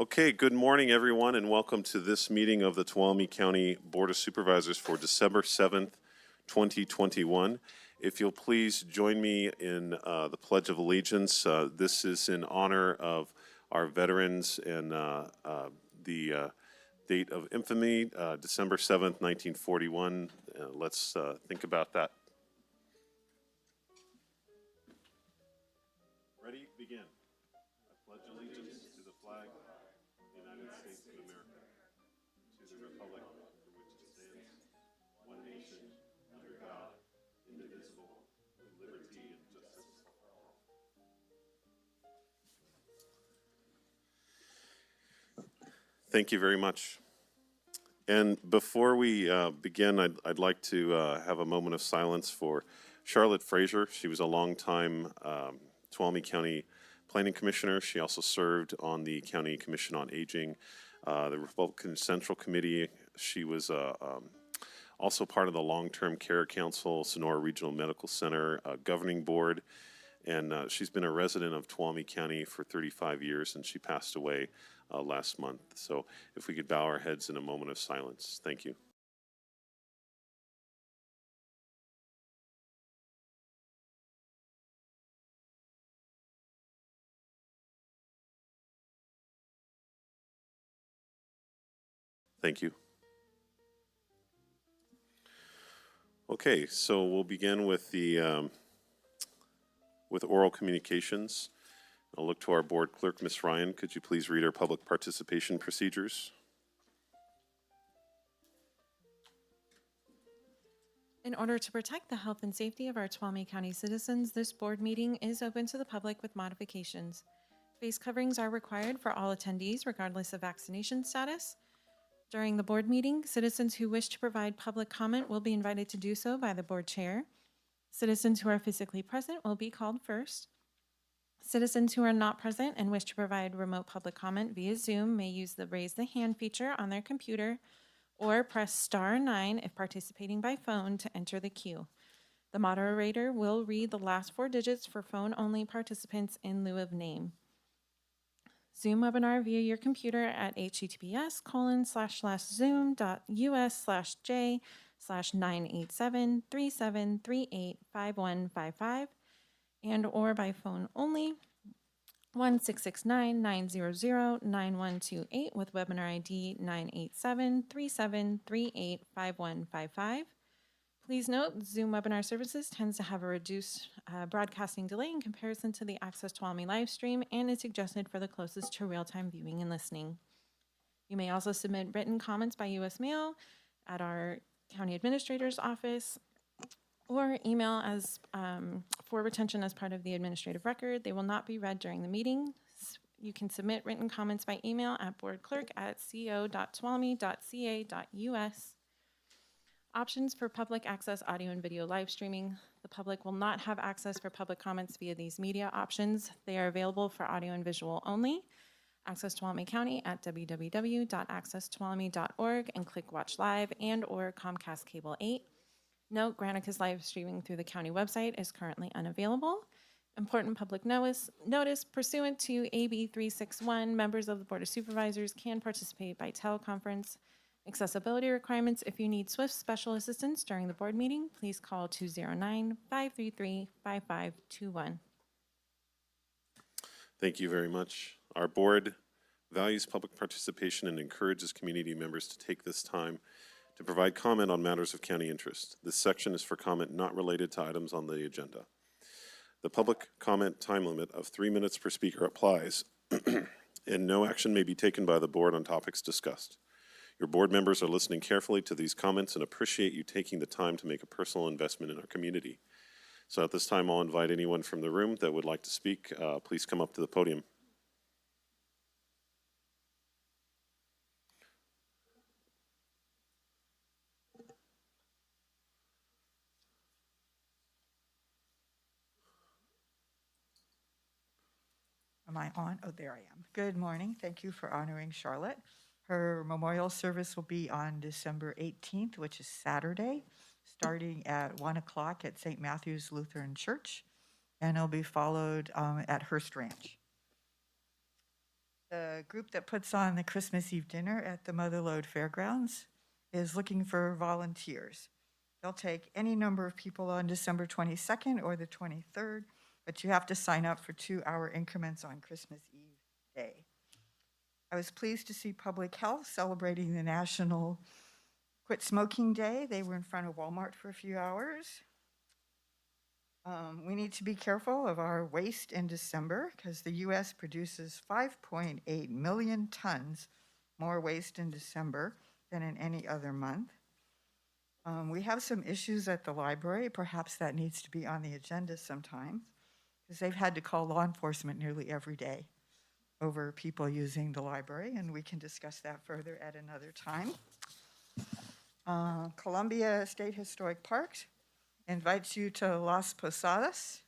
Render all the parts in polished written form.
Okay, good morning, everyone, and welcome to this meeting of the Tuolumne County Board of Supervisors for December 7th, 2021. If you'll please join me in the Pledge of Allegiance. This is in honor of our veterans and the date of infamy, December 7th, 1941. Let's think about that. Ready? Begin. I pledge allegiance to the flag of the United States of America, to the republic for which it stands, one nation, under God, indivisible, with liberty and justice for all. Thank you very much. And before we begin, I'd like to have a moment of silence for Charlotte Frazier. She was a longtime Tuolumne County Planning Commissioner. She also served on the County Commission on Aging, the Republican Central Committee. She was also part of the Long-Term Care Council, Sonora Regional Medical Center, Governing Board, and she's been a resident of Tuolumne County for 35 years, and she passed away last month. So if we could bow our heads in a moment of silence. Thank you. Thank you. Okay, so we'll begin with the with oral communications. I'll look to our board clerk, Ms. Ryan. Could you please read our public participation procedures? In order to protect the health and safety of our Tuolumne County citizens, this board meeting is open to the public with modifications. Face coverings are required for all attendees, regardless of vaccination status. During the board meeting, citizens who wish to provide public comment will be invited to do so by the board chair. Citizens who are physically present will be called first. Citizens who are not present and wish to provide remote public comment via Zoom may use the raise the hand feature on their computer or press *9 if participating by phone to enter the queue. The moderator will read the last 4 digits for phone-only participants in lieu of name. Zoom webinar via your computer at https://zoom.us/j/98737385155 and or by phone only 1-669-900-9128 with webinar ID 98737385155. Please note, Zoom webinar services tends to have a reduced broadcasting delay in comparison to the Access Tuolumne live stream and is suggested for the closest to real-time viewing and listening. You may also submit written comments by U.S. mail at our county administrator's office or email as for retention as part of the administrative record. They will not be read during the meeting. You can submit written comments by email at boardclerk@co.tuolumne.ca.us. Options for public access audio and video live streaming. The public will not have access for public comments via these media options. They are available for audio and visual only. Access Tuolumne County at www.accesstuolumne.org and click Watch Live and or Comcast Cable 8. Note, Granicus live streaming through the county website is currently unavailable. Important public notice pursuant to AB 361, members of the Board of Supervisors can participate by teleconference. Accessibility requirements: if you need swift special assistance during the board meeting, please call 209-533-5521. Thank you very much. Our board values public participation and encourages community members to take this time to provide comment on matters of county interest. This section is for comment not related to items on the agenda. The public comment time limit of 3 minutes per speaker applies, and no action may be taken by the board on topics discussed. Your board members are listening carefully to these comments and appreciate you taking the time to make a personal investment in our community. So at this time, I'll invite anyone from the room that would like to speak. Please come up to the podium. Am I on? Oh, there I am. Good morning. Thank you for honoring Charlotte. Her memorial service will be on December 18th, which is Saturday, starting at 1 o'clock at St. Matthew's Lutheran Church, and it'll be followed at Hearst Ranch. The group that puts on the Christmas Eve dinner at the Motherlode Fairgrounds is looking for volunteers. They'll take any number of people on December 22nd or the 23rd, but you have to sign up for 2-hour increments on Christmas Eve day. I was pleased to see Public Health celebrating the National Quit Smoking Day. They were in front of Walmart for a few hours. We need to be careful of our waste in December because the U.S. produces 5.8 million tons more waste in December than in any other month. We have some issues at the library. Perhaps that needs to be on the agenda sometime because they've had to call law enforcement nearly every day over people using the library, and we can discuss that further at another time. Columbia State Historic Parks invites you to Las Posadas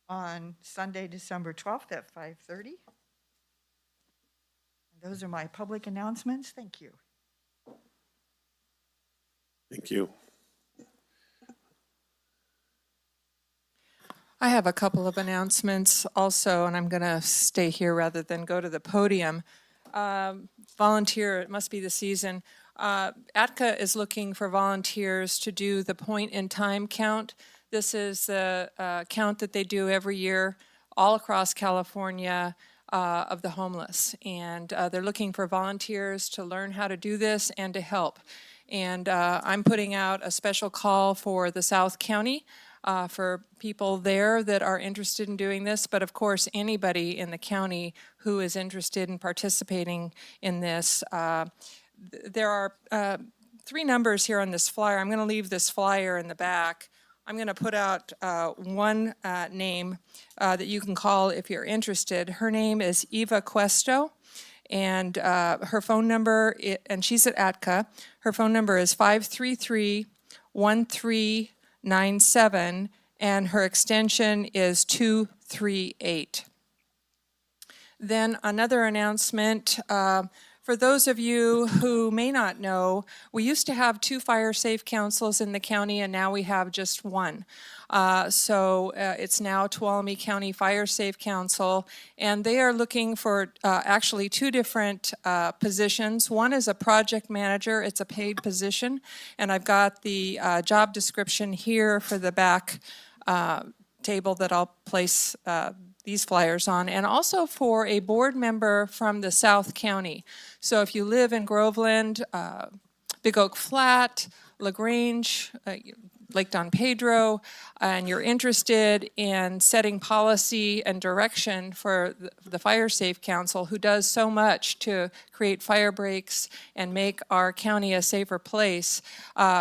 on Sunday, December 12th at 5:30. Those are my public announcements. Thank you. Thank you. I have a couple of announcements also, and I'm going to stay here rather than go to the podium. Volunteer, it must be the season. ATCA is looking for volunteers to do the point-in-time count. This is the count that they do every year all across California of the homeless. And they're looking for volunteers to learn how to do this and to help. And I'm putting out a special call for the South County for people there that are interested in doing this, but of course anybody in the county who is interested in participating in this. There are 3 numbers here on this flyer. I'm going to leave this flyer in the back. I'm going to put out one name that you can call if you're interested. Her name is Eva Cuesto, and her phone number, and she's at ATCA. Her phone number is 533-1397, and her extension is 238. Then another announcement, for those of you who may not know, we used to have 2 fire safe councils in the county, and now we have just 1. So it's now Tuolumne County Fire Safe Council, and they are looking for actually 2 different positions. One is a project manager. It's a paid position, and I've got the job description here for the back table that I'll place these flyers on, and also for a board member from the South County. So if you live in Groveland, Big Oak Flat, LaGrange, Lake Don Pedro, and you're interested in setting policy and direction for the Fire Safe Council, who does so much to create fire breaks and make our county a safer place,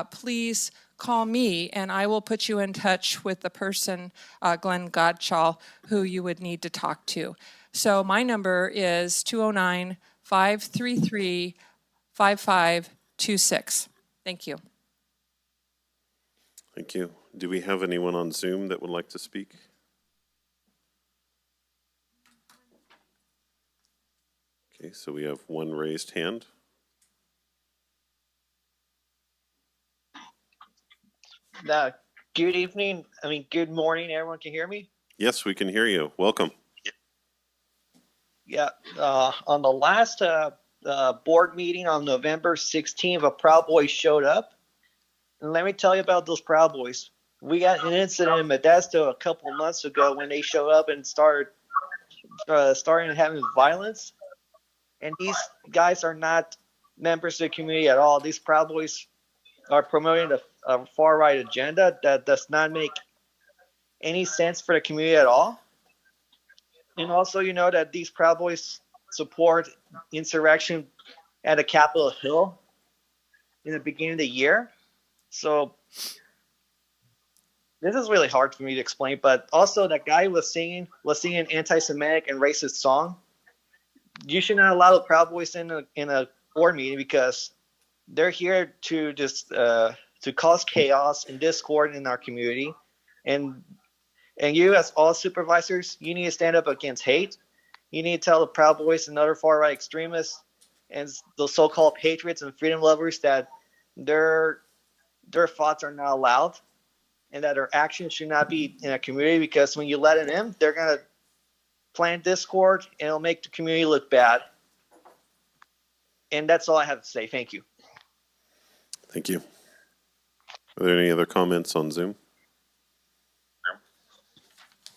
please call me and I will put you in touch with the person, Glenn Godshall, who you would need to talk to. So my number is 209-533-5526. Thank you. Thank you. Do we have anyone on Zoom that would like to speak? Okay, so we have one raised hand. Good evening. Good morning. Everyone can hear me? Yes, we can hear you. Welcome. Yeah. On the last board meeting on November 16th, a Proud Boy showed up. And let me tell you about those Proud Boys. We got an incident in Modesto a couple months ago when they showed up and started having violence. And these guys are not members of the community at all. These Proud Boys are promoting a far-right agenda that does not make any sense for the community at all. And also, you know that these Proud Boys support insurrection at the Capitol Hill in the beginning of the year. So this is really hard for me to explain, but also that guy was singing an anti-Semitic and racist song. You should not allow the Proud Boys in a board meeting because they're here to just to cause chaos and discord in our community, and you as all supervisors, you need to stand up against hate. You need to tell the Proud Boys and other far right extremists and those so-called patriots and freedom lovers that their thoughts are not allowed and that their actions should not be in a community, because when you let it in, they're gonna plant discord and it'll make the community look bad. And that's all I have to say. Thank you. Thank you. Are there any other comments on Zoom?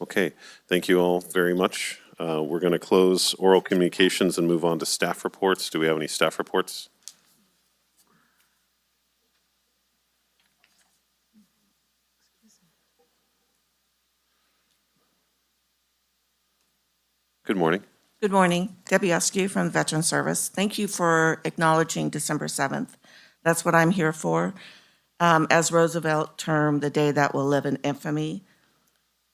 Okay, thank you all very much. We're going to close oral communications and move on to staff reports. Do we have any staff reports? Good morning. Good morning. Debbie Askew from Veteran Service. Thank you for acknowledging December 7th. That's what I'm here for. As Roosevelt termed, the day that will live in infamy.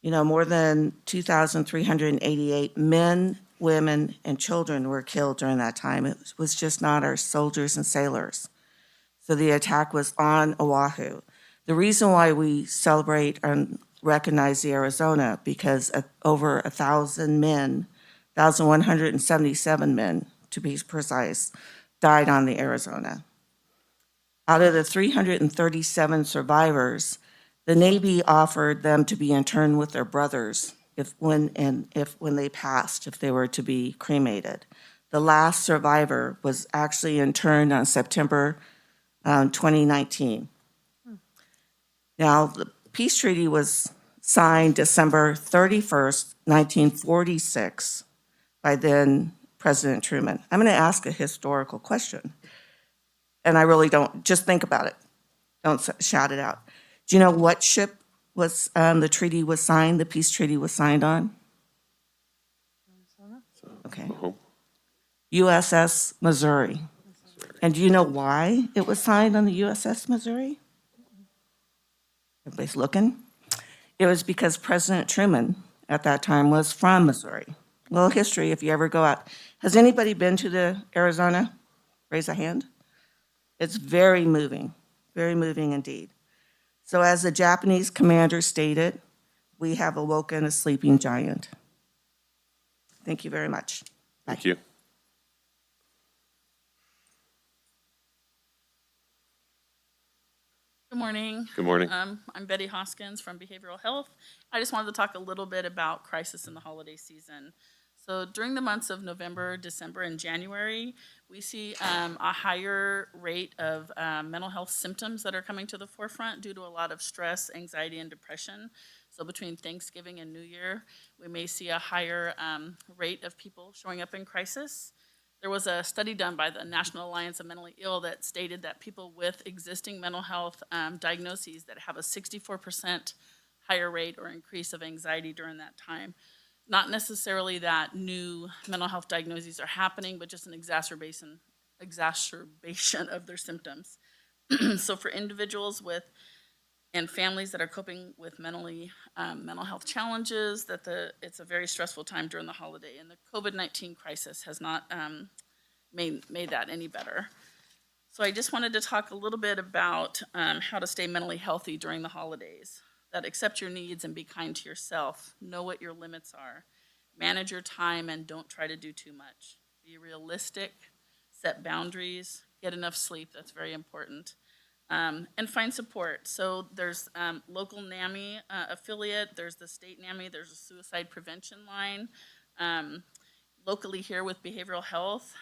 You know, more than 2,388 men, women, and children were killed during that time. It was just not our soldiers and sailors. So the attack was on Oahu. The reason why we celebrate and recognize the Arizona, because over 1,000 men, 1,177 men, to be precise, died on the Arizona. Out of the 337 survivors, the Navy offered them to be interned with their brothers when they passed, if they were to be cremated. The last survivor was actually interned on September 2019. Now, the peace treaty was signed December 31st, 1946, by then President Truman. I'm going to ask a historical question, and I really don't, just think about it. Don't shout it out. Do you know what ship was the treaty was signed, the peace treaty was signed on? Okay. USS Missouri. And do you know why it was signed on the USS Missouri? Everybody's looking. It was because President Truman at that time was from Missouri. Little history, if you ever go out. Has anybody been to the Arizona? Raise a hand. It's very moving indeed. So as the Japanese commander stated, we have awoken a sleeping giant. Thank you very much. Bye. Thank you. Good morning. Good morning. I'm Betty Hoskins from Behavioral Health. I just wanted to talk a little bit about crisis in the holiday season. So during the months of November, December, and January, we see a higher rate of mental health symptoms that are coming to the forefront due to a lot of stress, anxiety, and depression. So between Thanksgiving and New Year, we may see a higher rate of people showing up in crisis. There was a study done by the National Alliance of Mentally Ill that stated that people with existing mental health diagnoses that have a 64% higher rate or increase of anxiety during that time. Not necessarily that new mental health diagnoses are happening, but just an exacerbation of their symptoms. So for individuals and families that are coping with mental health challenges, it's a very stressful time during the holiday, and the COVID-19 crisis has not made that any better. So I just wanted to talk a little bit about how to stay mentally healthy during the holidays. That accept your needs and be kind to yourself. Know what your limits are. Manage your time and don't try to do too much. Be realistic, set boundaries, get enough sleep, that's very important. And find support. So there's local NAMI affiliate, there's the state NAMI, there's a suicide prevention line. Locally here with Behavioral Health,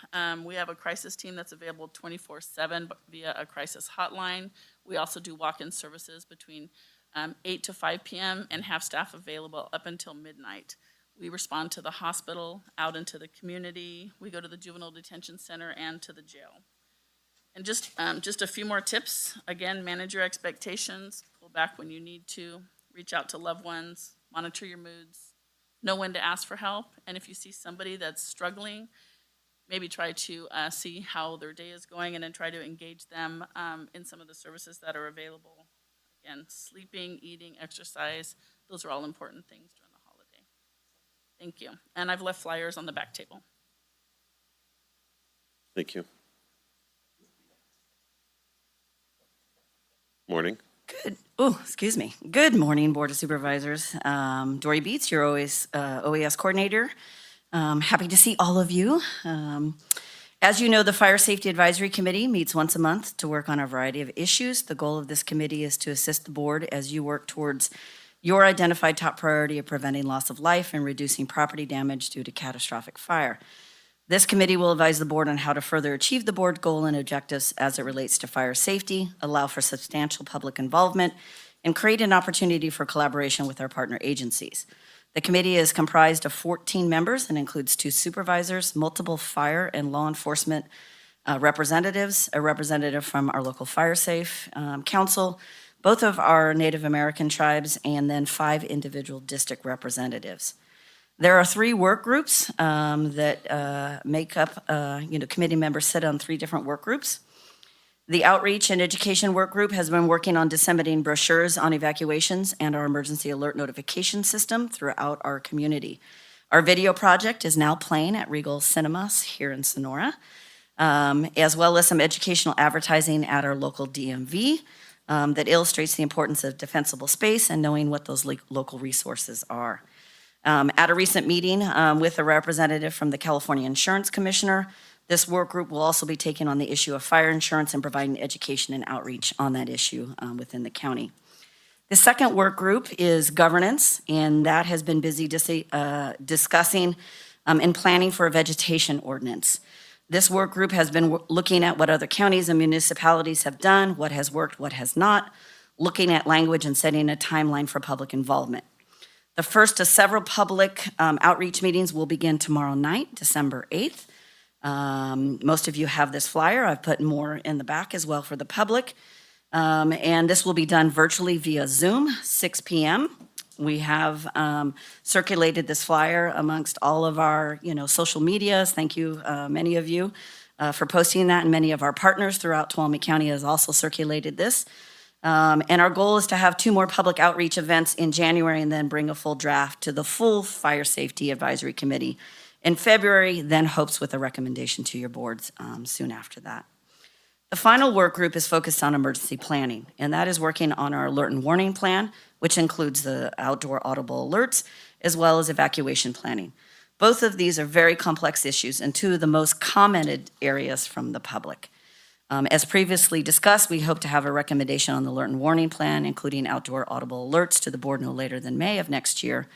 we have a crisis team that's available 24/7 via a crisis hotline. We also do walk-in services between 8 to 5 p.m. and have staff available up until midnight. We respond to the hospital, out into the community. We go to the juvenile detention center and to the jail. And just a few more tips. Again, manage your expectations, pull back when you need to, reach out to loved ones, monitor your moods, know when to ask for help. And if you see somebody that's struggling, maybe try to see how their day is going and then try to engage them in some of the services that are available. Again, sleeping, eating, exercise, those are all important things during the holiday. Thank you. And I've left flyers on the back table. Thank you. Morning. Excuse me. Good morning, Board of Supervisors. Dory Beats, your OAS coordinator. Happy to see all of you. As you know, the Fire Safety Advisory Committee meets once a month to work on a variety of issues. The goal of this committee is to assist the board as you work towards your identified top priority of preventing loss of life and reducing property damage due to catastrophic fire. This committee will advise the board on how to further achieve the board goal and objectives as it relates to fire safety, allow for substantial public involvement, and create an opportunity for collaboration with our partner agencies. The committee is comprised of 14 members and includes 2 supervisors, multiple fire and law enforcement representatives, a representative from our local fire safe council, both of our Native American tribes, and then 5 individual district representatives. There are 3 work groups that make up, committee members sit on 3 different work groups. The Outreach and Education Work Group has been working on disseminating brochures on evacuations and our emergency alert notification system throughout our community. Our video project is now playing at Regal Cinemas here in Sonora, as well as some educational advertising at our local DMV that illustrates the importance of defensible space and knowing what those local resources are. At a recent meeting with a representative from the California Insurance Commissioner, this work group will also be taking on the issue of fire insurance and providing education and outreach on that issue within the county. The second work group is governance, and that has been busy discussing and planning for a vegetation ordinance. This work group has been looking at what other counties and municipalities have done, what has worked, what has not, looking at language and setting a timeline for public involvement. The first of several public outreach meetings will begin tomorrow night, December 8th. Most of you have this flyer. I've put more in the back as well for the public. And this will be done virtually via Zoom, 6 p.m. We have circulated this flyer amongst all of our, social medias. Thank you, many of you, for posting that, and many of our partners throughout Tuolumne County has also circulated this. And our goal is to have 2 more public outreach events in January and then bring a full draft to the full Fire Safety Advisory Committee in February, then hopes with a recommendation to your boards soon after that. The final work group is focused on emergency planning, and that is working on our alert and warning plan, which includes the outdoor audible alerts, as well as evacuation planning. Both of these are very complex issues and 2 of the most commented areas from the public. As previously discussed, we hope to have a recommendation on the alert and warning plan, including outdoor audible alerts, to the board no later than May of next year.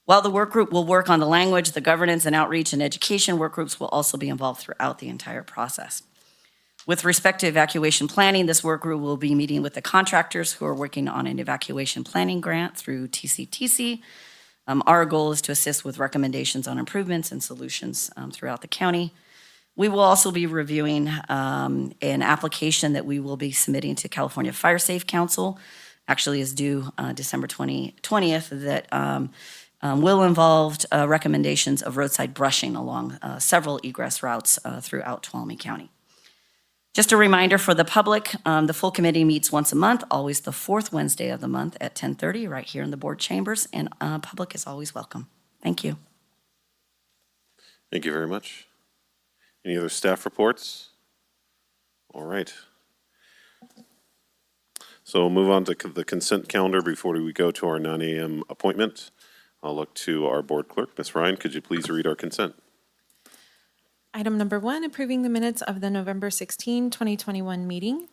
While the work group will work on the language, the governance and outreach and education work groups will also be involved throughout the entire process. With respect to evacuation planning, this work group will be meeting with the contractors who are working on an evacuation planning grant through TCTC. Our goal is to assist with recommendations on improvements and solutions throughout the county. We will also be reviewing an application that we will be submitting to California Fire Safe Council, actually is due December 20th, that will involve recommendations of roadside brushing along several egress routes throughout Tuolumne County. Just a reminder for the public, the full committee meets once a month, always the 4th Wednesday of the month at 10:30 right here in the board chambers, and public is always welcome. Thank you. Thank you very much. Any other staff reports? All right. So we'll move on to the consent calendar before we go to our 9 a.m. appointment. I'll look to our board clerk. Ms. Ryan, could you please read our consent? Item number 1, approving the minutes of the November 16, 2021 meeting.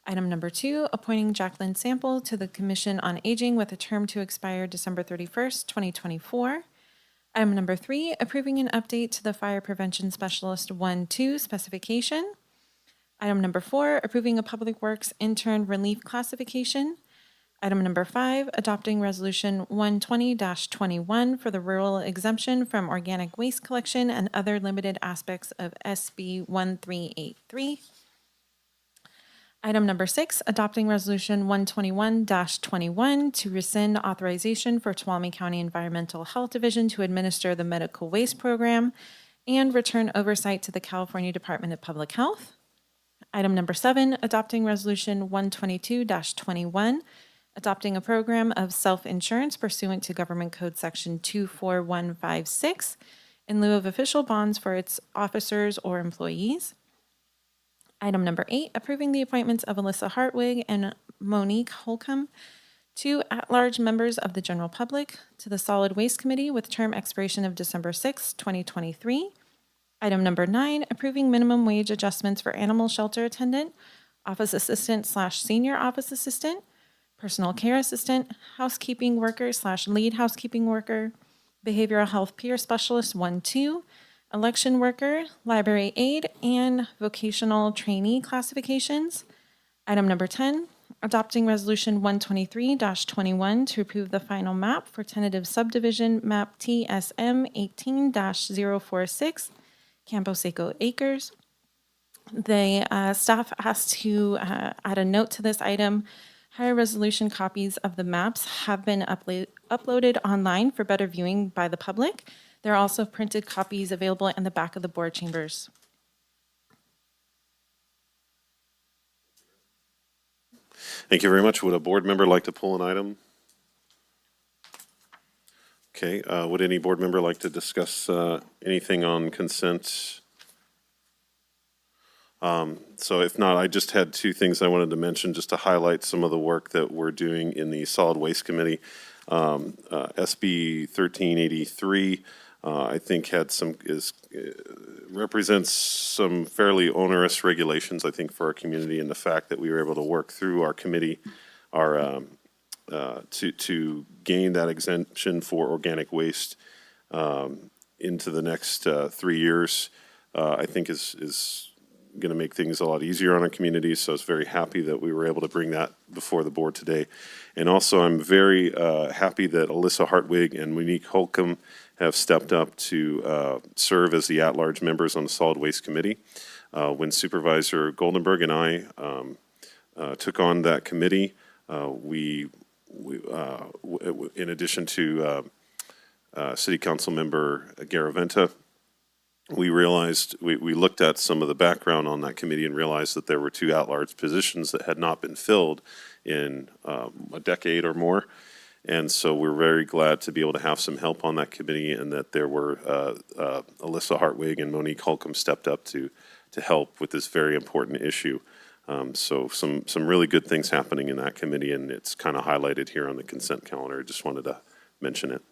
Item number 2, appointing Jacqueline Sample to the Commission on Aging with a term to expire December 31st, 2024. Item number 3, approving an update to the Fire Prevention Specialist 1-2 specification. Item number 4, approving a Public Works intern relief classification. Item number 5, adopting Resolution 120-21 for the rural exemption from organic waste collection and other limited aspects of SB 1383. Item number 6, adopting Resolution 121-21 to rescind authorization for Tuolumne County Environmental Health Division to administer the medical waste program and return oversight to the California Department of Public Health. Item number 7, adopting Resolution 122-21, adopting a program of self-insurance pursuant to Government Code Section 24156 in lieu of official bonds for its officers or employees. Item number 8, approving the appointments of Alyssa Hartwig and Monique Holcomb, 2 at-large members of the general public, to the Solid Waste Committee with term expiration of December 6, 2023. Item number 9, approving minimum wage adjustments for animal shelter attendant, office assistant / senior office assistant, personal care assistant, housekeeping worker / lead housekeeping worker, behavioral health peer specialist 1-2, election worker, library aide, and vocational trainee classifications. Item number 10, adopting Resolution 123-21 to approve the final map for tentative subdivision map TSM 18-046, Campo Seco Acres. The staff asked to add a note to this item. Higher resolution copies of the maps have been uploaded online for better viewing by the public. There are also printed copies available in the back of the board chambers. Thank you very much. Would a board member like to pull an item? Okay, would any board member like to discuss anything on consent? So if not, I just had two things I wanted to mention just to highlight some of the work that we're doing in the Solid Waste Committee. SB 1383, I think represents some fairly onerous regulations, I think, for our community, and the fact that we were able to work through our committee to gain that exemption for organic waste into the next 3 years, I think is going to make things a lot easier on our community. So I was very happy that we were able to bring that before the board today. And also I'm very happy that Alyssa Hartwig and Monique Holcomb have stepped up to serve as the at-large members on the Solid Waste Committee. When Supervisor Goldenberg and I took on that committee, we in addition to City Council Member Garaventa, we realized, we looked at some of the background on that committee and realized that there were two at-large positions that had not been filled in a decade or more. And so we're very glad to be able to have some help on that committee, and that there were Alyssa Hartwig and Monique Holcomb stepped up to help with this very important issue. So some really good things happening in that committee, and it's kind of highlighted here on the consent calendar. I just wanted to mention it.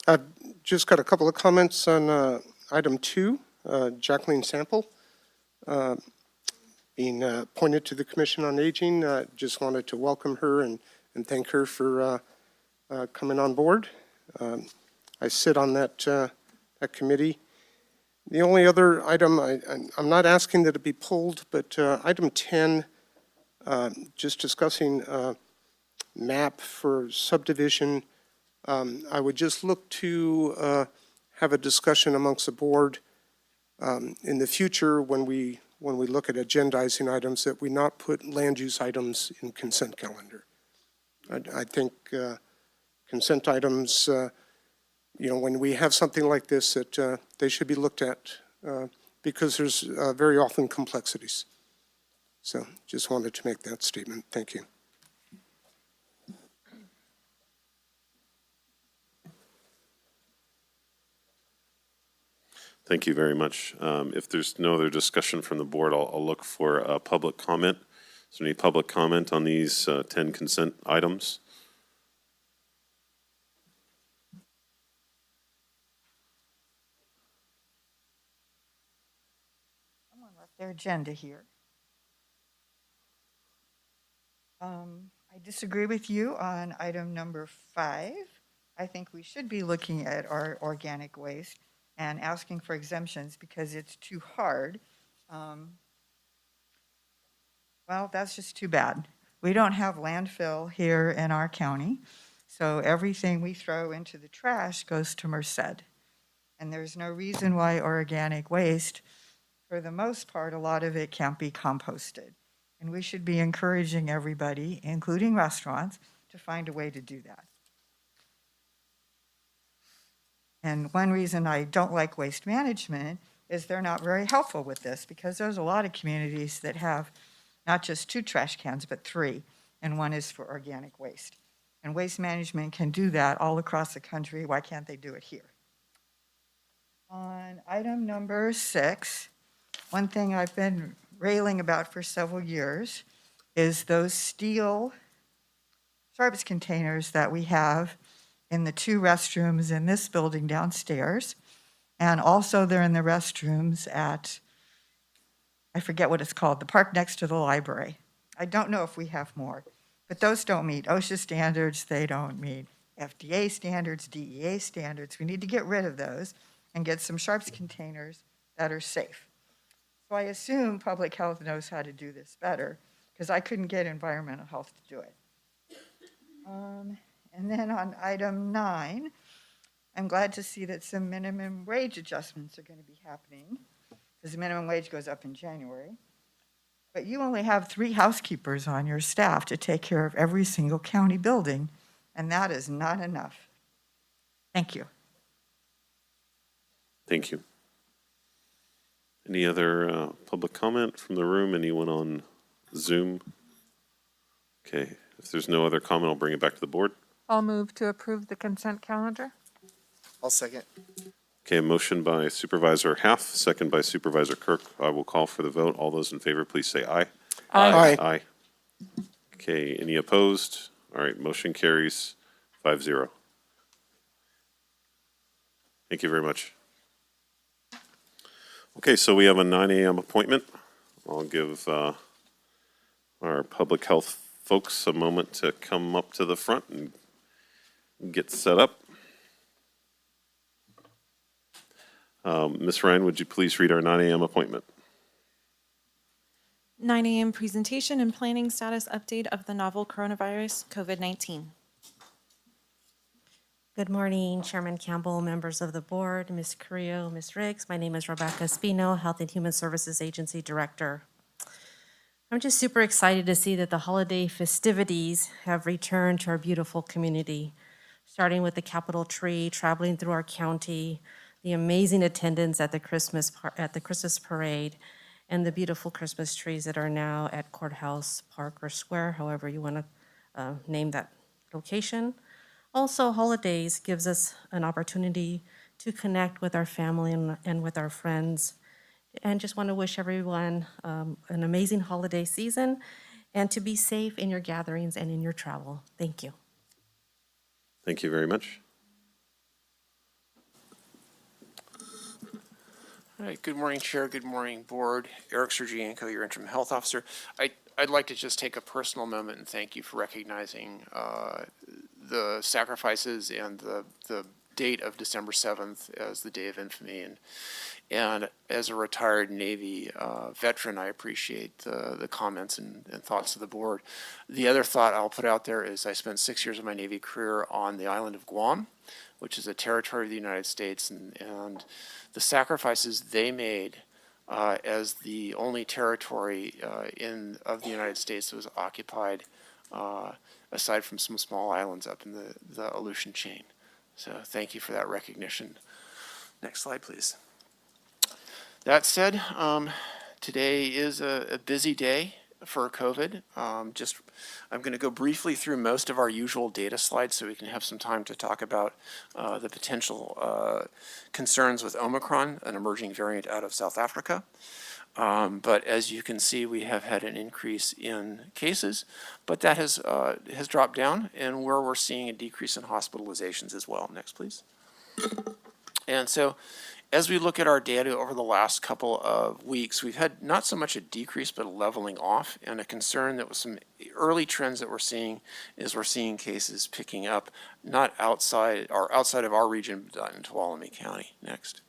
I've just got a couple of comments on item 2, Jacqueline Sample being appointed to the Commission on Aging. Just wanted to welcome her and thank her for coming on board. I sit on that committee. The only other item, I'm not asking that it be pulled, but item 10, just discussing map for subdivision. I would just look to have a discussion amongst the board in the future when we look at agendizing items, that we not put land use items in consent calendar. I think consent items, when we have something like this, that they should be looked at because there's very often complexities. So just wanted to make that statement. Thank you. Thank you very much. If there's no other discussion from the board, I'll look for a public comment. Is there any public comment on these 10 consent items? Someone left their agenda here. I disagree with you on item number 5. I think we should be looking at our organic waste and asking for exemptions because it's too hard. Well, that's just too bad. We don't have landfill here in our county, so everything we throw into the trash goes to Merced. And there's no reason why organic waste, for the most part, a lot of it can't be composted. And we should be encouraging everybody, including restaurants, to find a way to do that. And one reason I don't like waste management is they're not very helpful with this, because there's a lot of communities that have not just 2 trash cans, but 3, and one is for organic waste. And waste management can do that all across the country. Why can't they do it here? On item number 6, one thing I've been railing about for several years is those steel garbage containers that we have in the 2 restrooms in this building downstairs, and also they're in the restrooms at, I forget what it's called, the park next to the library. I don't know if we have more, but those don't meet OSHA standards. They don't meet FDA standards, DEA standards. We need to get rid of those and get some sharps containers that are safe. So I assume public health knows how to do this better, because I couldn't get environmental health to do it. And then on item 9, I'm glad to see that some minimum wage adjustments are going to be happening, because the minimum wage goes up in January. But you only have 3 housekeepers on your staff to take care of every single county building, and that is not enough. Thank you. Thank you. Any other public comment from the room? Anyone on Zoom? Okay, if there's no other comment, I'll bring it back to the board. I'll move to approve the consent calendar. I'll second. Okay, a motion by Supervisor Half, second by Supervisor Kirk. I will call for the vote. All those in favor, please say aye. Aye. Aye. Okay, any opposed? All right, motion carries 5-0. Thank you very much. Okay, so we have a 9 a.m. appointment. I'll give our public health folks a moment to come up to the front and get set up. Ms. Ryan, would you please read our 9 a.m. appointment? 9 a.m. presentation and planning status update of the novel coronavirus, COVID-19. Good morning, Chairman Campbell, members of the board, Ms. Carrillo, Ms. Riggs. My name is Rebecca Espino, Health and Human Services Agency Director. I'm just super excited to see that the holiday festivities have returned to our beautiful community, starting with the Capitol tree, traveling through our county, the amazing attendance at the Christmas parade, and the beautiful Christmas trees that are now at Courthouse Park or Square, however you want to name that location. Also, holidays gives us an opportunity to connect with our family and with our friends. And just want to wish everyone an amazing holiday season and to be safe in your gatherings and in your travel. Thank you. Thank you very much. All right, good morning, Chair, good morning, Board. Eric Sergienko, your Interim Health Officer. I'd like to just take a personal moment and thank you for recognizing the sacrifices and the date of December 7th as the day of infamy. And as a retired Navy veteran, I appreciate the comments and thoughts of the board. The other thought I'll put out there is I spent 6 years of my Navy career on the island of Guam, which is a territory of the United States, and the sacrifices they made as the only territory of the United States that was occupied, aside from some small islands up in the Aleutian chain. So thank you for that recognition. Next slide, please. That said, today is a busy day for COVID. I'm going to go briefly through most of our usual data slides so we can have some time to talk about the potential concerns with Omicron, an emerging variant out of South Africa. But as you can see, we have had an increase in cases, but that has dropped down, and where we're seeing a decrease in hospitalizations as well. Next, please. And so as we look at our data over the last couple of weeks, we've had not so much a decrease, but a leveling off, and a concern that with some early trends that we're seeing is we're seeing cases picking up, not outside of our region, but in Tuolumne County. Next.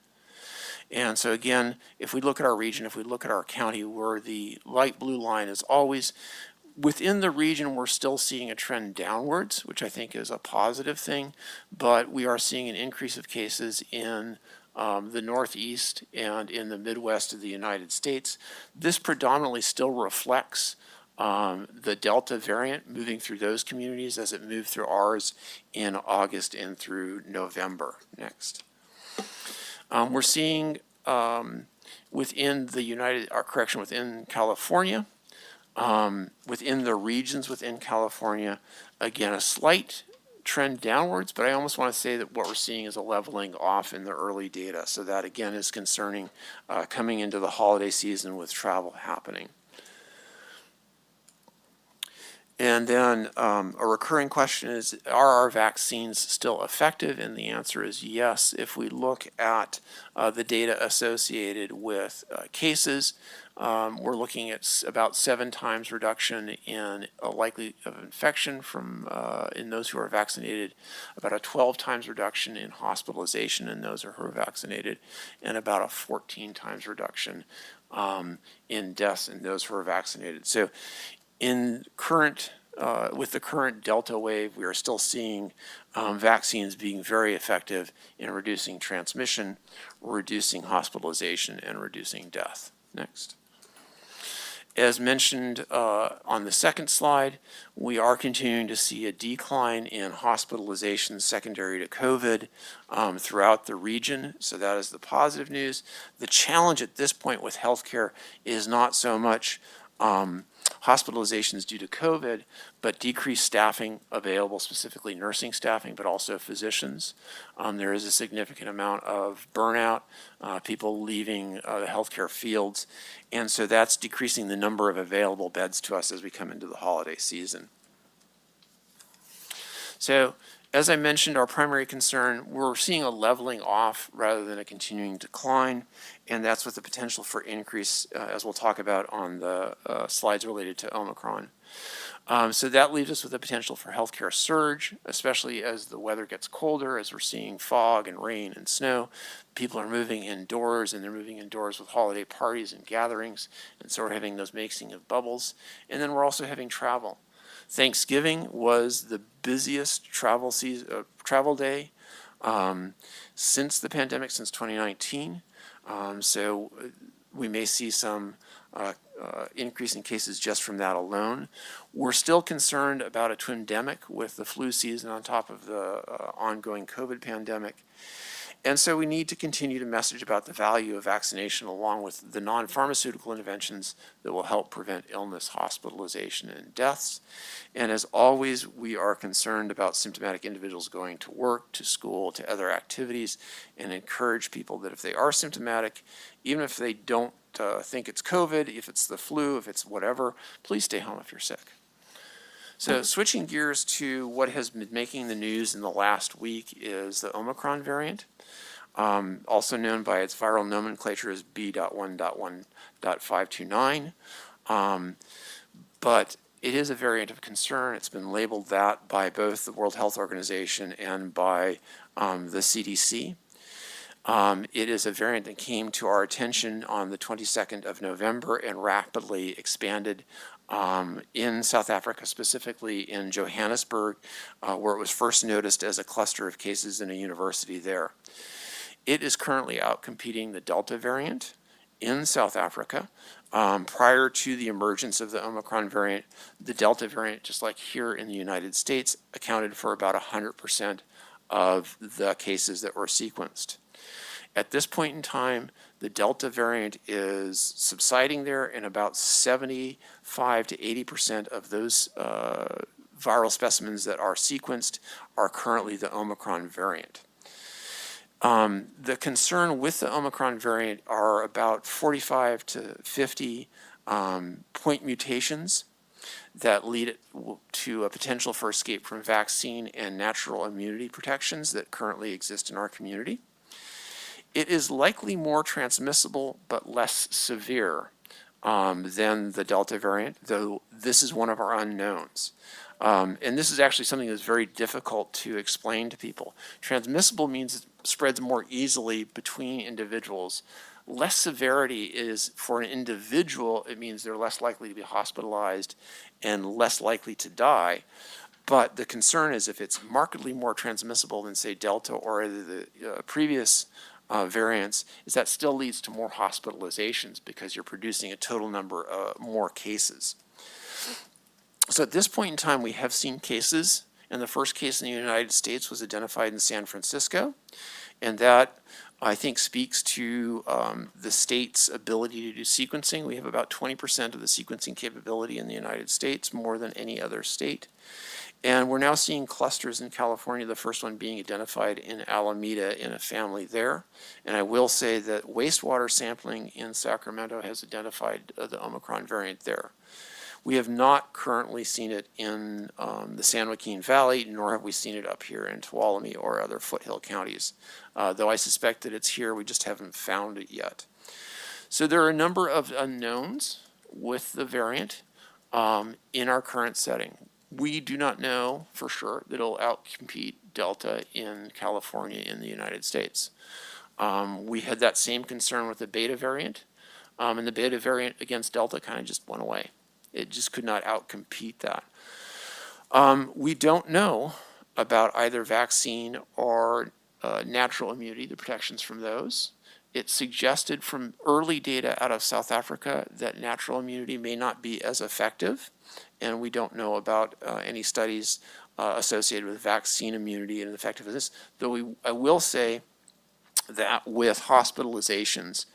And so again, if we look at our region, if we look at our county, where the light blue line is always within the region, we're still seeing a trend downwards, which I think is a positive thing, but we are seeing an increase of cases in the Northeast and in the Midwest of the United States. This predominantly still reflects the Delta variant moving through those communities as it moved through ours in August and through November. Next. We're seeing within California, within the regions within California, again, a slight trend downwards, but I almost want to say that what we're seeing is a leveling off in the early data. So that again is concerning coming into the holiday season with travel happening. And then a recurring question is, are our vaccines still effective? And the answer is yes. If we look at the data associated with cases, we're looking at about 7 times reduction in a likelihood of infection from in those who are vaccinated, about a 12 times reduction in hospitalization in those who are vaccinated, and about a 14 times reduction in deaths in those who are vaccinated. So in current, with the current Delta wave, we are still seeing vaccines being very effective in reducing transmission, reducing hospitalization, and reducing death. Next. As mentioned on the second slide, we are continuing to see a decline in hospitalizations secondary to COVID throughout the region. So that is the positive news. The challenge at this point with healthcare is not so much hospitalizations due to COVID, but decreased staffing available, specifically nursing staffing, but also physicians. There is a significant amount of burnout, people leaving the healthcare fields, and so that's decreasing the number of available beds to us as we come into the holiday season. So, as I mentioned, our primary concern, we're seeing a leveling off rather than a continuing decline, and that's with the potential for increase, as we'll talk about on the slides related to Omicron. So that leaves us with the potential for healthcare surge, especially as the weather gets colder, as we're seeing fog and rain and snow. People are moving indoors, and they're moving indoors with holiday parties and gatherings, and so we're having those mixing of bubbles. And then we're also having travel. Thanksgiving was the busiest travel day since the pandemic, since 2019. So we may see some increase in cases just from that alone. We're still concerned about a twindemic with the flu season on top of the ongoing COVID pandemic. And so we need to continue to message about the value of vaccination along with the non-pharmaceutical interventions that will help prevent illness, hospitalization, and deaths. And as always, we are concerned about symptomatic individuals going to work, to school, to other activities, and encourage people that if they are symptomatic, even if they don't think it's COVID, if it's the flu, if it's whatever, please stay home if you're sick. So switching gears to what has been making the news in the last week is the Omicron variant, also known by its viral nomenclature as B.1.1.529. But it is a variant of concern. It's been labeled that by both the World Health Organization and by the CDC. It is a variant that came to our attention on the 22nd of November and rapidly expanded in South Africa, specifically in Johannesburg, where it was first noticed as a cluster of cases in a university there. It is currently outcompeting the Delta variant in South Africa. Prior to the emergence of the Omicron variant, the Delta variant, just like here in the United States, accounted for about 100% of the cases that were sequenced. At this point in time, the Delta variant is subsiding there, and about 75 to 80% of those viral specimens that are sequenced are currently the Omicron variant. The concern with the Omicron variant are about 45 to 50 point mutations that lead to a potential for escape from vaccine and natural immunity protections that currently exist in our community. It is likely more transmissible but less severe than the Delta variant, though this is one of our unknowns. And this is actually something that's very difficult to explain to people. Transmissible means it spreads more easily between individuals. Less severity is, for an individual, it means they're less likely to be hospitalized and less likely to die. But the concern is if it's markedly more transmissible than, say, Delta or the previous variants, is that still leads to more hospitalizations because you're producing a total number of more cases. So at this point in time, we have seen cases, and the first case in the United States was identified in San Francisco, and that I think speaks to the state's ability to do sequencing. We have about 20% of the sequencing capability in the United States, more than any other state. And we're now seeing clusters in California, the first one being identified in Alameda in a family there. And I will say that wastewater sampling in Sacramento has identified the Omicron variant there. We have not currently seen it in the San Joaquin Valley, nor have we seen it up here in Tuolumne or other foothill counties. Though I suspect that it's here, we just haven't found it yet. So there are a number of unknowns with the variant in our current setting. We do not know for sure that it'll outcompete Delta in California in the United States. We had that same concern with the Beta variant, and the Beta variant against Delta kind of just went away. It just could not outcompete that. We don't know about either vaccine or natural immunity, the protections from those. It suggested from early data out of South Africa that natural immunity may not be as effective, and we don't know about any studies associated with vaccine immunity and effectiveness, though I will say that with hospitalizations,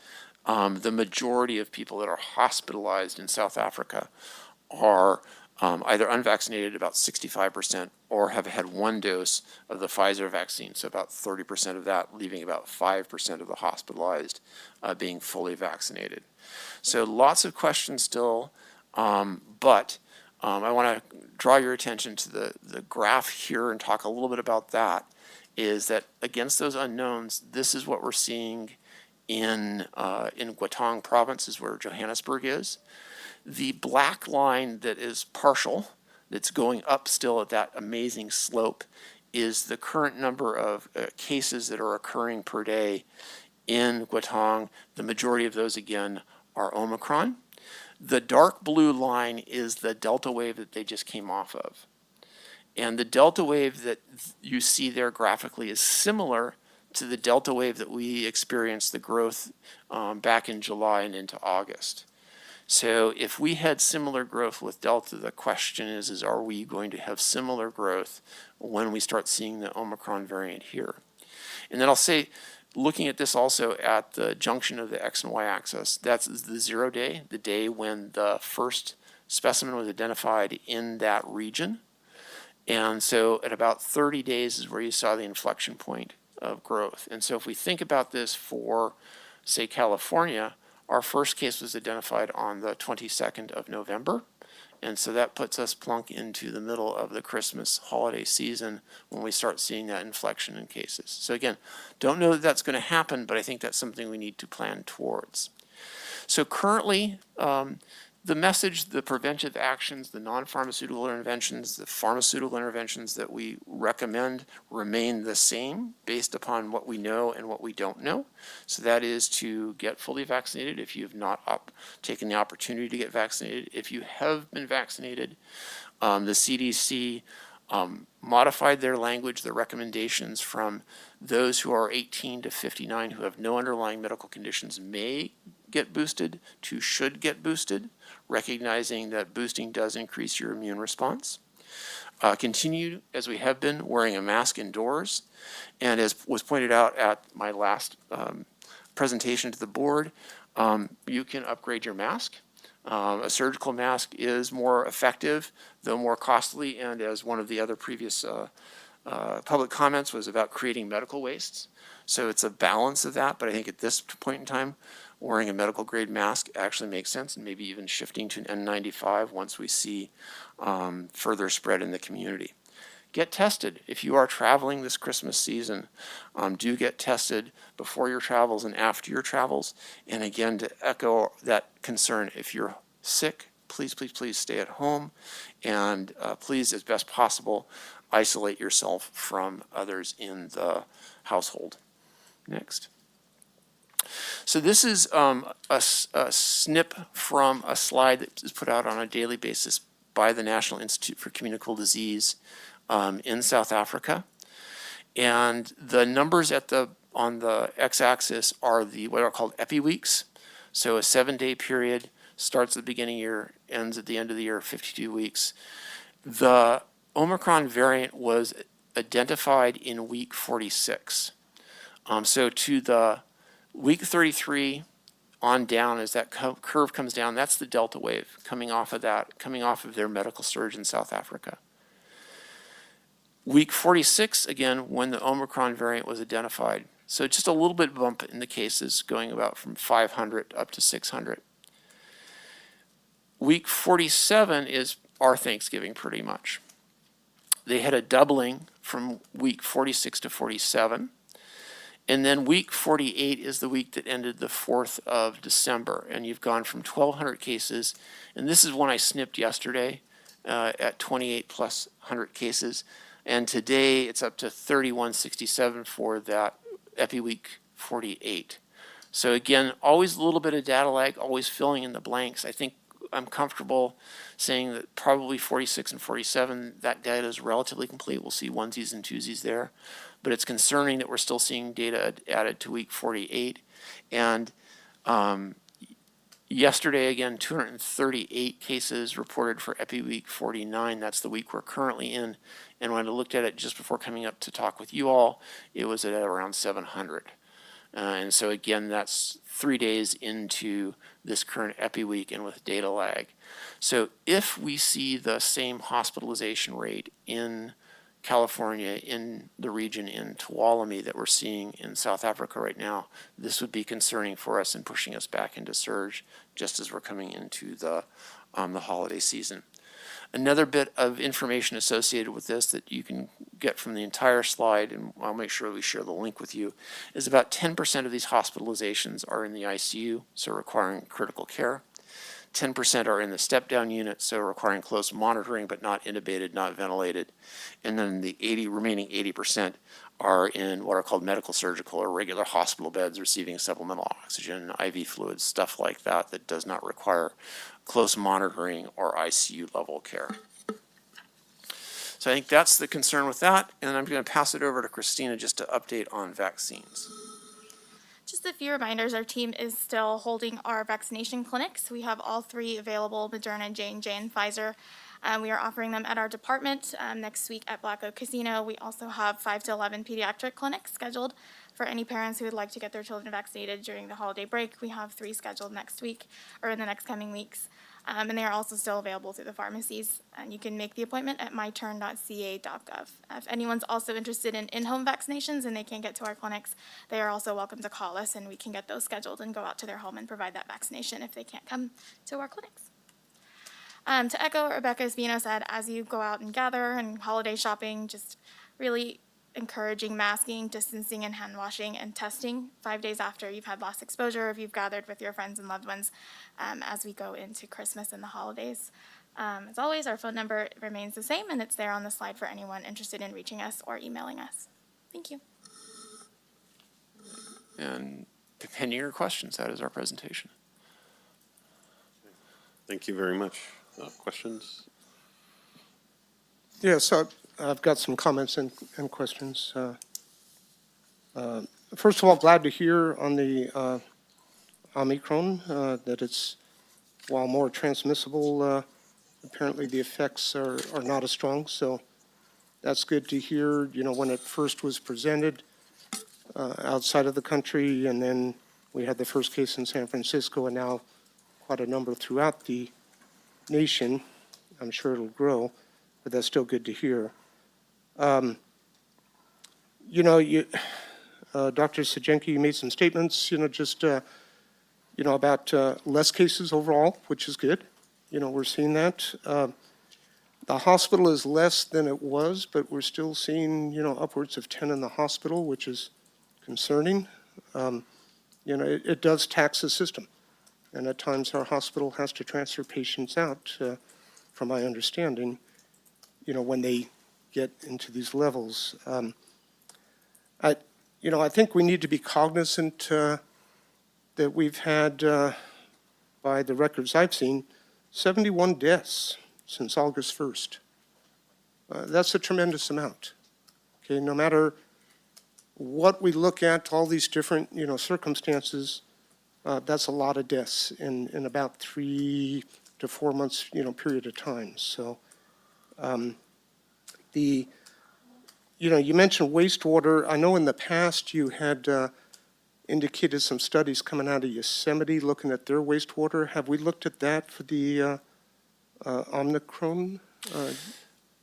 the majority of people that are hospitalized in South Africa are either unvaccinated, about 65%, or have had one dose of the Pfizer vaccine, so about 30% of that, leaving about 5% of the hospitalized being fully vaccinated. So lots of questions still, but I want to draw your attention to the graph here and talk a little bit about that, is that against those unknowns, this is what we're seeing in Gauteng province, is where Johannesburg is. The black line that is partial, that's going up still at that amazing slope, is the current number of cases that are occurring per day in Gauteng. The majority of those, again, are Omicron. The dark blue line is the Delta wave that they just came off of. And the Delta wave that you see there graphically is similar to the Delta wave that we experienced the growth back in July and into August. So if we had similar growth with Delta, the question is are we going to have similar growth when we start seeing the Omicron variant here? And then I'll say, looking at this also at the junction of the X and Y axis, that's the 0 day, the day when the first specimen was identified in that region. And so at about 30 days is where you saw the inflection point of growth. And so if we think about this for, say, California, our first case was identified on the 22nd of November. And so that puts us plunk into the middle of the Christmas holiday season when we start seeing that inflection in cases. So again, don't know that that's going to happen, but I think that's something we need to plan towards. So currently, the message, the preventive actions, the non-pharmaceutical interventions, the pharmaceutical interventions that we recommend remain the same based upon what we know and what we don't know. So that is to get fully vaccinated if you have not taken the opportunity to get vaccinated. If you have been vaccinated, the CDC modified their language, their recommendations from those who are 18 to 59 who have no underlying medical conditions may get boosted to should get boosted, recognizing that boosting does increase your immune response. Continue, as we have been, wearing a mask indoors. And as was pointed out at my last presentation to the board, you can upgrade your mask. A surgical mask is more effective, though more costly, and as one of the other previous public comments was about creating medical wastes. So it's a balance of that, but I think at this point in time, wearing a medical grade mask actually makes sense, and maybe even shifting to an N95 once we see further spread in the community. Get tested. If you are traveling this Christmas season, do get tested before your travels and after your travels. And again, to echo that concern, if you're sick, please, please, please stay at home, and please, as best possible, isolate yourself from others in the household. Next. So this is a snip from a slide that is put out on a daily basis by the National Institute for Communicable Disease in South Africa. And the numbers on the x-axis are what are called epi-weeks. So a 7-day period starts at the beginning of the year, ends at the end of the year, 52 weeks. The Omicron variant was identified in week 46. So to the week 33 on down, as that curve comes down, that's the Delta wave coming off of their medical surge in South Africa. Week 46, again, when the Omicron variant was identified. So just a little bit bump in the cases, going about from 500 up to 600. Week 47 is our Thanksgiving pretty much. They had a doubling from week 46 to 47. And then week 48 is the week that ended the 4th of December. And you've gone from 1,200 cases, and this is one I snipped yesterday at 28 plus 100 cases. And today it's up to 3167 for that Epi week 48. So again, always a little bit of data lag, always filling in the blanks. I think I'm comfortable saying that probably 46 and 47, that data is relatively complete. We'll see onesies and twosies there. But it's concerning that we're still seeing data added to week 48. And yesterday, again, 238 cases reported for Epi week 49. That's the week we're currently in. And when I looked at it just before coming up to talk with you all, it was at around 700. And so again, that's 3 days into this current Epi week and with data lag. So if we see the same hospitalization rate in California, in the region in Tuolumne that we're seeing in South Africa right now, this would be concerning for us and pushing us back into surge just as we're coming into the holiday season. Another bit of information associated with this that you can get from the entire slide, and I'll make sure we share the link with you, is about 10% of these hospitalizations are in the ICU, so requiring critical care. 10% are in the step-down unit, so requiring close monitoring, but not intubated, not ventilated. And then the remaining 80% are in what are called medical surgical or regular hospital beds receiving supplemental oxygen, IV fluids, stuff like that, that does not require close monitoring or ICU level care. So I think that's the concern with that, and I'm going to pass it over to Christina just to update on vaccines. Just a few reminders, our team is still holding our vaccination clinics. We have all 3 available, Moderna, J&J, and Pfizer. We are offering them at our department next week at Black Oak Casino. We also have 5 to 11 pediatric clinics scheduled for any parents who would like to get their children vaccinated during the holiday break. We have 3 scheduled next week or in the next coming weeks. And they are also still available through the pharmacies. And you can make the appointment at myturn.ca.gov. If anyone's also interested in in-home vaccinations and they can't get to our clinics, they are also welcome to call us and we can get those scheduled and go out to their home and provide that vaccination if they can't come to our clinics. To echo what Rebecca Espino said, as you go out and gather and holiday shopping, just really encouraging masking, distancing, and hand washing and testing 5 days after you've had last exposure, if you've gathered with your friends and loved ones as we go into Christmas and the holidays. As always, our phone number remains the same, and it's there on the slide for anyone interested in reaching us or emailing us. Thank you. And pending your questions, that is our presentation. Thank you very much. Questions? Yeah, so I've got some comments and questions. First of all, glad to hear on the Omicron that it's, while more transmissible, apparently the effects are not as strong. So that's good to hear. You know, when it first was presented outside of the country, and then we had the first case in San Francisco, and now quite a number throughout the nation. I'm sure it'll grow, but that's still good to hear. You know, Dr. Sajenki, you made some statements, you know, just, you know, about less cases overall, which is good. You know, we're seeing that. The hospital is less than it was, but we're still seeing, you know, upwards of 10 in the hospital, which is concerning. You know, it does tax the system. And at times our hospital has to transfer patients out, from my understanding, you know, when they get into these levels. You know, I think we need to be cognizant that we've had, by the records I've seen, 71 deaths since August 1st. That's a tremendous amount. Okay, no matter what we look at, all these different, you know, circumstances, that's a lot of deaths in about 3 to 4 months, you know, period of time. So you know, you mentioned wastewater. I know in the past you had indicated some studies coming out of Yosemite looking at their wastewater. Have we looked at that for the Omicron?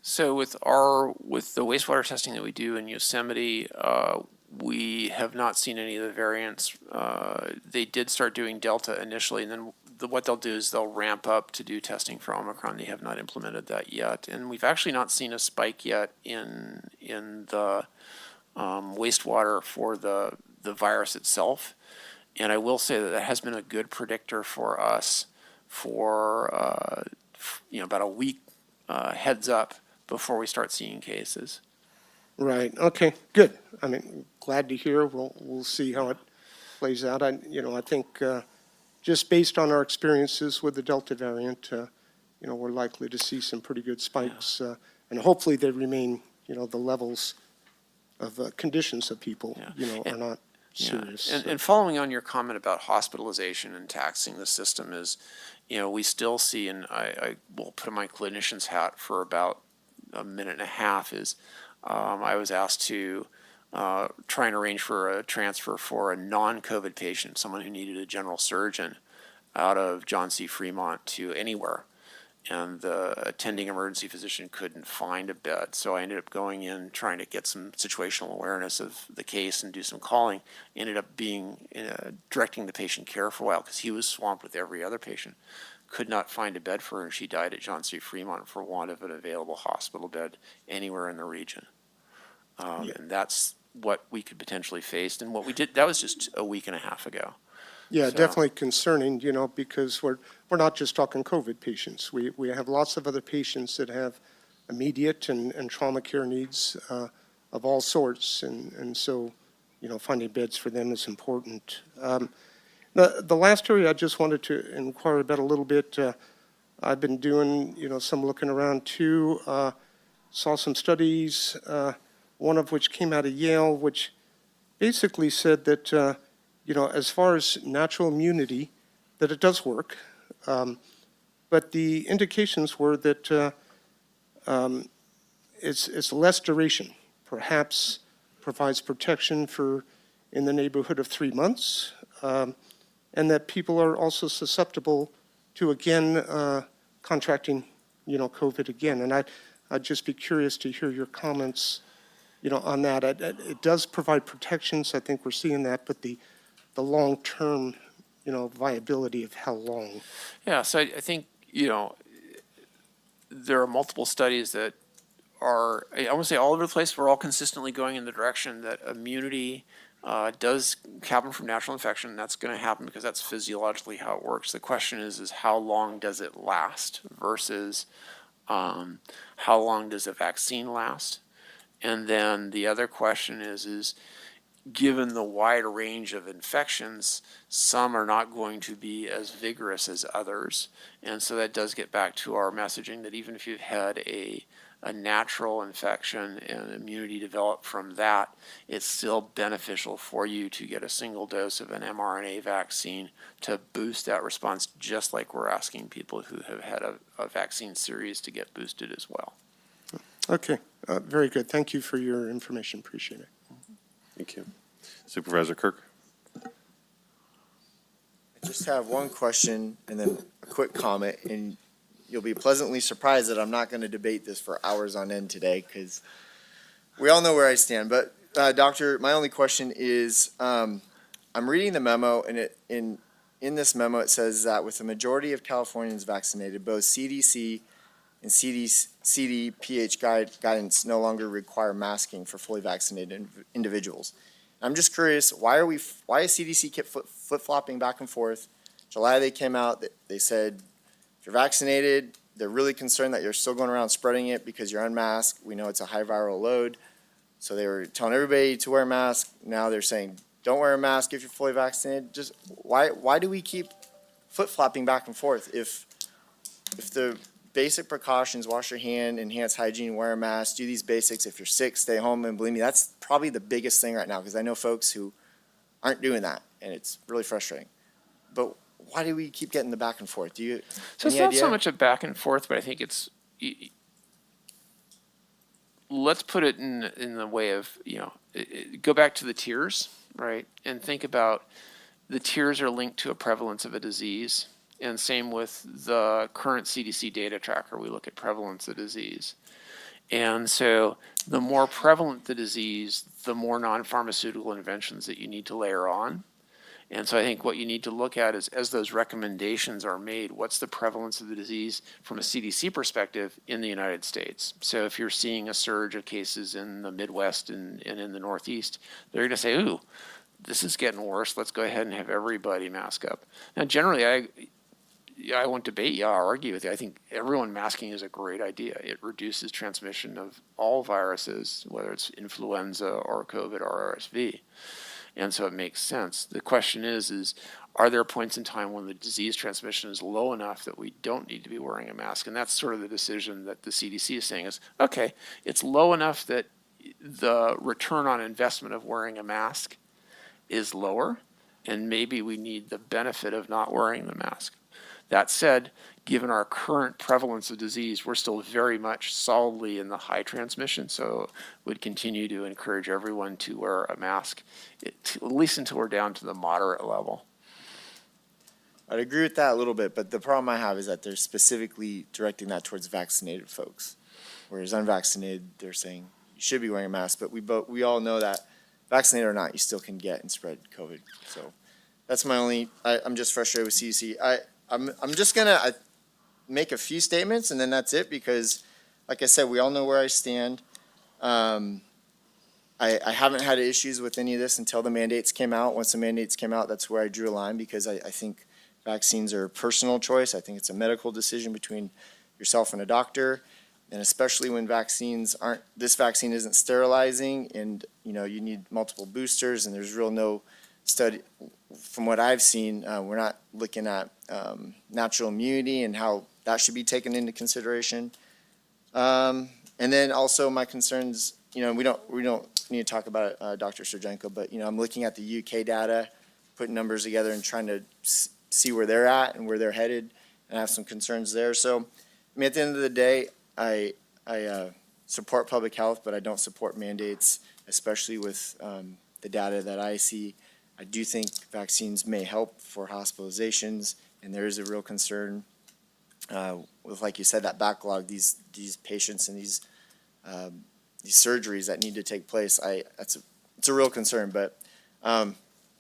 So with the wastewater testing that we do in Yosemite, we have not seen any of the variants. They did start doing Delta initially, and then what they'll do is they'll ramp up to do testing for Omicron. They have not implemented that yet, and we've actually not seen a spike yet in the wastewater for the virus itself. And I will say that that has been a good predictor for us for about a week heads up before we start seeing cases. Right, okay, good. I mean, glad to hear. We'll see how it plays out. I think just based on our experiences with the Delta variant, we're likely to see some pretty good spikes. And hopefully they remain, the levels of conditions of people, are not serious. And following on your comment about hospitalization and taxing the system is, we still see, and I will put on my clinician's hat for about a minute and a half, is I was asked to try and arrange for a transfer for a non-COVID patient, someone who needed a general surgeon, out of John C. Fremont to anywhere. And the attending emergency physician couldn't find a bed. So I ended up going in, trying to get some situational awareness of the case and do some calling. Ended up directing the patient care for a while because he was swamped with every other patient. Could not find a bed for her, and she died at John C. Fremont for want of an available hospital bed anywhere in the region. And that's what we could potentially face. And what we did, that was just a week and a half ago. Yeah, So- definitely concerning, because we're not just talking COVID patients. We have lots of other patients that have immediate and trauma care needs of all sorts, and so, finding beds for them is important. The last area I just wanted to inquire about a little bit, I've been doing, some looking around too, saw some studies, one of which came out of Yale, which basically said that, as far as natural immunity, that it does work. But the indications were that it's less duration, perhaps provides protection for in the neighborhood of 3 months, and that people are also susceptible to, again, contracting, COVID again. And I'd just be curious to hear your comments, on that. It does provide protections. I think we're seeing that, but the long-term, viability of how long. Yeah, so I think, there are multiple studies that are, I want to say all over the place, we're all consistently going in the direction that immunity does happen from natural infection. That's going to happen because that's physiologically how it works. The question is how long does it last versus how long does a vaccine last? And then the other question is given the wide range of infections, some are not going to be as vigorous as others. And so that does get back to our messaging that even if you've had a natural infection and immunity develop from that, it's still beneficial for you to get a single dose of an mRNA vaccine to boost that response, just like we're asking people who have had a vaccine series to get boosted as well. Okay, very good. Thank you for your information. Appreciate it. Thank you. Supervisor Kirk? I just have one question and then a quick comment, and you'll be pleasantly surprised that I'm not going to debate this for hours on end today because we all know where I stand. But Doctor, my only question is, I'm reading the memo, and in this memo it says that with the majority of Californians vaccinated, both CDC and CDPH guidance no longer require masking for fully vaccinated individuals. I'm just curious, why is CDC kept flip-flopping back and forth? July they came out, they said, if you're vaccinated, they're really concerned that you're still going around spreading it because you're unmasked. We know it's a high viral load. So they were telling everybody to wear a mask. Now they're saying, don't wear a mask if you're fully vaccinated. Just why do we keep flip-flopping back and forth? If the basic precautions, wash your hand, enhance hygiene, wear a mask, do these basics. If you're sick, stay home. And believe me, that's probably the biggest thing right now because I know folks who aren't doing that, and it's really frustrating. But why do we keep getting the back and forth? So it's not so much a back and forth, but I think it's, let's put it in the way of, go back to the tiers, right? And think about the tiers are linked to a prevalence of a disease. And same with the current CDC data tracker, we look at prevalence of disease. And so the more prevalent the disease, the more non-pharmaceutical interventions that you need to layer on. And so I think what you need to look at is, as those recommendations are made, what's the prevalence of the disease from a CDC perspective in the United States? So if you're seeing a surge of cases in the Midwest and in the Northeast, they're going to say, ooh, this is getting worse. Let's go ahead and have everybody mask up. Now, generally, I won't debate you, I'll argue with you. I think everyone masking is a great idea. It reduces transmission of all viruses, whether it's influenza or COVID or RSV. And so it makes sense. The question is are there points in time when the disease transmission is low enough that we don't need to be wearing a mask? And that's sort of the decision that the CDC is saying is, okay, it's low enough that the return on investment of wearing a mask is lower, and maybe we need the benefit of not wearing the mask. That said, given our current prevalence of disease, we're still very much solidly in the high transmission, so would continue to encourage everyone to wear a mask, at least until we're down to the moderate level. I'd agree with that a little bit, but the problem I have is that they're specifically directing that towards vaccinated folks, whereas unvaccinated, they're saying you should be wearing a mask, but we all know that vaccinated or not, you still can get and spread COVID. So that's my only, I'm just frustrated with CDC. I'm just gonna make a few statements and then that's it, because like I said, we all know where I stand. I haven't had issues with any of this until the mandates came out. Once the mandates came out, that's where I drew a line, because I think vaccines are a personal choice. I think it's a medical decision between yourself and a doctor. And especially when vaccines aren't, this vaccine isn't sterilizing, and you need multiple boosters, and there's no study. From what I've seen, we're not looking at natural immunity and how that should be taken into consideration. And then also my concerns, we don't need to talk about it, Dr. Surgenko, but I'm looking at the UK data, putting numbers together and trying to see where they're at and where they're headed, and I have some concerns there. So, at the end of the day, I support public health, but I don't support mandates, especially with the data that I see. I do think vaccines may help for hospitalizations, and there is a real concern with, like you said, that backlog, these patients and these surgeries that need to take place. It's a real concern, but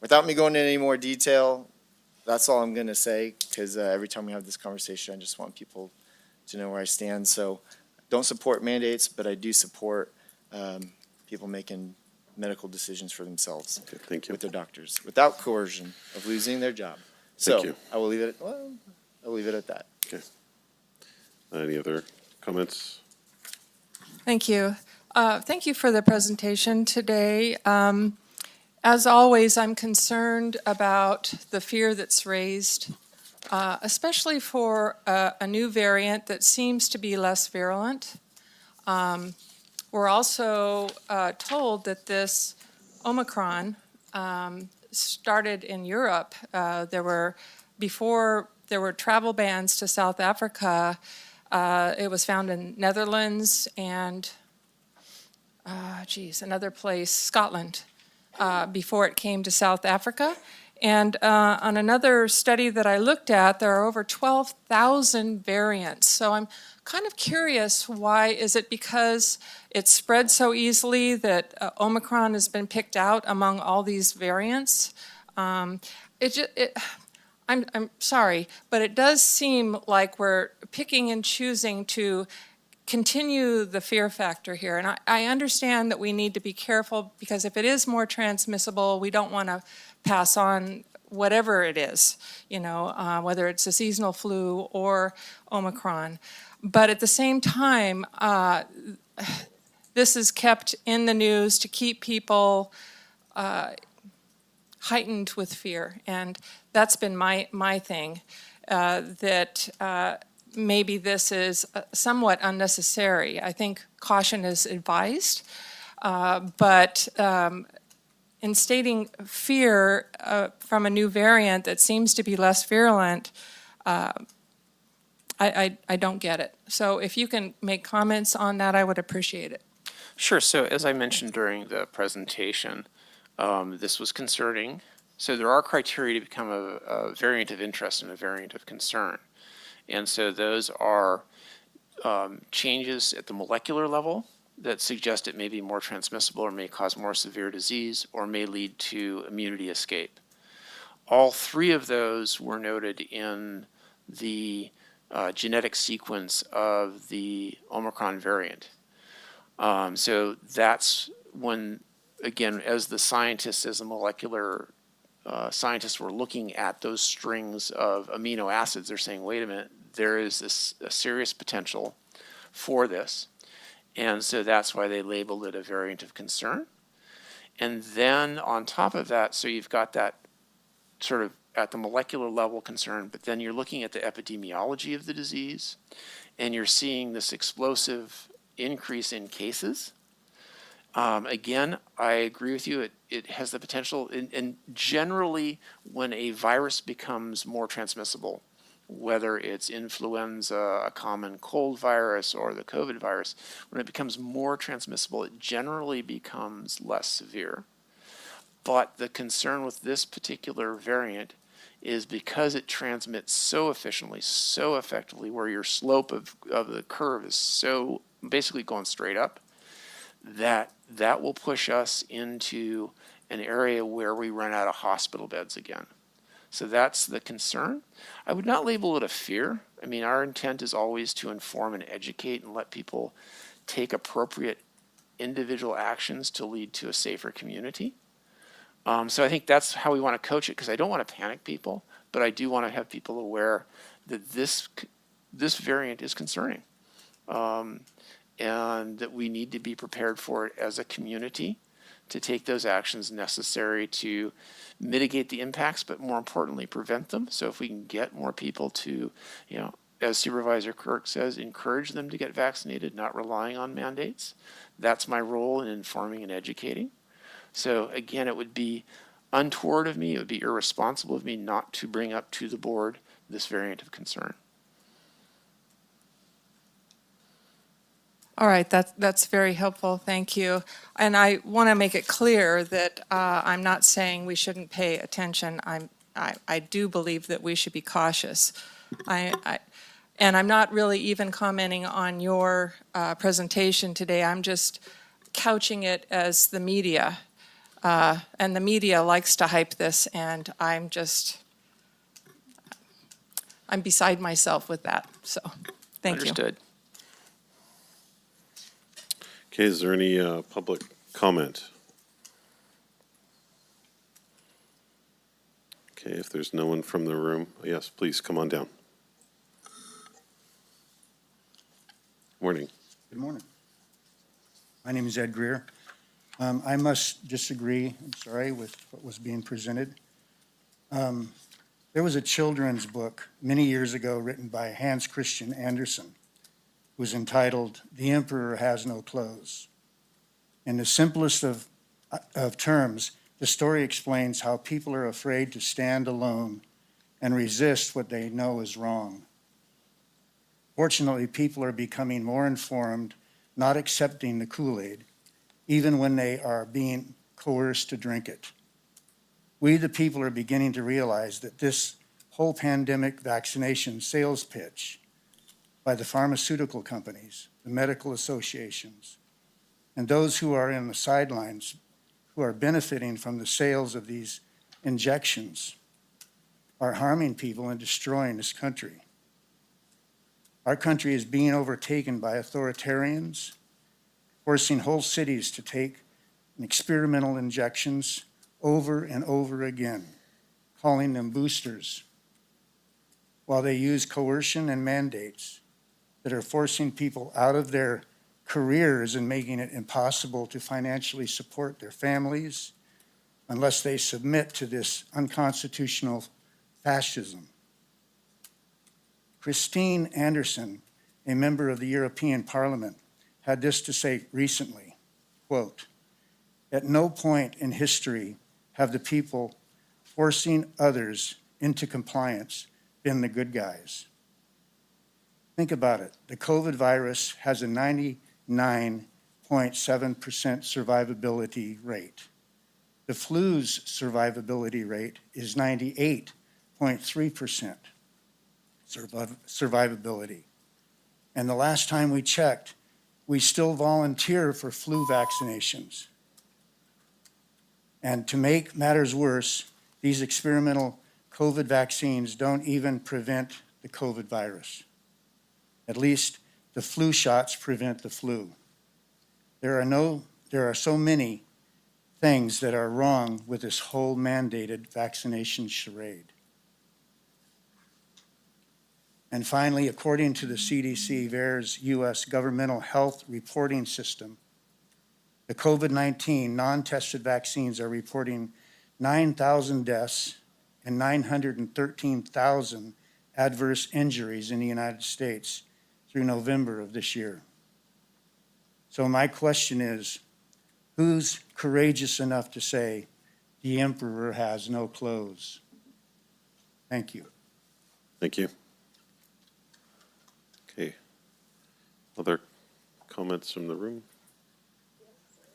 without me going into any more detail, that's all I'm going to say, because every time we have this conversation, I just want people to know where I stand. So don't support mandates, but I do support people making medical decisions for themselves. Okay, thank you. With their doctors, without coercion of losing their job. Thank So you. I'll leave it at that. Okay. Any other comments? Thank you. Thank you for the presentation today. As always, I'm concerned about the fear that's raised, especially for a new variant that seems to be less virulent. We're also told that this Omicron started in Europe. Before there were travel bans to South Africa, it was found in Netherlands and, another place, Scotland, before it came to South Africa. And on another study that I looked at, there are over 12,000 variants. So I'm kind of curious, why is it because it spread so easily that Omicron has been picked out among all these variants? I'm sorry, but it does seem like we're picking and choosing to continue the fear factor here. And I understand that we need to be careful, because if it is more transmissible, we don't want to pass on whatever it is, whether it's a seasonal flu or Omicron. But at the same time, this is kept in the news to keep people heightened with fear. And that's been my thing, that maybe this is somewhat unnecessary. I think caution is advised, but in stating fear from a new variant that seems to be less virulent, I don't get it. So if you can make comments on that, I would appreciate it. Sure. So as I mentioned during the presentation, this was concerning. So there are criteria to become a variant of interest and a variant of concern. And so those are changes at the molecular level that suggest it may be more transmissible or may cause more severe disease or may lead to immunity escape. all three of those were noted in the genetic sequence of the Omicron variant. So that's when, again, as the scientists, as the molecular scientists were looking at those strings of amino acids, they're saying, wait a minute, there is a serious potential for this. And so that's why they labeled it a variant of concern. And then on top of that, so you've got that sort of at the molecular level concern, but then you're looking at the epidemiology of the disease, and you're seeing this explosive increase in cases. Again, I agree with you. It has the potential, and generally when a virus becomes more transmissible, whether it's influenza, a common cold virus, or the COVID virus, when it becomes more transmissible, it generally becomes less severe. But the concern with this particular variant is because it transmits so efficiently, so effectively, where your slope of the curve is so basically going straight up, that will push us into an area where we run out of hospital beds again. So that's the concern. I would not label it a fear. I mean, our intent is always to inform and educate and let people take appropriate individual actions to lead to a safer community. So I think that's how we want to coach it, because I don't want to panic people, but I do want to have people aware that this variant is concerning, and that we need to be prepared for it as a community to take those actions necessary to mitigate the impacts, but more importantly, prevent them. So if we can get more people to, as Supervisor Kirk says, encourage them to get vaccinated, not relying on mandates. That's my role in informing and educating. So again, it would be untoward of me, it would be irresponsible of me not to bring up to the board this variant of concern. All right, that's very helpful, thank you. And I want to make it clear that I'm not saying we shouldn't pay attention. I do believe that we should be cautious. And I'm not really even commenting on your presentation today. I'm just couching it as the media. And the media likes to hype this, and I'm beside myself with that, so thank you. Understood. Okay, is there any public comment? Okay, if there's no one from the room, yes, please come on down. Morning. Good morning. My name is Ed Greer. I must disagree, I'm sorry, with what was being presented. There was a children's book many years ago written by Hans Christian Andersen. It was entitled, "The Emperor Has No Clothes." In the simplest of terms, the story explains how people are afraid to stand alone and resist what they know is wrong. Fortunately, people are becoming more informed, not accepting the Kool-Aid, even when they are being coerced to drink it. We, the people, are beginning to realize that this whole pandemic vaccination sales pitch by the pharmaceutical companies, the medical associations, and those who are in the sidelines, who are benefiting from the sales of these injections, are harming people and destroying this country. Our country is being overtaken by authoritarians, forcing whole cities to take experimental injections over and over again, calling them boosters, while they use coercion and mandates that are forcing people out of their careers and making it impossible to financially support their families unless they submit to this unconstitutional fascism. Christine Anderson, a member of the European Parliament, had this to say recently, quote, "At no point in history have the people forcing others into compliance been the good guys." Think about it. The COVID virus has a 99.7% survivability rate. The flu's survivability rate is 98.3% survivability. And the last time we checked, we still volunteer for flu vaccinations. And to make matters worse, These experimental COVID vaccines don't even prevent the COVID virus. At least the flu shots prevent the flu. There are so many things that are wrong with this whole mandated vaccination charade. And finally, according to the CDC, VAERS U.S. governmental health reporting system, the COVID-19 non-tested vaccines are reporting 9,000 deaths and 913,000 adverse injuries in the United States through November of this year. So my question is, who's courageous enough to say the emperor has no clothes? Thank you. Thank you. Okay. Other comments from the room?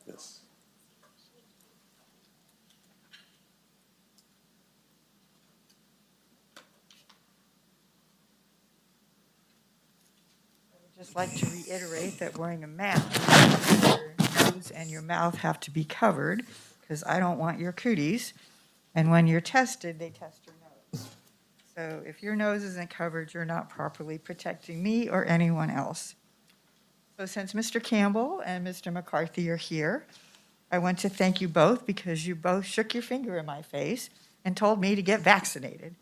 Yes. Just like to reiterate that wearing a mask, your nose and your mouth have to be covered, because I don't want your cooties. And when you're tested, they test your nose. So if your nose isn't covered, you're not properly protecting me or anyone else. So since Mr. Campbell and Mr. McCarthy are here, I want to thank you both because you both shook your finger in my face and told me to get vaccinated.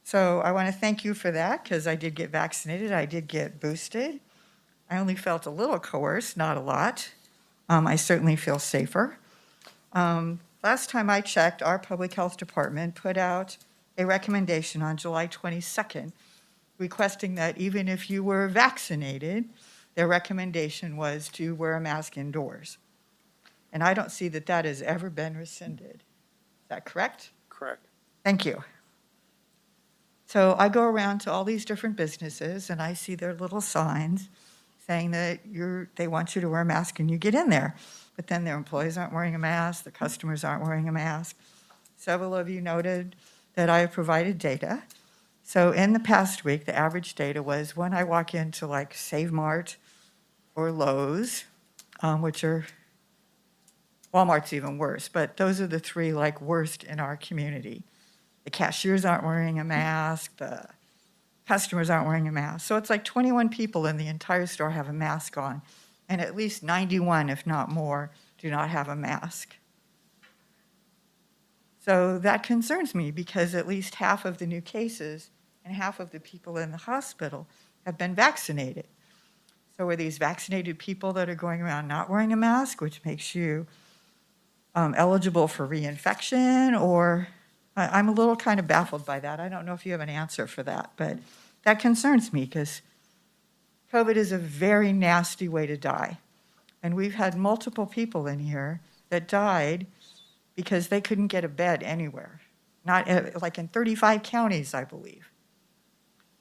So I want to thank you for that because I did get vaccinated. I did get boosted. I only felt a little coerced, not a lot. I certainly feel safer. Last time I checked, our public health department put out a recommendation on July 22nd requesting that even if you were vaccinated, their recommendation was to wear a mask indoors. And I don't see that that has ever been rescinded. Is that correct? Correct. Thank you. So I go around to all these different businesses and I see their little signs saying that they want you to wear a mask and you get in there. But then their employees aren't wearing a mask, the customers aren't wearing a mask. Several of you noted that I have provided data. So in the past week, the average data was when I walk into like Save Mart or Lowe's, which are, Walmart's even worse, but those are the three like worst in our community. The cashiers aren't wearing a mask, the customers aren't wearing a mask. So it's like 21 people in the entire store have a mask on, and at least 91, if not more, do not have a mask. So that concerns me because at least half of the new cases and half of the people in the hospital have been vaccinated. So are these vaccinated people that are going around not wearing a mask, which makes you eligible for reinfection, or I'm a little kind of baffled by that. I don't know if you have an answer for that, but that concerns me because COVID is a very nasty way to die. And we've had multiple people in here that died because they couldn't get a bed anywhere, not like in 35 counties, I believe.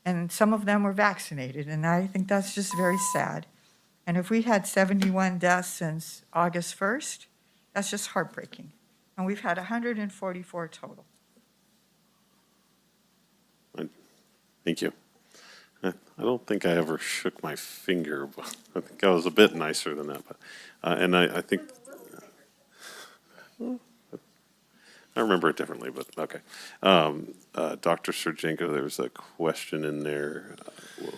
And some of them were vaccinated, and I think that's just very sad. And if we had 71 deaths since August 1st, that's just heartbreaking. And we've had 144 total. Thank you. I don't think I ever shook my finger, but I think I was a bit nicer than that. But, and I think, I remember it differently, but okay. Dr. Surjenko, there was a question in there.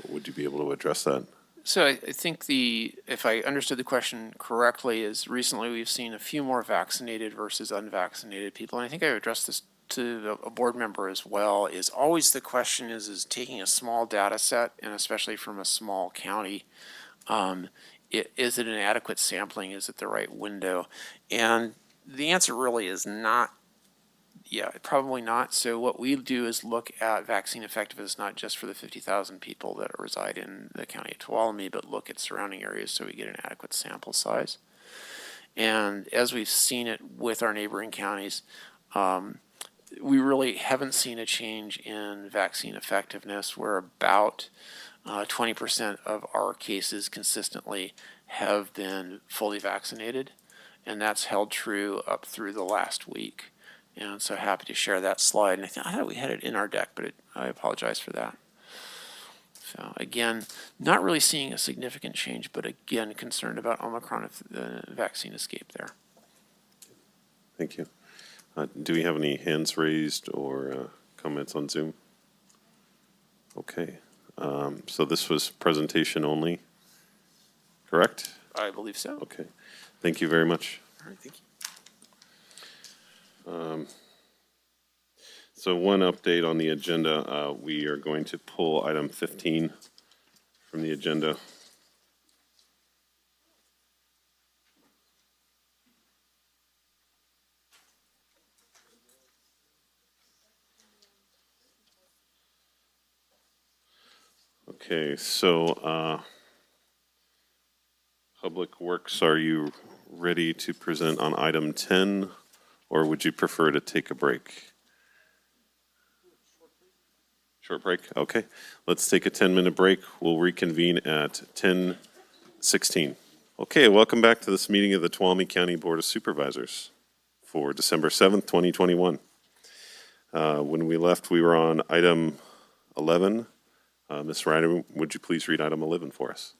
Would you be able to address that? So I think if I understood the question correctly, is recently we've seen a few more vaccinated versus unvaccinated people. And I think I addressed this to a board member as well, is always the question is taking a small data set, and especially from a small county, is it an adequate sampling? Is it the right window? And the answer really is not. Yeah, probably not. So what we do is look at vaccine effectiveness, not just for the 50,000 people that reside in the county of Tuolumne, but look at surrounding areas so we get an adequate sample size. And as we've seen it with our neighboring counties, we really haven't seen a change in vaccine effectiveness. We're about 20% of our cases consistently have been fully vaccinated, and that's held true up through the last week. And so happy to share that slide. And I thought we had it in our deck, but I apologize for that. So again, not really seeing a significant change, but again, concerned about Omicron if the vaccine escaped there. Thank you. Do we have any hands raised or comments on Zoom? Okay, so this was presentation only, correct? I believe so. Okay, thank you very much. All right, thank you. So one update on the agenda, we are going to pull item 15 from the agenda. Okay, so Public Works, are you ready to present on item 10, or would you prefer to take a break? Short break? Okay. Let's take a 10-minute break. We'll reconvene at 10:16. Okay, welcome back to this meeting of the Tuolumne County Board of Supervisors for December 7th, 2021. When we left, we were on item 11. Ms. Ryder, would you please read item 11 for us?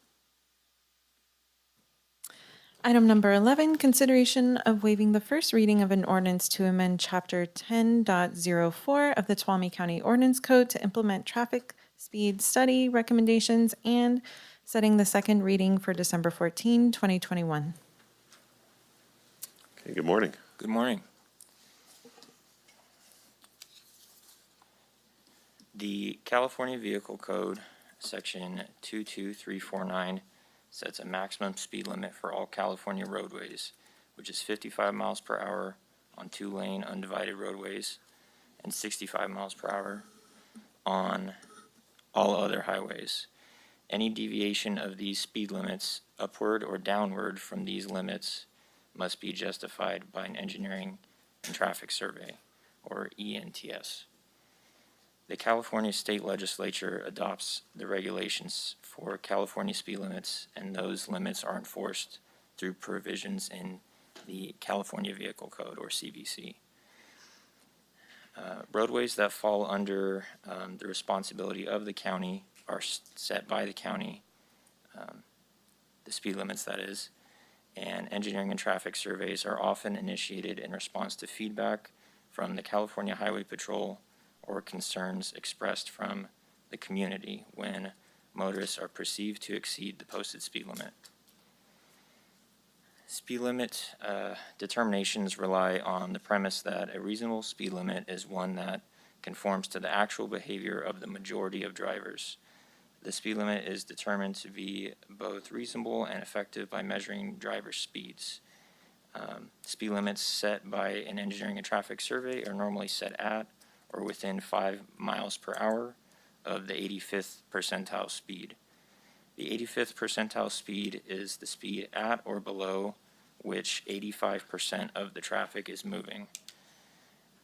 Item number 11, consideration of waiving the first reading of an ordinance to amend Chapter 10.04 of the Tuolumne County Ordinance Code to implement traffic speed study recommendations and setting the second reading for December 14, 2021. Okay, good morning. Good morning. The California Vehicle Code, Section 22349, sets a maximum speed limit for all California roadways, which is 55 miles per hour on two-lane undivided roadways and 65 miles per hour on all other highways. Any deviation of these speed limits upward or downward from these limits must be justified by an engineering and traffic survey, or ENTS. The California State Legislature adopts the regulations for California speed limits, and those limits are enforced through provisions in the California Vehicle Code, or CVC. Roadways that fall under the responsibility of the county are set by the county, the speed limits that is, and engineering and traffic surveys are often initiated in response to feedback from the California Highway Patrol or concerns expressed from the community when motorists are perceived to exceed the posted speed limit. Speed limit determinations rely on the premise that a reasonable speed limit is one that conforms to the actual behavior of the majority of drivers. The speed limit is determined to be both reasonable and effective by measuring driver speeds. Speed limits set by an engineering and traffic survey are normally set at or within 5 miles per hour of the 85th percentile speed. The 85th percentile speed is the speed at or below which 85% of the traffic is moving,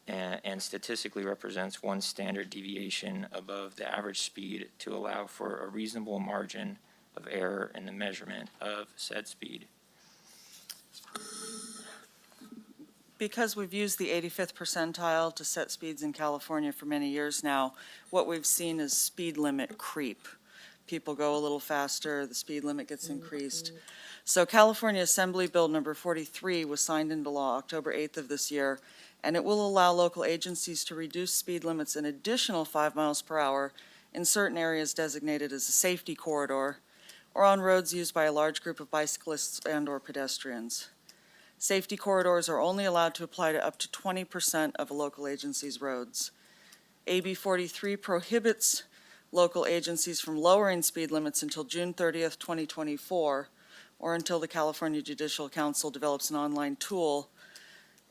and statistically represents one standard deviation above the average speed to allow for a reasonable margin of error in the measurement of said speed. Because we've used the 85th percentile to set speeds in California for many years now, what we've seen is speed limit creep. People go a little faster, the speed limit gets increased. So California Assembly Bill number 43 was signed into law October 8th of this year, and it will allow local agencies to reduce speed limits an additional 5 miles per hour in certain areas designated as a safety corridor or on roads used by a large group of bicyclists and or pedestrians. Safety corridors are only allowed to apply to up to 20% of a local agency's roads. AB 43 prohibits local agencies from lowering speed limits until June 30th, 2024, or until the California Judicial Council develops an online tool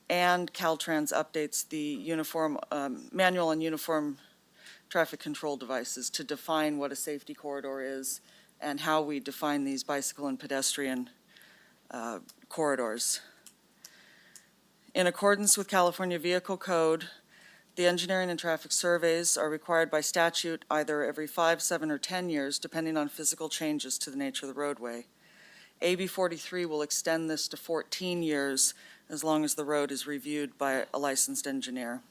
and Caltrans updates the uniform manual on uniform traffic control devices to define what a safety corridor is and how we define these bicycle and pedestrian corridors. In accordance with California Vehicle Code, the engineering and traffic surveys are required by statute either every 5, 7, or 10 years, depending on physical changes to the nature of the roadway. AB 43 will extend this to 14 years as long as the road is reviewed by a licensed engineer.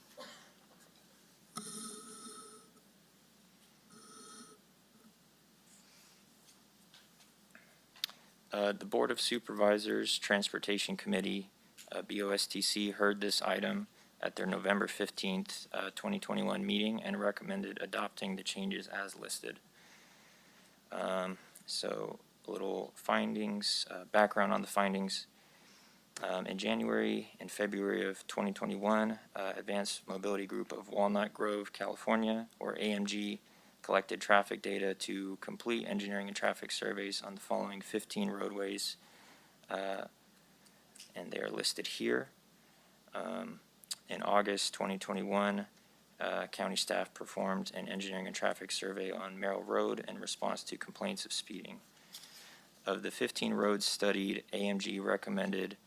The Board of Supervisors Transportation Committee, BOSTC, heard this item at their November 15th, 2021 meeting and recommended adopting the changes as listed. So a little findings, background on the findings. In January and February of 2021, Advanced Mobility Group of Walnut Grove, California, or AMG, collected traffic data to complete engineering and traffic surveys on the following 15 roadways, and they are listed here. In August 2021, county staff performed an engineering and traffic survey on Merrill Road in response to complaints of speeding. Of the 15 roads studied, AMG recommended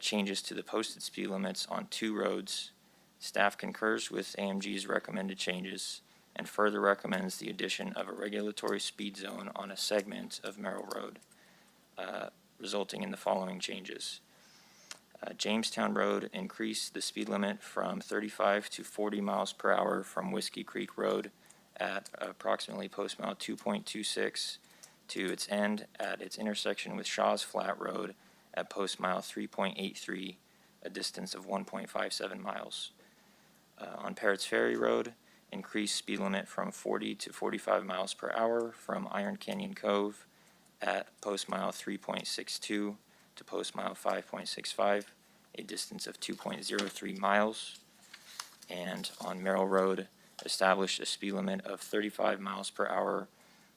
changes to the posted speed limits on 2 roads. Staff concurs with AMG's recommended changes and further recommends the addition of a regulatory speed zone on a segment of Merrill Road, resulting in the following changes. Jamestown Road increased the speed limit from 35 to 40 miles per hour from Whiskey Creek Road at approximately post mile 2.26 to its end at its intersection with Shaw's Flat Road at post mile 3.83, a distance of 1.57 miles. On Parrots Ferry Road, increased speed limit from 40 to 45 miles per hour from Iron Canyon Cove at post mile 3.62 to post mile 5.65, a distance of 2.03 miles. And on Merrill Road, established a speed limit of 35 miles per hour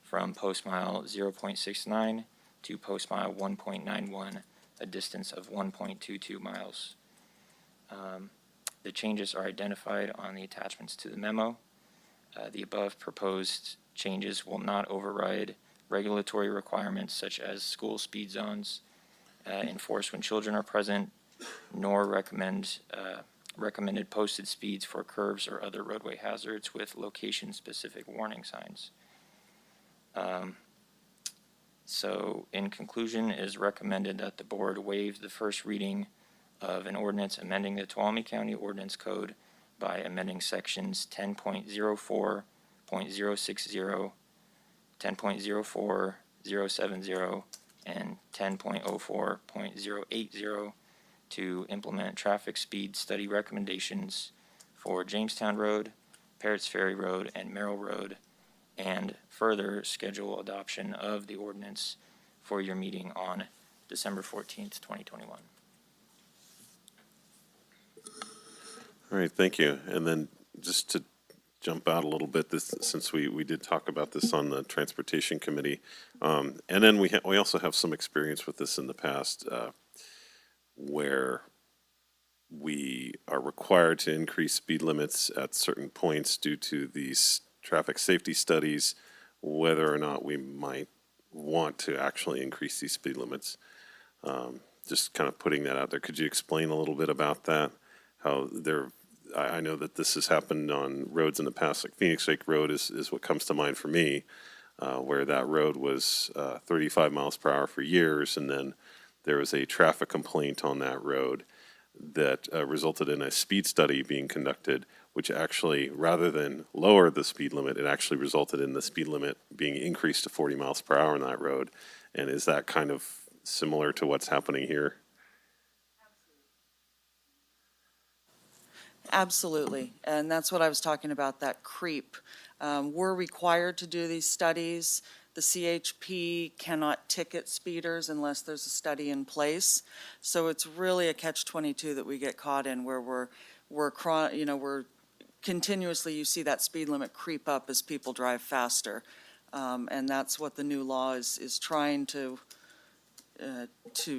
from post mile 0.69 to post mile 1.91, a distance of 1.22 miles. The changes are identified on the attachments to the memo. The above proposed changes will not override regulatory requirements such as school speed zones enforced when children are present, nor recommended posted speeds for curbs or other roadway hazards with location-specific warning signs. So in conclusion, it is recommended that the board waive the first reading of an ordinance amending the Tuolumne County Ordinance Code by amending sections 10.04, 0.060, 10.04, 070, and 10.04.080 to implement traffic speed study recommendations for Jamestown Road, Parrots Ferry Road, and Merrill Road, and further schedule adoption of the ordinance for your meeting on December 14th, 2021. All right, thank you. And then just to jump out a little bit, since we did talk about this on the Transportation Committee, and then we also have some experience with this in the past where we are required to increase speed limits at certain points due to these traffic safety studies, whether or not we might want to actually increase these speed limits. Just kind of putting that out there. Could you explain a little bit about that? How I know that this has happened on roads in the past, like Phoenix Lake Road is what comes to mind for me, where that road was 35 miles per hour for years, and then there was a traffic complaint on that road that resulted in a speed study being conducted, which actually, rather than lower the speed limit, it actually resulted in the speed limit being increased to 40 miles per hour on that road. And is that kind of similar to what's happening here? Absolutely, and that's what I was talking about, that creep. We're required to do these studies. The CHP cannot ticket speeders unless there's a study in place. So it's really a catch-22 that we get caught in, where we're continuously, you see that speed limit creep up as people drive faster. And that's what the new law is trying to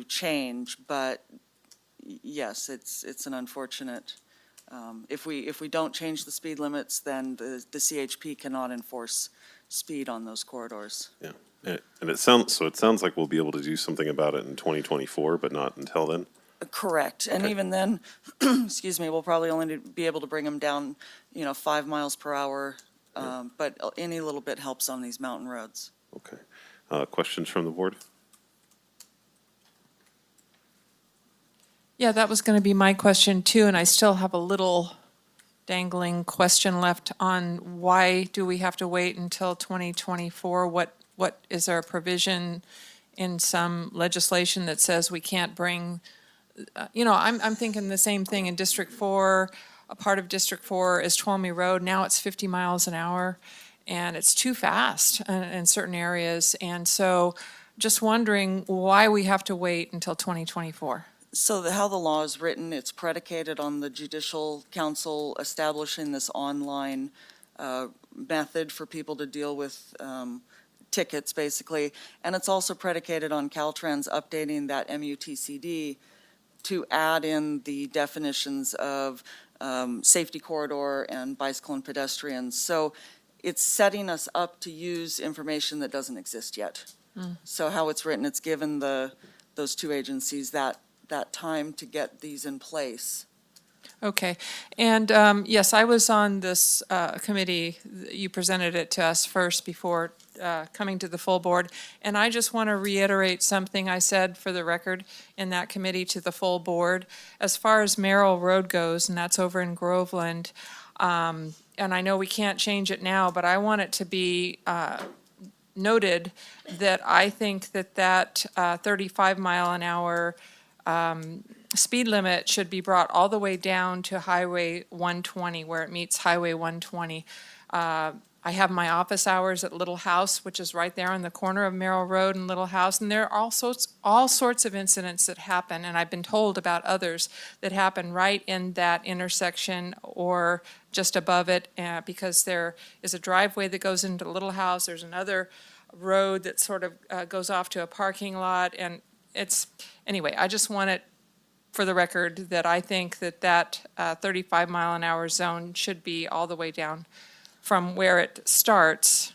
change. But yes, it's an unfortunate. If we don't change the speed limits, then the CHP cannot enforce speed on those corridors. Yeah, and it sounds like we'll be able to do something about it in 2024, but not until then. Correct, and Okay. even then, excuse me, we'll probably only be able to bring them down, 5 miles per hour. But any little bit helps on these mountain roads. Okay. Questions from the board? Yeah, that was going to be my question too, and I still have a little dangling question left on why do we have to wait until 2024? What is there a provision in some legislation that says we can't bring I'm thinking the same thing in District 4. A part of District 4 is Twomey Road. Now it's 50 miles an hour, and it's too fast in certain areas. And so just wondering why we have to wait until 2024. So how the law is written, it's predicated on the Judicial Council establishing this online method for people to deal with tickets, basically. And it's also predicated on Caltrans updating that MUTCD to add in the definitions of safety corridor and bicycle and pedestrians. So it's setting us up to use information that doesn't exist yet. So how it's written, it's given those two agencies that time to get these in place. Okay. And yes, I was on this committee. You presented it to us first before coming to the full board. And I just want to reiterate something I said for the record in that committee to the full board. As far as Merrill Road goes, and that's over in Groveland, and I know we can't change it now, but I want it to be noted that I think that 35 mile an hour speed limit should be brought all the way down to Highway 120, where it meets Highway 120. I have my office hours at Little House, which is right there on the corner of Merrill Road and Little House, and there are all sorts of incidents that happen, and I've been told about others that happen right in that intersection or just above it, because there is a driveway that goes into Little House, there's another road that sort of goes off to a parking lot, and anyway, I just want it for the record that I think that 35 mile an hour zone should be all the way down from where it starts,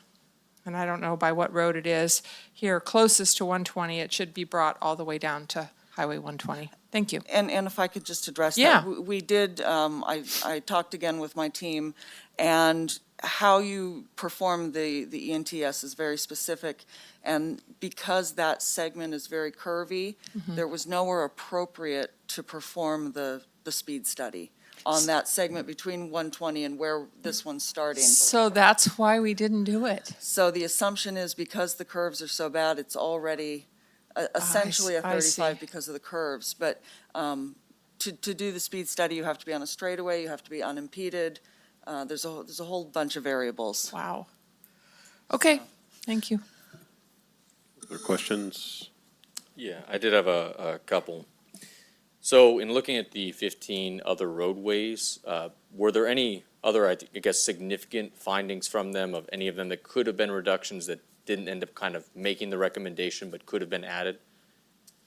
and I don't know by what road it is, here closest to 120, it should be brought all the way down to Highway 120. Thank you. And if I could just address Yeah. that. We did, I talked again with my team, and how you perform the ENTS is very specific. And because that segment is very curvy, there was nowhere appropriate to perform the speed study on that segment between 120 and where this one's starting. So that's why we didn't do it. So the assumption is because the curves are so bad, it's already essentially a I see. 35 because of the curves. But to do the speed study, you have to be on a straightaway, you have to be unimpeded. There's a whole bunch of variables. Wow. Okay, thank you. Other questions? Yeah, I did have a couple. So in looking at the 15 other roadways, were there any other, I guess, significant findings from them, of any of them that could have been reductions that didn't end up kind of making the recommendation but could have been added?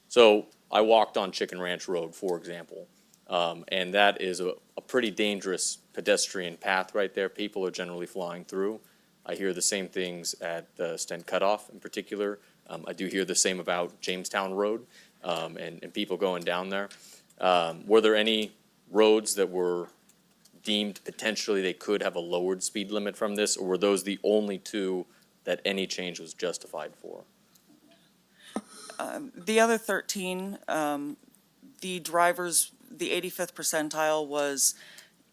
So I walked on Chicken Ranch Road, for example, and that is a pretty dangerous pedestrian path right there. People are generally flying through. I hear the same things at the Stent Cutoff in particular. I do hear the same about Jamestown Road and people going down there. Were there any roads that were deemed potentially they could have a lowered speed limit from this, or were those the only two that any change was justified for? The other 13, the drivers, the 85th percentile was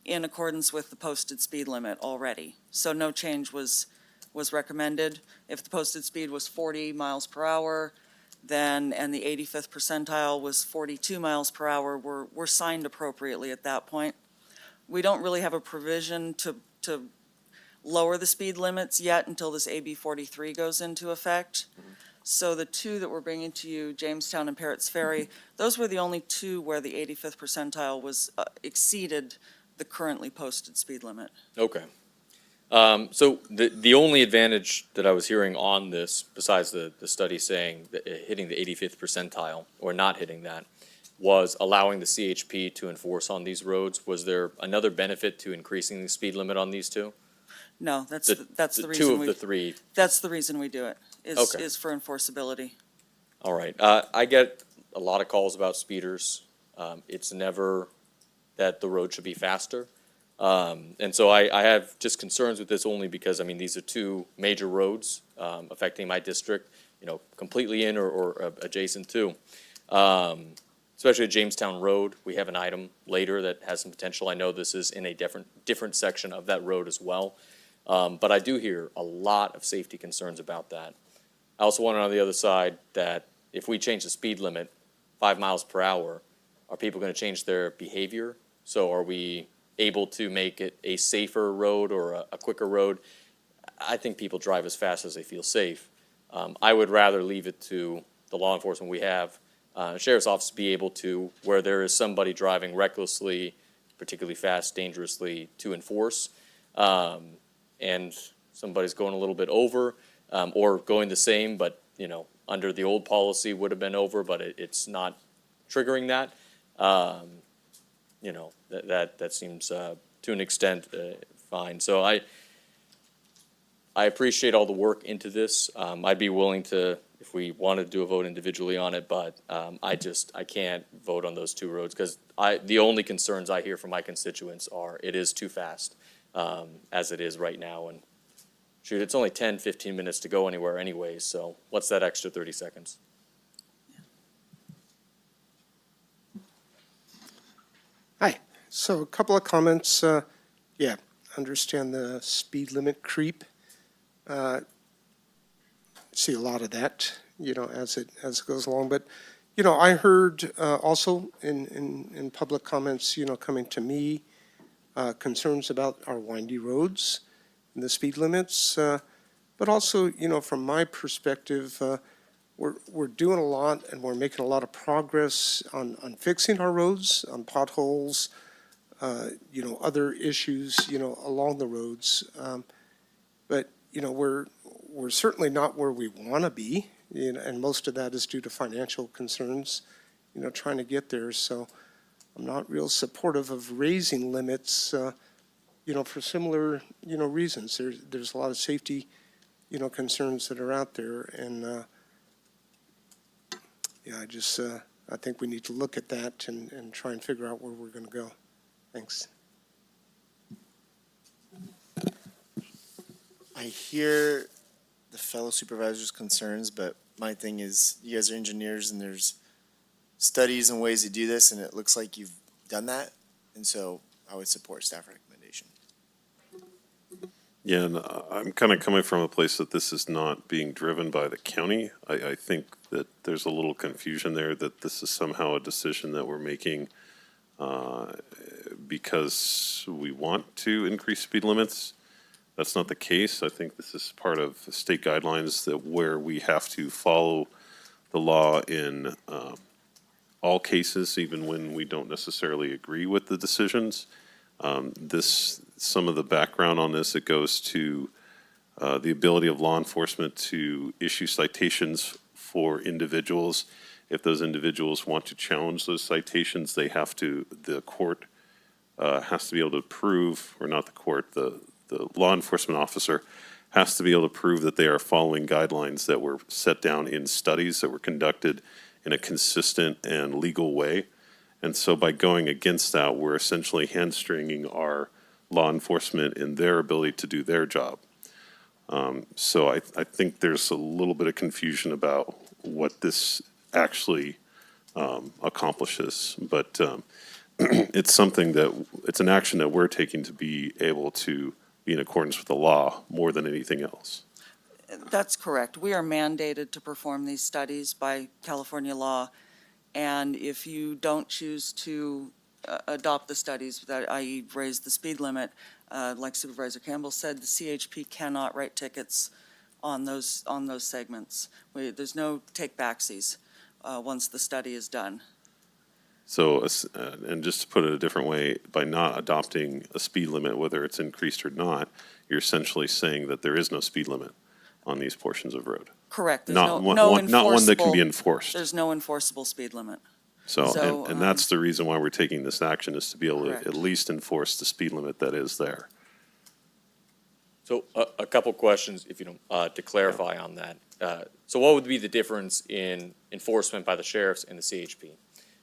in accordance with the posted speed limit already. So no change was recommended. If the posted speed was 40 miles per hour, then, and the 85th percentile was 42 miles per hour, we're signed appropriately at that point. We don't really have a provision to lower the speed limits yet until this AB 43 goes into effect. So the two that we're bringing to you, Jamestown and Parrott's Ferry, those were the only two where the 85th percentile was exceeded the currently posted speed limit. Okay. So the only advantage that I was hearing on this, besides the study saying that hitting the 85th percentile or not hitting that, was allowing the CHP to enforce on these roads. Was there another benefit to increasing the speed limit on these two? No, that's the reason two of the three. That's the reason we do it, Okay. is for enforceability. All right. I get a lot of calls about speeders. It's never that the road should be faster. And so I have just concerns with this only because, I mean, these are two major roads affecting my district, completely in or adjacent to. Especially Jamestown Road, we have an item later that has some potential. I know this is in a different section of that road as well. But I do hear a lot of safety concerns about that. I also want on the other side that if we change the speed limit 5 miles per hour, are people going to change their behavior? So are we able to make it a safer road or a quicker road? I think people drive as fast as they feel safe. I would rather leave it to the law enforcement we have, sheriff's office, to be able to, where there is somebody driving recklessly, particularly fast, dangerously, to enforce, and somebody's going a little bit over, or going the same, but, under the old policy would have been over, but it's not triggering that. That seems, to an extent, fine. So I appreciate all the work into this. I'd be willing to, if we wanted to do a vote individually on it, but I can't vote on those two roads because the only concerns I hear from my constituents are it is too fast as it is right now. And shoot, it's only 10, 15 minutes to go anywhere anyways, so what's that extra 30 seconds? Hi. So a couple of comments. Understand the speed limit creep. See a lot of that, as it goes along. But, I heard also in public comments, coming to me, concerns about our windy roads and the speed limits. But also, from my perspective, we're doing a lot and we're making a lot of progress on fixing our roads, on potholes, other issues, along the roads. But, we're certainly not where we want to be, and most of that is due to financial concerns, trying to get there. So I'm not real supportive of raising limits, for similar, reasons. There's a lot of safety, concerns that are out there. And, I think we need to look at that and try and figure out where we're going to go. Thanks. I hear the fellow supervisors' concerns, but my thing is, you guys are engineers and there's studies and ways to do this, and it looks like you've done that, and so I would support staff recommendation. Yeah, and I'm kind of coming from a place that this is not being driven by the county. I think that there's a little confusion there that this is somehow a decision that we're making because we want to increase speed limits. That's not the case. I think this is part of state guidelines that where we have to follow the law in all cases, even when we don't necessarily agree with the decisions. Some of the background on this, it goes to the ability of law enforcement to issue citations for individuals. If those individuals want to challenge those citations, the court has to be able to prove, or not the court, the law enforcement officer has to be able to prove that they are following guidelines that were set down in studies that were conducted in a consistent and legal way. And so by going against that, we're essentially hamstringing our law enforcement in their ability to do their job. So I think there's a little bit of confusion about what this actually accomplishes. But it's something it's an action that we're taking to be able to be in accordance with the law more than anything else. That's correct. We are mandated to perform these studies by California law. And if you don't choose to adopt the studies, that i.e. raise the speed limit, like Supervisor Campbell said, the CHP cannot write tickets on those segments. There's no take-backsies once the study is done. So, and just to put it a different way, by not adopting a speed limit, whether it's increased or not, you're essentially saying that there is no speed limit on these portions of road. Correct. There's Not one that can be enforced. There's no enforceable speed limit. So and that's the reason why we're taking this action, is to be able correct. to at least enforce the speed limit that is there. So a couple questions, if you don't, to clarify on that. So what would be the difference in enforcement by the sheriffs and the CHP?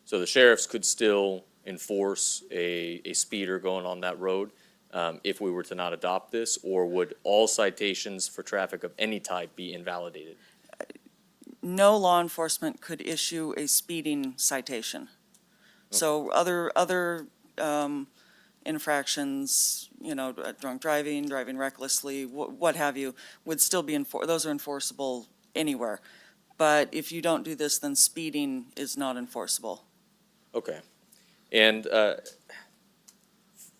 So the sheriffs could still enforce a speeder going on that road if we were to not adopt this, or would all citations for traffic of any type be invalidated? No law enforcement could issue a speeding citation. So other infractions, drunk driving, driving recklessly, what have you, would still be those are enforceable anywhere. But if you don't do this, then speeding is not enforceable. Okay. And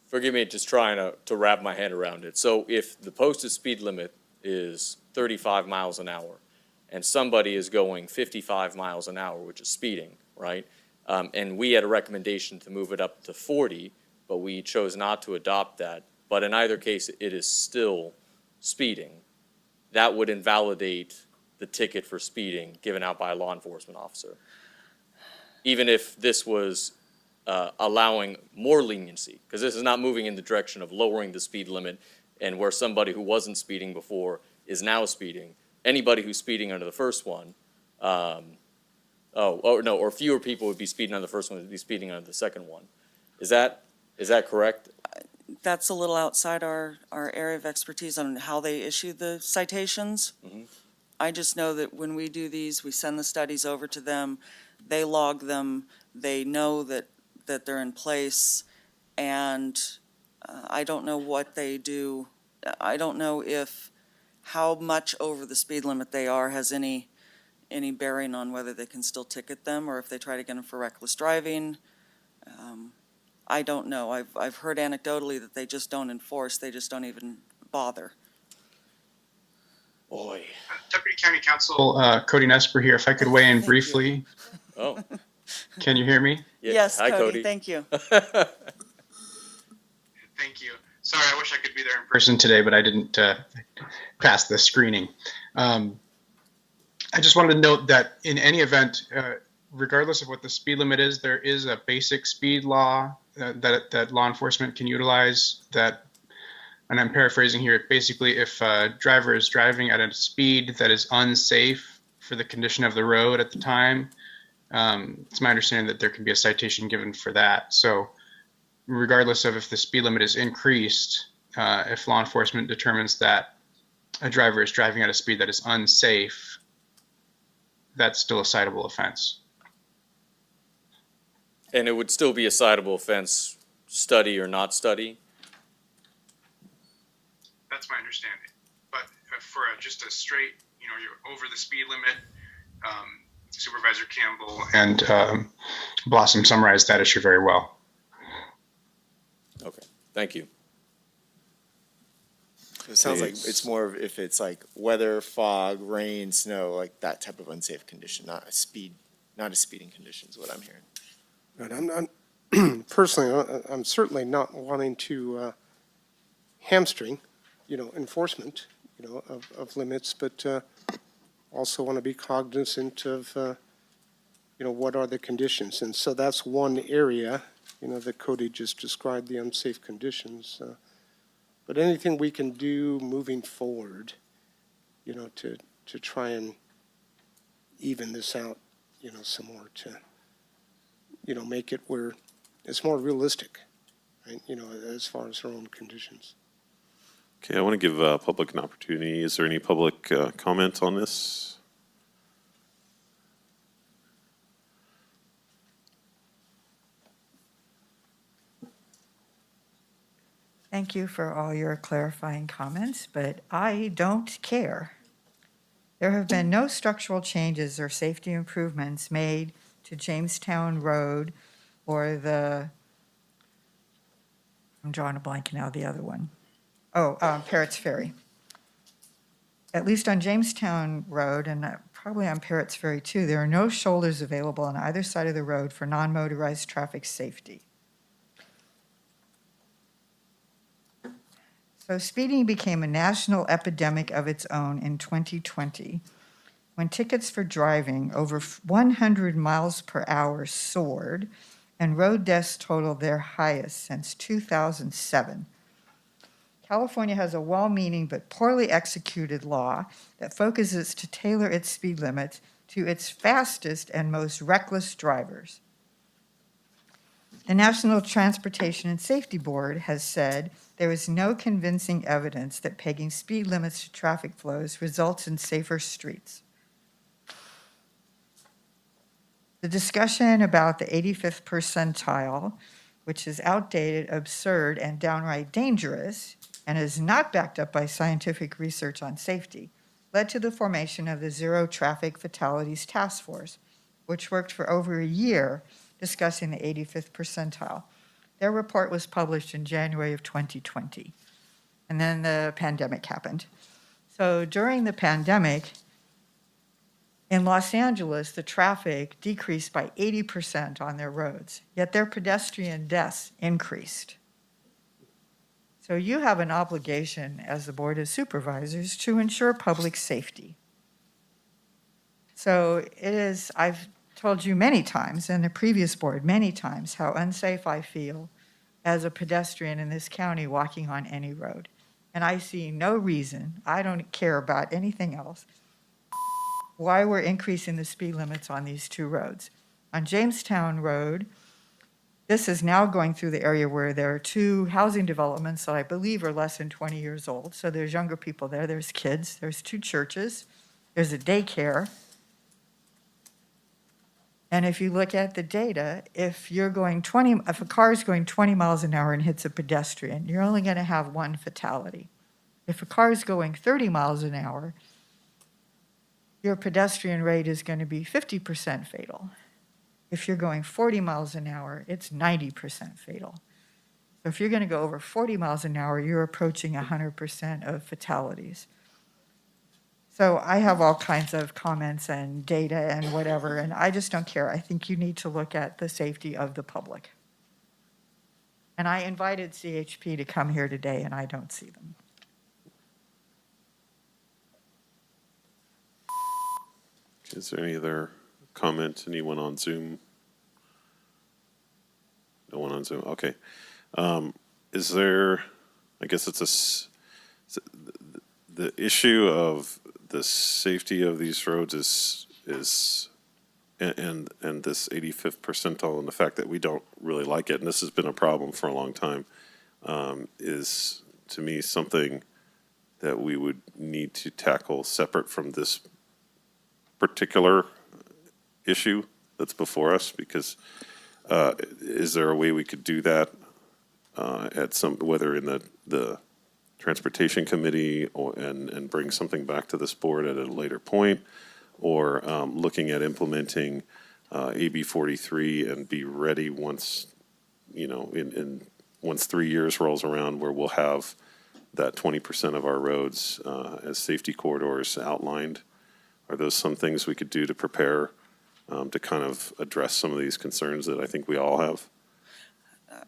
forgive me just trying to wrap my head around it. So if the posted speed limit is 35 miles an hour and somebody is going 55 miles an hour, which is speeding, right? And we had a recommendation to move it up to 40, but we chose not to adopt that. But in either case, it is still speeding. That would invalidate the ticket for speeding given out by a law enforcement officer. Even if this was allowing more leniency, because this is not moving in the direction of lowering the speed limit, and where somebody who wasn't speeding before is now speeding. Anybody who's speeding under the first one, or fewer people would be speeding under the first one, would be speeding under the second one. Is that correct? That's a little outside our area of expertise on how they issue the citations. Mm-hmm. I just know that when we do these, we send the studies over to them, they log them, they know that they're in place, and I don't know what they do. I don't know if how much over the speed limit they are has any bearing on whether they can still ticket them or if they try to get them for reckless driving. I don't know. I've heard anecdotally that they just don't enforce, they just don't even bother. Boy. Deputy County Counsel Cody Nesper here. If I could weigh in Thank briefly. Oh. Can you hear me? Yes, Hi, Cody, thank you. Thank you. Sorry, I wish I could be there in person today, but I didn't pass the screening. I just wanted to note that in any event, regardless of what the speed limit is, there is a basic speed law that law enforcement can utilize that, and I'm paraphrasing here, basically if a driver is driving at a speed that is unsafe for the condition of the road at the time, it's my understanding that there can be a citation given for that. So regardless of if the speed limit is increased, if law enforcement determines that a driver is driving at a speed that is unsafe, that's still a citable offense. And it would still be a citable offense, study or not study? That's my understanding. But for just a straight, you're over the speed limit, Supervisor Campbell and Blossom summarized that issue very well. Okay, thank you. It sounds like it's more of if it's like weather, fog, rain, snow, like that type of unsafe condition, not a speeding condition is what I'm hearing. Right, I'm personally, I'm certainly not wanting to hamstring, enforcement, of limits, but also want to be cognizant of, what are the conditions. And so that's one area, that Cody just described, the unsafe conditions. But anything we can do moving forward, to try and even this out, some more to, make it where it's more realistic, right? As far as our own conditions. Okay, I want to give public an opportunity. Is there any public comment on this? Thank you for all your clarifying comments, but I don't care. There have been no structural changes or safety improvements made to Jamestown Road or I'm drawing a blank now, the other one. Parrott's Ferry. At least on Jamestown Road, and probably on Parrott's Ferry too, there are no shoulders available on either side of the road for non-motorized traffic safety. So speeding became a national epidemic of its own in 2020, when tickets for driving over 100 miles per hour soared, and road deaths totaled their highest since 2007. California has a well-meaning but poorly executed law that focuses to tailor its speed limits to its fastest and most reckless drivers. The National Transportation and Safety Board has said there is no convincing evidence that pegging speed limits to traffic flows results in safer streets. The discussion about the 85th percentile, which is outdated, absurd, and downright dangerous, and is not backed up by scientific research on safety, led to the formation of the Zero Traffic Fatalities Task Force, which worked for over a year discussing the 85th percentile. Their report was published in January of 2020, and then the pandemic happened. So during the pandemic, in Los Angeles, the traffic decreased by 80% on their roads, yet their pedestrian deaths increased. So you have an obligation as the Board of Supervisors to ensure public safety. So it is, I've told you many times, and the previous board many times, how unsafe I feel as a pedestrian in this county walking on any road. And I see no reason, I don't care about anything else, why we're increasing the speed limits on these two roads. On Jamestown Road, this is now going through the area where there are two housing developments that I believe are less than 20 years old. So there's younger people there, there's kids, there's two churches, there's a daycare. And if you look at the data, if a car is going 20 miles an hour and hits a pedestrian, you're only going to have one fatality. If a car is going 30 miles an hour, your pedestrian rate is going to be 50% fatal. If you're going 40 miles an hour, it's 90% fatal. So if you're going to go over 40 miles an hour, you're approaching 100% of fatalities. So I have all kinds of comments and data and whatever, and I just don't care. I think you need to look at the safety of the public. And I invited CHP to come here today, and I don't see them. Is there any other comment? Anyone on Zoom? No one on Zoom. Okay. Is there? I guess it's the issue of the safety of these roads is and this 85th percentile and the fact that we don't really like it, and this has been a problem for a long time, is to me something that we would need to tackle separate from this particular issue that's before us, because is there a way we could do that at some, whether in the Transportation Committee and bring something back to this board at a later point, or looking at implementing AB 43 and be ready once, once 3 years rolls around, where we'll have that 20% of our roads as safety corridors outlined. Are those some things we could do to prepare to kind of address some of these concerns that I think we all have?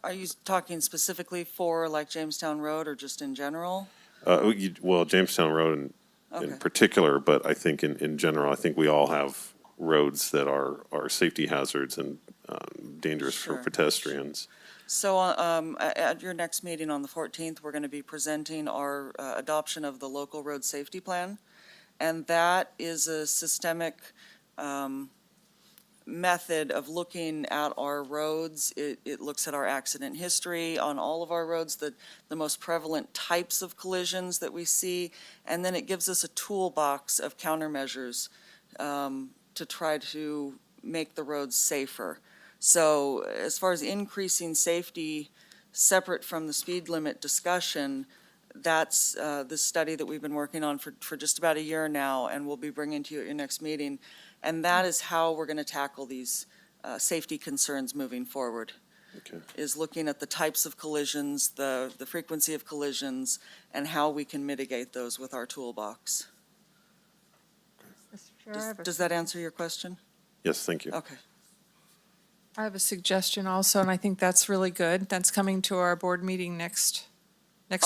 Are you talking specifically for like Jamestown Road or just in general? Well, Jamestown Road in particular, but I think in general, I think we all have roads that are safety hazards and dangerous for pedestrians. So at your next meeting on the 14th, we're going to be presenting our adoption of the local road safety plan. And that is a systemic method of looking at our roads. It looks at our accident history on all of our roads, the most prevalent types of collisions that we see, and then it gives us a toolbox of countermeasures to try to make the roads safer. So as far as increasing safety separate from the speed limit discussion, that's the study that we've been working on for just about a year now, and we'll be bringing to you at your next meeting. And that is how we're going to tackle these safety concerns moving forward. Okay. Is looking at the types of collisions, the frequency of collisions, and how we can mitigate those with our toolbox. Does that answer your question? Yes, thank you. Okay. I have a suggestion also, and I think that's really good. That's coming to our board meeting next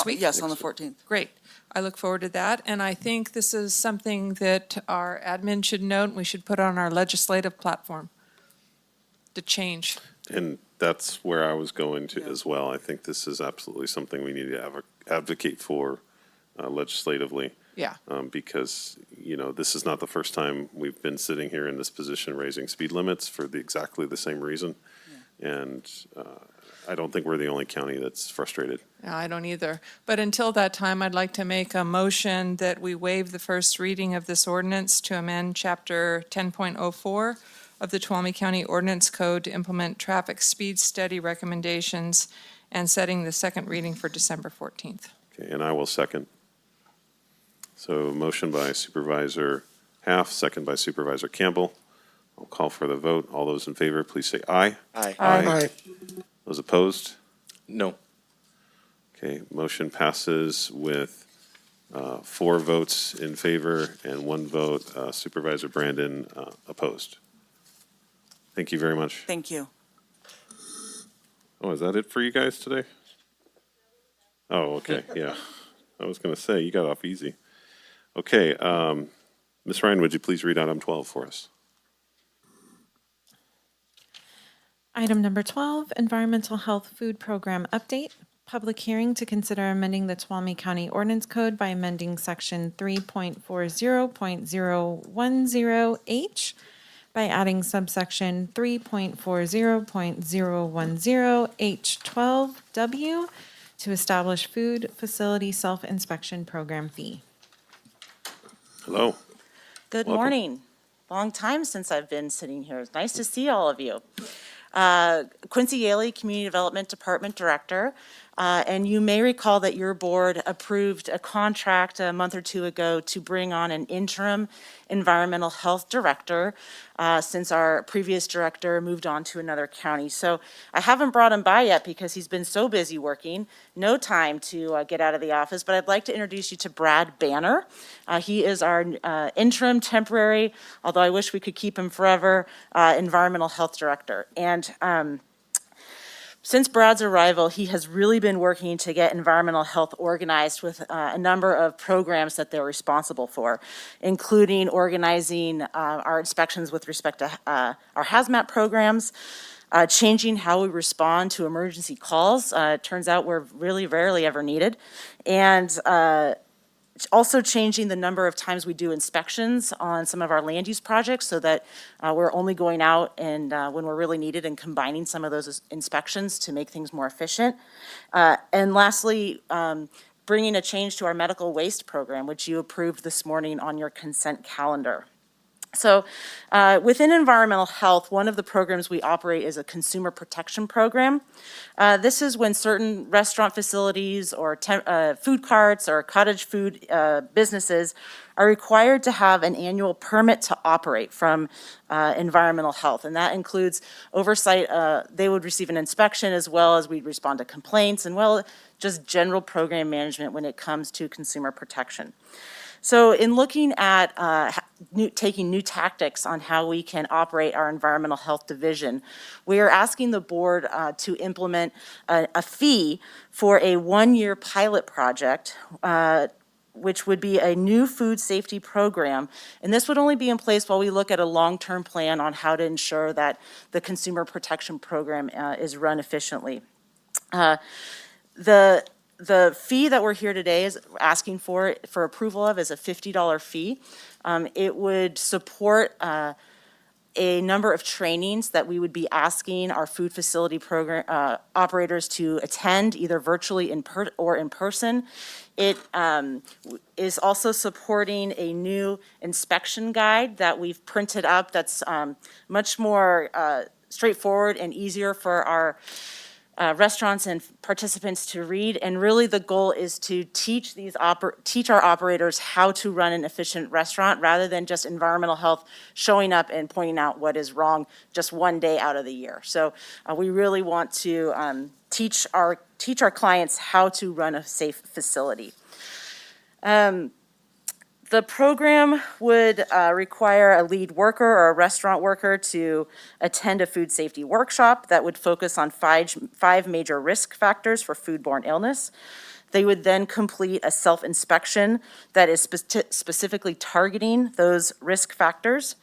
week? Yes, on the 14th. Great. I look forward to that. And I think this is something that our admin should note and we should put on our legislative platform to change. And that's where I was going to as well. I think this is absolutely something we need to advocate for legislatively. Yeah. Because, this is not the first time we've been sitting here in this position raising speed limits for exactly the same reason. Yeah. And I don't think we're the only county that's frustrated. No, I don't either. But until that time, I'd like to make a motion that we waive the first reading of this ordinance to amend Chapter 10.04 of the Tuolumne County Ordinance Code to implement traffic speed study recommendations and setting the second reading for December 14th. Okay, and I will second. So motion by Supervisor Half, second by Supervisor Campbell. I'll call for the vote. All those in favor, please say aye. Aye. Aye. Those opposed? No. Okay, motion passes with 4 votes in favor and 1 vote, Supervisor Brandon opposed. Thank you very much. Thank you. Oh, is that it for you guys today? Oh, okay, yeah. I was going to say, you got off easy. Okay, Ms. Ryan, would you please read item 12 for us? Item number 12, Environmental Health Food Program Update. Public hearing to consider amending the Tuolumne County Ordinance Code by amending Section 3.40.010H by adding subsection 3.40.010H12W to establish food facility self-inspection program fee. Hello. Good Welcome. morning. Long time since I've been sitting here. It's nice to see all of you. Quincy Yaley, Community Development Department Director. And you may recall that your board approved a contract a month or 2 ago to bring on an interim environmental health director since our previous director moved on to another county. So I haven't brought him by yet because he's been so busy working, no time to get out of the office, but I'd like to introduce you to Brad Banner. He is our interim temporary, although I wish we could keep him forever, environmental health director. And since Brad's arrival, he has really been working to get environmental health organized with a number of programs that they're responsible for, including organizing our inspections with respect to our hazmat programs, changing how we respond to emergency calls. It turns out we're really rarely ever needed. And also changing the number of times we do inspections on some of our land use projects so that we're only going out and when we're really needed and combining some of those inspections to make things more efficient. And lastly, bringing a change to our medical waste program, which you approved this morning on your consent calendar. So within environmental health, one of the programs we operate is a consumer protection program. This is when certain restaurant facilities or food carts or cottage food businesses are required to have an annual permit to operate from environmental health. And that includes oversight. They would receive an inspection as well as we'd respond to complaints and well, just general program management when it comes to consumer protection. So in looking at taking new tactics on how we can operate our environmental health division, we are asking the board to implement a fee for a 1-year pilot project, which would be a new food safety program. And this would only be in place while we look at a long-term plan on how to ensure that the consumer protection program is run efficiently. The fee that we're here today is asking for approval of is a $50 fee. It would support a number of trainings that we would be asking our food facility program operators to attend, either virtually or in person. It is also supporting a new inspection guide that we've printed up that's much more straightforward and easier for our restaurants and participants to read, and really the goal is to teach our operators how to run an efficient restaurant rather than just environmental health showing up and pointing out what is wrong just one day out of the year. So we really want to teach our clients how to run a safe facility. The program would require a lead worker or a restaurant worker to attend a food safety workshop that would focus on five major risk factors for foodborne illness. They would then complete a self-inspection that is specifically targeting those risk factors.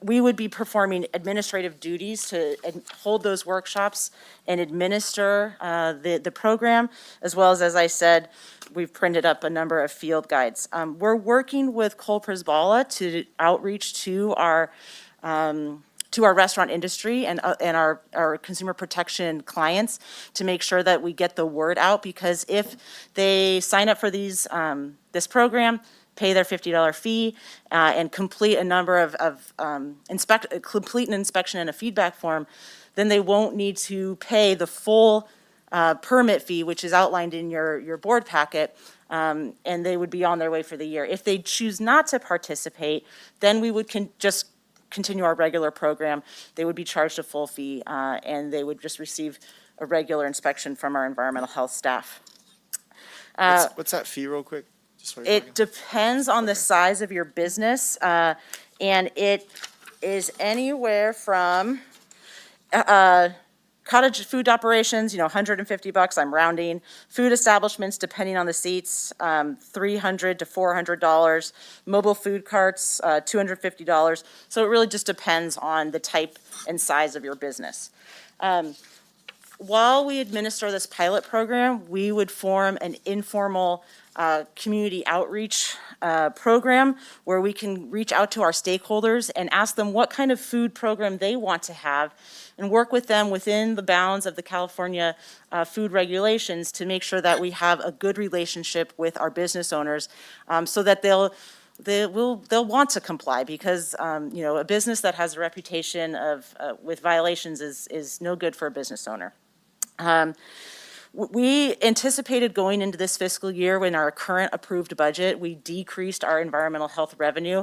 We would be performing administrative duties to hold those workshops and administer the program, as well as I said, we've printed up a number of field guides. We're working with Cole Prisbala to outreach to our restaurant industry and our consumer protection clients to make sure that we get the word out, because if they sign up for this program, pay their $50 fee, and complete a number of complete an inspection and a feedback form, then they won't need to pay the full permit fee, which is outlined in your board packet, and they would be on their way for the year. If they choose not to participate, then we would just continue our regular program, they would be charged a full fee, and they would just receive a regular inspection from our environmental health staff. What's that fee real quick? Just while you're talking. It depends on the size of your business, and it is anywhere from cottage food operations, $150, I'm rounding. Food establishments, depending on the seats, $300 to $400. Mobile food carts, $250. So it really just depends on the type and size of your business. While we administer this pilot program, we would form an informal community outreach program where we can reach out to our stakeholders and ask them what kind of food program they want to have and work with them within the bounds of the California food regulations to make sure that we have a good relationship with our business owners, so that they'll want to comply, because a business that has a reputation of with violations is no good for a business owner. We anticipated going into this fiscal year, when our current approved budget, we decreased our environmental health revenue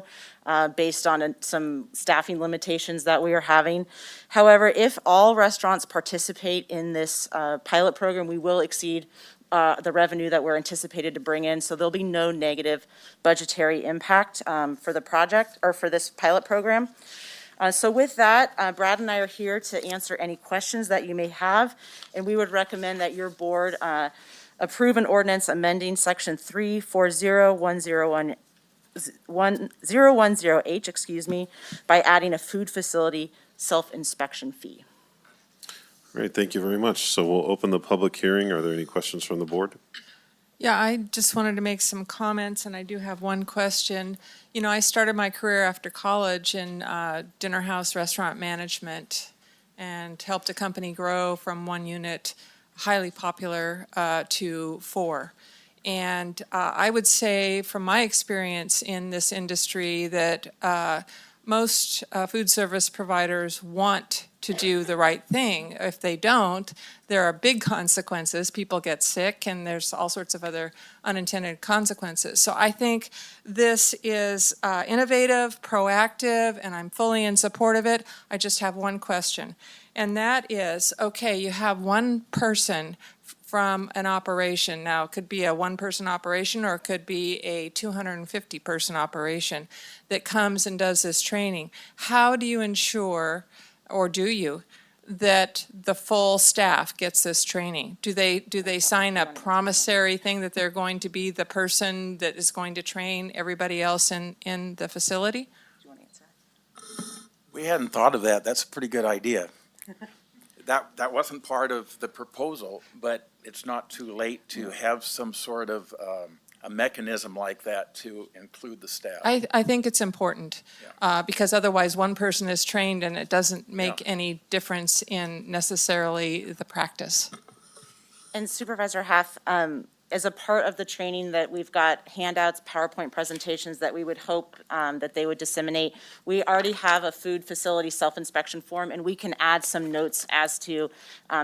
based on some staffing limitations that we are having. However, if all restaurants participate in this pilot program, we will exceed the revenue that we're anticipated to bring in, so there'll be no negative budgetary impact for the project, or for this pilot program. So with that, Brad and I are here to answer any questions that you may have, and we would recommend that your board approve an ordinance amending section 3401010H, by adding a food facility self-inspection fee. Great, thank you very much. So we'll open the public hearing. Are there any questions from the board? Yeah, I just wanted to make some comments, and I do have one question. I started my career after college in dinner house restaurant management and helped a company grow from one unit, highly popular, to 4. And I would say from my experience in this industry that most food service providers want to do the right thing. If they don't, there are big consequences. People get sick, and there's all sorts of other unintended consequences. So I think this is innovative, proactive, and I'm fully in support of it. I just have one question, and that is, okay, you have one person from an operation. Now, it could be a one-person operation, or it could be a 250-person operation that comes and does this training. How do you ensure, or do you, that the full staff gets this training? Do they sign a promissory thing that they're going to be the person that is going to train everybody else in the facility? We hadn't thought of that. That's a pretty good idea. That wasn't part of the proposal, but it's not too late to have some sort of a mechanism like that to include the staff. I think it's important, because otherwise one person is trained and it doesn't make any difference in necessarily the practice. And Supervisor Haff, as a part of the training that we've got handouts, PowerPoint presentations that we would hope that they would disseminate, we already have a food facility self-inspection form, and we can add some notes as to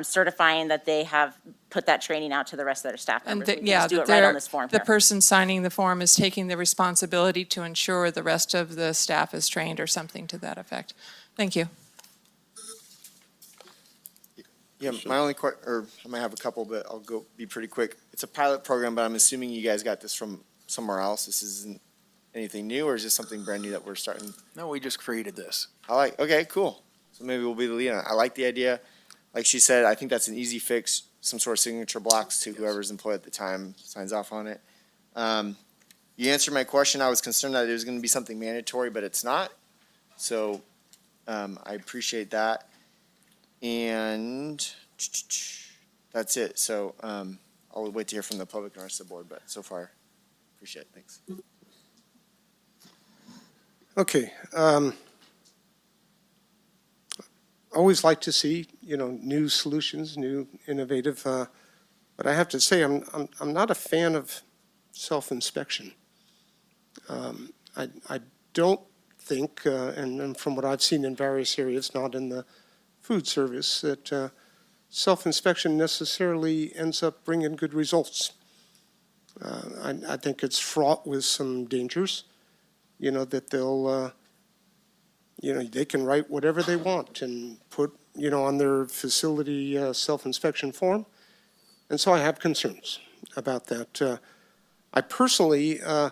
certifying that they have put that training out to the rest of their staff members. We can just do it right on this form the here. person signing the form is taking the responsibility to ensure the rest of the staff is trained, or something to that effect. Thank you. Yeah, my only or I might have a couple, but I'll be pretty quick. It's a pilot program, but I'm assuming you guys got this from somewhere else. This isn't anything new, or is this something brand new that we're starting? No, we just created this. Okay, cool. So maybe we'll be the lead on it. I like the idea. Like she said, I think that's an easy fix, some sort of signature blocks to whoever's employed at the time signs off on it. You answered my question. I was concerned that it was going to be something mandatory, but it's not. So I appreciate that. And that's it. So I'll wait to hear from the public and the rest of the board, but so far, appreciate it. Thanks. Okay. Always like to see, new solutions, new innovative, but I have to say, I'm not a fan of self-inspection. I don't think, and from what I've seen in various areas, not in the food service, that self-inspection necessarily ends up bringing good results. I think it's fraught with some dangers, that they'll they can write whatever they want and put, on their facility self-inspection form. And so I have concerns about that. I personally, so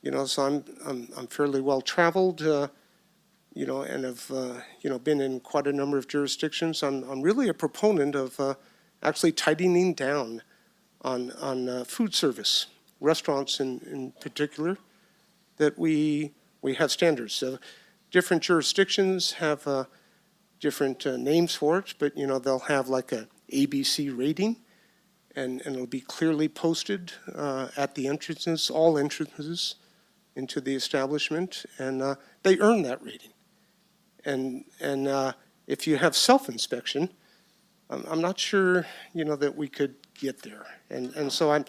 I'm fairly well-traveled, and have, been in quite a number of jurisdictions. I'm really a proponent of actually tightening down on food service, restaurants in particular, that we have standards. Different jurisdictions have different names for it, but, they'll have like a ABC rating, and it'll be clearly posted at the entrances, all entrances into the establishment, and they earn that rating. And if you have self-inspection, I'm not sure, that we could get there. And so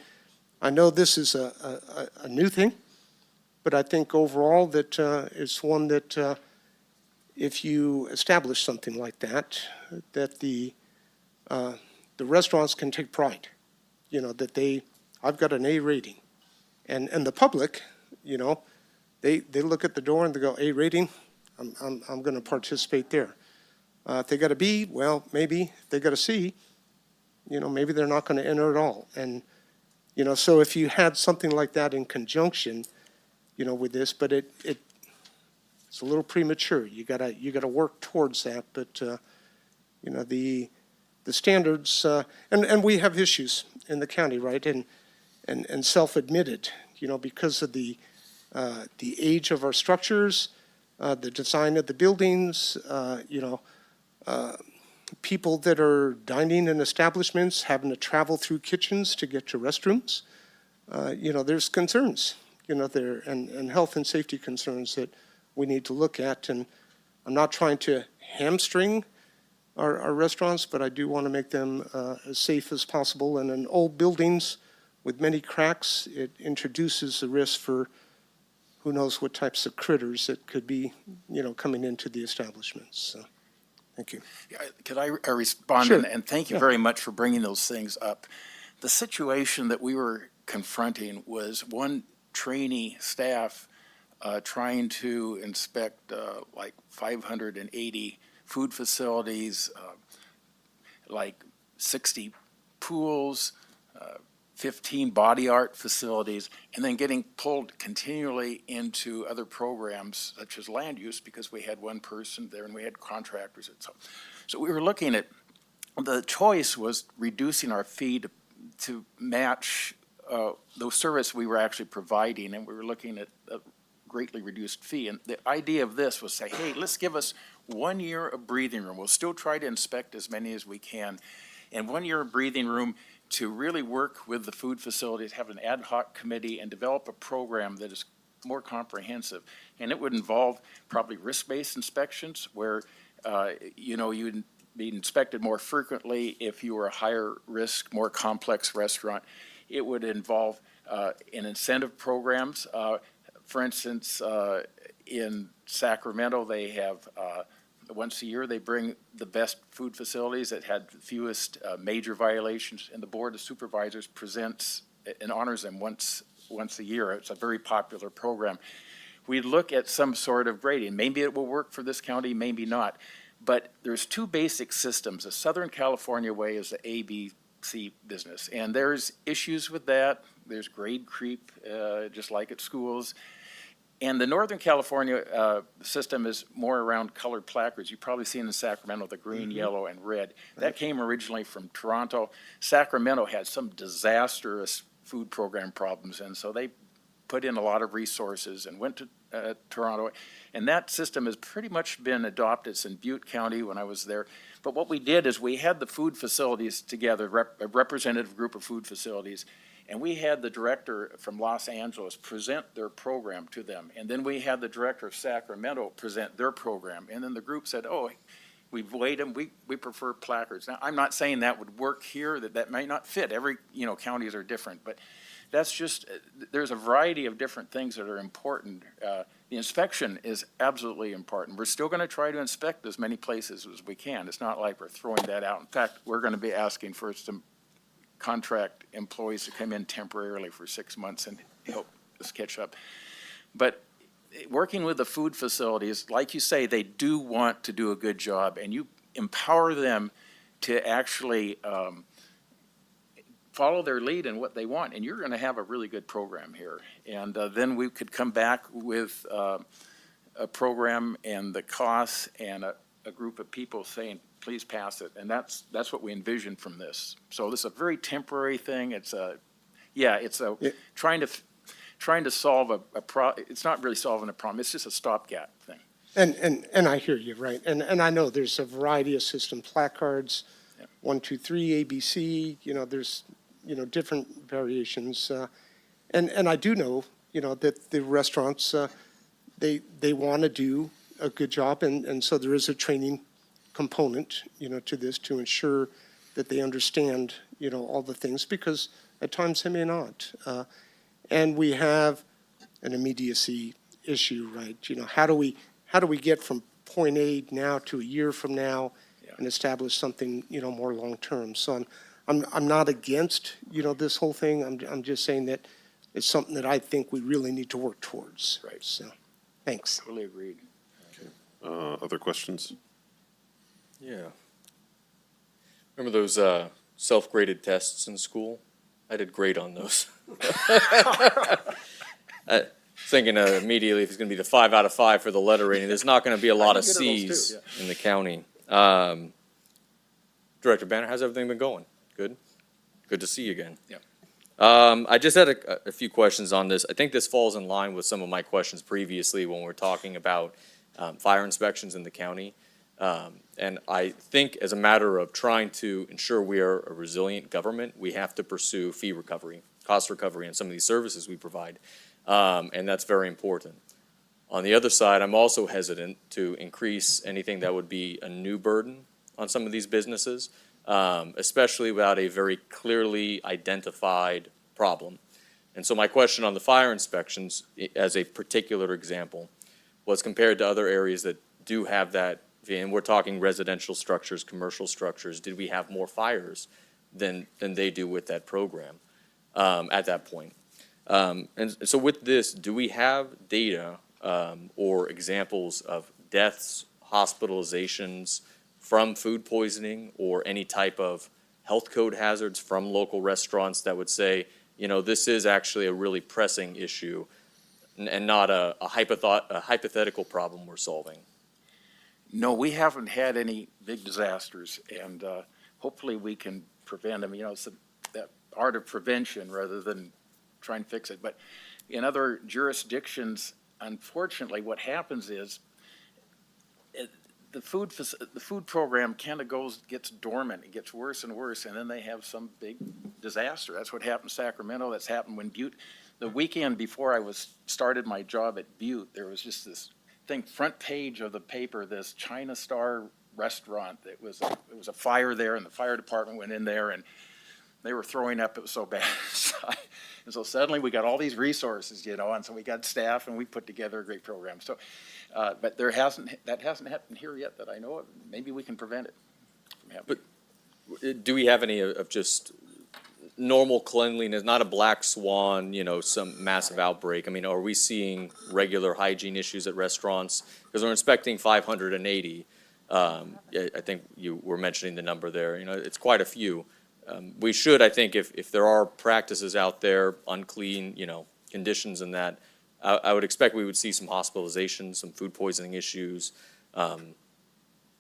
I know this is a new thing, but I think overall that it's one that if you establish something like that, that the restaurants can take pride, that I've got an A rating. And the public, they look at the door and they go, A rating, I'm going to participate there. If they got a B, well, maybe. If they got a C, maybe they're not going to enter at all. And, so if you had something like that in conjunction, with this, but it's a little premature. You gotta work towards that. But, the standards, and we have issues in the county, right? And self-admitted, because of the age of our structures, the design of the buildings, people that are dining in establishments, having to travel through kitchens to get to restrooms. There's concerns, there, and health and safety concerns that we need to look at. And I'm not trying to hamstring our restaurants, but I do want to make them as safe as possible. And in old buildings with many cracks, it introduces the risk for who knows what types of critters that could be, coming into the establishments. So, thank you. Yeah, could I respond? Sure. And thank you Yeah. very much for bringing those things up. The situation that we were confronting was one trainee staff trying to inspect like 580 food facilities, like 60 pools, 15 body art facilities, and then getting pulled continually into other programs such as land use because we had one person there and we had contractors and so. So we were looking at, the choice was reducing our fee to match the service we were actually providing, and we were looking at a greatly reduced fee. And the idea of this was say, hey, let's give us 1 year of breathing room. We'll still try to inspect as many as we can. And 1 year of breathing room to really work with the food facilities, have an ad hoc committee, and develop a program that is more comprehensive. And it would involve probably risk-based inspections where, you'd be inspected more frequently if you were a higher risk, more complex restaurant. It would involve an incentive programs. For instance, in Sacramento, they have once a year, they bring the best food facilities that had the fewest major violations, and the Board of Supervisors presents and honors them once a year. It's a very popular program. We look at some sort of grading. Maybe it will work for this county, maybe not. But there's two basic systems. The Southern California way is the ABC business, and there's issues with that. There's grade creep, just like at schools. And the Northern California system is more around colored placards. You've probably seen in Sacramento the green, yellow, and red. That came originally from Toronto. Sacramento had some disastrous food program problems, and so they put in a lot of resources and went to Toronto. And that system has pretty much been adopted. It's in Butte County when I was there. But what we did is we had the food facilities together, a representative group of food facilities, and we had the director from Los Angeles present their program to them. And then we had the director of Sacramento present their program. And then the group said, oh, we've weighed them, we prefer placards. Now, I'm not saying that would work here, that might not fit. Every, counties are different. But that's just, there's a variety of different things that are important. The inspection is absolutely important. We're still going to try to inspect as many places as we can. It's not like we're throwing that out. In fact, we're going to be asking for some contract employees to come in temporarily for 6 months and help us catch up. But working with the food facilities, like you say, they do want to do a good job, and you empower them to actually follow their lead in what they want, and you're going to have a really good program here. And then we could come back with a program and the costs and a group of people saying, please pass it. And that's what we envision from this. So this is a very temporary thing. It's trying to solve it's not really solving a problem. It's just a stopgap thing. And I hear you, right? And I know there's a variety of system placards, 1, 2, 3, ABC, there's, different variations. And I do know, that the restaurants, they want to do a good job. And so there is a training component, to this to ensure that they understand, all the things, because at times they may not. And we have an immediacy issue, right? How do we get from point A now to a year from now and establish something, more long-term? So I'm not against, this whole thing. I'm just saying that it's something that I think we really need to work towards. Right. So, thanks. Totally agreed. Other questions? Yeah. Remember those self-graded tests in school? I did great on those. Thinking immediately if it's going to be the 5 out of 5 for the letter rating, there's not going to be a lot of C's in the county. Director Banner, how's everything been going? Good? Good to see you again. Yeah. I just had a few questions on this. I think this falls in line with some of my questions previously when we were talking about fire inspections in the county. And I think as a matter of trying to ensure we are a resilient government, we have to pursue fee recovery, cost recovery on some of these services we provide. And that's very important. On the other side, I'm also hesitant to increase anything that would be a new burden on some of these businesses, especially without a very clearly identified problem. And so my question on the fire inspections, as a particular example, was compared to other areas that do have that, and we're talking residential structures, commercial structures, did we have more fires than they do with that program at that point? And so with this, do we have data or examples of deaths, hospitalizations from food poisoning or any type of health code hazards from local restaurants that would say, this is actually a really pressing issue and not a hypothetical problem we're solving? No, we haven't had any big disasters, and hopefully we can prevent them. It's that art of prevention rather than try and fix it. But in other jurisdictions, unfortunately, what happens is the food program kind of gets dormant. It gets worse and worse, and then they have some big disaster. That's what happened in Sacramento. That's happened when Butte. The weekend before I started my job at Butte, there was just this thing, front page of the paper, this China Star restaurant. It was a fire there, and the fire department went in there, and they were throwing up. It was so bad. And so suddenly we got all these resources, and so we got staff, and we put together a great program. So, but that hasn't happened here yet that I know of. Maybe we can prevent it from happening. But do we have any of just normal cleanliness, not a black swan, some massive outbreak? I mean, are we seeing regular hygiene issues at restaurants? Because we're inspecting 580. I think you were mentioning the number there. It's quite a few. We should, I think, if there are practices out there, unclean, conditions in that, I would expect we would see some hospitalizations, some food poisoning issues. I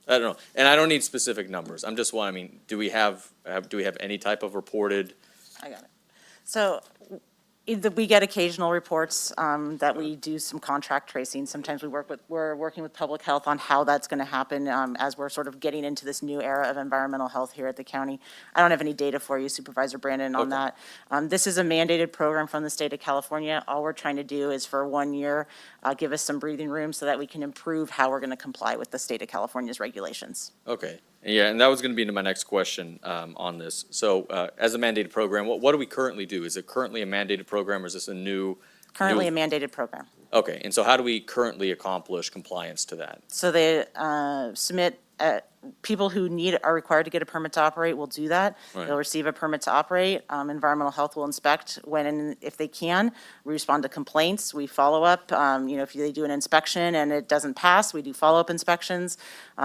don't know, and I don't need specific numbers. I'm just wondering, do we have any type of reported? I got it. So we get occasional reports that we do some contract tracing. Sometimes we're working with public health on how that's going to happen as we're sort of getting into this new era of environmental health here at the county. I don't have any data for you, Supervisor Brandon, on that. This is a mandated program from the state of California. All we're trying to do is for 1 year, give us some breathing room so that we can improve how we're going to comply with the state of California's regulations. Okay. Yeah, and that was going to be my next question on this. So as a mandated program, what do we currently do? Is it currently a mandated program or is this a new? Currently a mandated program. Okay, and so how do we currently accomplish compliance to that? So they submit, people who are required to get a permit to operate will do that. Right. They'll receive a permit to operate. Environmental health will inspect when and if they can. We respond to complaints. We follow up. If they do an inspection and it doesn't pass, we do follow-up inspections.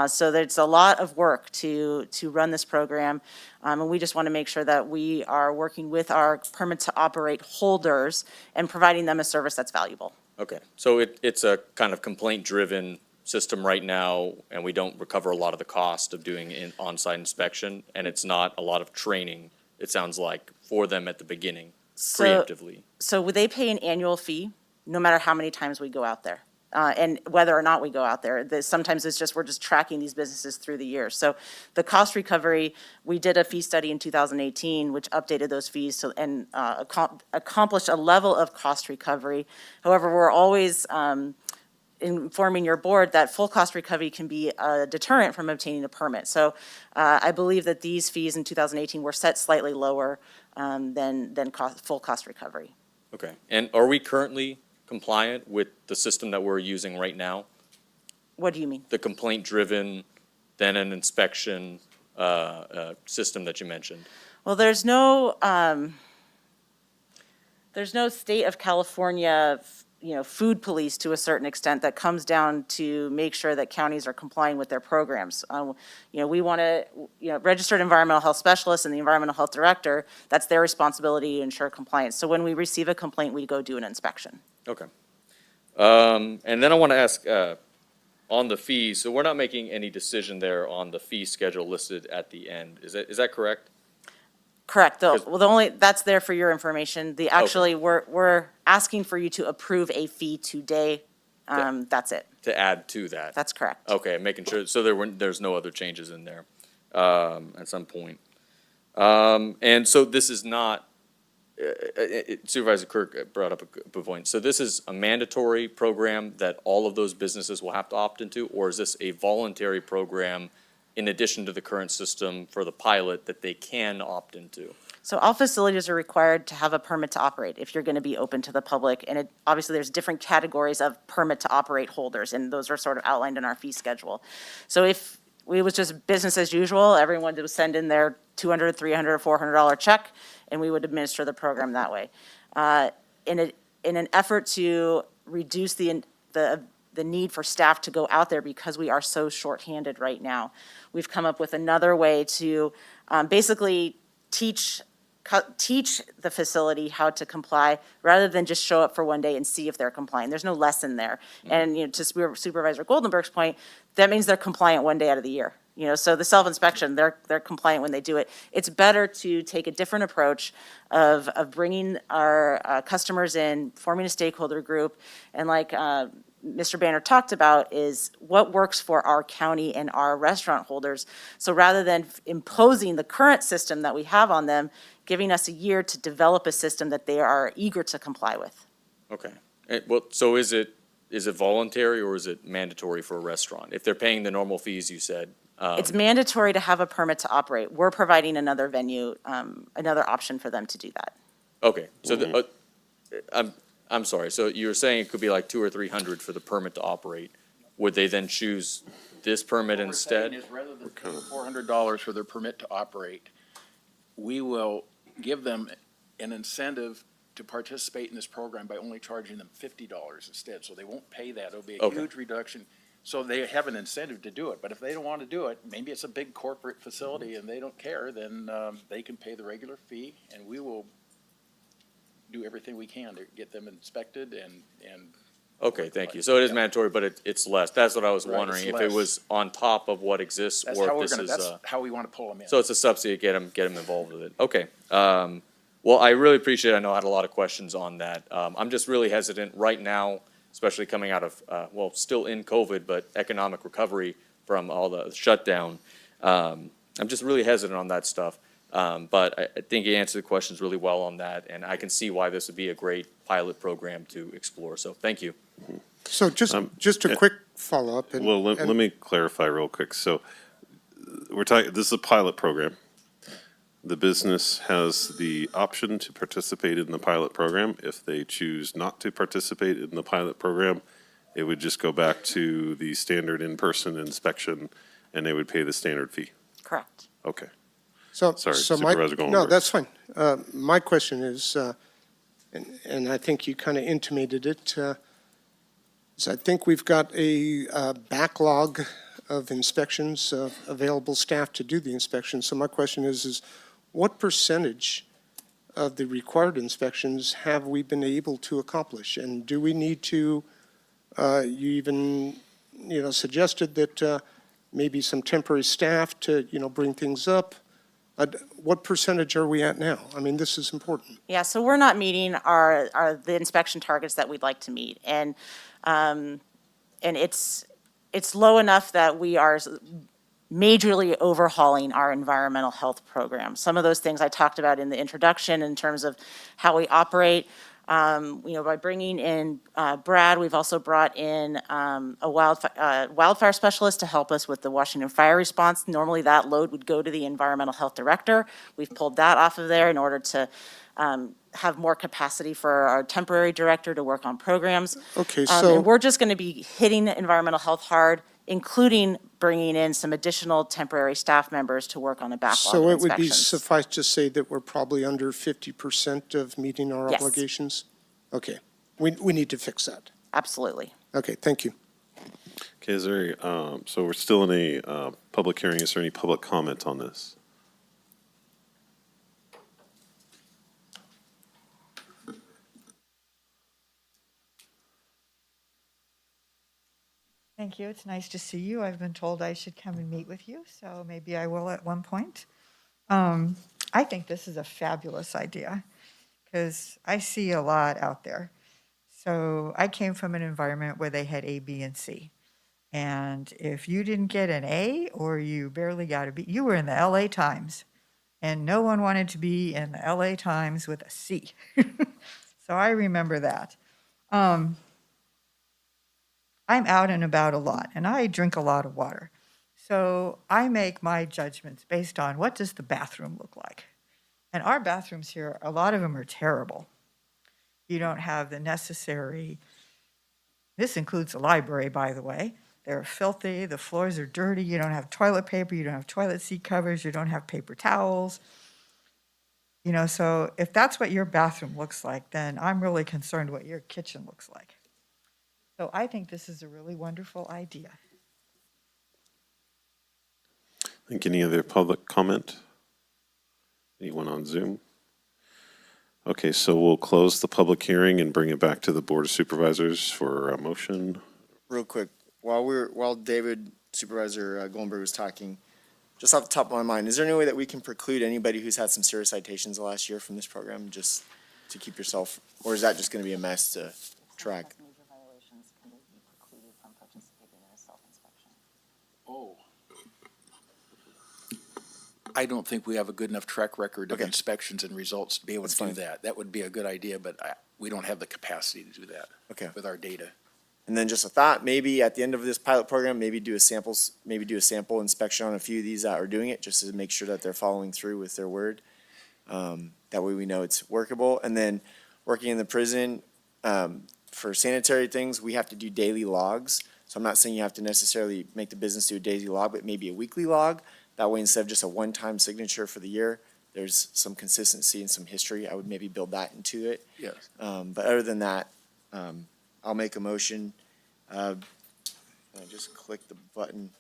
So there's a lot of work to run this program. And we just want to make sure that we are working with our permit to operate holders and providing them a service that's valuable. Okay, so it's a kind of complaint-driven system right now, and we don't recover a lot of the cost of doing an on-site inspection, and it's not a lot of training, it sounds like, for them at the beginning, preemptively. So would they pay an annual fee, no matter how many times we go out there? And whether or not we go out there, sometimes we're just tracking these businesses through the year. So the cost recovery, we did a fee study in 2018, which updated those fees and accomplished a level of cost recovery. However, we're always informing your board that full cost recovery can be a deterrent from obtaining a permit. So I believe that these fees in 2018 were set slightly lower than full cost recovery. Okay, and are we currently compliant with the system that we're using right now? What do you mean? The complaint-driven, then an inspection system that you mentioned? Well, there's no state of California, food police to a certain extent that comes down to make sure that counties are complying with their programs. We want to, registered environmental health specialists and the environmental health director, that's their responsibility to ensure compliance. So when we receive a complaint, we go do an inspection. Okay. And then I want to ask, on the fees, so we're not making any decision there on the fee schedule listed at the end. Is that correct? Correct. That's there for your information. We're asking for you to approve a fee today. That's it. To add to that? That's correct. Okay, making sure, so there's no other changes in there at some point. And so this is not, Supervisor Kirk brought up a good point. So this is a mandatory program that all of those businesses will have to opt into, or is this a voluntary program in addition to the current system for the pilot that they can opt into? So all facilities are required to have a permit to operate if you're going to be open to the public. And obviously there's different categories of permit to operate holders, and those are sort of outlined in our fee schedule. So if it was just business as usual, everyone would send in their $200, $300, $400 check, and we would administer the program that way. In an effort to reduce the need for staff to go out there because we are so shorthanded right now, we've come up with another way to basically teach the facility how to comply rather than just show up for one day and see if they're complying. There's no lesson there. And to Supervisor Goldenberg's point, that means they're compliant one day out of the year. So the self-inspection, they're compliant when they do it. It's better to take a different approach of bringing our customers in, forming a stakeholder group, and like Mr. Banner talked about is what works for our county and our restaurant holders. So rather than imposing the current system that we have on them, giving us a year to develop a system that they are eager to comply with. Okay. Well, so is it voluntary or is it mandatory for a restaurant? If they're paying the normal fees, you said. It's mandatory to have a permit to operate. We're providing another venue, another option for them to do that. Okay, so I'm sorry, so you were saying it could be like $200 or $300 for the permit to operate. Would they then choose this permit instead? What we're saying is rather than paying $400 for their permit to operate, we will give them an incentive to participate in this program by only charging them $50 instead. So they won't pay that. It'll be a huge reduction. So they have an incentive to do it. But if they don't want to do it, maybe it's a big corporate facility and they don't care, then they can pay the regular fee, and we will do everything we can to get them inspected and. Okay, thank you. So it is mandatory, but it's less. That's what I was wondering, if it less. was on top of what exists, That's or how if we're this gonna, is. that's how we want to pull them in. So it's a subsidy, get them involved with it. Okay. Well, I really appreciate it. I know I had a lot of questions on that. I'm just really hesitant right now, especially coming out of, still in COVID, but economic recovery from all the shutdown. I'm just really hesitant on that stuff. But I think you answered the questions really well on that, and I can see why this would be a great pilot program to explore. So thank you. So just a quick follow-up. Well, let me clarify real quick. So we're talking, this is a pilot program. The business has the option to participate in the pilot program. If they choose not to participate in the pilot program, it would just go back to the standard in-person inspection, and they would pay the standard fee. Correct. Okay. So, Sorry, so Supervisor Goldenberg. no, that's fine. My question is, and I think you kind of intimated it, is I think we've got a backlog of inspections, available staff to do the inspections. So my question is what percentage of the required inspections have we been able to accomplish? And do we need to, you even, suggested that maybe some temporary staff to, bring things up. What percentage are we at now? I mean, this is important. Yeah, so we're not meeting the inspection targets that we'd like to meet. And it's low enough that we are majorly overhauling our environmental health program. Some of those things I talked about in the introduction in terms of how we operate. By bringing in Brad, we've also brought in a wildfire specialist to help us with the Washington fire response. Normally that load would go to the environmental health director. We've pulled that off of there in order to have more capacity for our temporary director to work on programs. Okay, so. And we're just going to be hitting the environmental health hard, including bringing in some additional temporary staff members to work on a backlog So of it would be inspections. suffice to say that we're probably under 50% of meeting our Yes. obligations? Okay, we need to fix that. Absolutely. Okay, thank you. Okay, is there, so we're still in a public hearing. Is there any public comment on this? Thank you. It's nice to see you. I've been told I should come and meet with you, so maybe I will at one point. I think this is a fabulous idea because I see a lot out there. So I came from an environment where they had A, B, and C. And if you didn't get an A or you barely got a B, you were in the LA Times. And no one wanted to be in the LA Times with a C. So I remember that. I'm out and about a lot, and I drink a lot of water. So I make my judgments based on what does the bathroom look like. And our bathrooms here, a lot of them are terrible. You don't have the necessary, this includes the library, by the way. They're filthy, the floors are dirty, you don't have toilet paper, you don't have toilet seat covers, you don't have paper towels. So if that's what your bathroom looks like, then I'm really concerned what your kitchen looks like. So I think this is a really wonderful idea. Think any other public comment? Anyone on Zoom? Okay, so we'll close the public hearing and bring it back to the Board of Supervisors for a motion. Real quick, while David, Supervisor Goldenberg was talking, just off the top of my mind, is there any way that we can preclude anybody who's had some serious citations the last year from this program, just to keep yourself, or is that just going to be a mess to track? Oh. I don't think we have a good enough track record of inspections and results to be able to do that. That would be a good idea, but we don't have the capacity to do that with our data. And then just a thought, maybe at the end of this pilot program, maybe do a sample inspection on a few of these that are doing it, just to make sure that they're following through with their word. That way we know it's workable. And then working in the prison, for sanitary things, we have to do daily logs. So I'm not saying you have to necessarily make the business do a daily log, but maybe a weekly log. That way, instead of just a one-time signature for the year, there's some consistency and some history. I would maybe build that into it. Yes. But other than that, I'll make a motion. I just click the button.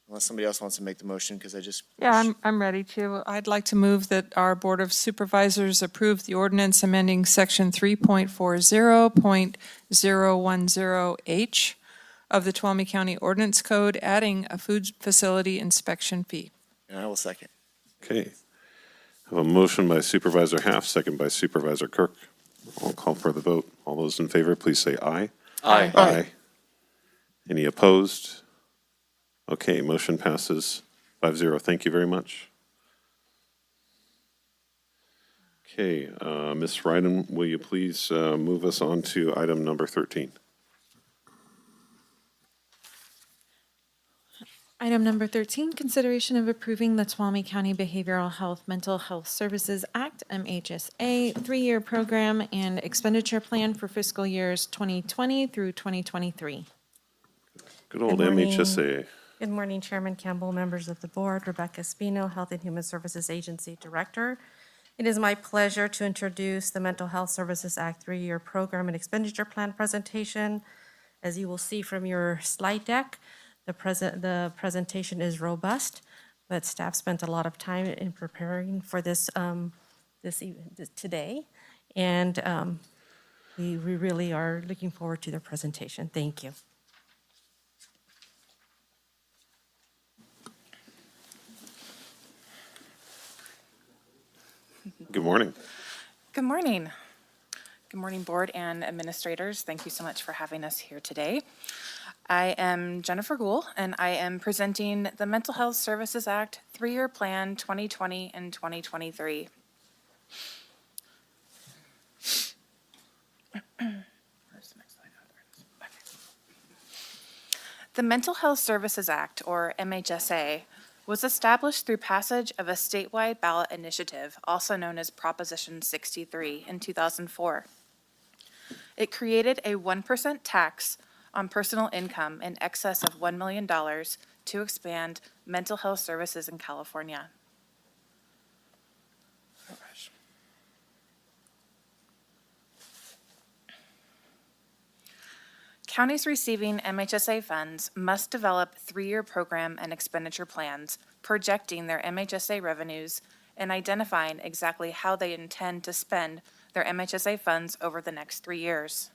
Unless somebody else wants to make the motion, because I just. Yeah, I'm ready to. I'd like to move that our Board of Supervisors approve the ordinance amending Section 3.40.010H of the Tuolumne County Ordinance Code, adding a food facility inspection fee. And I will second. Okay. I have a motion by Supervisor Half, second by Supervisor Kirk. I'll call for the vote. All those in favor, please say aye. Aye. Aye. Any opposed? Okay, motion passes 5-0. Thank you very much. Okay, Ms. Ryden, will you please move us on to item number 13? Item number 13, consideration of approving the Tuolumne County Behavioral Health Mental Health Services Act, MHSA, 3-year program and expenditure plan for fiscal years 2020 through 2023. Good old Good morning. MHSA. Good morning, Chairman Campbell, members of the board, Rebecca Espino, Health and Human Services Agency Director. It is my pleasure to introduce the Mental Health Services Act 3-year program and expenditure plan presentation. As you will see from your slide deck, the presentation is robust, but staff spent a lot of time in preparing for this, today. And we really are looking forward to the presentation. Thank you. Good morning. Good morning. Good morning, board and administrators. Thank you so much for having us here today. I am Jennifer Gould, and I am presenting the Mental Health Services Act 3-year plan 2020 and 2023. The Mental Health Services Act, or MHSA, was established through passage of a statewide ballot initiative, also known as Proposition 63, in 2004. It created a 1% tax on personal income in excess of $1 million to expand mental health services in California. Counties receiving MHSA funds must develop 3-year program and expenditure plans projecting their MHSA revenues and identifying exactly how they intend to spend their MHSA funds over the next 3 years.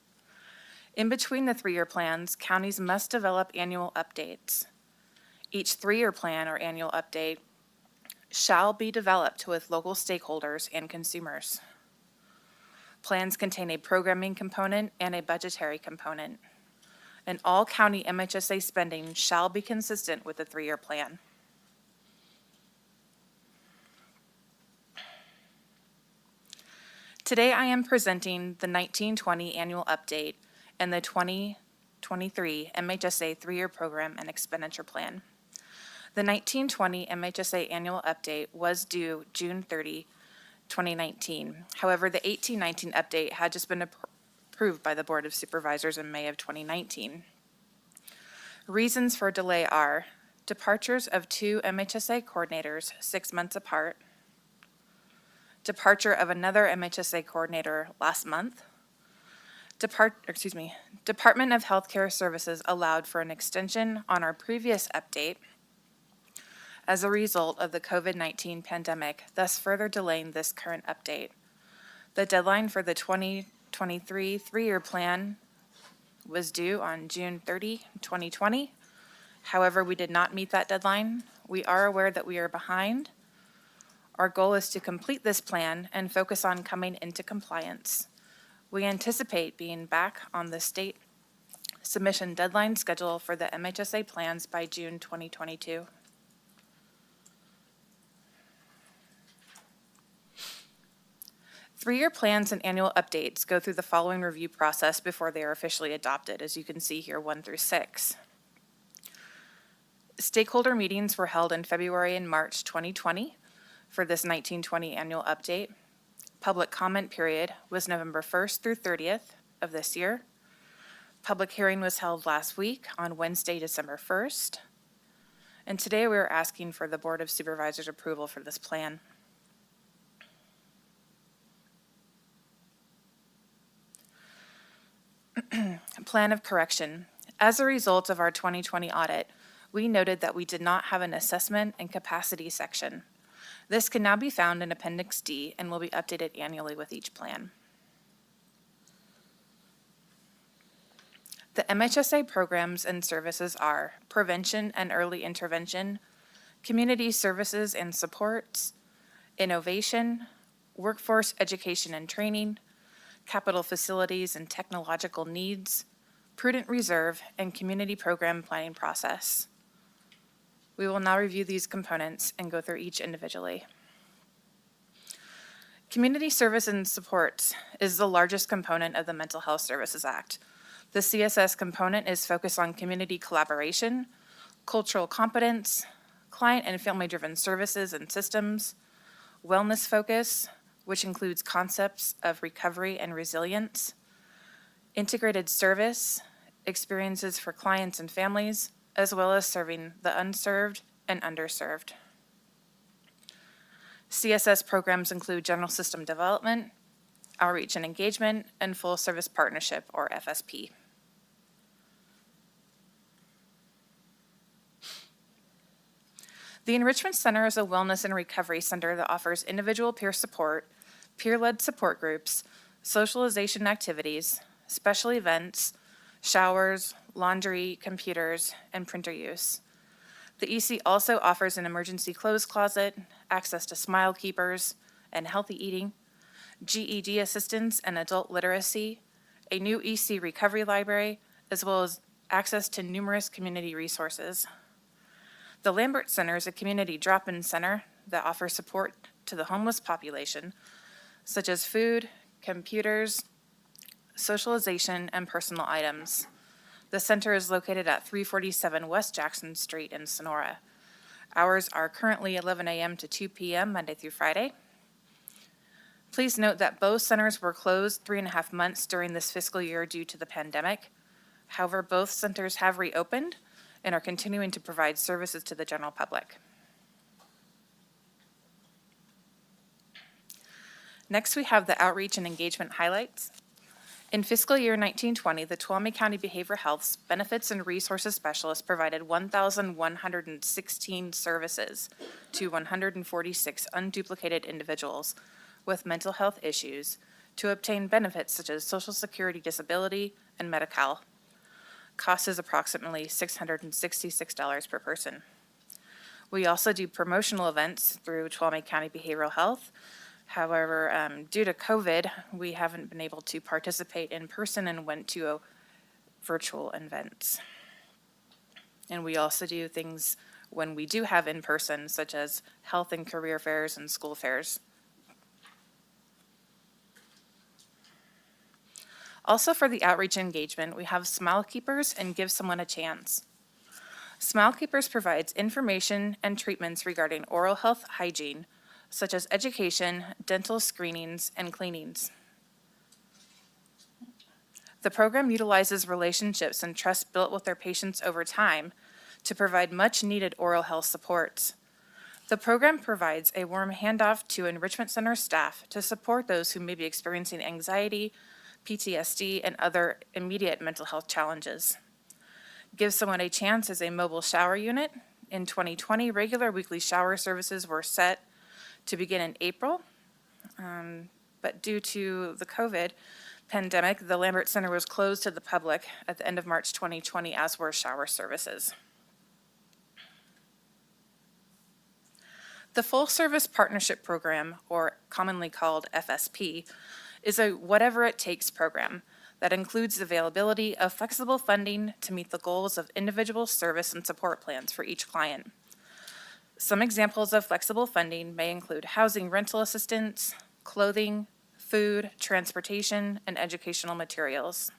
In between the 3-year plans, counties must develop annual updates. Each 3-year plan or annual update shall be developed with local stakeholders and consumers. Plans contain a programming component and a budgetary component, and all county MHSA spending shall be consistent with the 3-year plan. Today I am presenting the 1920 annual update and the 2023 MHSA 3-year program and expenditure plan. The 1920 MHSA annual update was due June 30, 2019. However, the 1819 update had just been approved by the Board of Supervisors in May of 2019. Reasons for delay are departures of 2 MHSA coordinators 6 months apart, departure of another MHSA coordinator last month, Department of Healthcare Services allowed for an extension on our previous update as a result of the COVID-19 pandemic, thus further delaying this current update. The deadline for the 2023 3-year plan was due on June 30, 2020. However, we did not meet that deadline. We are aware that we are behind. Our goal is to complete this plan and focus on coming into compliance. We anticipate being back on the state submission deadline schedule for the MHSA plans by June 2022. Three-year plans and annual updates go through the following review process before they are officially adopted, as you can see here, 1 through 6. Stakeholder meetings were held in February and March 2020 for this 1920 annual update. Public comment period was November 1st through 30th of this year. Public hearing was held last week on Wednesday, December 1st. And today we are asking for the Board of Supervisors approval for this plan. Plan of correction. As a result of our 2020 audit, we noted that we did not have an assessment and capacity section. This can now be found in Appendix D and will be updated annually with each plan. The MHSA programs and services are prevention and early intervention, community services and supports, innovation, workforce education and training, capital facilities and technological needs, prudent reserve, and community program planning process. We will now review these components and go through each individually. Community service and supports is the largest component of the Mental Health Services Act. The CSS component is focused on community collaboration, cultural competence, client and family-driven services and systems, wellness focus, which includes concepts of recovery and resilience, integrated service, experiences for clients and families, as well as serving the unserved and underserved. CSS programs include general system development, outreach and engagement, and full service partnership, or FSP. The Enrichment Center is a wellness and recovery center that offers individual peer support, peer-led support groups, socialization activities, special events, showers, laundry, computers, and printer use. The EC also offers an emergency clothes closet, access to Smile Keepers and healthy eating, GED assistance and adult literacy, a new EC recovery library, as well as access to numerous community resources. The Lambert Center is a community drop-in center that offers support to the homeless population, such as food, computers, socialization, and personal items. The center is located at 347 West Jackson Street in Sonora. Hours are currently 11 a.m. to 2 p.m. Monday through Friday. Please note that both centers were closed 3.5 months during this fiscal year due to the pandemic. However, both centers have reopened and are continuing to provide services to the general public. Next, we have the outreach and engagement highlights. In fiscal year 1920, the Tuolumne County Behavioral Health's Benefits and Resources Specialist provided 1,116 services to 146 unduplicated individuals with mental health issues to obtain benefits such as Social Security disability and Medi-Cal. Cost is approximately $666 per person. We also do promotional events through Tuolumne County Behavioral Health. However, due to COVID, we haven't been able to participate in person and went to virtual events. And we also do things when we do have in person, such as health and career fairs and school fairs. Also for the outreach engagement, we have Smile Keepers and Give Someone a Chance. Smile Keepers provides information and treatments regarding oral health hygiene, such as education, dental screenings, and cleanings. The program utilizes relationships and trust built with their patients over time to provide much-needed oral health supports. The program provides a warm handoff to Enrichment Center staff to support those who may be experiencing anxiety, PTSD, and other immediate mental health challenges. Give Someone a Chance is a mobile shower unit. In 2020, regular weekly shower services were set to begin in April, but due to the COVID pandemic, the Lambert Center was closed to the public at the end of March 2020, as were shower services. The Full Service Partnership Program, or commonly called FSP, is a whatever it takes program that includes the availability of flexible funding to meet the goals of individual service and support plans for each client. Some examples of flexible funding may include housing rental assistance, clothing, food, transportation, and educational materials.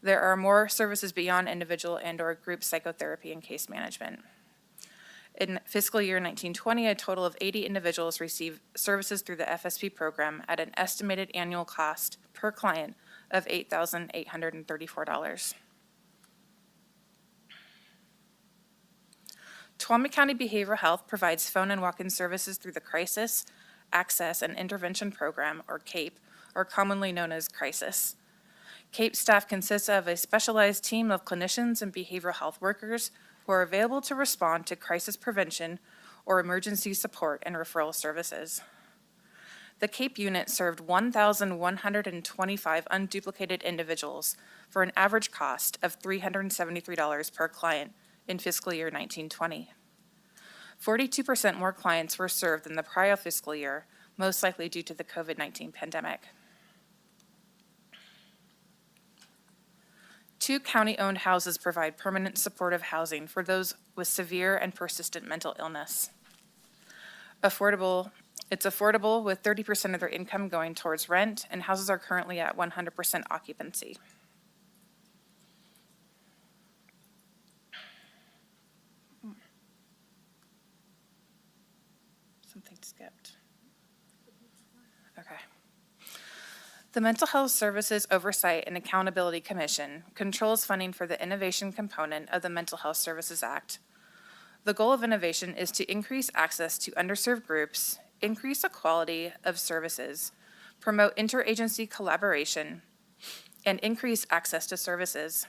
There are more services beyond individual and/or group psychotherapy and case management. In fiscal year 1920, a total of 80 individuals received services through the FSP program at an estimated annual cost per client of $8,834. Tuolumne County Behavioral Health provides phone and walk-in services through the Crisis, Access, and Intervention Program, or CAPE, or commonly known as CRISIS. CAPE staff consists of a specialized team of clinicians and behavioral health workers who are available to respond to crisis prevention or emergency support and referral services. The CAPE unit served 1,125 unduplicated individuals for an average cost of $373 per client in fiscal year 1920. 42% more clients were served than the prior fiscal year, most likely due to the COVID-19 pandemic. 2 county-owned houses provide permanent supportive housing for those with severe and persistent mental illness. It's affordable with 30% of their income going towards rent, and houses are currently at 100% occupancy. skipped. Okay. The Mental Health Services Oversight and Accountability Commission controls funding for the innovation component of the Mental Health Services Act. The goal of innovation is to increase access to underserved groups, increase the quality of services, promote interagency collaboration, and increase access to services.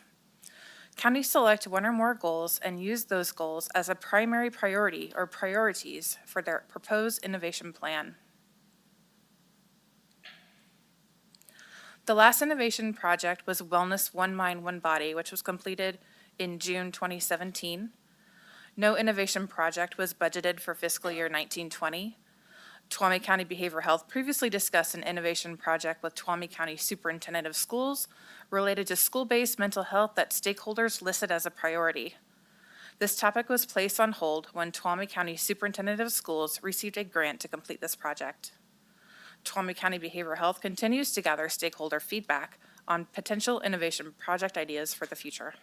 Counties select one or more goals and use those goals as a primary priority or priorities for their proposed innovation plan. The last innovation project was Wellness One Mind, One Body, which was completed in June 2017. No innovation project was budgeted for fiscal year 1920. Tuolumne County Behavioral Health previously discussed an innovation project with Tuolumne County Superintendent of Schools related to school-based mental health that stakeholders listed as a priority. This topic was placed on hold when Tuolumne County Superintendent of Schools received a grant to complete this project. Tuolumne County Behavioral Health continues to gather stakeholder feedback on potential innovation project ideas for the future.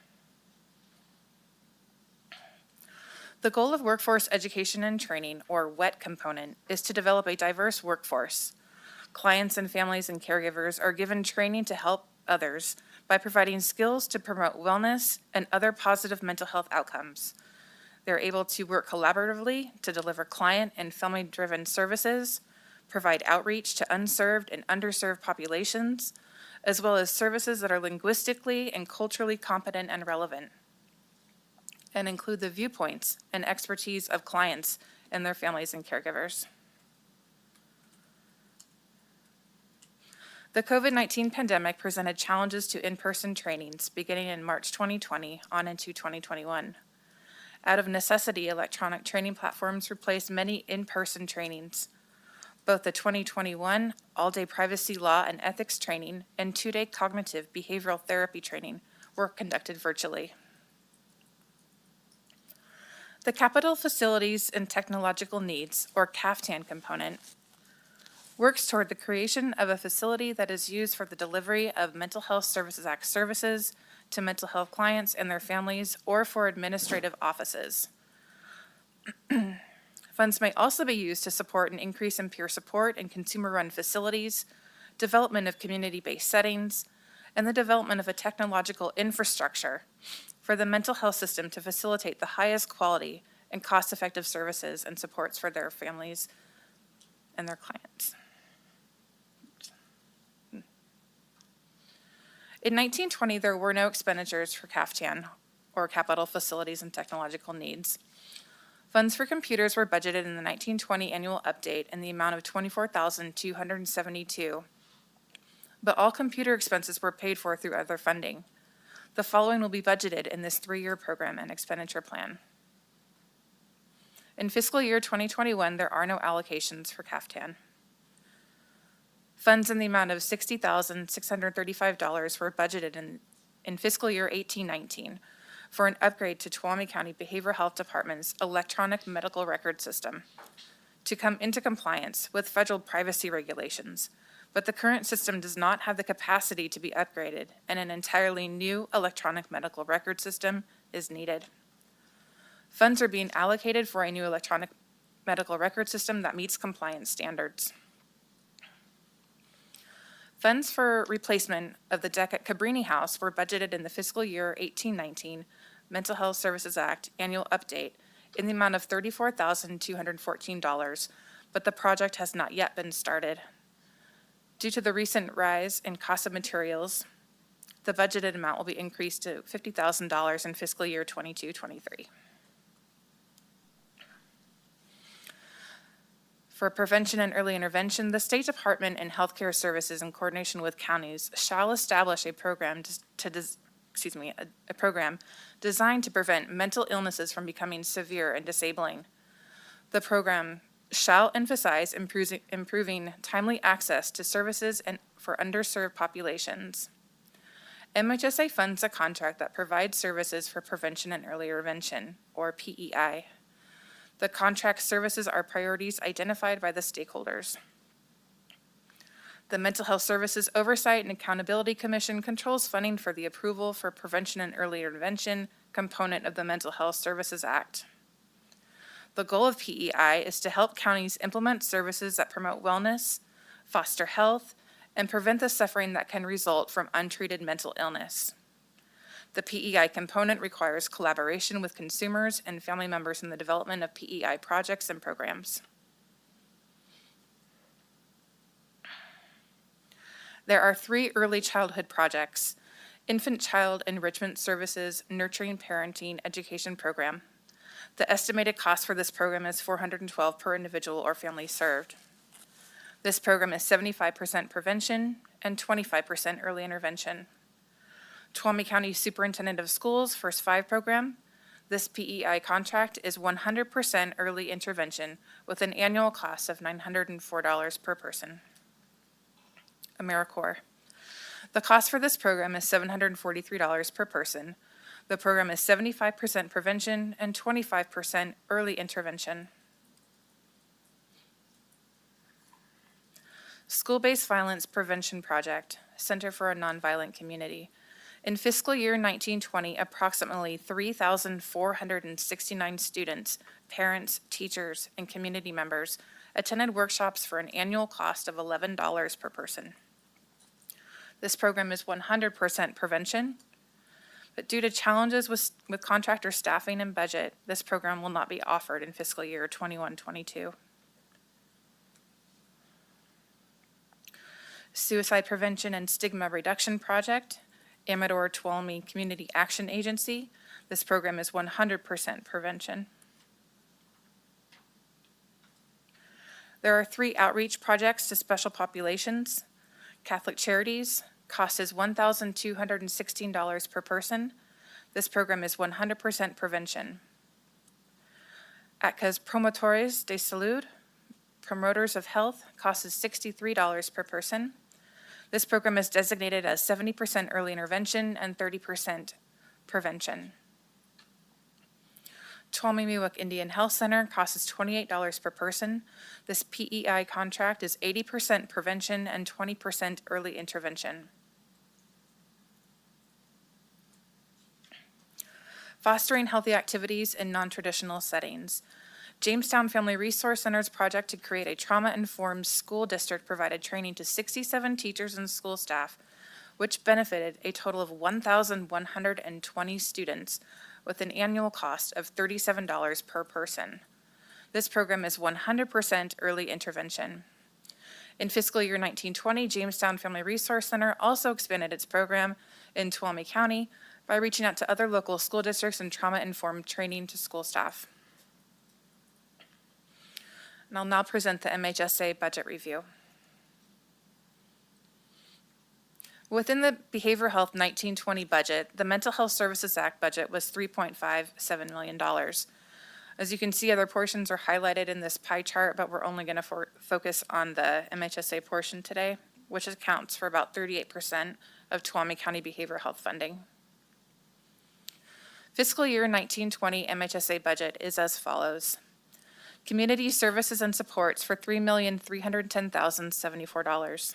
The goal of Workforce Education and Training, or WET component, is to develop a diverse workforce. Clients and families and caregivers are given training to help others by providing skills to promote wellness and other positive mental health outcomes. They're able to work collaboratively to deliver client and family-driven services, provide outreach to unserved and underserved populations, as well as services that are linguistically and culturally competent and relevant, and include the viewpoints and expertise of clients and their families and caregivers. The COVID-19 pandemic presented challenges to in-person trainings beginning in March 2020 on into 2021. Out of necessity, electronic training platforms replaced many in-person trainings. Both the 2021 all-day privacy law and ethics training and 2-day cognitive behavioral therapy training were conducted virtually. The Capital Facilities and Technological Needs, or CAFTAN component, works toward the creation of a facility that is used for the delivery of Mental Health Services Act services to mental health clients and their families, or for administrative offices. Funds may also be used to support an increase in peer support and consumer-run facilities, development of community-based settings, and the development of a technological infrastructure for the mental health system to facilitate the highest quality and cost-effective services and supports for their families and their clients. In 1920, there were no expenditures for CAFTAN, or Capital Facilities and Technological Needs. Funds for computers were budgeted in the 1920 annual update in the amount of $24,272, but all computer expenses were paid for through other funding. The following will be budgeted in this 3-year program and expenditure plan. In fiscal year 2021, there are no allocations for CAFTAN. Funds in the amount of $60,635 were budgeted in fiscal year 18-19 for an upgrade to Tuolumne County Behavioral Health Department's electronic medical record system to come into compliance with federal privacy regulations, but the current system does not have the capacity to be upgraded, and an entirely new electronic medical record system is needed. Funds are being allocated for a new electronic medical record system that meets compliance standards. Funds for replacement of the deck at Cabrini House were budgeted in the fiscal year 18-19 Mental Health Services Act annual update in the amount of $34,214, but the project has not yet been started. Due to the recent rise in cost of materials, the budgeted amount will be increased to $50,000 in fiscal year 22-23. For prevention and early intervention, the State Department and Healthcare Services, in coordination with counties, shall establish a program a program designed to prevent mental illnesses from becoming severe and disabling. The program shall emphasize improving timely access to services and for underserved populations. MHSA funds a contract that provides services for prevention and early intervention, or PEI. The contract services are priorities identified by the stakeholders. The Mental Health Services Oversight and Accountability Commission controls funding for the approval for prevention and early intervention component of the Mental Health Services Act. The goal of PEI is to help counties implement services that promote wellness, foster health, and prevent the suffering that can result from untreated mental illness. The PEI component requires collaboration with consumers and family members in the development of PEI projects and programs. There are 3 early childhood projects: Infant Child Enrichment Services Nurturing Parenting Education Program. The estimated cost for this program is $412 per individual or family served. This program is 75% prevention and 25% early intervention. Tuolumne County Superintendent of Schools First 5 program. This PEI contract is 100% early intervention with an annual cost of $904 per person. AmeriCorps. The cost for this program is $743 per person. The program is 75% prevention and 25% early intervention. School-Based Violence Prevention Project, Center for a Nonviolent Community. In fiscal year 1920, approximately 3,469 students, parents, teachers, and community members attended workshops for an annual cost of $11 per person. This program is 100% prevention, but due to challenges with contractor staffing and budget, this program will not be offered in fiscal year 21-22. Suicide Prevention and Stigma Reduction Project, Amador Tuolumne Community Action Agency. This program is 100% prevention. There are 3 outreach projects to special populations. Catholic Charities, cost is $1,216 per person. This program is 100% prevention. ATCA's Promotores de Salud, Promoters of Health, cost is $63 per person. This program is designated as 70% early intervention and 30% prevention. Tuolumne Miwok Indian Health Center cost is $28 per person. This PEI contract is 80% prevention and 20% early intervention. Fostering healthy activities in non-traditional settings. Jamestown Family Resource Center's project to create a trauma-informed school district provided training to 67 teachers and school staff, which benefited a total of 1,120 students with an annual cost of $37 per person. This program is 100% early intervention. In fiscal year 1920, Jamestown Family Resource Center also expanded its program in Tuolumne County by reaching out to other local school districts and trauma-informed training to school staff. And I'll now present the MHSA budget review. Within the Behavioral Health 1920 budget, the Mental Health Services Act budget was $3.57 million. As you can see, other portions are highlighted in this pie chart, but we're only going to focus on the MHSA portion today, which accounts for about 38% of Tuolumne County behavioral health funding. Fiscal year 1920 MHSA budget is as follows. Community services and supports for $3,310,074.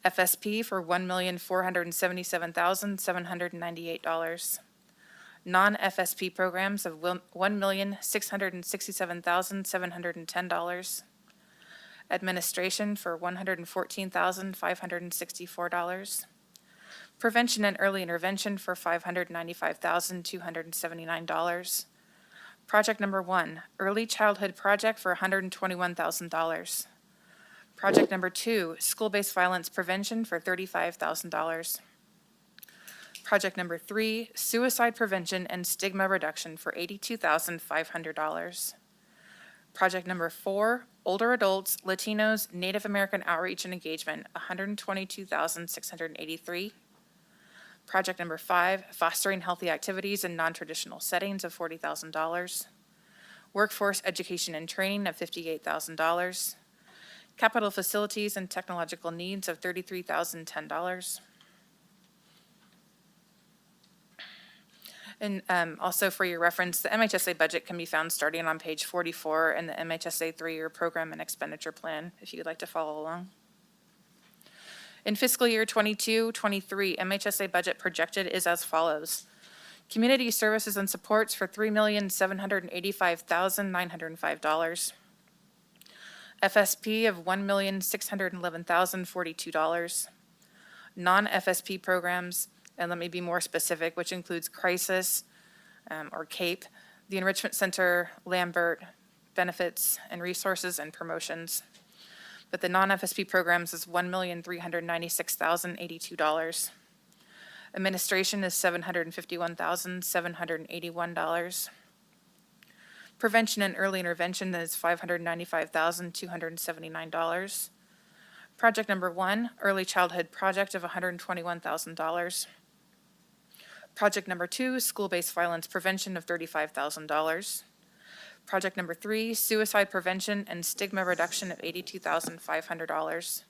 FSP for $1,477,798. Non-FSP programs of $1,667,710. Administration for $114,564. Prevention and early intervention for $595,279. Project number 1, Early Childhood Project for $121,000. Project number 2, School-Based Violence Prevention for $35,000. Project number 3, Suicide Prevention and Stigma Reduction for $82,500. Project number 4, Older Adults, Latinos, Native American Outreach and Engagement, $122,683. Project number 5, Fostering Healthy Activities in Non-Traditional Settings of $40,000. Workforce Education and Training of $58,000. Capital Facilities and Technological Needs of $33,010. And also for your reference, the MHSA budget can be found starting on page 44 in the MHSA 3-year program and expenditure plan, if you'd like to follow along. In fiscal year 22-23, MHSA budget projected is as follows. Community services and supports for $3,785,905. FSP of $1,611,042. Non-FSP programs, and let me be more specific, which includes crisis or CAPE, the Enrichment Center, Lambert, benefits and resources and promotions. But the non-FSP programs is $1,396,082. Administration is $751,781. Prevention and early intervention is $595,279. Project number 1, early childhood project of $121,000. Project number 2, school-based violence prevention of $35,000. Project number 3, suicide prevention and stigma reduction of $82,500.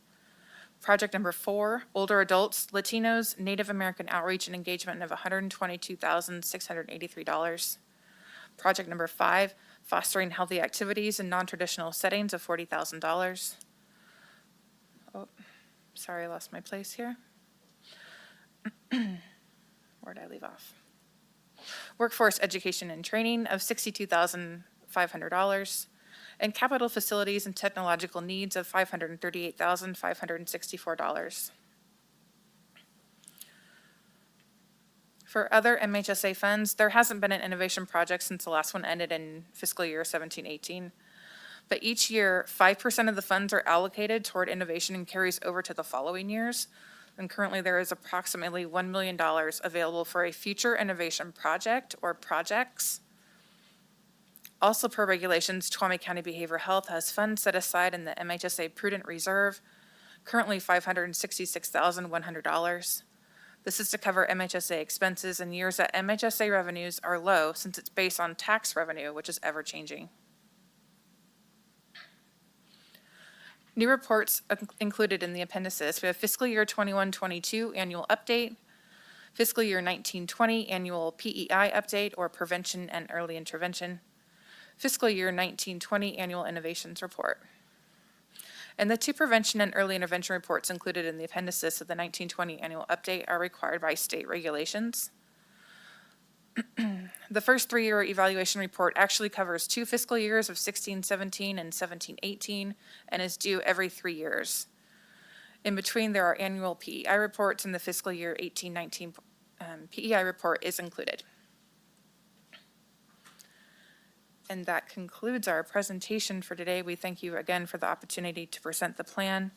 Project number 4, older adults, Latinos, Native American outreach and engagement of $122,683. Project number 5, fostering healthy activities in non-traditional settings of $40,000. Oh, sorry, I lost my place here. Where did I leave off? Workforce education and training of $62,500. And capital facilities and technological needs of $538,564. For other MHSA funds, there hasn't been an innovation project since the last one ended in fiscal year 17-18. But each year, 5% of the funds are allocated toward innovation and carries over to the following years. And currently there is approximately $1 million available for a future innovation project or projects. Also per regulations, Tuolumne County Behavioral Health has funds set aside in the MHSA Prudent Reserve, currently $566,100. This is to cover MHSA expenses in years that MHSA revenues are low since it's based on tax revenue, which is ever changing. New reports included in the appendices. We have fiscal year 21-22 annual update, fiscal year 19-20 annual PEI update or prevention and early intervention, fiscal year 19-20 annual innovations report. And the 2 prevention and early intervention reports included in the appendices of the 19-20 annual update are required by state regulations. The first 3-year evaluation report actually covers 2 fiscal years of 16-17 and 17-18 and is due every 3 years. In between, there are annual PEI reports, and the fiscal year 18-19 PEI report is included. And that concludes our presentation for today. We thank you again for the opportunity to present the plan.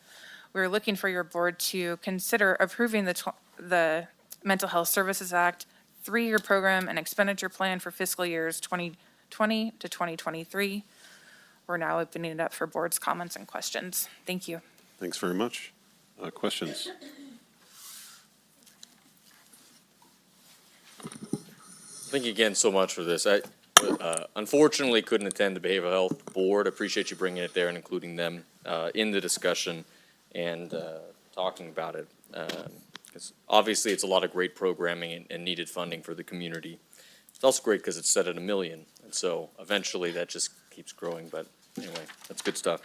We're looking for your board to consider approving the Mental Health Services Act 3-year program and expenditure plan for fiscal years 2020 to 2023. We're now opening it up for board's comments and questions. Thank you. Thanks very much. Questions? Thank you again so much for this. I unfortunately couldn't attend the Behavioral Health Board. Appreciate you bringing it there and including them in the discussion and talking about it. Obviously, it's a lot of great programming and needed funding for the community. It's also great because it's set at $1 million, and so eventually that just keeps growing. But anyway, that's good stuff.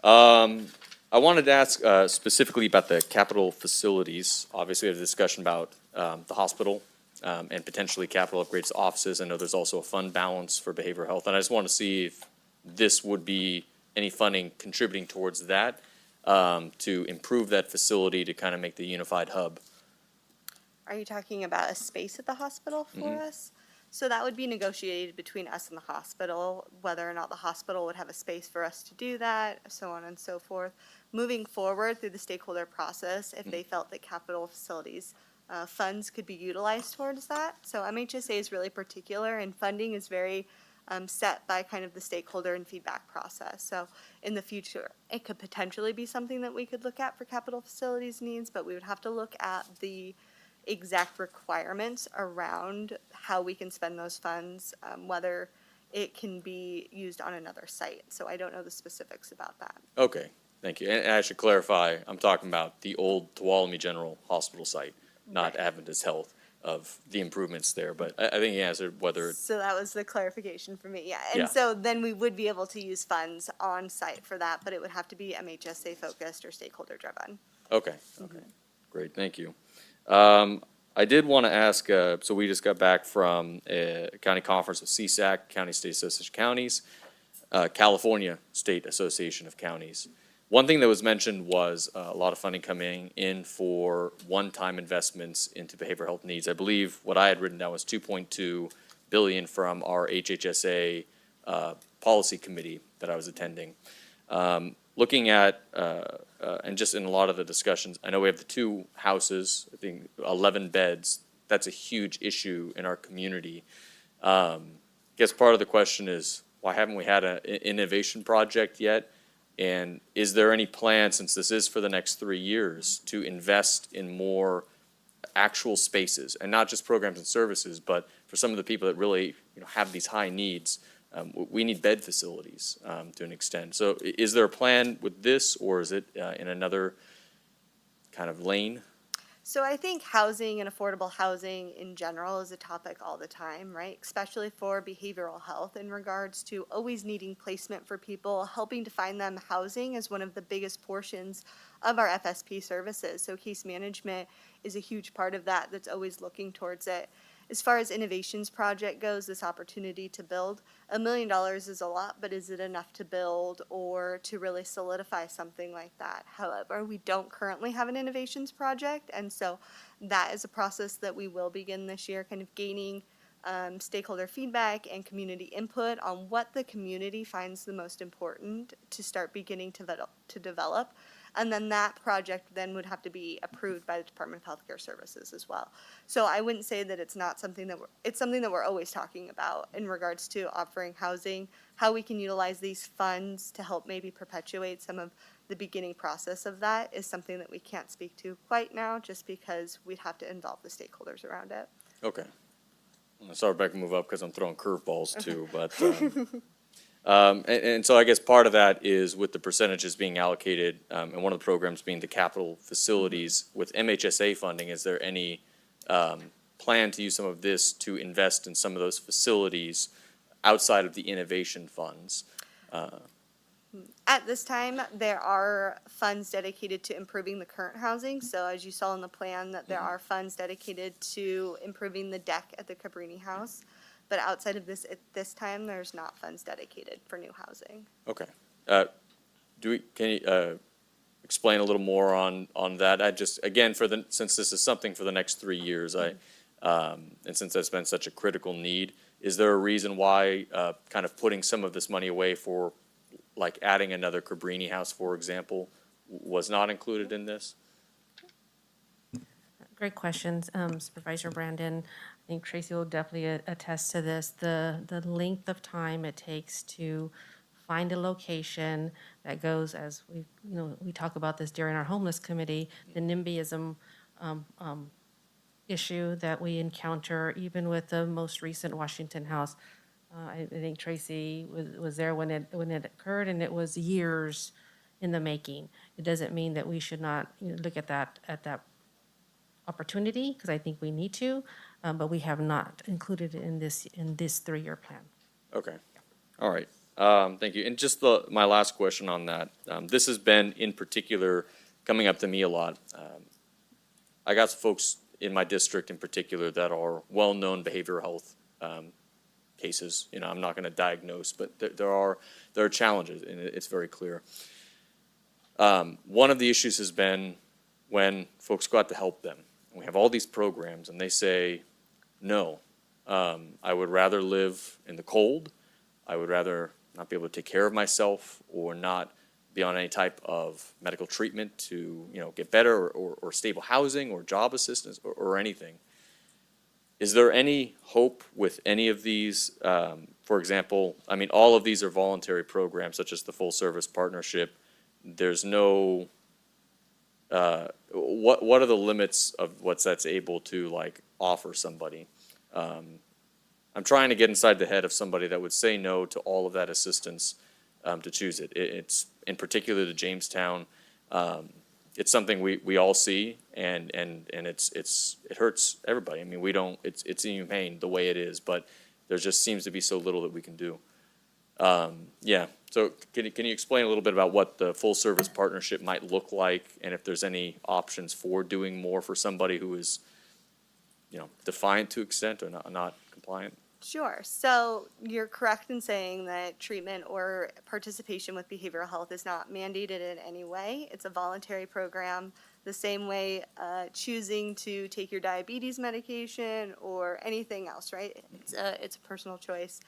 I wanted to ask specifically about the capital facilities. Obviously, we have a discussion about the hospital and potentially capital upgrades to offices. I know there's also a fund balance for behavioral health, and I just want to see if this would be any funding contributing towards that. To improve that facility to kind of make the unified hub. Are you talking about a space at the hospital for us? So that would be negotiated between us and the hospital, whether or not the hospital would have a space for us to do that, so on and so forth. Moving forward through the stakeholder process, if they felt that capital facilities funds could be utilized towards that. So MHSA is really particular, and funding is very set by kind of the stakeholder and feedback process. So in the future, it could potentially be something that we could look at for capital facilities needs, but we would have to look at the exact requirements around how we can spend those funds, whether it can be used on another site. So I don't know the specifics about that. Okay, thank you. And I should clarify, I'm talking about the old Tuolumne General Hospital site, not Adventist Health, of the improvements there, but I think he answered whether. So that was the clarification for me, yeah. And Yeah. so then we would be able to use funds on site for that, but it would have to be MHSA focused or stakeholder driven. Okay, great, thank you. I did want to ask, so we just got back from a county conference of CSAC, County State Association of Counties, California State Association of Counties. One thing that was mentioned was a lot of funding coming in for one-time investments into behavioral health needs. I believe what I had written down was 2.2 billion from our HHSA policy committee that I was attending. Looking at, and just in a lot of the discussions, I know we have the 2 houses, I think 11 beds. That's a huge issue in our community. I guess part of the question is, why haven't we had an innovation project yet? And is there any plan, since this is for the next 3 years, to invest in more actual spaces, and not just programs and services, but for some of the people that really have these high needs, we need bed facilities to an extent. So is there a plan with this, or is it in another kind of lane? So I think housing and affordable housing in general is a topic all the time, right? Especially for behavioral health in regards to always needing placement for people, helping to find them housing is one of the biggest portions of our FSP services. So case management is a huge part of that that's always looking towards it. As far as innovations project goes, this opportunity to build, $1 million is a lot, but is it enough to build or to really solidify something like that? However, we don't currently have an innovations project, and so that is a process that we will begin this year, kind of gaining stakeholder feedback and community input on what the community finds the most important to start beginning to develop. And then that project then would have to be approved by the Department of Healthcare Services as well. So I wouldn't say that it's not something that it's something that we're always talking about in regards to offering housing, how we can utilize these funds to help maybe perpetuate some of the beginning process of that is something that we can't speak to quite now, just because we'd have to involve the stakeholders around it. Okay. Sorry, Rebecca, move up because I'm throwing curveballs too, but. And so I guess part of that is with the percentages being allocated, and one of the programs being the capital facilities with MHSA funding. Is there any plan to use some of this to invest in some of those facilities outside of the innovation funds? At this time, there are funds dedicated to improving the current housing. So as you saw in the plan, that there are funds dedicated to improving the deck at the Cabrini House. But outside of this, at this time, there's not funds dedicated for new housing. Okay. Can you explain a little more on that? I just, again, since this is something for the next 3 years, and since that's been such a critical need, is there a reason why kind of putting some of this money away for, like adding another Cabrini House, for example, was not included in this? Great questions, Supervisor Brandon. I think Tracy will definitely attest to this. The length of time it takes to find a location that goes, as we talk about this during our homeless committee, the NIMBYism issue that we encounter even with the most recent Washington House. I think Tracy was there when it occurred, and it was years in the making. It doesn't mean that we should not look at that opportunity, because I think we need to, but we have not included it in this 3-year plan. Okay. All right. Thank you. And just my last question on that. This has been in particular coming up to me a lot. I got some folks in my district in particular that are well-known behavioral health cases. I'm not going to diagnose, but there are challenges, and it's very clear. One of the issues has been when folks go out to help them. We have all these programs, and they say, no, I would rather live in the cold. I would rather not be able to take care of myself or not be on any type of medical treatment to get better or stable housing or job assistance or anything. Is there any hope with any of these? For example, all of these are voluntary programs such as the Full Service Partnership. There's no, what are the limits of what that's able to offer somebody? I'm trying to get inside the head of somebody that would say no to all of that assistance to choose it. It's in particular the Jamestown. It's something we all see, and it hurts everybody. It's inhumane the way it is, but there just seems to be so little that we can do. Yeah. So can you explain a little bit about what the Full Service Partnership might look like, and if there's any options for doing more for somebody who is defiant to extent or not compliant? Sure. So you're correct in saying that treatment or participation with behavioral health is not mandated in any way. It's a voluntary program, the same way choosing to take your diabetes medication or anything else, right? It's a personal choice.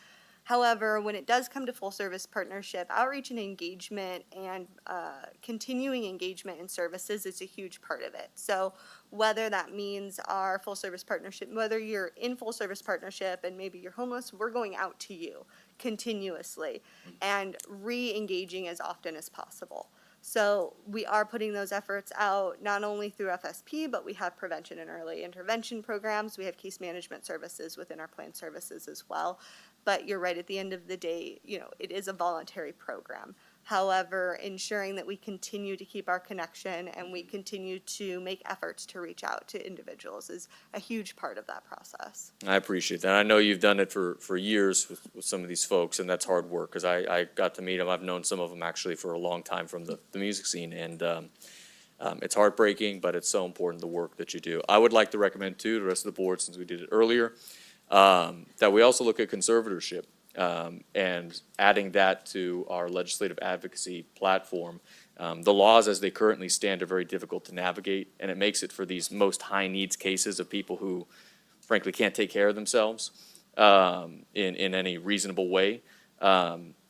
However, when it does come to full service partnership, outreach and engagement and continuing engagement in services is a huge part of it. So whether that means our full service partnership, whether you're in full service partnership and maybe you're homeless, we're going out to you continuously and re-engaging as often as possible. So we are putting those efforts out not only through FSP, but we have prevention and early intervention programs. We have case management services within our plan services as well. But you're right, at the end of the day, it is a voluntary program. However, ensuring that we continue to keep our connection and we continue to make efforts to reach out to individuals is a huge part of that process. I appreciate that. I know you've done it for years with some of these folks, and that's hard work, because I got to meet them. I've known some of them actually for a long time from the music scene, and it's heartbreaking, but it's so important, the work that you do. I would like to recommend, too, to the rest of the board, since we did it earlier, that we also look at conservatorship and adding that to our legislative advocacy platform. The laws as they currently stand are very difficult to navigate, and it makes it for these most high needs cases of people who frankly can't take care of themselves in any reasonable way,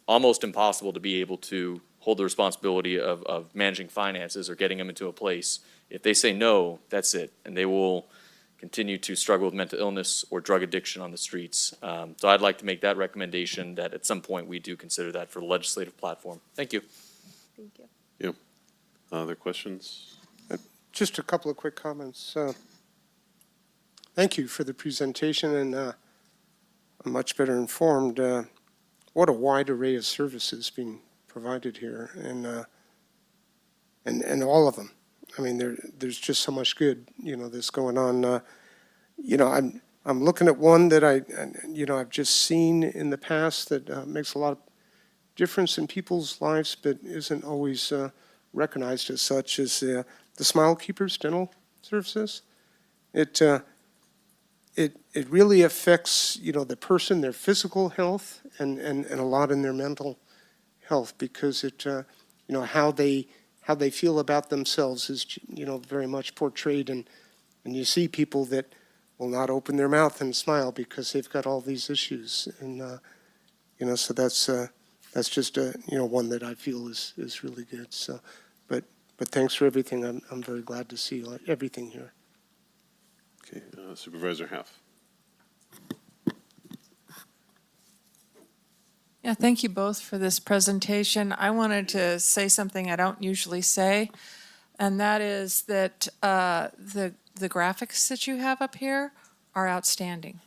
almost impossible to be able to hold the responsibility of managing finances or getting them into a place. If they say no, that's it, and they will continue to struggle with mental illness or drug addiction on the streets. So I'd like to make that recommendation, that at some point we do consider that for the legislative platform. Thank you. Thank you. Yep. Other questions? Just a couple of quick comments. Thank you for the presentation, and I'm much better informed. What a wide array of services being provided here, and all of them. I mean, there's just so much good, that's going on. I'm looking at one that I've just seen in the past that makes a lot of difference in people's lives, but isn't always recognized as such, as the Smile Keepers dental services. It really affects, the person, their physical health, and a lot in their mental health, because it, how they feel about themselves is, very much portrayed, and you see people that will not open their mouth and smile because they've got all these issues, and so that's just one that I feel is really good. So, but thanks for everything. I'm very glad to see everything here. Okay, Supervisor Half. Yeah, thank you both for this presentation. I wanted to say something I don't usually say, and that is that the graphics that you have up here are outstanding.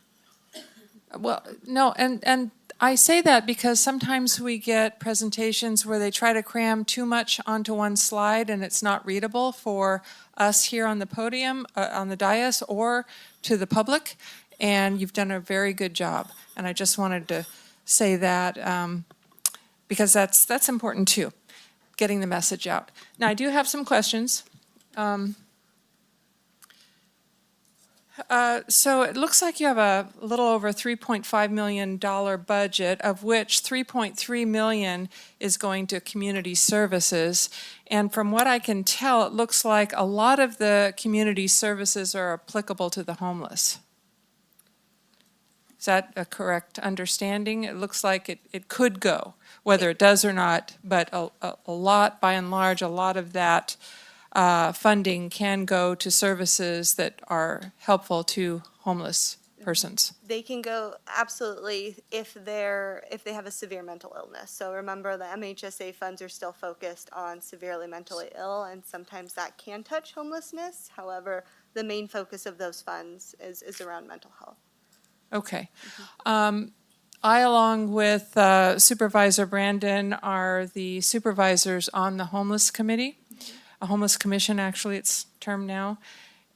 Well, no, and I say that because sometimes we get presentations where they try to cram too much onto one slide and it's not readable for us here on the podium, on the dais, or to the public, and you've done a very good job. And I just wanted to say that because that's important too, getting the message out. Now, I do have some questions. So it looks like you have a little over $3.5 million budget, of which $3.3 million is going to community services. And from what I can tell, it looks like a lot of the community services are applicable to the homeless. Is that a correct understanding? It looks like it could go, whether it does or not, but a lot, by and large, a lot of that funding can go to services that are helpful to homeless persons. They can go, absolutely, if they have a severe mental illness. So remember, the MHSA funds are still focused on severely mentally ill, and sometimes that can touch homelessness. However, the main focus of those funds is around mental health. Okay. I, along with Supervisor Brandon, are the supervisors on the Homeless Committee, a Homeless Commission, actually, it's termed now.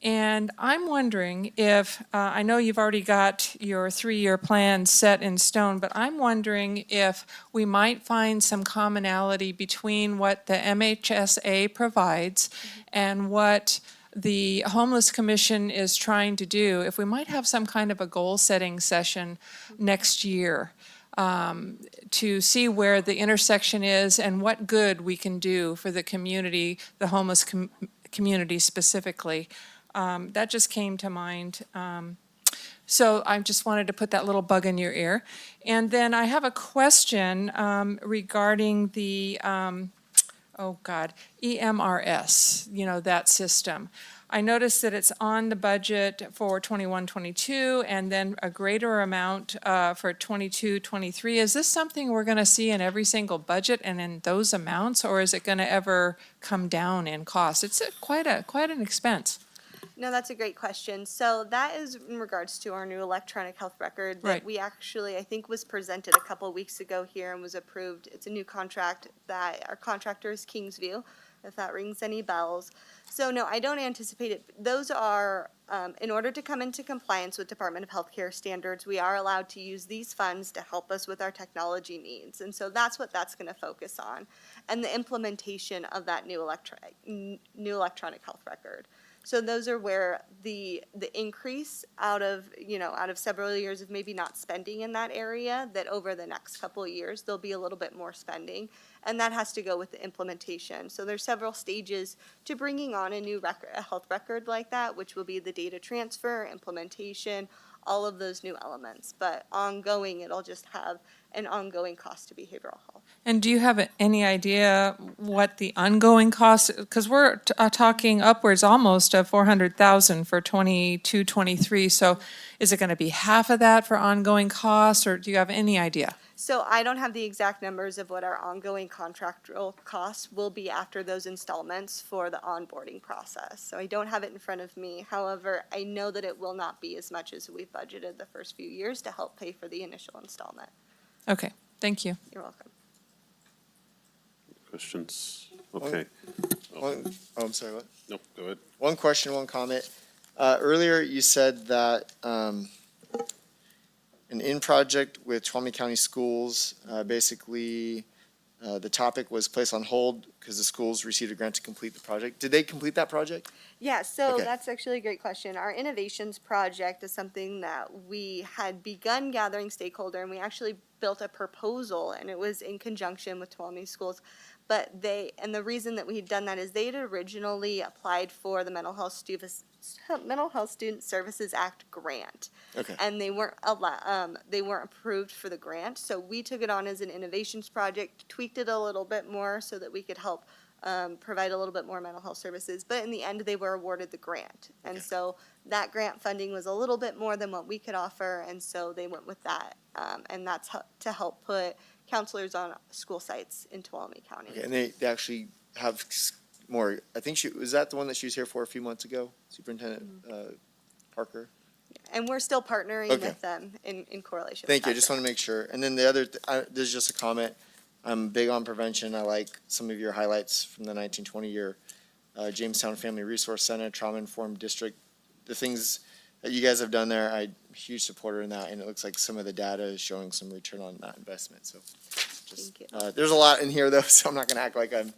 And I'm wondering if, I know you've already got your 3-year plan set in stone, but I'm wondering if we might find some commonality between what the MHSA provides and what the Homeless Commission is trying to do, if we might have some kind of a goal-setting session next year to see where the intersection is and what good we can do for the community, the homeless community specifically. That just came to mind. So I just wanted to put that little bug in your ear. And then I have a question regarding the, EMRS, that system. I noticed that it's on the budget for 21-22 and then a greater amount for 22-23. Is this something we're going to see in every single budget and in those amounts, or is it going to ever come down in cost? It's quite an expense. No, that's a great question. So that is in regards to our new electronic health record that Right. we actually, I think, was presented a couple of weeks ago here and was approved. It's a new contract that our contractor is Kingsview, if that rings any bells. So no, I don't anticipate it. Those are, in order to come into compliance with Department of Healthcare standards, we are allowed to use these funds to help us with our technology needs. And so that's what that's going to focus on, and the implementation of that new electronic health record. So those are where the increase out of several years of maybe not spending in that area, that over the next couple of years, there'll be a little bit more spending. And that has to go with the implementation. So there's several stages to bringing on a new a health record like that, which will be the data transfer, implementation, all of those new elements. But ongoing, it'll just have an ongoing cost to behavioral health. And do you have any idea what the ongoing cost, because we're talking upwards almost of 400,000 for 22-23. So is it going to be half of that for ongoing costs, or do you have any idea? So I don't have the exact numbers of what our ongoing contractual costs will be after those installments for the onboarding process. So I don't have it in front of me. However, I know that it will not be as much as we've budgeted the first few years to help pay for the initial installment. Okay, thank you. You're welcome. Questions? Okay. I'm sorry, what? No, go ahead. One question, one comment. Earlier, you said that an in-project with Tuolumne County Schools, basically, the topic was placed on hold because the schools received a grant to complete the project. Did they complete that project? Yeah, so Okay. that's actually a great question. Our innovations project is something that we had begun gathering stakeholder, and we actually built a proposal, and it was in conjunction with Tuolumne Schools. But and the reason that we had done that is they had originally applied for the Mental Health Student Services Act grant. Okay. And they weren't approved for the grant, so we took it on as an innovations project, tweaked it a little bit more so that we could help provide a little bit more mental health services, but in the end, they were awarded the grant. And so that grant funding was a little bit more than what we could offer, and so they went with that. And that's to help put counselors on school sites in Tuolumne County. Okay, and they actually have more, I think was that the one that she was here for a few months ago, Superintendent Parker? And we're still partnering Okay. with them in correlation. Thank with you, I that just want to make sure. And then the other, this is just a comment. I'm big on prevention. I like some of your highlights from the 1920 year Jamestown Family Resource Center, Trauma Informed District. The things that you guys have done there, I'm a huge supporter in that, and it looks like some of the data is showing some return on that investment. So just, Thank you. there's a lot in here though, so I'm not going to act like I'm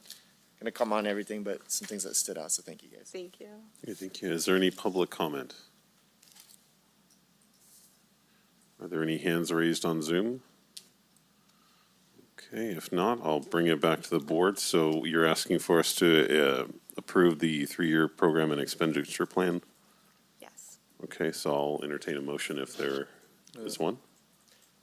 going to come on everything, but some things that stood out. So thank you guys. Thank you. Okay, thank you. Is there any public comment? Are there any hands raised on Zoom? Okay, if not, I'll bring it back to the board. So you're asking for us to approve the 3-year program and expenditure plan? Yes. Okay, so I'll entertain a motion if there is one.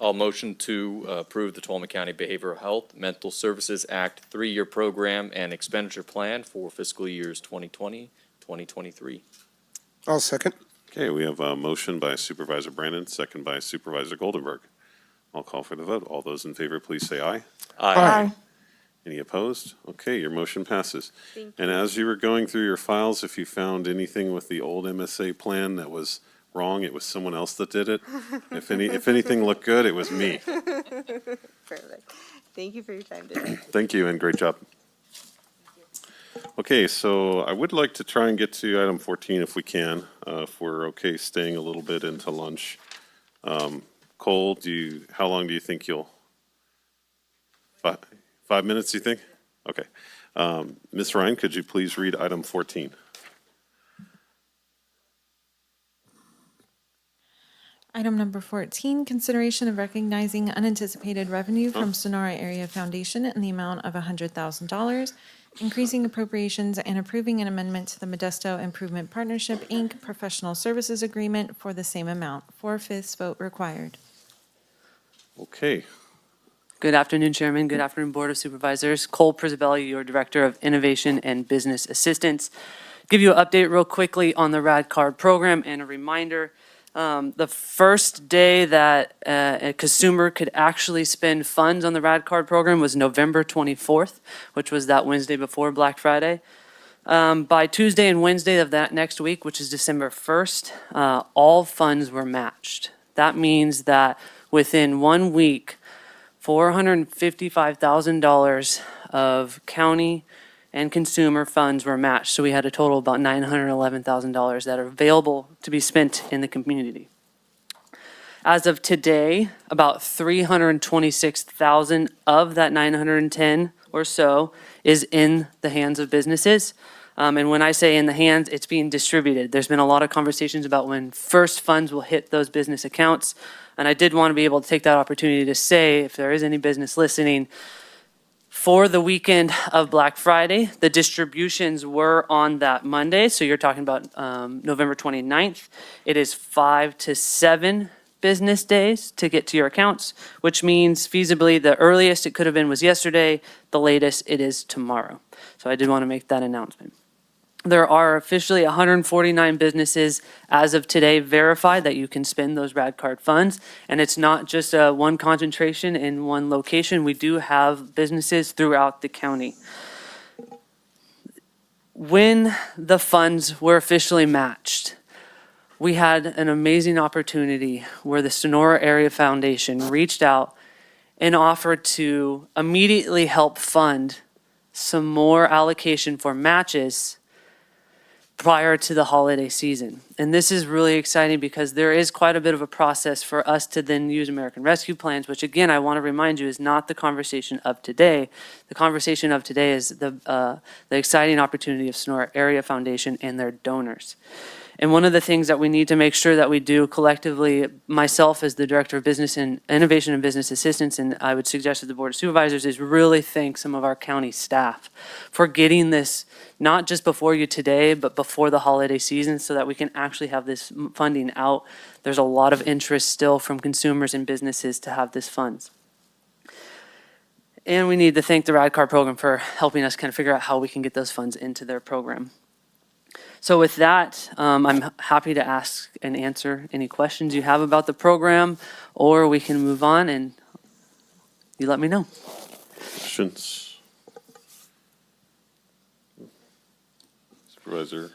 I'll motion to approve the Tuolumne County Behavioral Health Mental Services Act 3-year program and expenditure plan for fiscal years 2020, 2023. I'll second. Okay, we have a motion by Supervisor Brandon, second by Supervisor Goldenberg. I'll call for the vote. All those in favor, please say aye. Aye. Any opposed? Okay, your motion passes. Thank And as you were going through your files, if you found anything with the old MSA plan that was wrong, it was someone else that did it. If anything looked good, it was me. Perfect. Thank you for your time today. Thank you and great job. Okay, so I would like to try and get to item 14 if we can, if we're okay staying a little bit into lunch. Cole, how long do you think you'll? 5 minutes, you think? Okay. Ms. Ryan, could you please read item 14? Item number 14, consideration of recognizing unanticipated revenue from Sonora Area Foundation in the amount of $100,000, increasing appropriations and approving an amendment to the Modesto Improvement Partnership, Inc. Professional Services Agreement for the same amount. 4/5 vote required. Okay. Good afternoon, Chairman. Good afternoon, Board of Supervisors. Cole Prisabelli, your Director of Innovation and Business Assistance. Give you an update real quickly on the RAD card program and a reminder. The first day that a consumer could actually spend funds on the RAD card program was November 24th, which was that Wednesday before Black Friday. By Tuesday and Wednesday of that next week, which is December 1st, all funds were matched. That means that within 1 week, $455,000 of county and consumer funds were matched. So we had a total of about $911,000 that are available to be spent in the community. As of today, about $326,000 of that 910 or so is in the hands of businesses. And when I say in the hands, it's being distributed. There's been a lot of conversations about when first funds will hit those business accounts. And I did want to be able to take that opportunity to say, if there is any business listening, for the weekend of Black Friday, the distributions were on that Monday. So you're talking about November 29th. It is 5 to 7 business days to get to your accounts, which means feasibly the earliest it could have been was yesterday, the latest it is tomorrow. So I did want to make that announcement. There are officially 149 businesses as of today verified that you can spend those RAD card funds. And it's not just one concentration in one location. We do have businesses throughout the county. When the funds were officially matched, we had an amazing opportunity where the Sonora Area Foundation reached out and offered to immediately help fund some more allocation for matches prior to the holiday season. And this is really exciting because there is quite a bit of a process for us to then use American Rescue Plans, which again, I want to remind you is not the conversation of today. The conversation of today is the exciting opportunity of Sonora Area Foundation and their donors. And one of the things that we need to make sure that we do collectively, myself as the Director of Business and Innovation and Business Assistance, and I would suggest to the Board of Supervisors, is really thank some of our county staff for getting this not just before you today, but before the holiday season so that we can actually have this funding out. There's a lot of interest still from consumers and businesses to have this funds. And we need to thank the RAD card program for helping us kind of figure out how we can get those funds into their program. So with that, I'm happy to ask and answer any questions you have about the program, or we can move on and you let me know. Questions? Supervisor?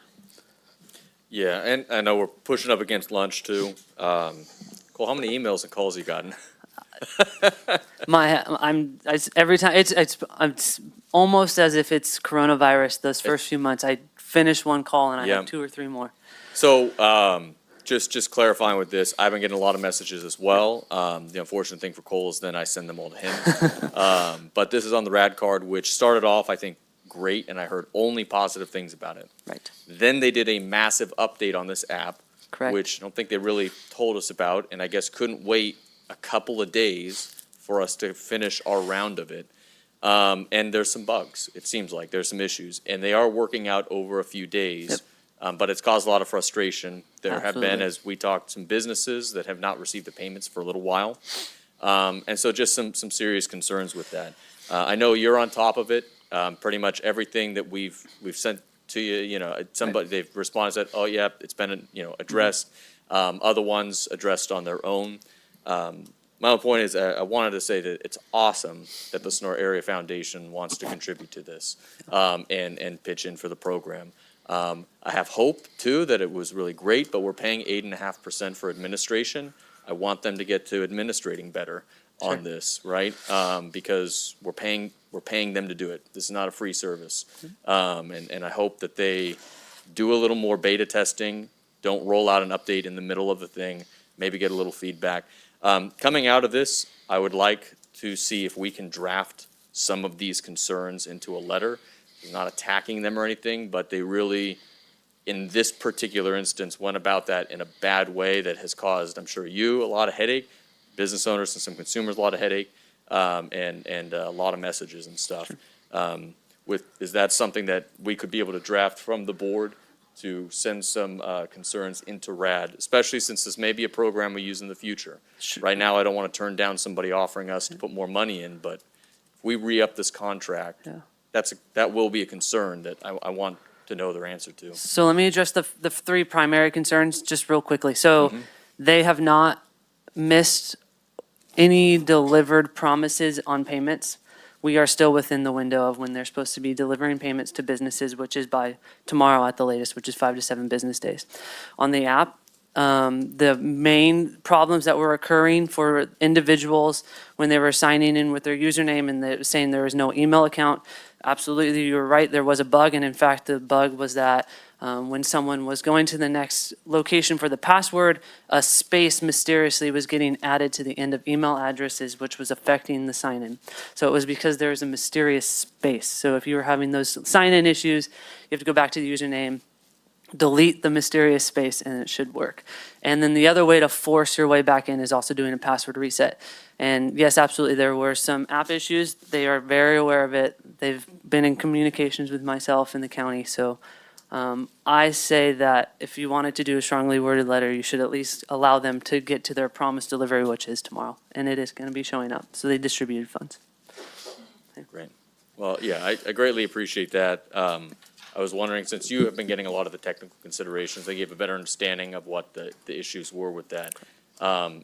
Yeah, and I know we're pushing up against lunch too. Cole, how many emails and calls have you gotten? Every time it's almost as if it's coronavirus. Those first few months, I finish one call and I have 2 or 3 more. So just clarifying with this, I've been getting a lot of messages as well. The unfortunate thing for Cole is then I send them all to him. But this is on the RAD card, which started off, I think, great, and I heard only positive things about it. Right. Then they did a massive update on this app, Correct. which I don't think they really told us about, and I guess couldn't wait a couple of days for us to finish our round of it. And there's some bugs, it seems like. There's some issues. And they are working out over a few days. Yep. But it's caused a lot of frustration. There have been, Absolutely. as we talked, some businesses that have not received the payments for a little while. And so just some serious concerns with that. I know you're on top of it. Pretty much everything that we've sent to you, somebody, they've responded, said, oh, yeah, it's been, addressed. Other ones addressed on their own. My own point is I wanted to say that it's awesome that the Sonora Area Foundation wants to contribute to this and pitch in for the program. I have hope, too, that it was really great, but we're paying 8.5% for administration. I want them to get to administrating better on this, right? Because we're paying them to do it. This is not a free service. And I hope that they do a little more beta testing, don't roll out an update in the middle of the thing, maybe get a little feedback. Coming out of this, I would like to see if we can draft some of these concerns into a letter. I'm not attacking them or anything, but they really in this particular instance, went about that in a bad way that has caused, I'm sure you, a lot of headache, business owners and some consumers a lot of headache, and a lot of messages and stuff. Is that something that we could be able to draft from the board to send some concerns into RAD, especially since this may be a program we use in the future? Right now, I don't want to turn down somebody offering us to put more money in, but if we re-up this contract, that will be a concern that I want to know their answer to. So let me address the three primary concerns just real quickly. So they have not missed any delivered promises on payments. We are still within the window of when they're supposed to be delivering payments to businesses, which is by tomorrow at the latest, which is 5 to 7 business days. On the app, the main problems that were occurring for individuals when they were signing in with their username and saying there was no email account, absolutely, you're right, there was a bug. And in fact, the bug was that when someone was going to the next location for the password, a space mysteriously was getting added to the end of email addresses, which was affecting the sign-in. So it was because there was a mysterious space. So if you were having those sign-in issues, you have to go back to the username, delete the mysterious space, and it should work. And then the other way to force your way back in is also doing a password reset. And yes, absolutely, there were some app issues. They are very aware of it. They've been in communications with myself and the county. So I say that if you wanted to do a strongly worded letter, you should at least allow them to get to their promised delivery, which is tomorrow. And it is going to be showing up. So they distributed funds. Great. Well, yeah, I greatly appreciate that. I was wondering, since you have been getting a lot of the technical considerations, they gave a better understanding of what the issues were with that.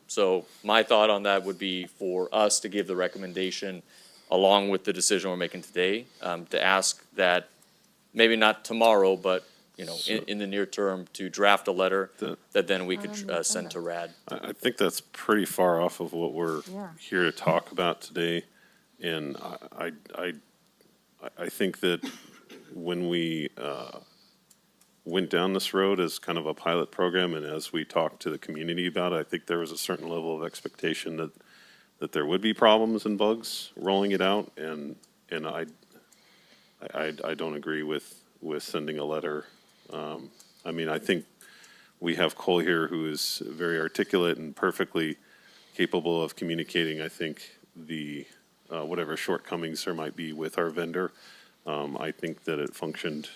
So my thought on that would be for us to give the recommendation along with the decision we're making today, to ask that maybe not tomorrow, but in the near term, to draft a letter that then we could send to RAD. I think that's pretty far off of what we're here to talk about today. And I think that when we went down this road as kind of a pilot program, and as we talked to the community about it, I think there was a certain level of expectation that there would be problems and bugs rolling it out, and I don't agree with sending a letter. I mean, I think we have Cole here who is very articulate and perfectly capable of communicating, I think, the whatever shortcomings there might be with our vendor. I think that it functioned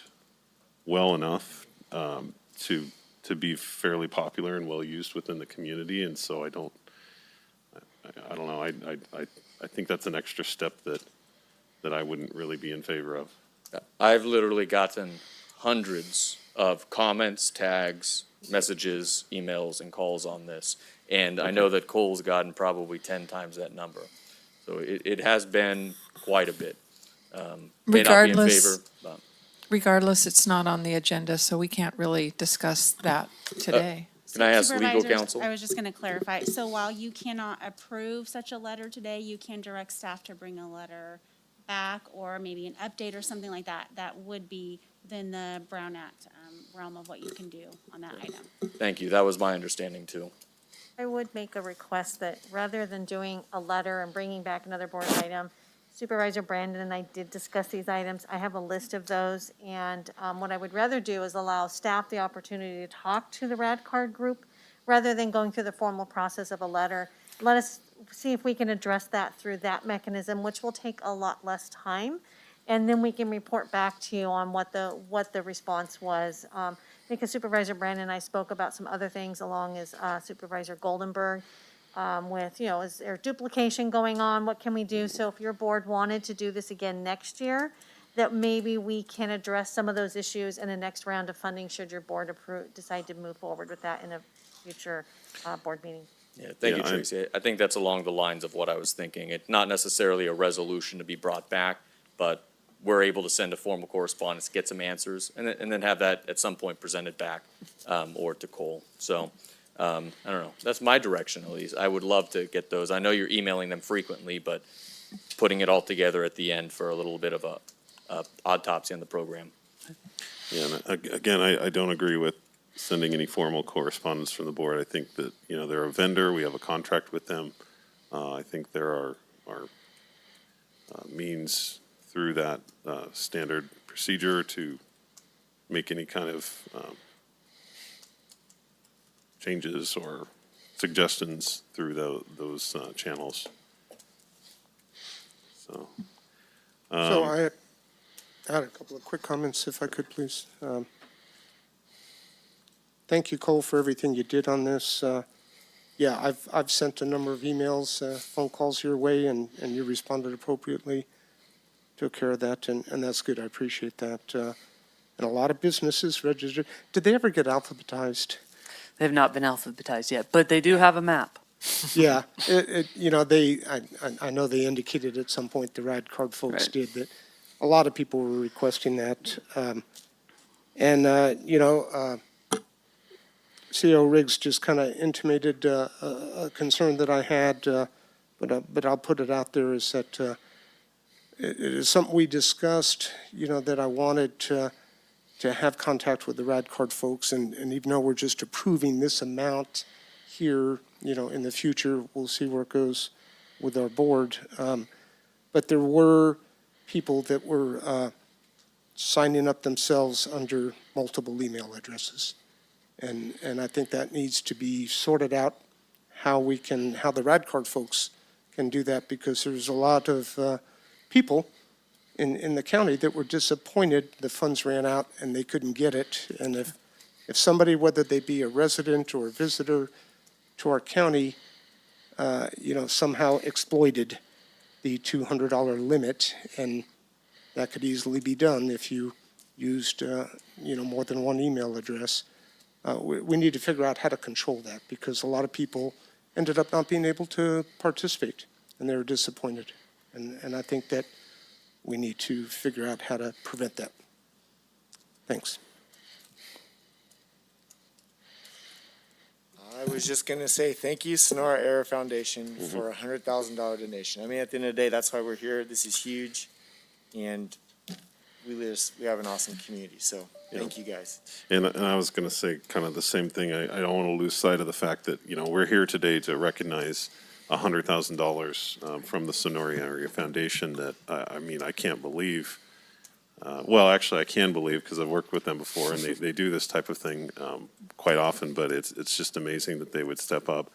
well enough to be fairly popular and well used within the community, and so I don't know. I think that's an extra step that I wouldn't really be in favor of. I've literally gotten hundreds of comments, tags, messages, emails, and calls on this, and I know that Cole's gotten probably 10 times that number. So it has been quite a bit. May not be in favor, but. Regardless, it's not on the agenda, so we can't really discuss that today. Can I ask legal Supervisors, counsel? I was just going to clarify. So while you cannot approve such a letter today, you can direct staff to bring a letter back or maybe an update or something like that. That would be within the Brown Act realm of what you can do on that item. Thank you. That was my understanding too. I would make a request that rather than doing a letter and bringing back another board item, Supervisor Brandon and I did discuss these items. I have a list of those, and what I would rather do is allow staff the opportunity to talk to the RAD card group rather than going through the formal process of a letter. Let us see if we can address that through that mechanism, which will take a lot less time, and then we can report back to you on what the response was. Because Supervisor Brandon and I spoke about some other things along as Supervisor Goldenberg. With, is there duplication going on? What can we do? So if your board wanted to do this again next year, that maybe we can address some of those issues in the next round of funding should your board decide to move forward with that in a future board meeting. Yeah, thank you, Tracy. I think that's along the lines of what I was thinking. It's not necessarily a resolution to be brought back, but we're able to send a formal correspondence, get some answers, and then have that at some point presented back or to Cole. So. I don't know. That's my direction, at least. I would love to get those. I know you're emailing them frequently, but putting it all together at the end for a little bit of a autopsy on the program. Yeah, and again, I don't agree with sending any formal correspondence from the board. I think that, they're a vendor. We have a contract with them. I think there are means through that standard procedure to make any kind of changes or suggestions through those channels. So. So I had a couple of quick comments, if I could, please. Thank you, Cole, for everything you did on this. Yeah, I've sent a number of emails, phone calls your way, and you responded appropriately, took care of that, and that's good. I appreciate that. And a lot of businesses registered. Did they ever get alphabetized? They have not been alphabetized yet, but they do have a map. Yeah, you know, I know they indicated at some point, the RAD card folks Right. did, that a lot of people were requesting that. You know, CEO Riggs just kind of intimated a concern that I had, but I'll put it out there, is that it is something we discussed, you know, that I wanted to have contact with the RAD card folks, and even though we're just approving this amount here, you know, in the future, we'll see where it goes with our board. But there were people that were signing up themselves under multiple email addresses. And I think that needs to be sorted out, how the RAD card folks can do that, because there's a lot of people in the county that were disappointed the funds ran out and they couldn't get it. And if somebody, whether they be a resident or a visitor to our county, you know, somehow exploited the $200 limit, and that could easily be done if you used, you know, more than one email address. We need to figure out how to control that, because a lot of people ended up not being able to participate, and they were disappointed. And I think that we need to figure out how to prevent that. Thanks. I was just going to say thank you, Sonora Era Foundation, for a $100,000 donation. I mean, at the end of the day, that's why we're here. This is huge, and we have an awesome community. So thank you guys. And I was going to say kind of the same thing. I don't want to lose sight of the fact that, you know, we're here today to recognize $100,000 from the Sonora Area Foundation that, I mean, I can't believe. Well, actually, I can believe, because I've worked with them before, and they do this type of thing quite often, but it's just amazing that they would step up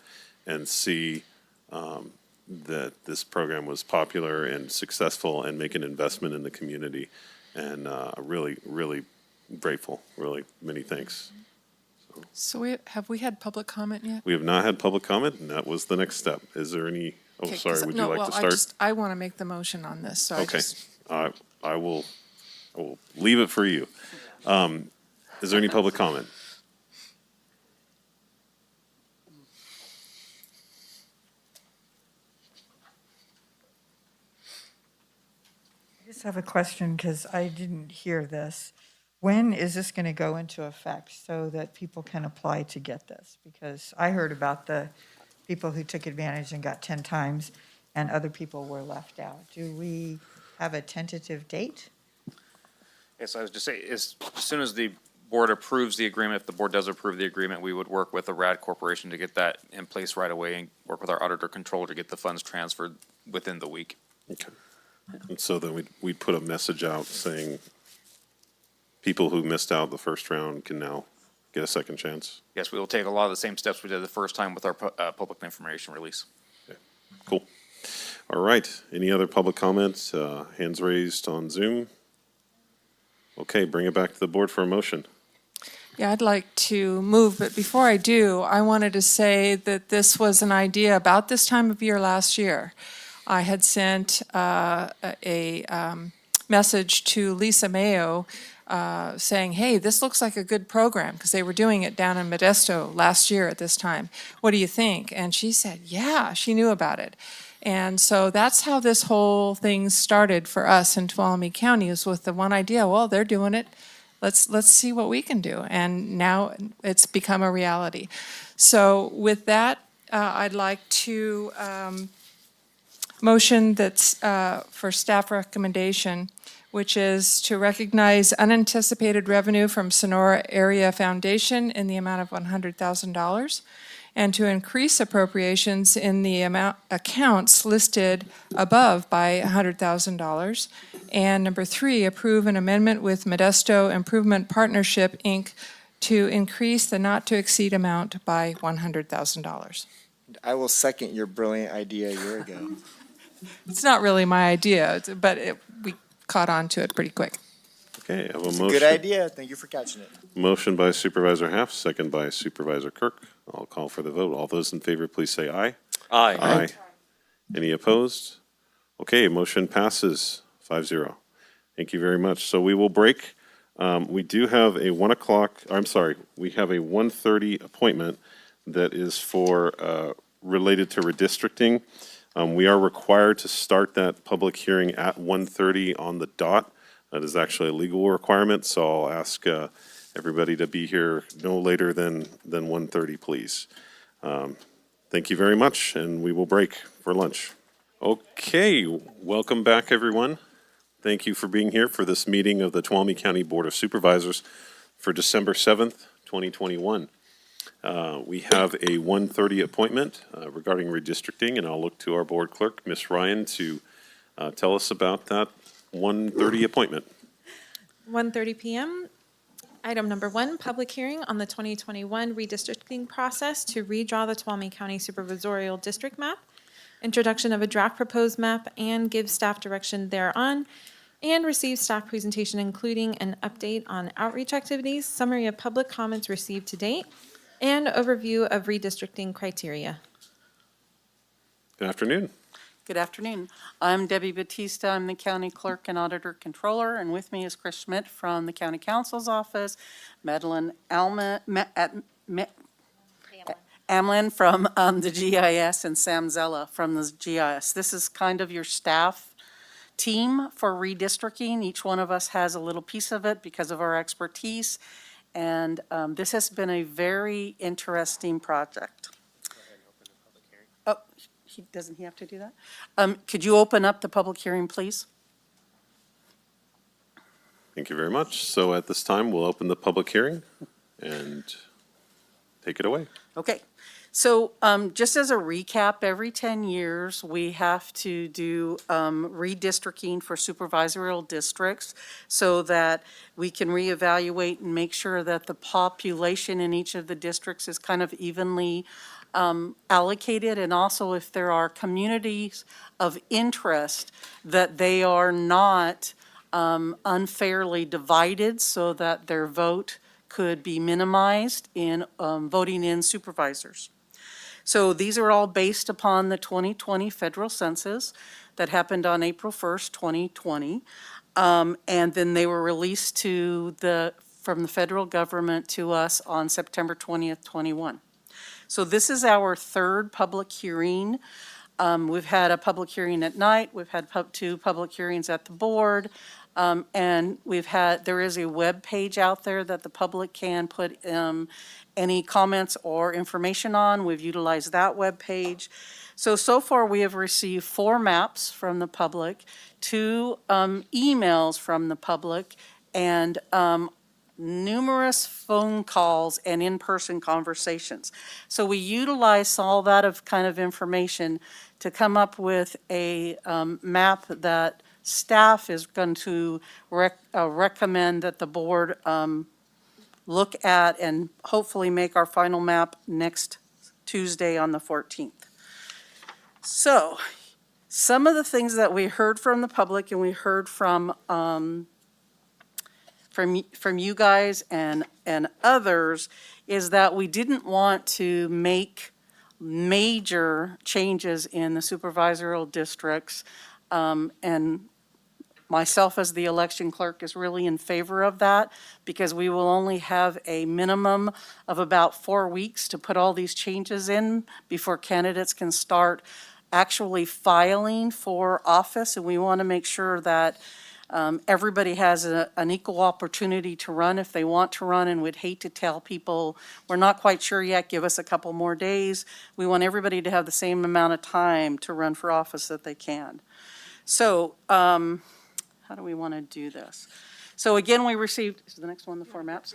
and see that this program was popular and successful and make an investment in the community. And really, really grateful, really, many thanks. So have we had public comment yet? We have not had public comment, and that was the next step. Is there any, Okay, sorry, 'cause- would no, you like well, to start? I want to make the motion on this, so Okay, I will leave it for you. Is there any public comment? I just have a question, because I didn't hear this. When is this going to go into effect so that people can apply to get this? Because I heard about the people who took advantage and got 10 times, and other people were left out. Do we have a tentative date? Yes, I was just saying, as soon as the board approves the agreement, if the board does approve the agreement, we would work with the RAD Corporation to get that in place right away, and work with our auditor controller to get the funds transferred within the week. Okay. And so then we'd put a message out saying people who missed out the first round can now get a second chance. Yes, we will take a lot of the same steps we did the first time with our public information release. Cool. All right. Any other public comments? Hands raised on Zoom? Okay, bring it back to the board for a motion. Yeah, I'd like to move, but before I do, I wanted to say that this was an idea about this time of year last year. I had sent a message to Lisa Mayo saying, hey, this looks like a good program, because they were doing it down in Modesto last year at this time. What do you think? And she said, yeah, she knew about it. And so that's how this whole thing started for us in Tuolumne County, is with the one idea, well, they're doing it. Let's see what we can do. And now it's become a reality. So with that, I'd like to motion that's for staff recommendation, which is to recognize unanticipated revenue from Sonora Area Foundation in the amount of $100,000, and to increase appropriations in the accounts listed above by $100,000. And number 3, approve an amendment with Modesto Improvement Partnership, Inc. to increase the not-to-exceed amount by $100,000. I will second your brilliant idea a year ago. It's not really my idea, but we caught on to it pretty quick. Okay, I have a It's motion. a good idea. Thank you for catching it. Motion by Supervisor Heft, second by Supervisor Kirk. I'll call for the vote. All those in favor, please say aye. Aye. Aye. Any opposed? Okay, motion passes 5-0. Thank you very much. So we will break. We do have a 1 o'clock, I'm sorry, we have a 1:30 appointment that is for, related to redistricting. We are required to start that public hearing at 1:30 on the dot. That is actually a legal requirement, so I'll ask everybody to be here no later than 1:30, please. Thank you very much, and we will break for lunch. Okay, welcome back, everyone. Thank you for being here for this meeting of the Tuolumne County Board of Supervisors for December 7th, 2021. We have a 1:30 appointment regarding redistricting, and I'll look to our board clerk, Ms. Ryan, to tell us about that 1:30 appointment. 1:30 p.m. Item number 1, public hearing on the 2021 redistricting process to redraw the Tuolumne County Supervisorial District map, introduction of a draft proposed map, and give staff direction thereon, and receive staff presentation including an update on outreach activities, summary of public comments received to date, and overview of redistricting criteria. Good afternoon. Good afternoon. I'm Debbie Batista. I'm the County Clerk and Auditor Controller, and with me is Chris Schmidt from the County Counsel's Office, Madeline Amlin from the GIS, and Sam Zella from the GIS. This is kind of your staff team for redistricting. Each one of us has a little piece of it because of our expertise, and this has been a very interesting project. Oh, doesn't he have to do that? Could you open up the public hearing, please? Thank you very much. So at this time, we'll open the public hearing and take it away. Okay. So just as a recap, every 10 years, we have to do redistricting for supervisorial districts so that we can reevaluate and make sure that the population in each of the districts is kind of evenly allocated, and also if there are communities of interest, that they are not unfairly divided so that their vote could be minimized in voting in supervisors. So these are all based upon the 2020 federal census that happened on April 1st, 2020. And then they were released from the federal government to us on September 20th, 21. So this is our third public hearing. We've had a public hearing at night. We've had 2 public hearings at the board. And there is a web page out there that the public can put any comments or information on. We've utilized that web page. So far we have received 4 maps from the public, 2 emails from the public, and numerous phone calls and in-person conversations. So we utilize all that kind of information to come up with a map that staff is going to recommend that the board look at and hopefully make our final map next Tuesday on the 14th. So some of the things that we heard from the public and we heard from you guys and others is that we didn't want to make major changes in the supervisorial districts, and myself as the election clerk is really in favor of that because we will only have a minimum of about 4 weeks to put all these changes in before candidates can start actually filing for office, and we want to make sure that everybody has an equal opportunity to run if they want to run, and would hate to tell people, we're not quite sure yet, give us a couple more days. We want everybody to have the same amount of time to run for office that they can. So how do we want to do this? So again, we received, is the next one the 4 maps?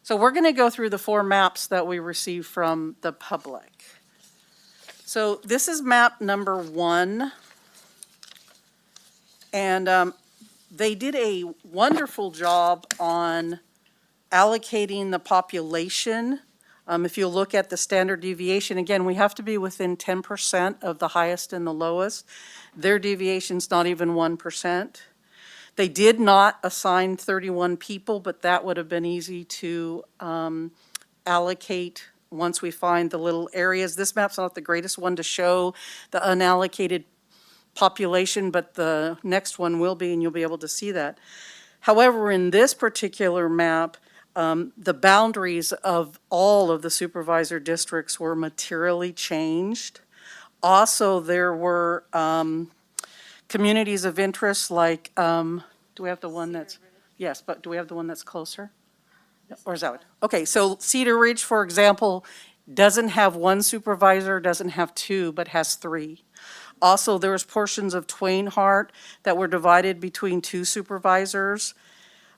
So we're going to go through the 4 maps that we received from the public. So this is map number 1. And they did a wonderful job on allocating the population. If you look at the standard deviation, again, we have to be within 10% of the highest and the lowest. Their deviation's not even 1%. They did not assign 31 people, but that would have been easy to allocate once we find the little areas. This map's not the greatest one to show the unallocated population, but the next one will be, and you'll be able to see that. However, in this particular map, the boundaries of all of the supervisor districts were materially changed. Also, there were communities of interest like, do we have the one that's, yes, but do we have the one that's closer? Or is that one? Okay, so Cedar Ridge, for example, doesn't have 1 supervisor, doesn't have 2, but has 3. Also, there was portions of Twain Harte that were divided between 2 supervisors.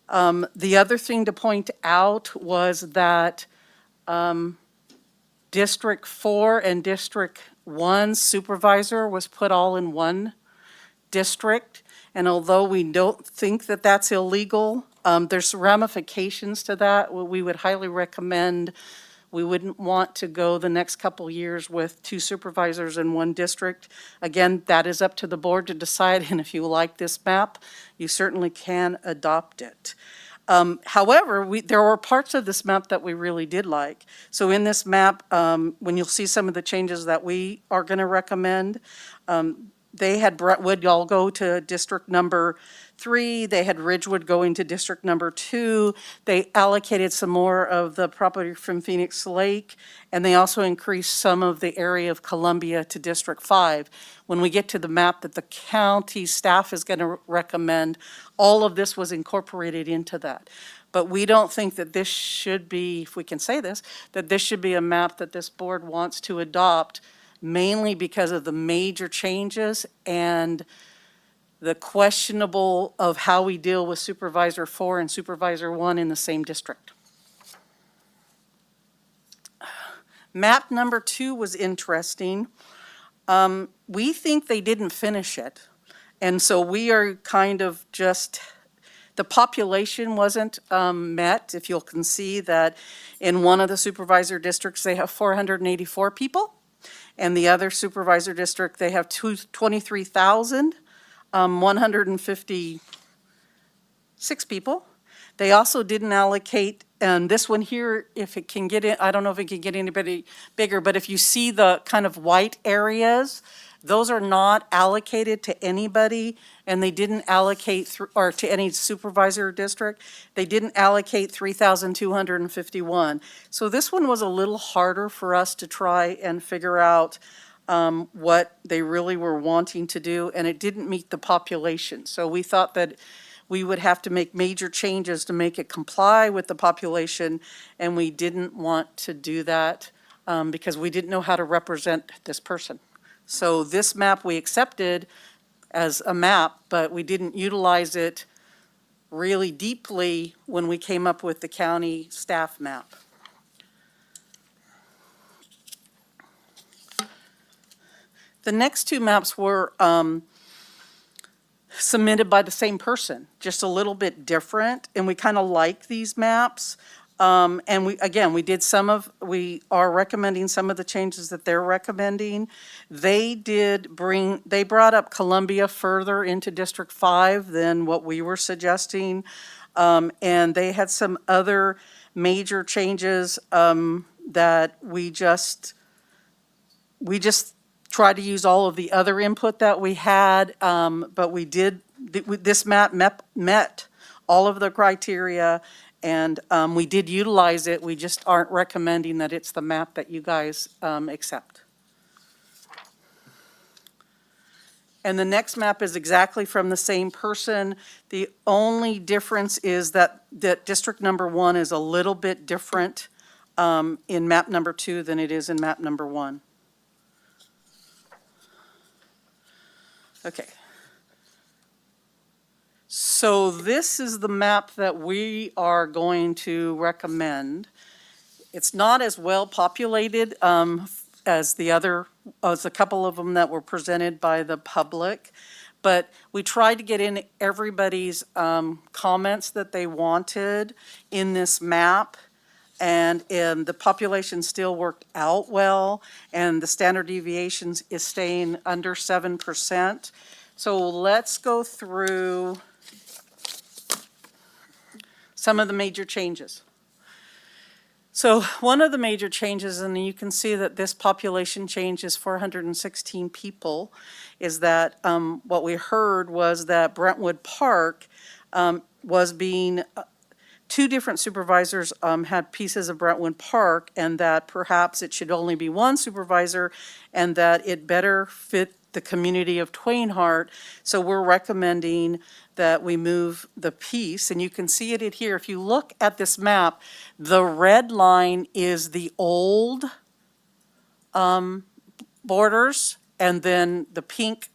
The other thing to point out was that District 4 and District 1 supervisor was put all in one district. And although we don't think that that's illegal, there's ramifications to that. We would highly recommend, we wouldn't want to go the next couple years with 2 supervisors in 1 district. Again, that is up to the board to decide, and if you like this map, you certainly can adopt it. However, there were parts of this map that we really did like. So in this map, when you'll see some of the changes that we are going to recommend, they had Brentwood all go to district number 3. They had Ridgewood going to district number 2. They allocated some more of the property from Phoenix Lake, and they also increased some of the area of Columbia to district 5. When we get to the map that the county staff is going to recommend, all of this was incorporated into that. But we don't think that this should be, if we can say this, that this should be a map that this board wants to adopt, mainly because of the major changes and the questionable of how we deal with Supervisor 4 and Supervisor 1 in the same district. Map number 2 was interesting. We think they didn't finish it. And so we are kind of just, the population wasn't met. If you can see that in one of the supervisor districts, they have 484 people. And the other supervisor district, they have 23,156 people. They also didn't allocate, and this one here, if it can get in, I don't know if it can get anybody bigger, but if you see the kind of white areas, those are not allocated to anybody, and they didn't allocate, or to any supervisor district, they didn't allocate 3,251. So this one was a little harder for us to try and figure out what they really were wanting to do, and it didn't meet the population. So we thought that we would have to make major changes to make it comply with the population, and we didn't want to do that because we didn't know how to represent this person. So this map we accepted as a map, but we didn't utilize it really deeply when we came up with the county staff map. The next 2 maps were submitted by the same person, just a little bit different, and we kind of like these maps. And we are recommending some of the changes that they're recommending. They brought up Columbia further into District 5 than what we were suggesting. And they had some other major changes that we just tried to use all of the other input that we had, but this map met all of the criteria. And we did utilize it, we just aren't recommending that it's the map that you guys accept. And the next map is exactly from the same person. The only difference is that district number 1 is a little bit different in map number 2 than it is in map number 1. Okay. So this is the map that we are going to recommend. It's not as well populated as as a couple of them that were presented by the public, but we tried to get in everybody's comments that they wanted in this map. And the population still worked out well, and the standard deviations is staying under 7%. So let's go through some of the major changes. So one of the major changes, and you can see that this population change is 416 people, is that what we heard was that Brentwood Park was being, two different supervisors had pieces of Brentwood Park, and that perhaps it should only be one supervisor, and that it better fit the community of Twain Harte. So we're recommending that we move the piece, and you can see it in here. If you look at this map, the red line is the old borders, and then the pink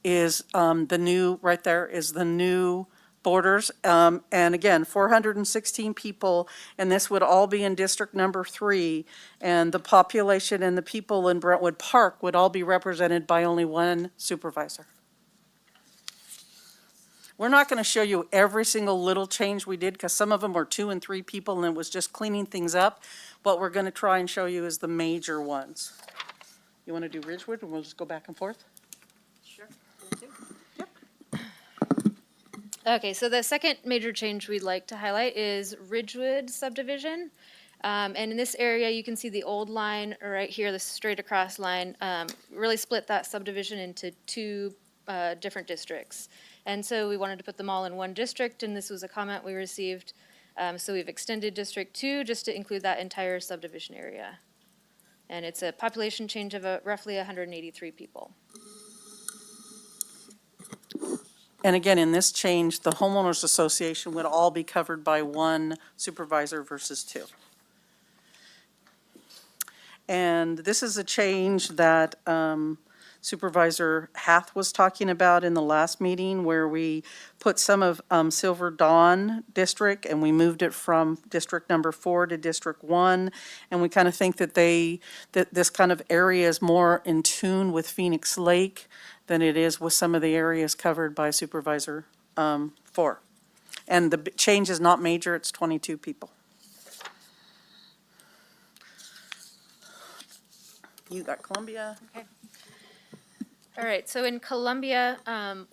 is the new, right there is the new borders. And again, 416 people, and this would all be in District Number 3, and the population and the people in Brentwood Park would all be represented by only one supervisor. We're not going to show you every single little change we did, because some of them were 2 and 3 people, and it was just cleaning things up. What we're going to try and show you is the major ones. You want to do Ridgewood, and we'll just go back and forth? Sure. Okay, so the second major change we'd like to highlight is Ridgewood subdivision. And in this area, you can see the old line right here, the straight across line, really split that subdivision into 2 different districts. And so we wanted to put them all in one district, and this was a comment we received. So we've extended District 2 just to include that entire subdivision area. And it's a population change of roughly 183 people. And again, in this change, the homeowners association would all be covered by one supervisor versus 2. And this is a change that Supervisor Hath was talking about in the last meeting, where we put some of Silver Dawn District, and we moved it from District Number 4 to District 1. And we kind of think that that this kind of area is more in tune with Phoenix Lake than it is with some of the areas covered by Supervisor 4. And the change is not major, it's 22 people. You got Columbia. Okay. All right, so in Columbia, part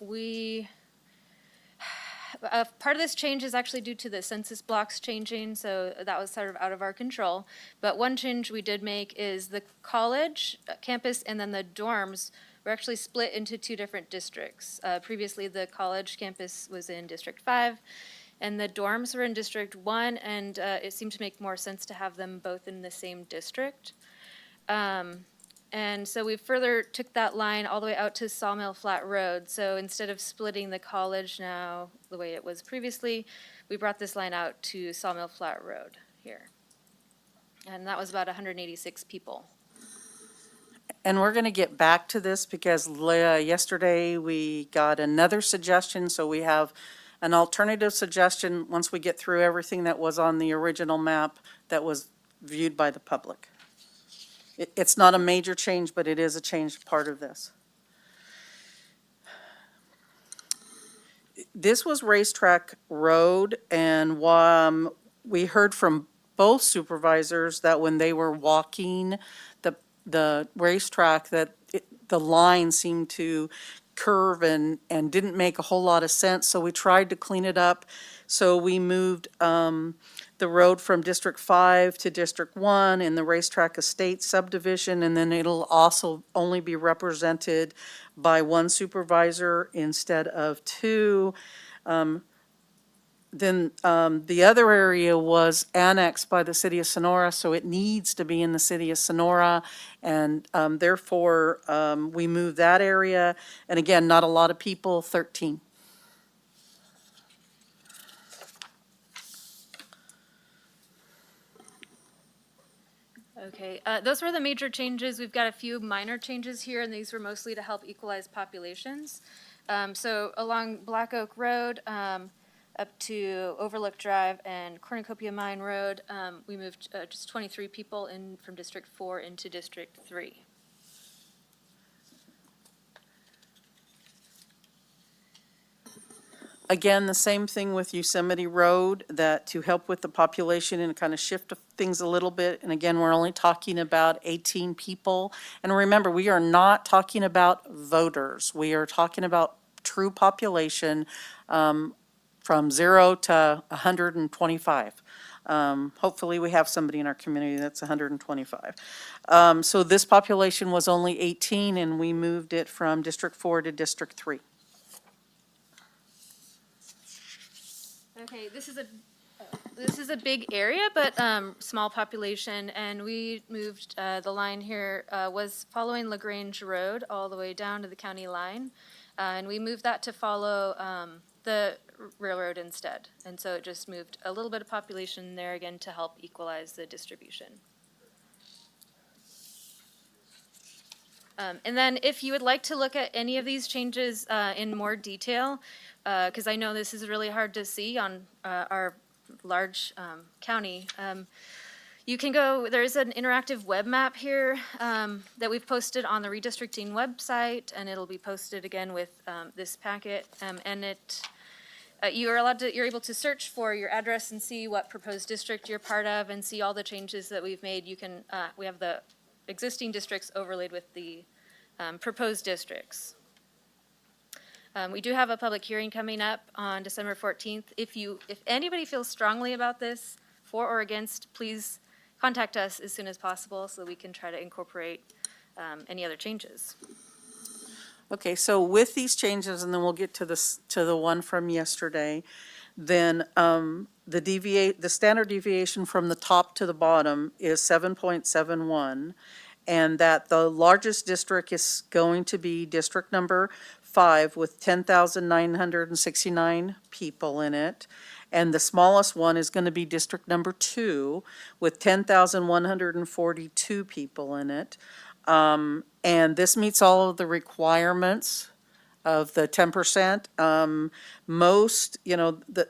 of this change is actually due to the census blocks changing, so that was sort of out of our control. But one change we did make is the college campus and then the dorms were actually split into 2 different districts. Previously, the college campus was in District 5, and the dorms were in District 1, and it seemed to make more sense to have them both in the same district. And so we further took that line all the way out to Sawmill Flat Road. So instead of splitting the college now the way it was previously, we brought this line out to Sawmill Flat Road here. And that was about 186 people. And we're going to get back to this because yesterday we got another suggestion, so we have an alternative suggestion once we get through everything that was on the original map that was viewed by the public. It's not a major change, but it is a change part of this. This was Racetrack Road, and we heard from both supervisors that when they were walking the racetrack, that the line seemed to curve and didn't make a whole lot of sense, so we tried to clean it up. So we moved the road from District 5 to District 1 in the Racetrack Estate subdivision, and then it'll also only be represented by one supervisor instead of 2. Then the other area was annexed by the city of Sonora, so it needs to be in the city of Sonora, and therefore we moved that area. And again, not a lot of people, 13. Okay, those were the major changes. We've got a few minor changes here, and these were mostly to help equalize populations. So along Black Oak Road, up to Overlook Drive and Cornucopia Mine Road, we moved just 23 people in from District 4 into District 3. Again, the same thing with Yosemite Road, that to help with the population and kind of shift things a little bit. And again, we're only talking about 18 people. And remember, we are not talking about voters. We are talking about true population from 0 to 125. Hopefully, we have somebody in our community that's 125. So this population was only 18, and we moved it from District 4 to District 3. Okay, this is a big area, but small population, and we moved, the line here was following LaGrange Road all the way down to the county line, and we moved that to follow the railroad instead, and so it just moved a little bit of population there again to help equalize the distribution. And then if you would like to look at any of these changes in more detail, because I know this is really hard to see on our large county, you can go, there's an interactive web map here that we've posted on the redistricting website, and it'll be posted again with this packet. And it, you're able to search for your address and see what proposed district you're part of and see all the changes that we've made. You can, we have the existing districts overlaid with the proposed districts. We do have a public hearing coming up on December 14th. If anybody feels strongly about this, for or against, please contact us as soon as possible so we can try to incorporate any other changes. Okay, so with these changes, and then we'll get to the one from yesterday, then the standard deviation from the top to the bottom is 7.71, and that the largest district is going to be district number 5 with 10,969 people in it. And the smallest one is going to be district number 2 with 10,142 people in it. And this meets all of the requirements of the 10%. Most, the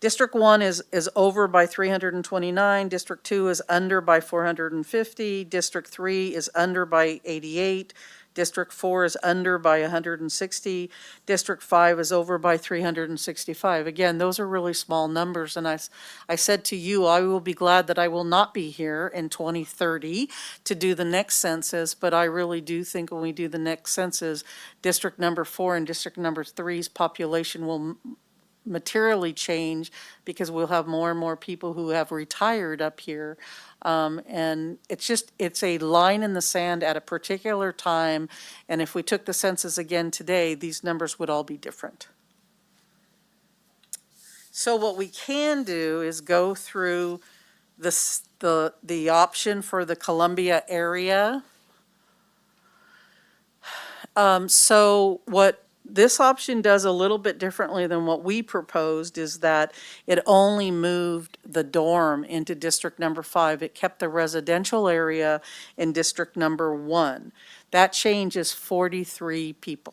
District 1 is over by 329, District 2 is under by 450, District 3 is under by 88, District 4 is under by 160, District 5 is over by 365. Again, those are really small numbers, and I said to you, I will be glad that I will not be here in 2030 to do the next census, but I really do think when we do the next census, District number 4 and District number 3's population will materially change because we'll have more and more people who have retired up here. And it's a line in the sand at a particular time. And if we took the census again today, these numbers would all be different. So what we can do is go through the option for the Columbia area. So what this option does a little bit differently than what we proposed is that it only moved the dorm into district number 5. It kept the residential area in district number 1. That change is 43 people.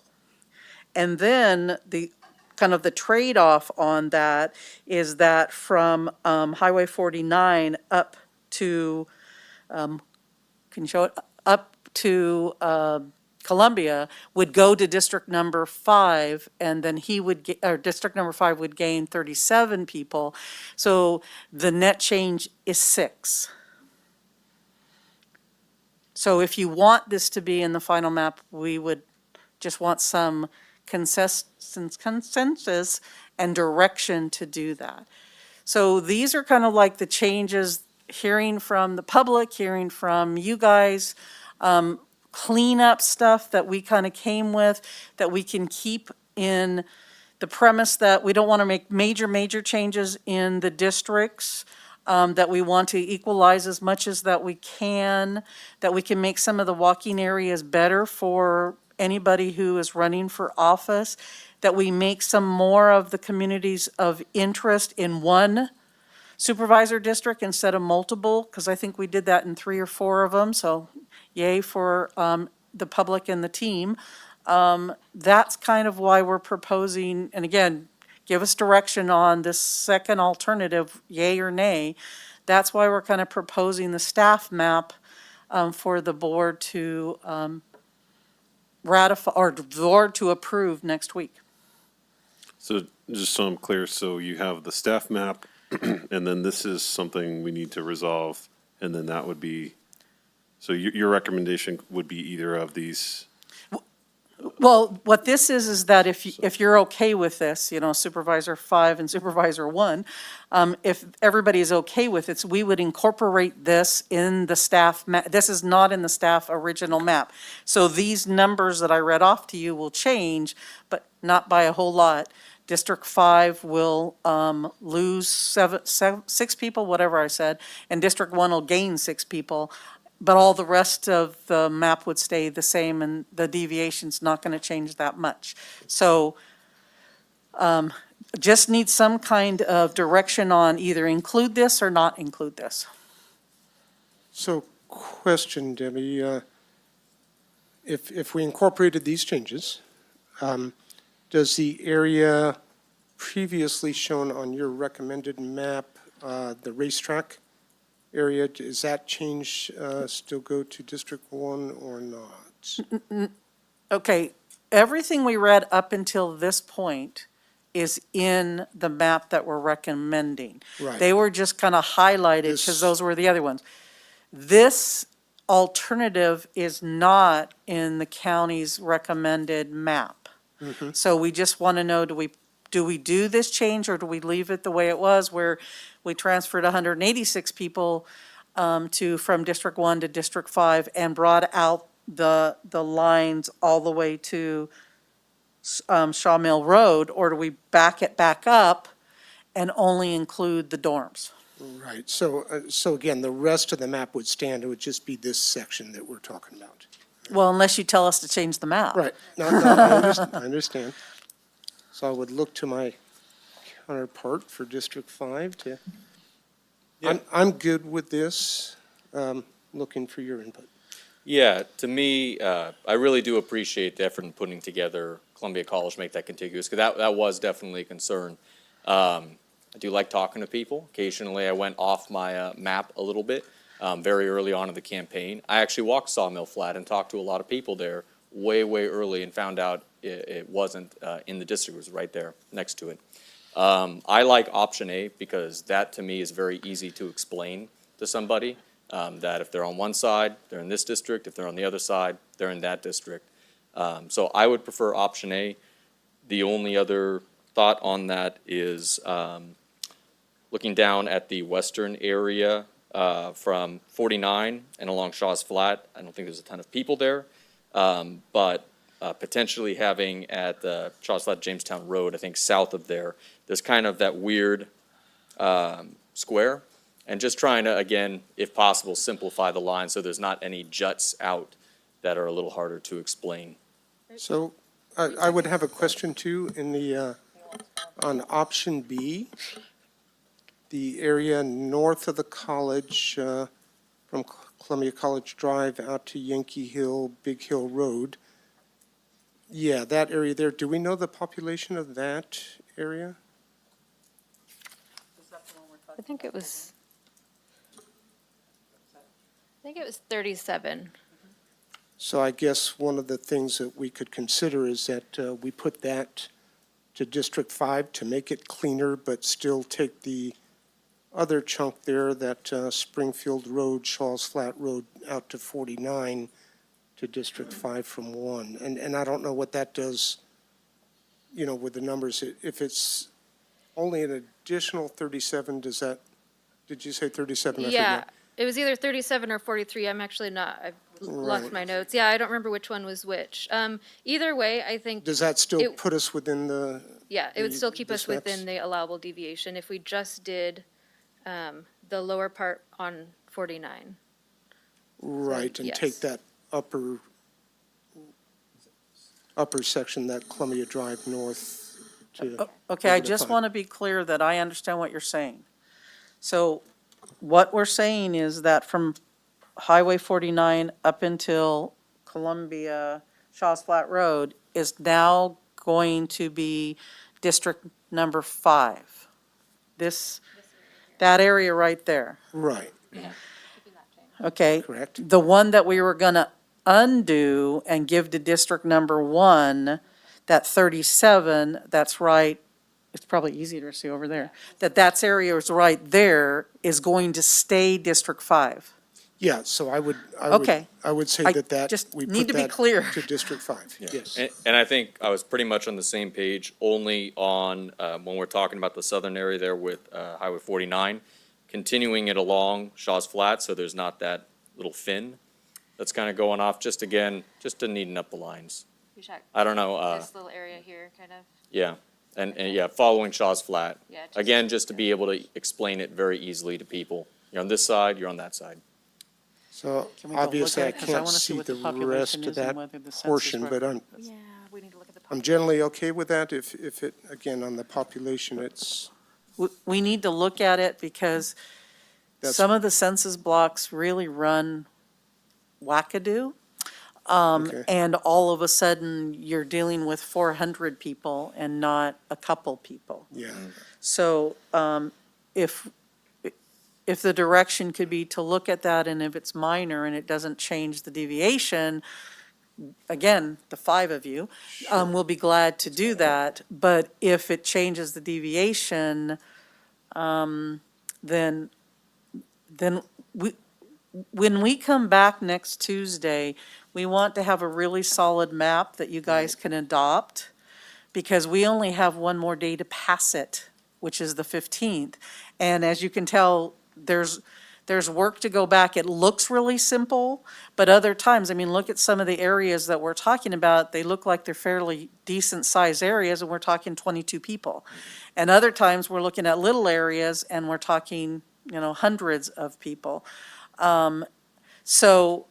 And then the kind of the trade-off on that is that from Highway 49 up to, can you show it? Up to Columbia would go to district number 5, and then district number 5 would gain 37 people. So the net change is 6. So if you want this to be in the final map, we would just want some consensus and direction to do that. So these are kind of like the changes, hearing from the public, hearing from you guys, cleanup stuff that we kind of came with that we can keep in the premise that we don't want to make major changes in the districts, that we want to equalize as much as that we can make some of the walking areas better for anybody who is running for office, that we make some more of the communities of interest in one supervisor district instead of multiple, because I think we did that in 3 or 4 of them, so yay for the public and the team. That's kind of why we're proposing, and again, give us direction on this second alternative, yay or nay. That's why we're kind of proposing the staff map for the board to ratify, or the board to approve next week. So just so I'm clear, so you have the staff map, and then this is something we need to resolve, and then that would be, so your recommendation would be either of these? Well, what this is that if you're okay with this, Supervisor 5 and Supervisor 1, if everybody is okay with it, we would incorporate this in the staff this is not in the staff original map. So these numbers that I read off to you will change, but not by a whole lot. District 5 will lose six people, whatever I said, and District 1 will gain 6 people. But all the rest of the map would stay the same, and the deviation's not going to change that much. So just need some kind of direction on either include this or not include this. So question, Debbie, if we incorporated these changes, does the area previously shown on your recommended map, the racetrack area, does that change still go to District 1 or not? Okay, everything we read up until this point is in the map that we're recommending. Right. They were just kind of highlighted because those were the other ones. This alternative is not in the county's recommended map. So we just want to know, do we do this change, or do we leave it the way it was, where we transferred 186 people from District 1 to District 5 and brought out the lines all the way to Shaw Mill Road, or do we back it back up and only include the dorms? Right, so again, the rest of the map would stand, it would just be this section that we're talking about. Well, unless you tell us to change the map. Right, no, I understand. So I would look to my counterpart for District 5 to, I'm good with this, looking for your input. Yeah, to me, I really do appreciate the effort in putting together Columbia College, make that contiguous, because that was definitely a concern. I do like talking to people. Occasionally, I went off my map a little bit very early on in the campaign. I actually walked Sawmill Flat and talked to a lot of people there way early and found out it wasn't in the district, it was right there next to it. I like option A because that, to me, is very easy to explain to somebody. That if they're on one side, they're in this district. If they're on the other side, they're in that district. So I would prefer option A. The only other thought on that is looking down at the western area from 49 and along Shaw's Flat. I don't think there's a ton of people there, but potentially having at the Shaw's Flat Jamestown Road, I think south of there's kind of that weird square. And just trying to, again, if possible, simplify the line so there's not any juts out that are a little harder to explain. So I would have a question too in the, on option B, the area north of the college, from Columbia College Drive out to Yankee Hill, Big Hill Road. Yeah, that area there, do we know the population of that area? I think it was 37. So I guess one of the things that we could consider is that we put that to District 5 to make it cleaner, but still take the other chunk there, that Springfield Road, Shaw's Flat Road, out to 49 to District 5 from 1. And I don't know what that does, with the numbers. If it's only an additional 37, does that, did you say 37? Yeah, it was either 37 or 43. I'm actually not, I've lost Right. my notes. Yeah, I don't remember which one was which. Either way, I think. Does that still put us within the? Yeah, it would still keep the us steps? within the allowable deviation if we just did the lower part on 49. Right, and take yes. that upper section, that Columbia Drive north to. Okay, I just want to be clear that I understand what you're saying. So what we're saying is that from Highway 49 up until Columbia Shaw's Flat Road, is now going to be District Number 5. That area right there. Right, Okay. correct? The one that we were gonna undo and give to District Number 1, that 37, that's right, it's probably easier to see over there, that's area is right there, is going to stay District 5. Yeah, so I would Okay. say I that just we need put to be that clear. to District 5, yes. And I think I was pretty much on the same page, only on, when we're talking about the southern area there with Highway 49, continuing it along Shaw's Flat, so there's not that little fin that's kind of going off, just again, just to neaten up the lines. I don't know, This little area here, kind of. yeah, and yeah, following Shaw's Flat. Yeah, just- Again, just to be able to explain it very easily to people. You're on this side, you're on that side. So Can we go look obviously at I it? 'Cause I can't wanna see see what the the population rest is of and that whether the census portion, but I'm Yeah, we need to look at the. I'm generally okay with that if it, again, on the population, it's, We need to look at it because That's- some of the census blocks really run wackadoo. Okay. And all of a sudden, you're dealing with 400 people and not a couple people. yeah. So if the direction could be to look at that, and if it's minor and it doesn't change the deviation, again, the 5 of you, will be glad to do that. But if it changes the deviation, then when we come back next Tuesday, we want to have a really solid map that you guys can adopt, because we only have one more day to pass it, which is the 15th. And as you can tell, there's work to go back. It looks really simple, but other times, I mean, look at some of the areas that we're talking about. They look like they're fairly decent-sized areas, and we're talking 22 people. And other times, we're looking at little areas, and we're talking, hundreds of people. So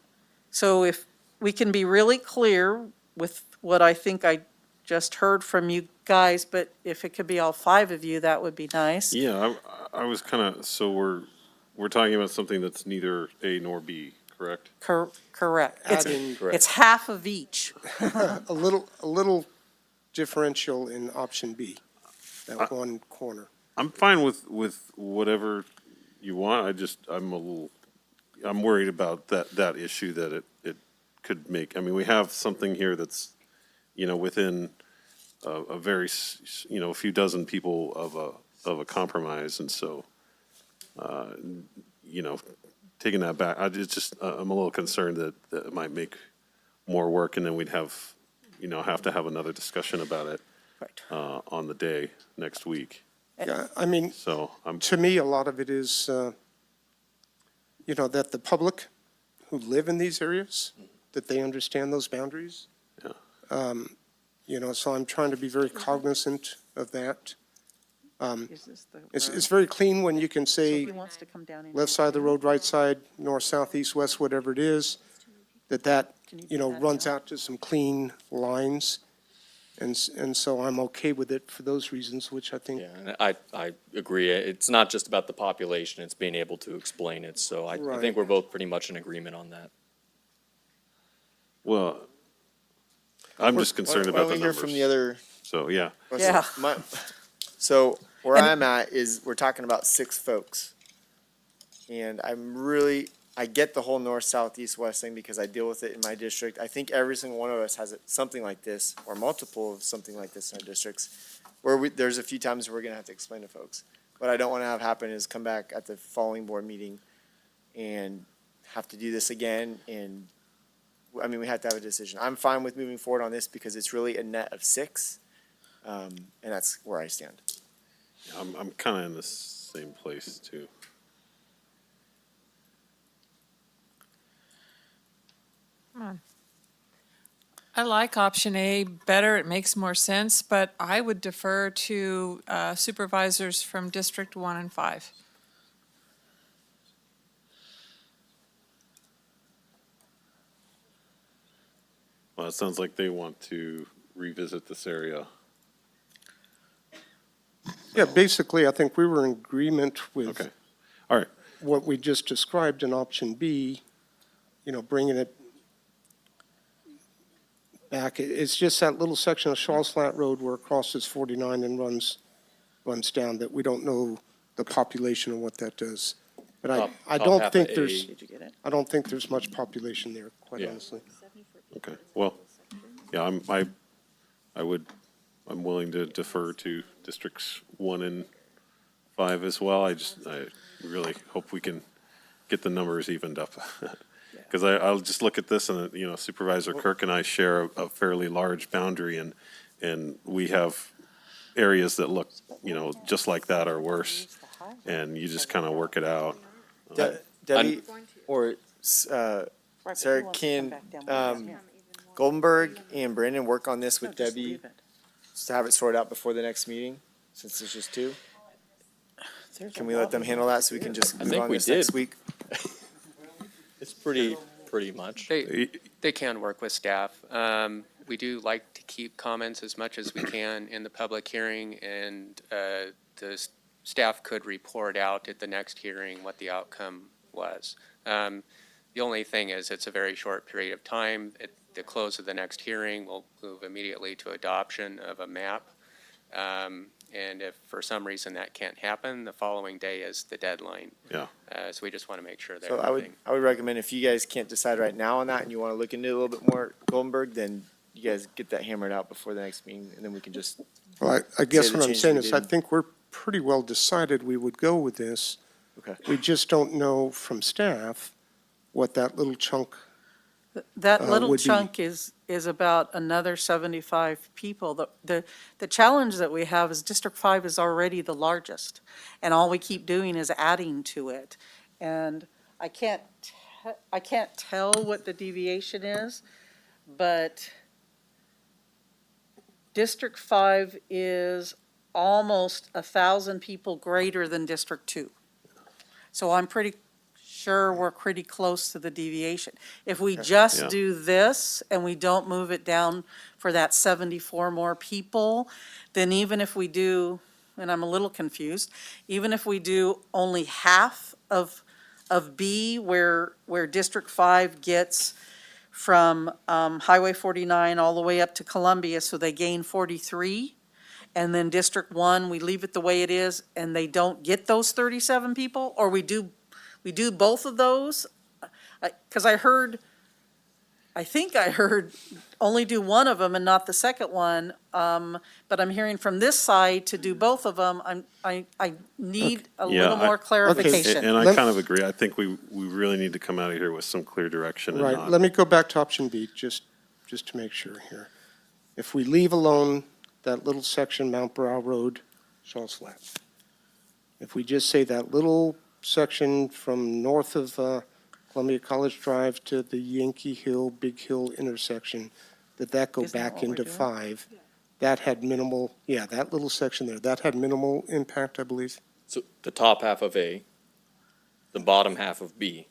if we can be really clear with what I think I just heard from you guys, but if it could be all 5 of you, that would be nice. Yeah, I was kind of, so we're talking about something that's neither A nor B, correct? Correct. Adding- It's half of each. A little differential in option B, that one corner. I'm fine with whatever you want. I'm worried about that issue that it could make. I mean, we have something here that's, within a very, a few dozen people of a compromise. And so, taking that back, I'm a little concerned that it might make more work, and then we'd have to have another discussion about it on the day next week. Yeah, I mean, So to me, a lot of it is, that the public who live in these areas, that they understand those boundaries. Yeah. So I'm trying to be very cognizant of that. Is this the It's road? very clean when you can So say he wants to come down in left side of the road, right side, north, south, east, west, whatever it is, that Can you do that runs now? out to some clean lines. And so I'm okay with it for those reasons, which I think, Yeah, and I agree. It's not just about the population, it's being able to explain it. So I Right. think we're both pretty much in agreement on that. Well, I'm just concerned Why about don't the we hear numbers. from the other? So, yeah. Yeah. So where And- I'm at is we're talking about 6 folks. And I get the whole north, south, east, west thing because I deal with it in my district. I think every single one of us has something like this or multiple of something like this in our districts where there's a few times we're going to have to explain to folks. What I don't want to have happen is come back at the following board meeting and have to do this again. And we have to have a decision. I'm fine with moving forward on this because it's really a net of 6. And that's where I stand. I'm kind of in the same place too. I like option A better, it makes more sense, but I would defer to supervisors from District 1 and 5. Well, it sounds like they want to revisit this area. yeah, basically, I think we were in agreement with Okay. All right. what we just described in option B, bringing it back. It's just that little section of Shaw's Flat Road where it crosses 49 and runs down, that we don't know the population and what that does. But I Top don't half think of there's, A. Did you get it? I don't think there's much population there, quite Yeah. honestly. Okay, well, yeah, I'm willing to defer to districts 1 and 5 as well. I really hope we can get the numbers evened up. Because I'll just look at this and, you know, Supervisor Kirk and I share a fairly large boundary, and we have areas that look, you know, just like that or worse, and you just kind of work it out. Debbie, or Sarah, can Goldenberg and Brandon work on this with Debbie to have it sorted out before the next meeting, since it's just 2? Can we let them handle that so we can just move on this next week? It's pretty much. They can work with staff. We do like to keep comments as much as we can in the public hearing, and the staff could report out at the next hearing what the outcome was. The only thing is, it's a very short period of time. At the close of the next hearing, we'll move immediately to adoption of a map. And if for some reason that can't happen, the following day is the deadline. Yeah. So we just want to make sure that So everything. I would recommend, if you guys can't decide right now on that and you want to look into it a little bit more, Goldenberg, then you guys get that hammered out before the next meeting, and then we can just. Well, I guess Say the what I'm changes saying we is, I did. think we're pretty well decided we would go with this. Okay. We just don't know from staff what that little chunk, That little would be- chunk is about another 75 people. The challenge that we have is District 5 is already the largest, and all we keep doing is adding to it. And I can't tell what the deviation is, but District 5 is almost 1,000 people greater than District 2. So I'm pretty sure we're pretty close to the deviation. If we just Yeah. do this and we don't move it down for that 74 more people, then even if we do, and I'm a little confused, even if we do only half of B, where District 5 gets from Highway 49 all the way up to Columbia, so they gain 43, and then District 1, we leave it the way it is, and they don't get those 37 people, or we do both of those? Because I think I heard only do one of them and not the second one, but I'm hearing from this side to do both of them. I need a little more clarification. And I Let- kind of agree. I think we really need to come out of here with some clear direction and right, not. let me go back to option B, just to make sure here. If we leave alone that little section, Mount Brow Road, Shaw's Flat, if we just say that little section from north of Columbia College Drive to the Yankee Hill, Big Hill intersection, that go Isn't that back what we're into doing? 5, that had minimal, yeah, that little section there, that had minimal impact, I believe. So the top half of A, the bottom half of B,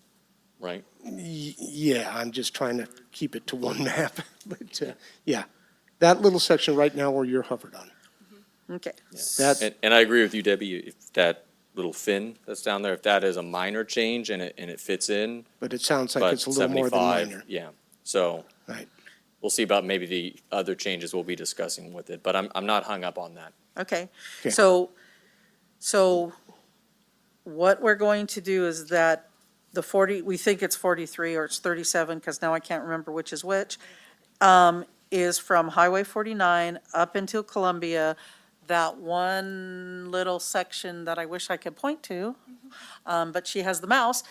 right? Yeah, I'm just trying to keep it to one map, but, yeah. That little section right now where you're hovered on. Okay. That, And I agree with you, Debbie, if that little fin that's down there, if that is a minor change and it fits in, but it sounds like but it's a little more than 75, minor. yeah. So Right. we'll see about maybe the other changes we'll be discussing with it, but I'm not hung up on that. Okay, Okay. so what we're going to do is that the 40, we think it's 43 or it's 37, because now I can't remember which is which, is from Highway 49 up until Columbia, that one little section that I wish I could point to, but she has the mouse,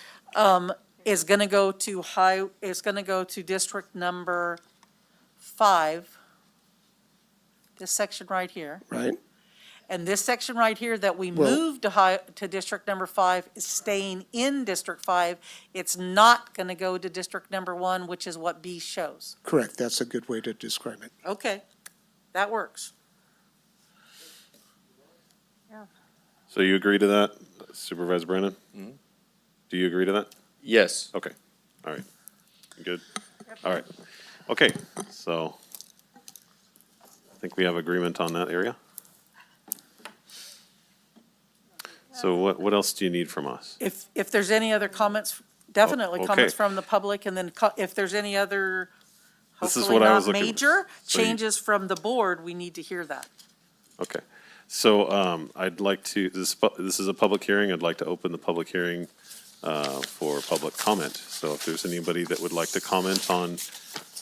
is gonna go to District Number 5, this section right here. Right? And this section right here that we Well- moved to District Number 5 is staying in District 5. It's not gonna go to District Number 1, which is what B shows. Correct, that's a good way to describe it. Okay, that works. So you agree to that, Supervisor Brandon? Mhm. Do you agree to that? Yes. Okay, all right. Good, all right. Okay, so I think we have agreement on that area. So what else do you need from us? If there's any other comments, definitely okay. comments from the public, and then if there's any other This is hopefully what I was not looking. major, so you- changes from the board, we need to hear that. Okay. So I'd like to, this is a public hearing. I'd like to open the public hearing for public comment. So if there's anybody that would like to comment on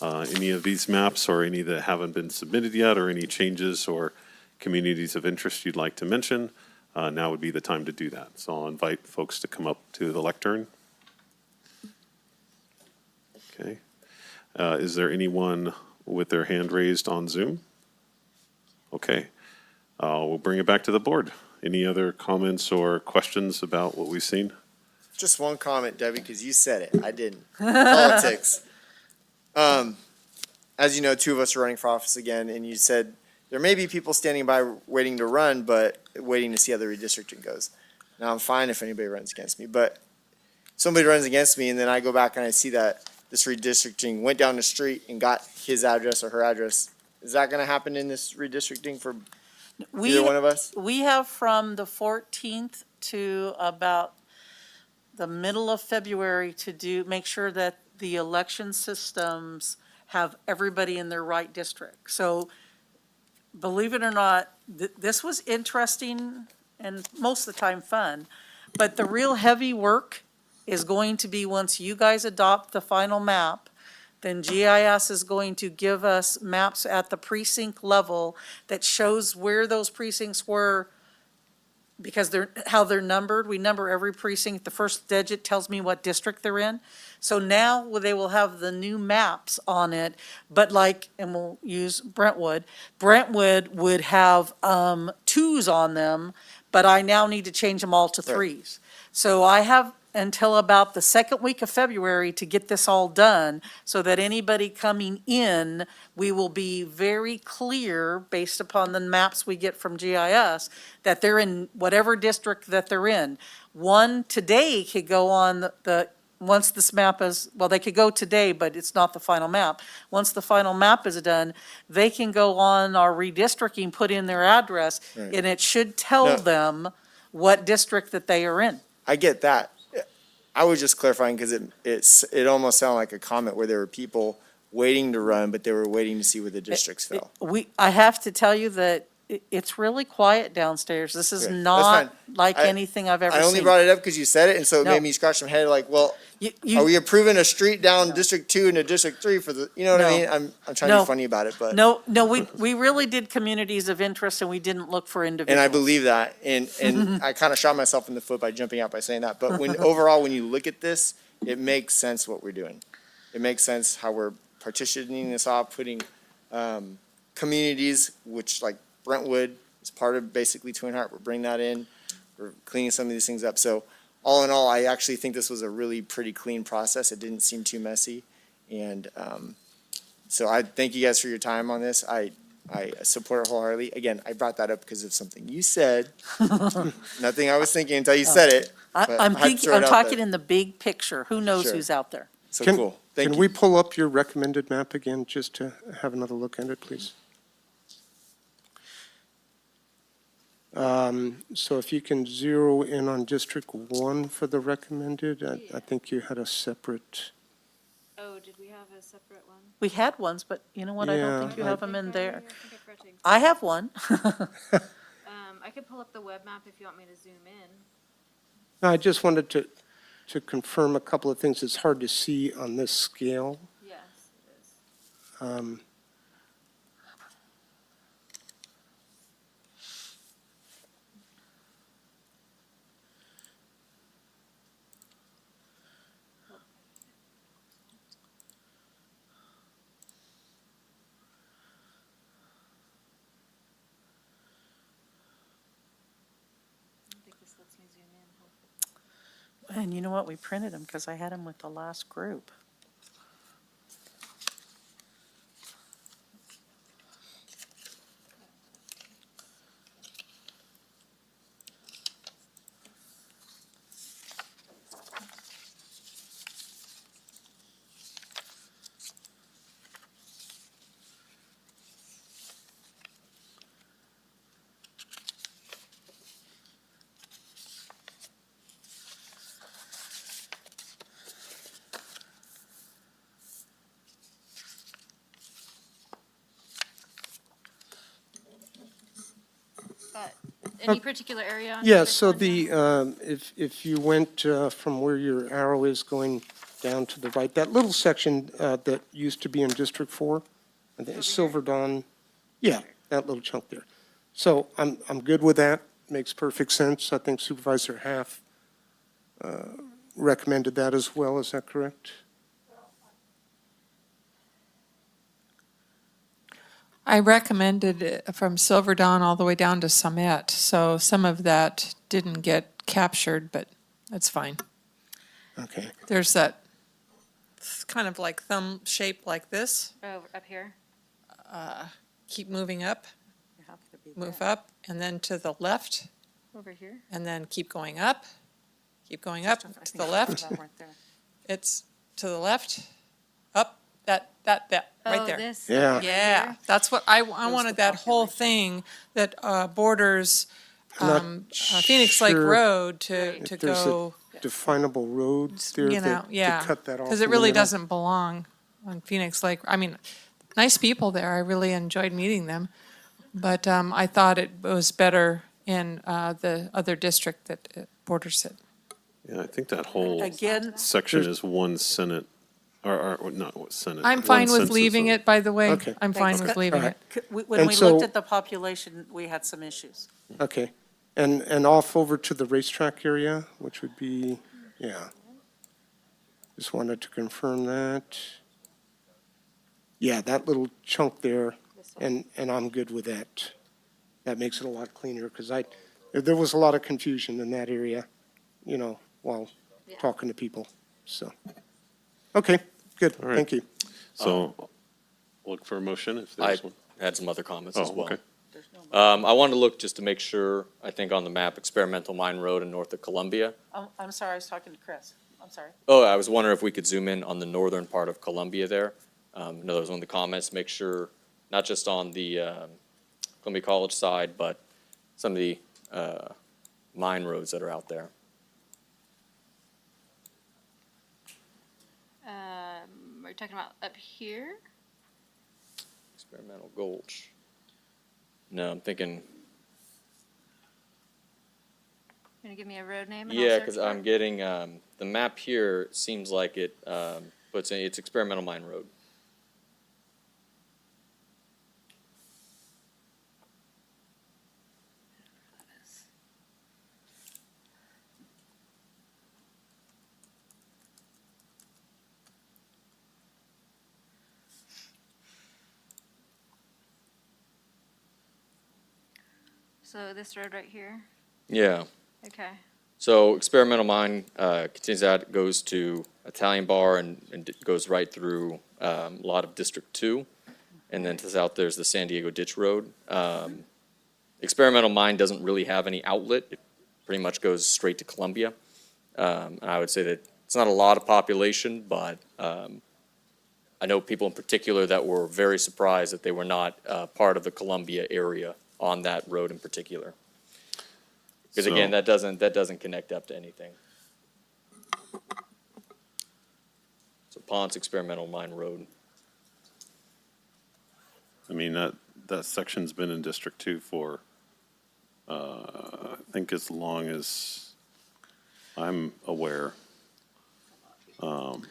any of these maps or any that haven't been submitted yet, or any changes or communities of interest you'd like to mention, now would be the time to do that. So I'll invite folks to come up to the lectern. Okay. Is there anyone with their hand raised on Zoom? Okay. We'll bring it back to the board. Any other comments or questions about what we've seen? Just one comment, Debbie, because you said it. I didn't. Politics. As you know, two of us are running for office again, and you said there may be people standing by waiting to run, but waiting to see how the redistricting goes. Now, I'm fine if anybody runs against me, but somebody runs against me, and then I go back and I see that this redistricting went down the street and got his address or her address. Is that going to happen in this redistricting for either one of us? We have from the 14th to about the middle of February to make sure that the election systems have everybody in their right district. So believe it or not, this was interesting and most of the time fun, but the real heavy work is going to be once you guys adopt the final map, then GIS is going to give us maps at the precinct level that shows where those precincts were, because how they're numbered. We number every precinct. The first digit tells me what district they're in. So now they will have the new maps on it, but and we'll use Brentwood. Brentwood would have 2s on them, but I now need to change them all to 3s. So I have until about the second week of February to get this all done, so that anybody coming in, we will be very clear, based upon the maps we get from GIS, that they're in whatever district that they're in. One today could go on once this map is, well, they could go today, but it's not the final map. Once the final map is done, they can go on our redistricting, put in their address, Right. and it should tell them what district that they are in. I get that. I was just clarifying because it almost sounded like a comment where there were people waiting to run, but they were waiting to see where the districts fell. I have to tell you that it's really quiet downstairs. This is Okay, that's not fine. like anything I've ever seen. I only brought it up because you said it, and so it No. made me scratch my head like, well, You- are we approving a street down District 2 into District 3 for the, you know what I No. mean? I'm trying to No. be funny about it, but. No, we really did communities of interest, and we didn't look for individuals. And I believe that, and I kind of shot myself in the foot by jumping out by saying that, but overall, when you look at this, it makes sense what we're doing. It makes sense how we're partitioning this off, putting communities, which like Brentwood is part of basically Twin Heart, we're bringing that in, we're cleaning some of these things up. So all in all, I actually think this was a really pretty clean process. It didn't seem too messy. And so I thank you guys for your time on this. I support it wholeheartedly. Again, I brought that up because of something you said. Nothing I was thinking until you said it. but I'm I had to throw it out talking there. in the big picture. Who knows Sure. who's out there? So Can- cool. Thank Can you. we pull up your recommended map again, just to have another look at it, please? So if you can zero in on District 1 for the recommended, I think you had a separate, Oh, did we have a separate one? We had ones, but you know what? I don't think you Yeah, have them in there. I have one. I could pull up the web map if you want me to zoom in. No, I just wanted to confirm a couple of things. It's hard to see on this scale. Yes, it is. I don't think this lets me zoom in. And you know what? We printed them because I had them with the last group. Any particular area? on Yeah, District so 1? the, if you went from where your arrow is going down to the right, that little section that used to be in District 4, I think Silver Dawn, yeah, that little chunk there. So I'm good with that, makes perfect sense. I think Supervisor Half recommended that as well, is that correct? I recommended it from Silver Dawn all the way down to Summit, so some of that didn't get captured, but that's fine. Okay. There's that, it's kind of like thumb shape like this. Oh, up here? Keep moving up, move up, and then to the left, Over here? and then keep going up to the left. It's to the left, up, that, right Oh, there. this? Yeah. right Yeah, here? that's what, I wanted that whole thing that borders Not Phoenix Lake sure Road to if there's a go, definable road there you know, that, yeah. to cut that off. Because in it the really middle? doesn't belong on Phoenix Lake. I mean, nice people there, I really enjoyed meeting them. But I thought it was better in the other district that borders it. Yeah, I think that whole Again, section is one Senate, or not what Senate. I'm one fine with census leaving of- it, by the way. Okay. I'm fine Thanks. with leaving All right. it. when And we so- looked at the population, we had some issues. Okay, and off over to the racetrack area, which would be, yeah. Just wanted to confirm that. Yeah, that little chunk there, and I'm good with that. That makes it a lot cleaner, because there was a lot of confusion in that area, you know, while talking to people, so. Okay, good, All right. thank you. So look for a motion if I there's one. had some other comments Oh, as well. okay. I wanted to look just to make sure, I think on the map, Experimental Mine Road and north of Columbia. I'm sorry, I was talking to Chris. I'm sorry. Oh, I was wondering if we could zoom in on the northern part of Columbia there. I know that was one of the comments, make sure, not just on the Columbia College side, but some of the mine roads that are out there. Are you talking about up here? Experimental Gulch. No, I'm thinking, Gonna give me a road name? and I'll yeah, search because for I'm it? getting, the map here seems like it puts in, it's Experimental Mine Road. So this road right here? Yeah. Okay. So Experimental Mine continues out, goes to Italian Bar and goes right through a lot of District 2. And then to the south, there's the San Diego Ditch Road. Experimental Mine doesn't really have any outlet. It pretty much goes straight to Columbia. And I would say that it's not a lot of population, but I know people in particular that were very surprised that they were not part of the Columbia area on that road in particular. Because again, So- that doesn't connect up to anything. So Ponce Experimental Mine Road. I mean, that section's been in District 2 for, I think as long as I'm aware. And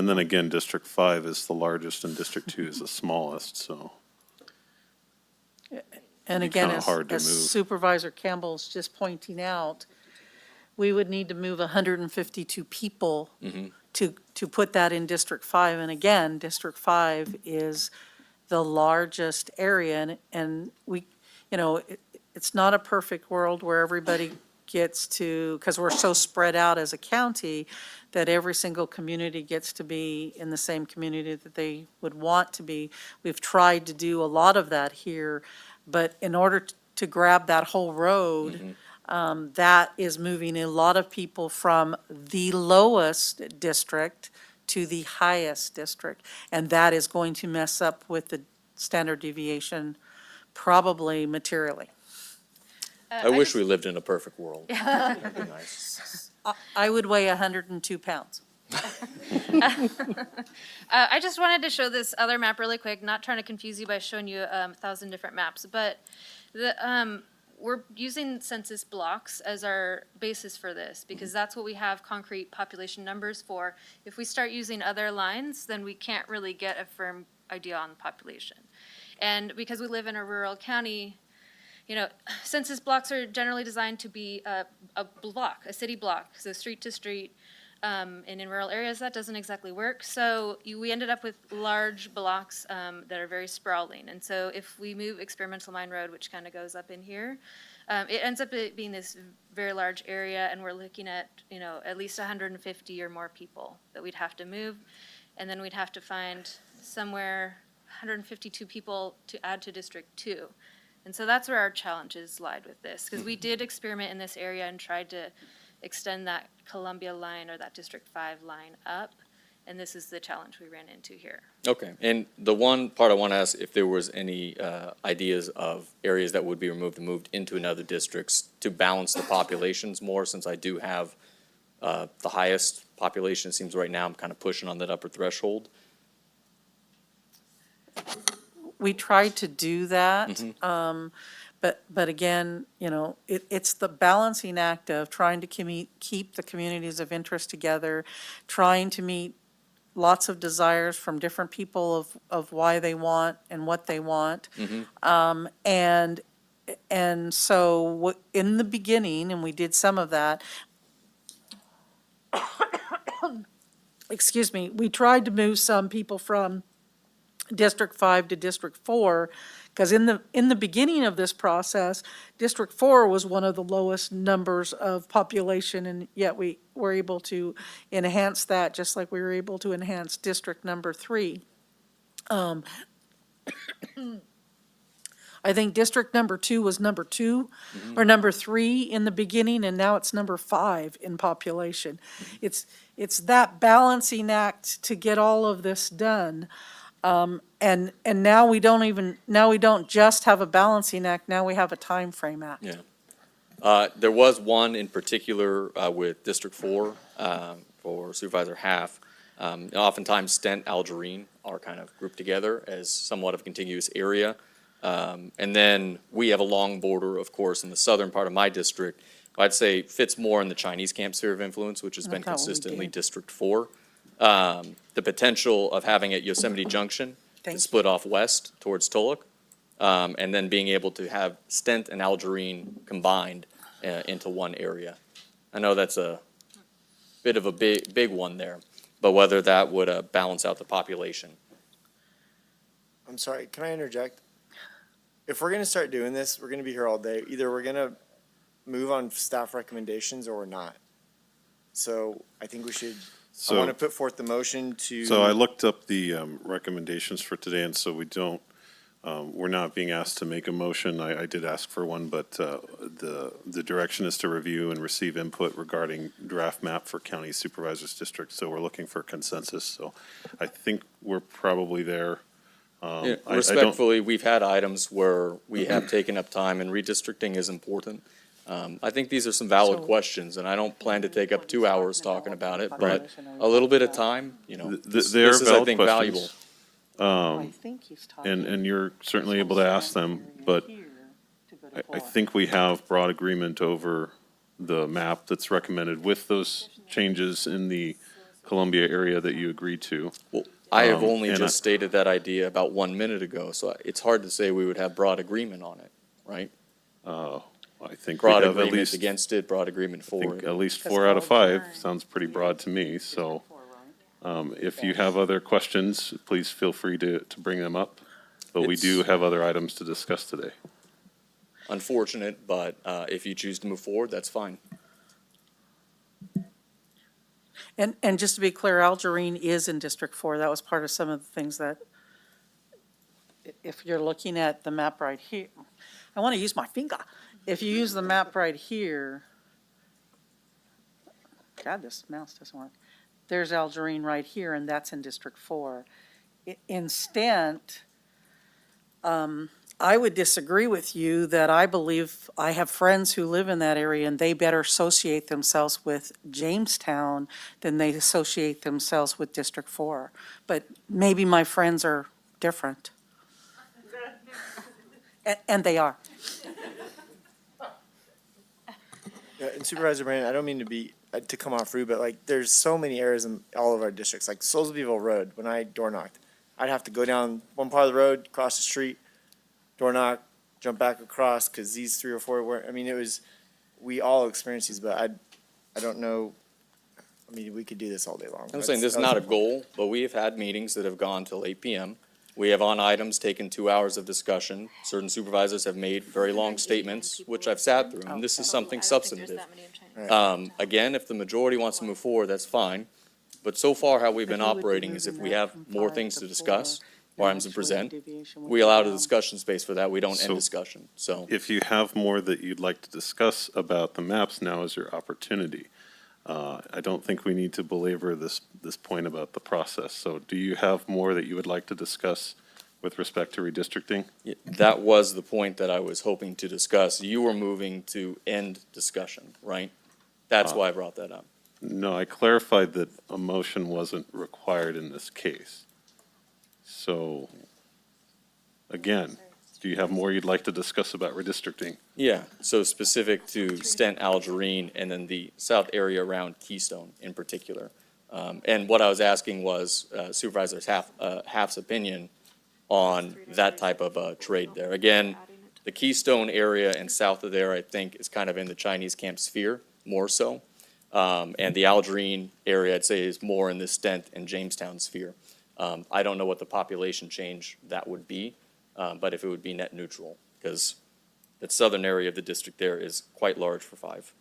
then again, District 5 is the largest and District 2 is the smallest, so. And again, kinda hard to as move. Supervisor Campbell's just pointing out, we would need to move 152 people to put that in District 5. And again, District 5 is the largest area, and we, you know, it's not a perfect world where everybody gets to, because we're so spread out as a county, that every single community gets to be in the same community that they would want to be. We've tried to do a lot of that here, but in order to grab that whole road, that is moving a lot of people from the lowest district to the highest district. And that is going to mess up with the standard deviation probably materially. I wish we lived in a perfect world. That'd be nice. I would weigh 102 pounds. I just wanted to show this other map really quick, not trying to confuse you by showing you 1,000 different maps, but we're using census blocks as our basis for this, because that's what we have concrete population numbers for. If we start using other lines, then we can't really get a firm idea on the population. And because we live in a rural county, you know, census blocks are generally designed to be a block, a city block, so street to street. And in rural areas, that doesn't exactly work. So we ended up with large blocks that are very sprawling. And so if we move Experimental Mine Road, which kind of goes up in here, it ends up being this very large area, and we're looking at, you know, at least 150 or more people that we'd have to move. And then we'd have to find somewhere 152 people to add to District 2. And so that's where our challenges lied with this, because we did experiment in this area and tried to extend that Columbia line or that District 5 line up, and this is the challenge we ran into here. Okay, and the one part I want to ask, if there was any ideas of areas that would be removed and moved into another districts to balance the populations more, since I do have the highest population, it seems right now I'm kind of pushing on that upper threshold. We tried to do that, but again, you know, it's the balancing act of trying to keep the communities of interest together, trying to meet lots of desires from different people of why they want and what they want. And so in the beginning, and we did some of that, excuse me, we tried to move some people from District 5 to District 4, because in the beginning of this process, District 4 was one of the lowest numbers of population, and yet we were able to enhance that, just like we were able to enhance District number 3. I think District number 2 was number 2 or number 3 in the beginning, and now it's number 5 in population. It's that balancing act to get all of this done. And now we don't just have a balancing act, now we have a time frame act. Yeah. There was one in particular with District 4 for Supervisor Half. Oftentimes Stent, Algerine are kind of grouped together as somewhat of a contiguous area. And then we have a long border, of course, in the southern part of my district. I'd say fits more in the Chinese camp sphere of influence, which has been consistently District 4. The potential of having at Yosemite Junction to split off west towards Tulloch, and then being able to have Stent and Algerine combined into one area. I know that's a bit of a big one there, but whether that would balance out the population. I'm sorry, can I interject? If we're gonna start doing this, we're gonna be here all day. Either we're gonna move on staff recommendations or we're not. So I think we should, I want to put forth the motion to. So I looked up the recommendations for today, and so we're not being asked to make a motion. I did ask for one, but the direction is to review and receive input regarding draft map for county supervisors district. So we're looking for consensus. So I think we're probably there. Respectfully, we've had items where we have taken up time, and redistricting is important. I think these are some valid questions, and I don't plan to take up 2 hours talking about it, but a little bit of time, you know, this is, I think, valuable. And you're certainly able to ask them, but I think we have broad agreement over the map that's recommended with those changes in the Columbia area that you agreed to. Well, I have only just stated that idea about 1 minute ago, so it's hard to say we would have broad agreement on it, right? I think broad we have agreement at least against it, broad agreement for it. At least 4 out of 5 sounds pretty broad to me. So if you have other questions, please feel free to bring them up. But we do have other items to discuss today. Unfortunate, but if you choose to move forward, that's fine. And just to be clear, Algerine is in District 4. That was part of some of the things that, if you're looking at the map right here, I want to use my finger. If you use the map right here, God, this mouse doesn't work. There's Algerine right here, and that's in District 4. In Stent, I would disagree with you that I believe I have friends who live in that area, and they better associate themselves with Jamestown than they associate themselves with District 4. But maybe my friends are different. And they are. Yeah, and Supervisor Brandon, I don't mean to be, to come off rude, but like, there's so many areas in all of our districts, like Soulsbyville Road, when I door knocked, I'd have to go down one part of the road, cross the street, door knock, jump back across, because these 3 or 4 weren't, I mean, it was, we all experienced these, but I don't know, I mean, we could do this all day long. I'm saying this is not a goal, but we have had meetings that have gone till 8 PM. We have on items taken 2 hours of discussion. Certain supervisors have made very long statements, which I've sat through, and this is something substantive. Again, if the majority wants to move forward, that's fine. But so far, how we've been operating is if we have more things to discuss, or items to present, we allow the discussion space for that. We don't end discussion, so. If you have more that you'd like to discuss about the maps, now is your opportunity. I don't think we need to belabor this point about the process. So do you have more that you would like to discuss with respect to redistricting? That was the point that I was hoping to discuss. You were moving to end discussion, right? That's why I brought that up. No, I clarified that a motion wasn't required in this case. So, again, do you have more you'd like to discuss about redistricting? Yeah, so specific to Stent, Algerine, and then the south area around Keystone in particular. And what I was asking was Supervisor Half's opinion on that type of trade there. Again, the Keystone area and south of there, I think, is kind of in the Chinese camp sphere, more so. And the Algerine area, I'd say, is more in the Stent and Jamestown sphere. I don't know what the population change that would be, but if it would be net neutral, because that southern area of the district there is quite large for 5.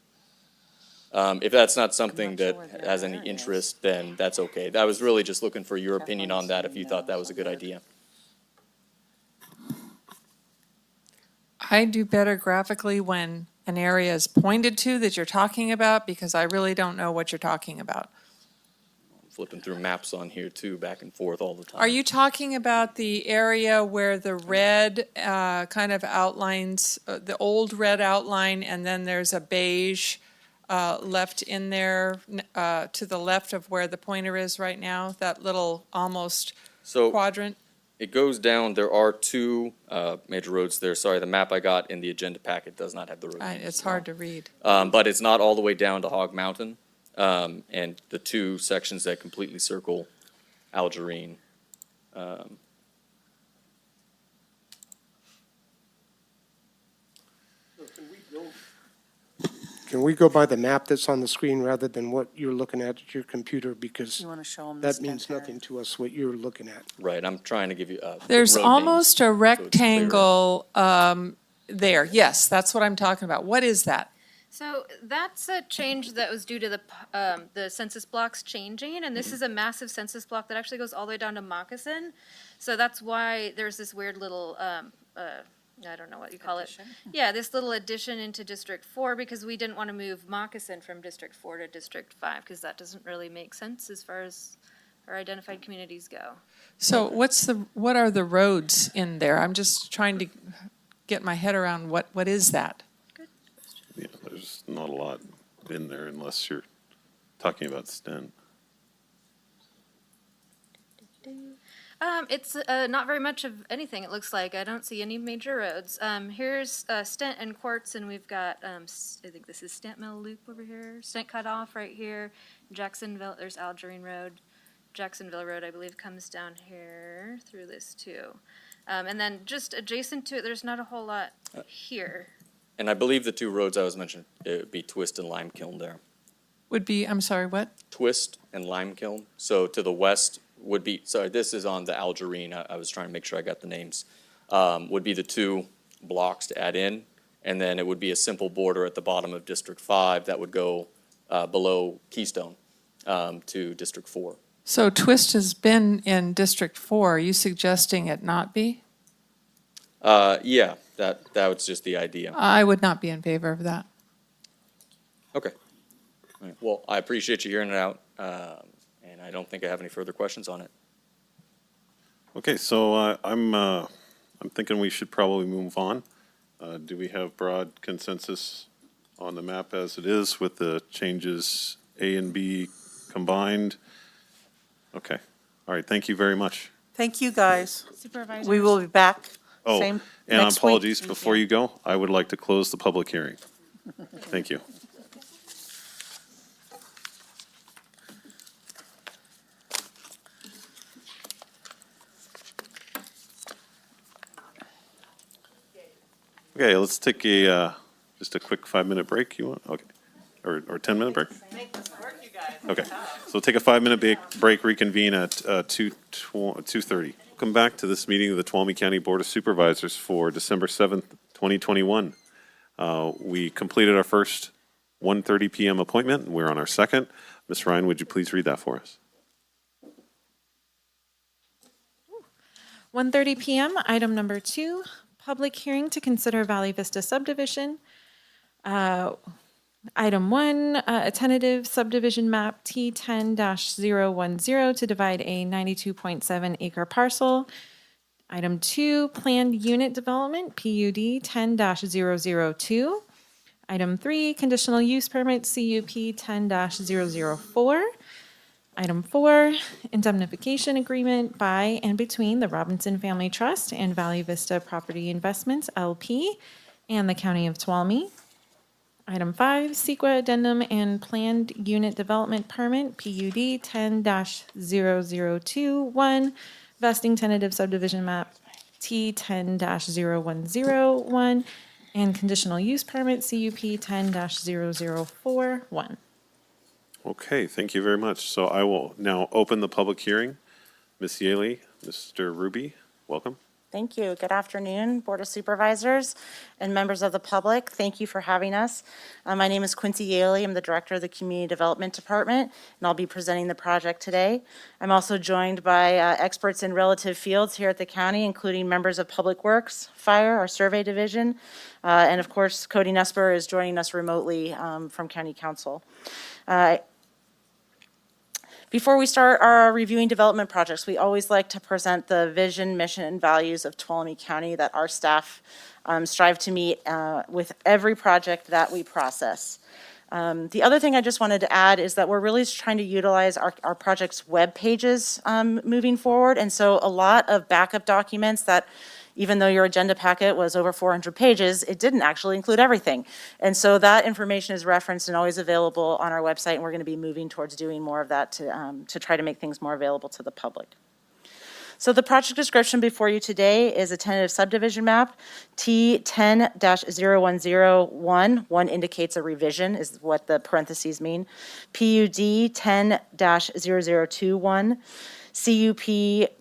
If that's not something that has any interest, then that's okay. I was really just looking for your opinion on that, if you thought that was a good idea. I do better graphically when an area is pointed to that you're talking about, because I really don't know what you're talking about. Flipping through maps on here too, back and forth all the time. Are you talking about the area where the red kind of outlines, the old red outline, and then there's a beige left in there to the left of where the pointer is right now, that little almost quadrant? It goes down, there are 2 major roads there. Sorry, the map I got in the agenda packet does not have the road names. It's hard to read. But it's not all the way down to Hog Mountain. And the 2 sections that completely circle Algerine. Can we go by the map that's on the screen rather than what you're looking at your computer? Because You want to show them the that means Stent area? nothing to us, what you're looking at. Right, I'm trying to give you There's road almost names, a rectangle there. Yes, that's what I'm talking about. What is that? So that's a change that was due to the census blocks changing, and this is a massive census block that actually goes all the way down to Moccasin. So that's why there's this weird little, I don't know what you call it. Yeah, this little addition into District 4, because we didn't want to move Moccasin from District 4 to District 5, because that doesn't really make sense as far as our identified communities go. So what are the roads in there? I'm just trying to get my head around what is that? Yeah, there's not a lot in there unless you're talking about Stent. It's not very much of anything, it looks like. I don't see any major roads. Here's Stent and Quartz, and we've got, I think this is Stent Mill Loop over here, Stent Cutoff right here, Jacksonville, there's Algerine Road. Jacksonville Road, I believe, comes down here through this too. And then just adjacent to it, there's not a whole lot here. And I believe the 2 roads I was mentioning, it would be Twist and Lime Kiln there. Would be, I'm sorry, what? Twist and Lime Kiln. So to the west would be, sorry, this is on the Algerine. I was trying to make sure I got the names. Would be the 2 blocks to add in. And then it would be a simple border at the bottom of District 5 that would go below Keystone to District 4. So Twist has been in District 4. Are you suggesting it not be? Yeah, that was just the idea. I would not be in favor of that. Okay. All right. Well, I appreciate you hearing it out, and I don't think I have any further questions on it. Okay, so I'm thinking we should probably move on. Do we have broad consensus on the map as it is with the changes A and B combined? Okay, all right, thank you very much. Thank you, guys. Supervisors. We will be back. Oh, Same and next week. apologies, before you go, I would like to close the public hearing. Thank you. Okay, let's take just a quick 5-minute break. You want? Okay. Or 10-minute break? Okay, so we'll take a 5-minute break, reconvene at 2:30. Welcome back to this meeting of the Tuolumne County Board of Supervisors for December 7th, 2021. We completed our first 1:30 p.m. appointment, and we're on our second. Ms. Ryan, would you please read that for us? 1:30 p.m., item number 2, public hearing to consider Valley Vista subdivision. Item 1, a tentative subdivision map T10-010 to divide a 92.7 acre parcel. Item 2, planned unit development PUD 10-002. Item 3, conditional use permit CUP 10-004. Item 4, indemnification agreement by and between the Robinson Family Trust and Valley Vista Property Investments LP and the County of Tuolumne. Item 5, CEQA addendum and planned unit development permit PUD 10-002-1, vesting tentative subdivision map T10-0101, and conditional use permit CUP 10-004-1. Okay, thank you very much. So I will now open the public hearing. Ms. Yaley, Mr. Ruby, welcome. Thank you. Good afternoon, Board of Supervisors and members of the public. Thank you for having us. My name is Quincy Yaley. I'm the Director of the Community Development Department, and I'll be presenting the project today. I'm also joined by experts in relative fields here at the county, including members of Public Works, Fire, our Survey Division, and of course, Cody Nusper is joining us remotely from County Council. Before we start our reviewing development projects, we always like to present the vision, mission, and values of Tuolumne County that our staff strive to meet with every project that we process. The other thing I just wanted to add is that we're really trying to utilize our project's web pages moving forward. And so a lot of backup documents that, even though your agenda packet was over 400 pages, it didn't actually include everything. And so that information is referenced and always available on our website, and we're going to be moving towards doing more of that to try to make things more available to the public. So the project description before you today is a tentative subdivision map, T10-0101. One indicates a revision, is what the parentheses mean. PUD 10-0021. CUP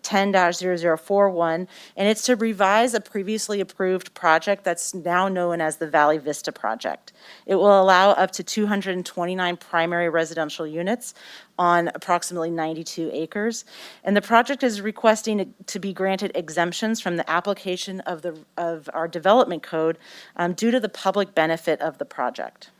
10-0041, and it's to revise a previously approved project that's now known as the Valley Vista project. It will allow up to 229 primary residential units on approximately 92 acres, and the project is requesting to be granted exemptions from the application of our development code due to the public benefit of the project.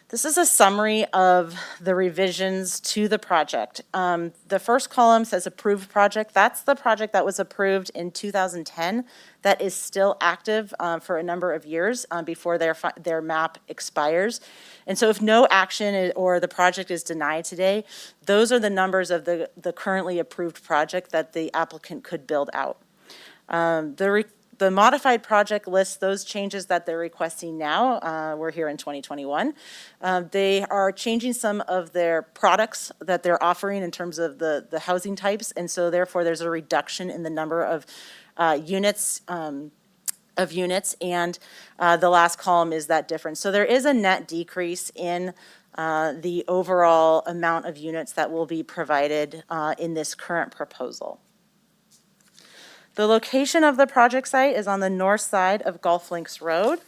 This is a summary of the revisions to the project. The first column says approved project. That's the project that was approved in 2010 that is still active for a number of years before their map expires. And so if no action or the project is denied today, those are the numbers of the currently approved project that the applicant could build out. The modified project lists those changes that they're requesting now. We're here in 2021. They are changing some of their products that they're offering in terms of the housing types, and so therefore there's a reduction in the number of units, and the last column is that difference. So there is a net decrease in the overall amount of units that will be provided in this current proposal. The location of the project site is on the north side of Gulf Links Road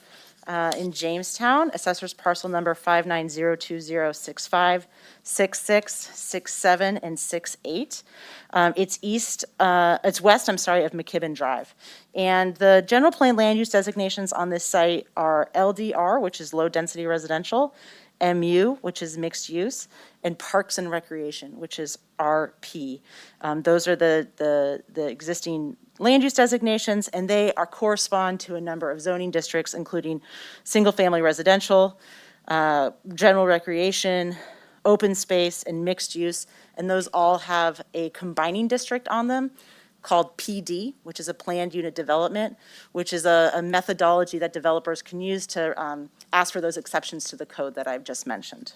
in Jamestown. Assessor's parcel number 5902065, 66, 67, and 68. It's west of McKibben Drive. And the general plan land use designations on this site are LDR, which is low density residential, MU, which is mixed use, and Parks and Recreation, which is RP. Those are the existing land use designations, and they correspond to a number of zoning districts, including single-family residential, general recreation, open space, and mixed use, and those all have a combining district on them called PD, which is a planned unit development, which is a methodology that developers can use to ask for those exceptions to the code that I've just mentioned.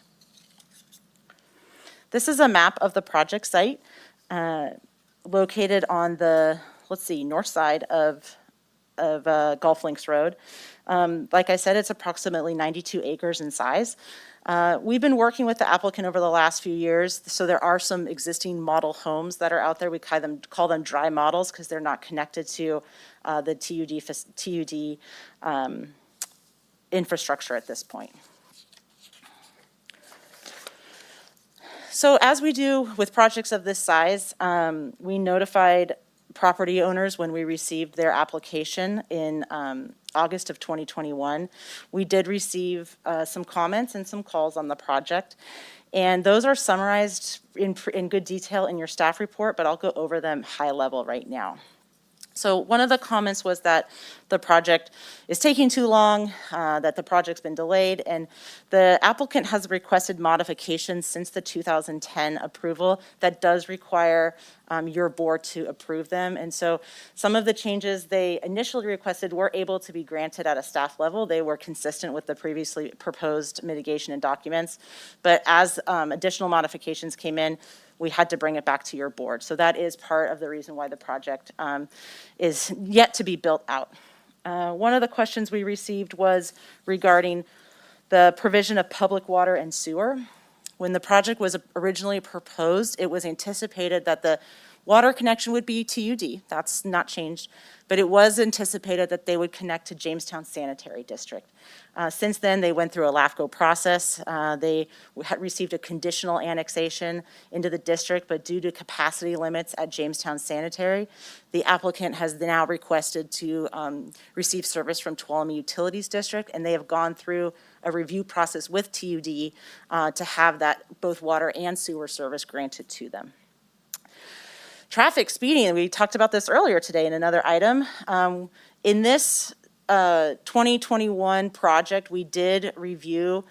This is a map of the project site located on the, north side of Golf Links Road. Like I said, it's approximately 92 acres in size. We've been working with the applicant over the last few years, so there are some existing model homes that are out there. We call them dry models because they're not connected to the TUD infrastructure at this point. So as we do with projects of this size, we notified property owners when we received their application in August of 2021. We did receive some comments and some calls on the project, and those are summarized in good detail in your staff report, but I'll go over them high level right now. So one of the comments was that the project is taking too long, that the project's been delayed, and the applicant has requested modifications since the 2010 approval that does require your board to approve them. And so some of the changes they initially requested were able to be granted at a staff level. They were consistent with the previously proposed mitigation and documents. But as additional modifications came in, we had to bring it back to your board. So that is part of the reason why the project is yet to be built out. One of the questions we received was regarding the provision of public water and sewer. When the project was originally proposed, it was anticipated that the water connection would be TUD. That's not changed, but it was anticipated that they would connect to Jamestown Sanitary District. Since then, they went through a LAFCO process. They had received a conditional annexation into the district, but due to capacity limits at Jamestown Sanitary, the applicant has now requested to receive service from Tuolumne Utilities District, and they have gone through a review process with TUD to have that both water and sewer service granted to them. Traffic speeding, we talked about this earlier today in another item. In this 2021 project, we did review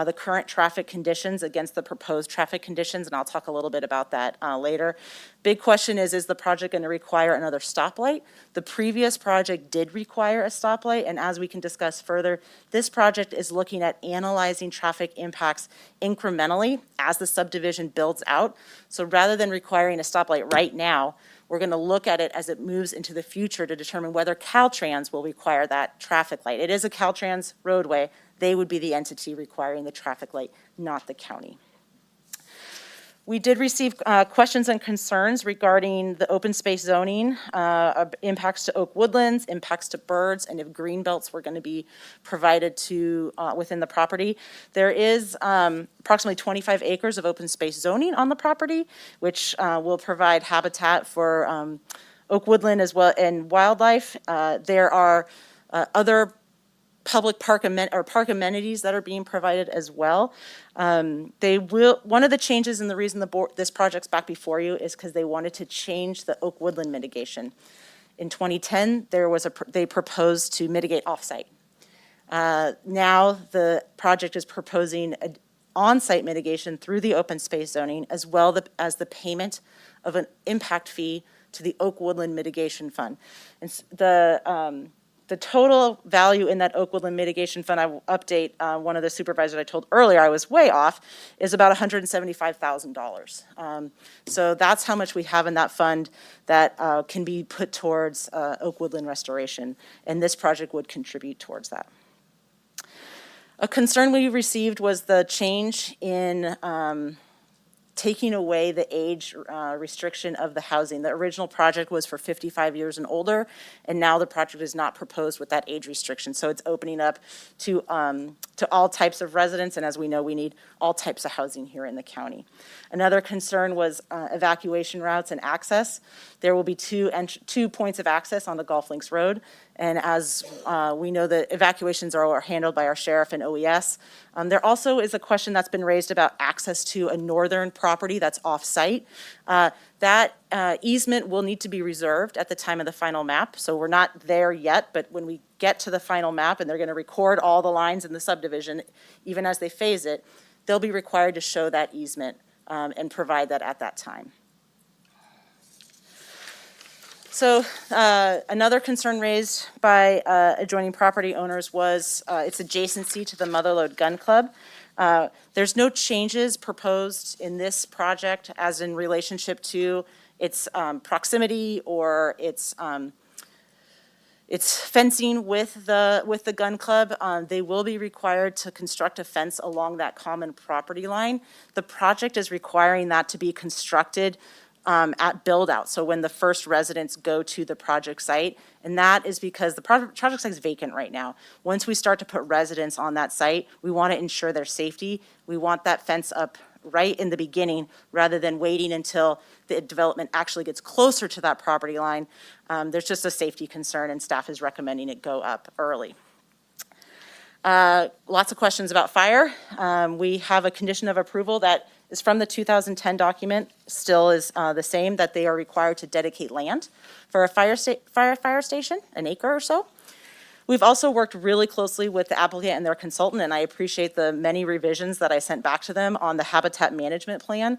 the current traffic conditions against the proposed traffic conditions, and I'll talk a little bit about that later. Big question is the project going to require another stoplight? The previous project did require a stoplight, and as we can discuss further, this project is looking at analyzing traffic impacts incrementally as the subdivision builds out. So rather than requiring a stoplight right now, we're going to look at it as it moves into the future to determine whether Caltrans will require that traffic light. It is a Caltrans roadway. They would be the entity requiring the traffic light, not the county. We did receive questions and concerns regarding the open space zoning, impacts to oak woodlands, impacts to birds, and if green belts were going to be provided to within the property. There is approximately 25 acres of open space zoning on the property, which will provide habitat for oak woodland as well and wildlife. There are other public park amenities that are being provided as well. One of the changes and the reason this project's back before you is because they wanted to change the oak woodland mitigation. In 2010, they proposed to mitigate offsite. Now the project is proposing an on-site mitigation through the open space zoning as well as the payment of an impact fee to the Oak Woodland Mitigation Fund. And the total value in that Oak Woodland Mitigation Fund, I will update one of the supervisors I told earlier I was way off, is about $175,000. So that's how much we have in that fund that can be put towards Oak Woodland restoration, and this project would contribute towards that. A concern we received was the change in taking away the age restriction of the housing. The original project was for 55 years and older, and now the project is not proposed with that age restriction. So it's opening up to all types of residents, and as we know, we need all types of housing here in the county. Another concern was evacuation routes and access. There will be two points of access on the Golf Links Road, and as we know, the evacuations are handled by our sheriff and OES. There also is a question that's been raised about access to a northern property that's off-site. That easement will need to be reserved at the time of the final map, so we're not there yet, but when we get to the final map and they're going to record all the lines in the subdivision, even as they phase it, they'll be required to show that easement and provide that at that time. So another concern raised by adjoining property owners was its adjacency to the Motherlode Gun Club. There's no changes proposed in this project as in relationship to its proximity or its It's fencing with the gun club. They will be required to construct a fence along that common property line. The project is requiring that to be constructed at build-out, so when the first residents go to the project site. And that is because the project site is vacant right now. Once we start to put residents on that site, we want to ensure their safety. We want that fence up right in the beginning, rather than waiting until the development actually gets closer to that property line. There's just a safety concern, and staff is recommending it go up early. Lots of questions about fire. We have a condition of approval that is from the 2010 document, still is the same, that they are required to dedicate land for a fire station, an acre or so. We've also worked really closely with the applicant and their consultant, and I appreciate the many revisions that I sent back to them on the habitat management plan.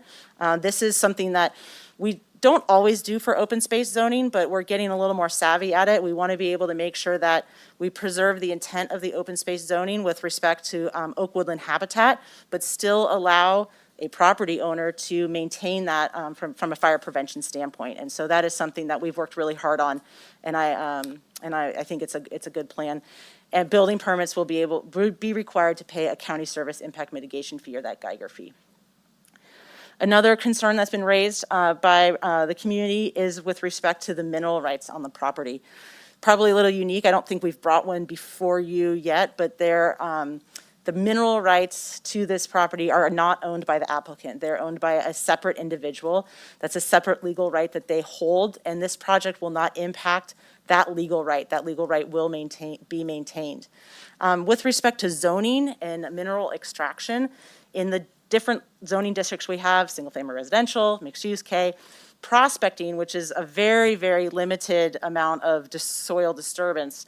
This is something that we don't always do for open space zoning, but we're getting a little more savvy at it. We want to be able to make sure that we preserve the intent of the open space zoning with respect to oak woodland habitat, but still allow a property owner to maintain that from a fire prevention standpoint. And so that is something that we've worked really hard on, and I think it's a good plan. And building permits will be required to pay a county service impact mitigation fee, or that Geiger fee. Another concern that's been raised by the community is with respect to the mineral rights on the property. Probably a little unique. I don't think we've brought one before you yet, but the mineral rights to this property are not owned by the applicant. They're owned by a separate individual. That's a separate legal right that they hold, and this project will not impact that legal right. That legal right will be maintained. With respect to zoning and mineral extraction, in the different zoning districts we have, single-family residential, mixed-use K, prospecting, which is a very, very limited amount of soil disturbance,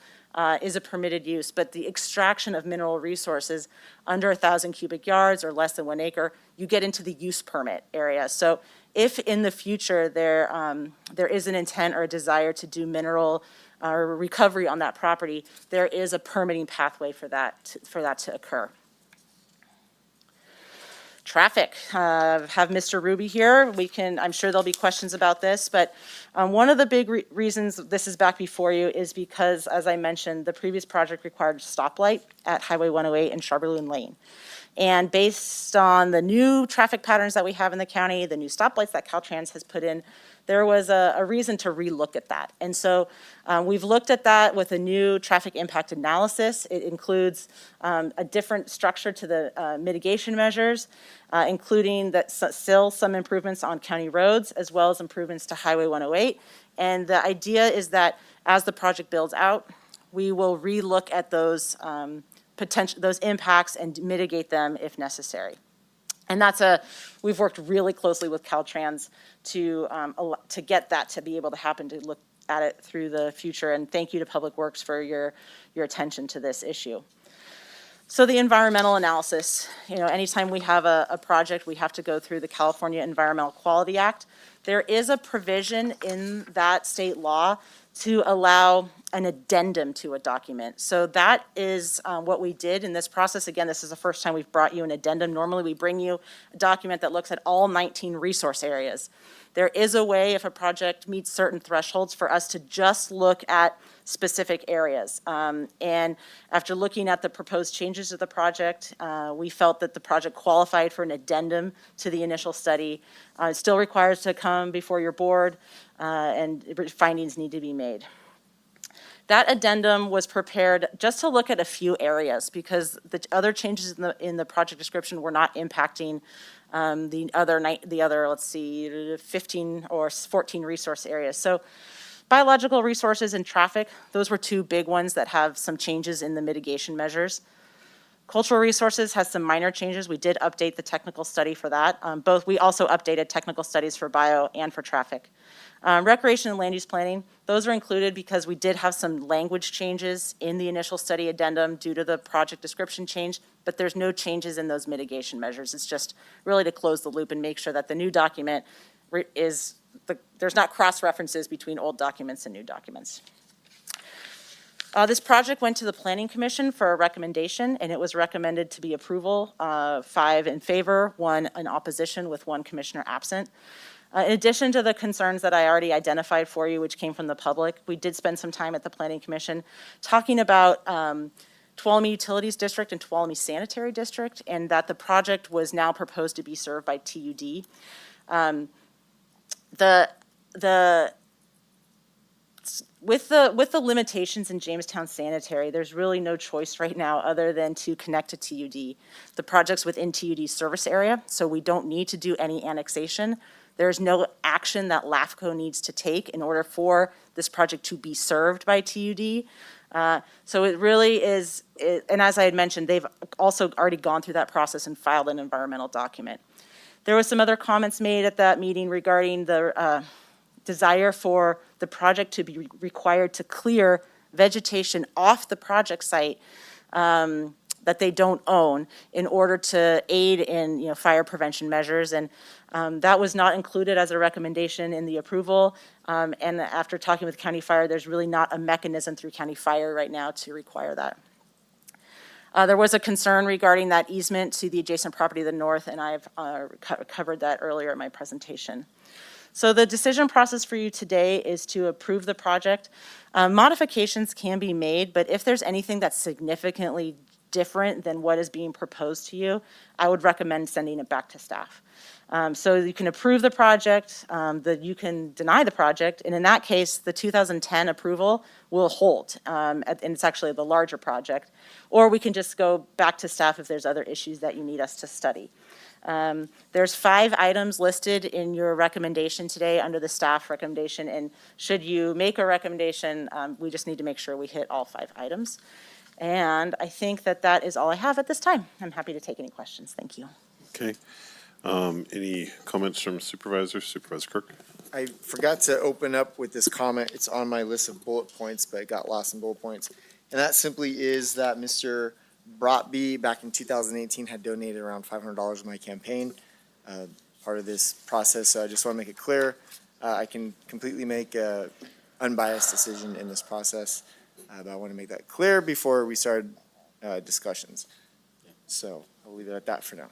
is a permitted use, but the extraction of mineral resources under 1,000 cubic yards or less than 1 acre, you get into the use permit area. So if in the future there is an intent or a desire to do mineral recovery on that property, there is a permitting pathway for that to occur. Traffic, have Mr. Ruby here. I'm sure there'll be questions about this, but one of the big reasons this is back before you is because, as I mentioned, the previous project required a stoplight at Highway 108 and Sharberloon Lane. And based on the new traffic patterns that we have in the county, the new stoplights that Caltrans has put in, there was a reason to relook at that. And so we've looked at that with a new traffic impact analysis. It includes a different structure to the mitigation measures, including still some improvements on county roads, as well as improvements to Highway 108. And the idea is that as the project builds out, we will relook at those those impacts and mitigate them if necessary. And we've worked really closely with Caltrans to get that to be able to happen, to look at it through the future. And thank you to Public Works for your attention to this issue. So the environmental analysis, anytime we have a project, we have to go through the California Environmental Quality Act. There is a provision in that state law to allow an addendum to a document. So that is what we did in this process. Again, this is the first time we've brought you an addendum. Normally, we bring you a document that looks at all 19 resource areas. There is a way, if a project meets certain thresholds, for us to just look at specific areas. And after looking at the proposed changes to the project, we felt that the project qualified for an addendum to the initial study. It still requires to come before your board, and findings need to be made. That addendum was prepared just to look at a few areas, because the other changes in the project description were not impacting the other, let's see, 15 or 14 resource areas. So biological resources and traffic, those were two big ones that have some changes in the mitigation measures. Cultural resources has some minor changes. We did update the technical study for that. We also updated technical studies for bio and for traffic. Recreation and land use planning, those are included because we did have some language changes in the initial study addendum due to the project description change, but there's no changes in those mitigation measures. It's just really to close the loop and make sure that the new document there's not cross-references between old documents and new documents. This project went to the Planning Commission for a recommendation, and it was recommended to be approval, 5 in favor, 1 in opposition, with 1 commissioner absent. In addition to the concerns that I already identified for you, which came from the public, we did spend some time at the Planning Commission talking about Tuolumne Utilities District and Tuolumne Sanitary District, and that the project was now proposed to be served by TUD. With the limitations in Jamestown Sanitary, there's really no choice right now other than to connect to TUD. The project's within TUD's service area, so we don't need to do any annexation. There's no action that LAFCO needs to take in order for this project to be served by TUD. So it really is, and as I had mentioned, they've also already gone through that process and filed an environmental document. There was some other comments made at that meeting regarding the desire for the project to be required to clear vegetation off the project site that they don't own in order to aid in, fire prevention measures. And that was not included as a recommendation in the approval. And after talking with County Fire, there's really not a mechanism through County Fire right now to require that. There was a concern regarding that easement to the adjacent property to the north, and I've covered that earlier in my presentation. So the decision process for you today is to approve the project. Modifications can be made, but if there's anything that's significantly different than what is being proposed to you, I would recommend sending it back to staff. So you can approve the project, you can deny the project, and in that case, the 2010 approval will hold, and it's actually the larger project. Or we can just go back to staff if there's other issues that you need us to study. There's 5 items listed in your recommendation today under the staff recommendation, and should you make a recommendation, we just need to make sure we hit all 5 items. And I think that that is all I have at this time. I'm happy to take any questions. Thank you. Okay. Any comments from supervisors? Supervisor Kirk? I forgot to open up with this comment. It's on my list of bullet points, but it got lost in bullet points. And that simply is that Mr. Brotby, back in 2018, had donated around $500 to my campaign, part of this process. So I just want to make it clear. I can completely make an unbiased decision in this process, but I want to make that clear before we start discussions. So I'll leave it at that for now.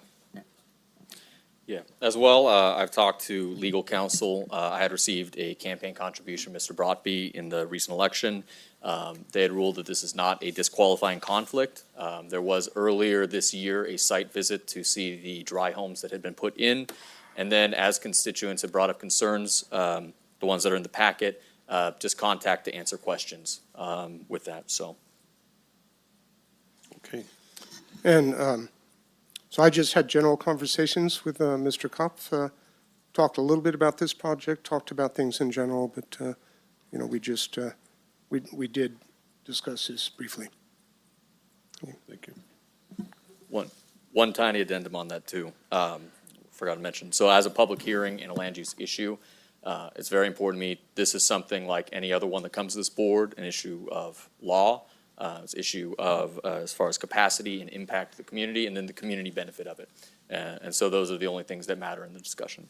Yeah, as well, I've talked to legal counsel. I had received a campaign contribution from Mr. Brotby in the recent election. They had ruled that this is not a disqualifying conflict. There was earlier this year a site visit to see the dry homes that had been put in. And then as constituents had brought up concerns, the ones that are in the packet, just contact to answer questions with that, so. Okay. And so I just had general conversations with Mr. Kopf, talked a little bit about this project, talked about things in general, but, we just, we did discuss this briefly. Thank you. One tiny addendum on that too, forgot to mention. So as a public hearing in a land use issue, it's very important to me. This is something like any other one that comes to this board, an issue of law. It's an issue of, as far as capacity and impact to the community, and then the community benefit of it. And so those are the only things that matter in the discussion.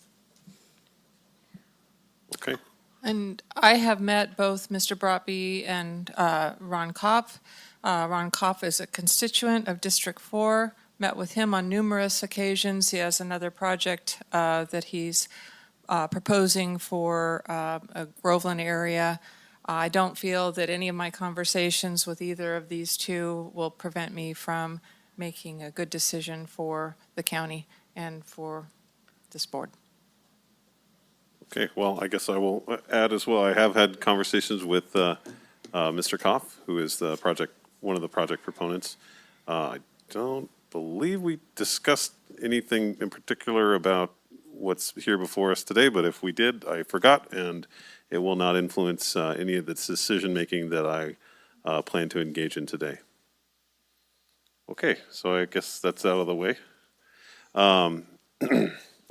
Okay. And I have met both Mr. Brotby and Ron Kopf. Ron Kopf is a constituent of District 4, met with him on numerous occasions. He has another project that he's proposing for a Groveland area. I don't feel that any of my conversations with either of these two will prevent me from making a good decision for the county and for this board. Okay, well, I guess I will add as well. I have had conversations with Mr. Kopf, who is one of the project proponents. I don't believe we discussed anything in particular about what's here before us today, but if we did, I forgot, and it will not influence any of the decision-making that I plan to engage in today. Okay, so I guess that's out of the way.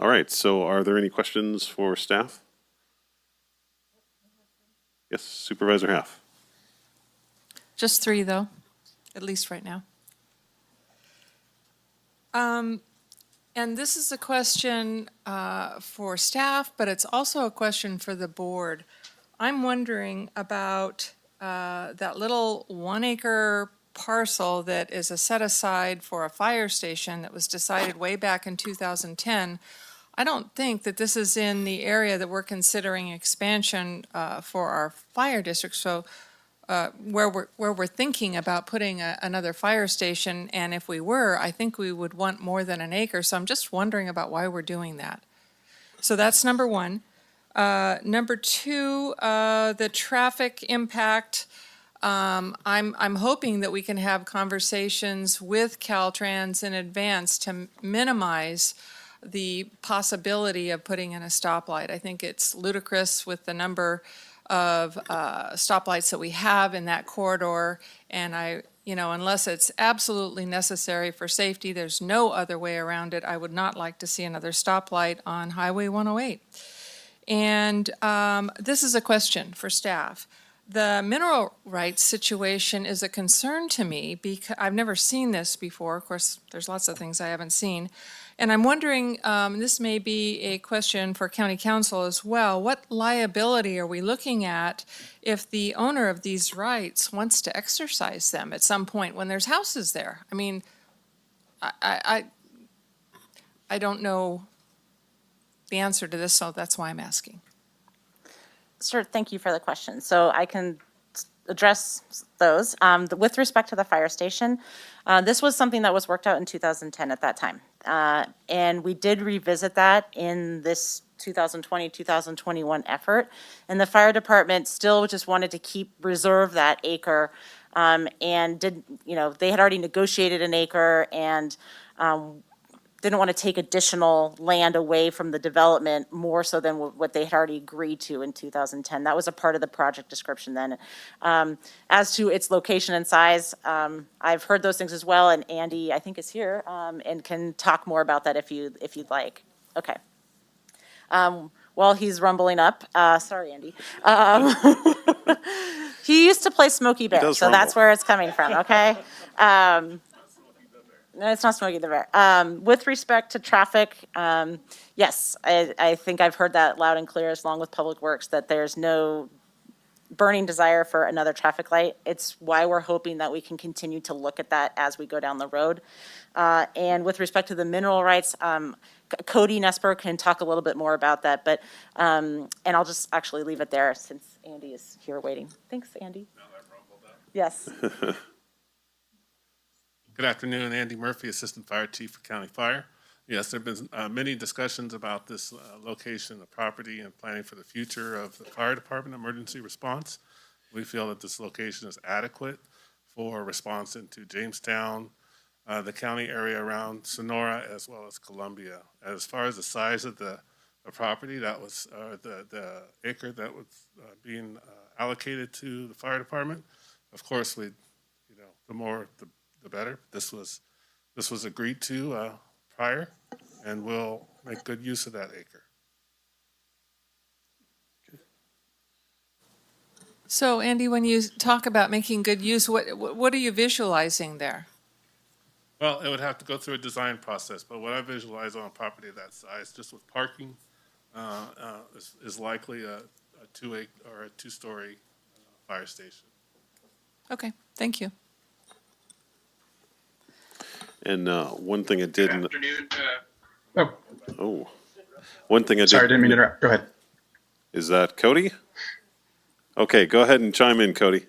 All right, so are there any questions for staff? Yes, Supervisor Half. Just 3, though, at least right now. And this is a question for staff, but it's also a question for the board. I'm wondering about that little 1-acre parcel that is a set aside for a fire station that was decided way back in 2010. I don't think that this is in the area that we're considering expansion for our fire district. So where we're thinking about putting another fire station, and if we were, I think we would want more than an acre. So I'm just wondering about why we're doing that. So that's number one. Number two, the traffic impact. I'm hoping that we can have conversations with Caltrans in advance to minimize the possibility of putting in a stoplight. I think it's ludicrous with the number of stoplights that we have in that corridor, and unless it's absolutely necessary for safety, there's no other way around it. I would not like to see another stoplight on Highway 108. And this is a question for staff. The mineral rights situation is a concern to me because I've never seen this before. Of course, there's lots of things I haven't seen. And I'm wondering, this may be a question for county council as well, what liability are we looking at if the owner of these rights wants to exercise them at some point when there's houses there? I mean, I don't know the answer to this, so that's why I'm asking. Sure, thank you for the question. So I can address those. With respect to the fire station, this was something that was worked out in 2010 at that time. And we did revisit that in this 2020-2021 effort. And the fire department still just wanted to reserve that acre, and they had already negotiated an acre and didn't want to take additional land away from the development more so than what they had already agreed to in 2010. That was a part of the project description then. As to its location and size, I've heard those things as well, and Andy, I think, is here and can talk more about that if you'd like. Okay. While he's rumbling up, sorry, Andy. He used to play Smokey Bear, so that's where it's coming from, okay? No, it's not Smokey the Bear. With respect to traffic, yes, I think I've heard that loud and clear, along with Public Works, that there's no burning desire for another traffic light. It's why we're hoping that we can continue to look at that as we go down the road. And with respect to the mineral rights, Cody Nesper can talk a little bit more about that, but and I'll just actually leave it there since Andy is here waiting. Thanks, Andy. Yes. Good afternoon, Andy Murphy, Assistant Fire Chief for County Fire. Yes, there have been many discussions about this location of property and planning for the future of the fire department emergency response. We feel that this location is adequate for response into Jamestown, the county area around Sonora, as well as Columbia. As far as the size of the property, that was the acre that was being allocated to the fire department. Of course, the more the better. This was agreed to prior, and we'll make good use of that acre. Okay. So, Andy, when you talk about making good use, what are you visualizing there? Well, it would have to go through a design process, but what I visualize on a property of that size, just with parking, is likely a two-story fire station. Okay, thank you. And one thing I did. Good afternoon. One thing I did. Sorry, I didn't mean to interrupt. Go ahead. Is that Cody? Okay, go ahead and chime in, Cody.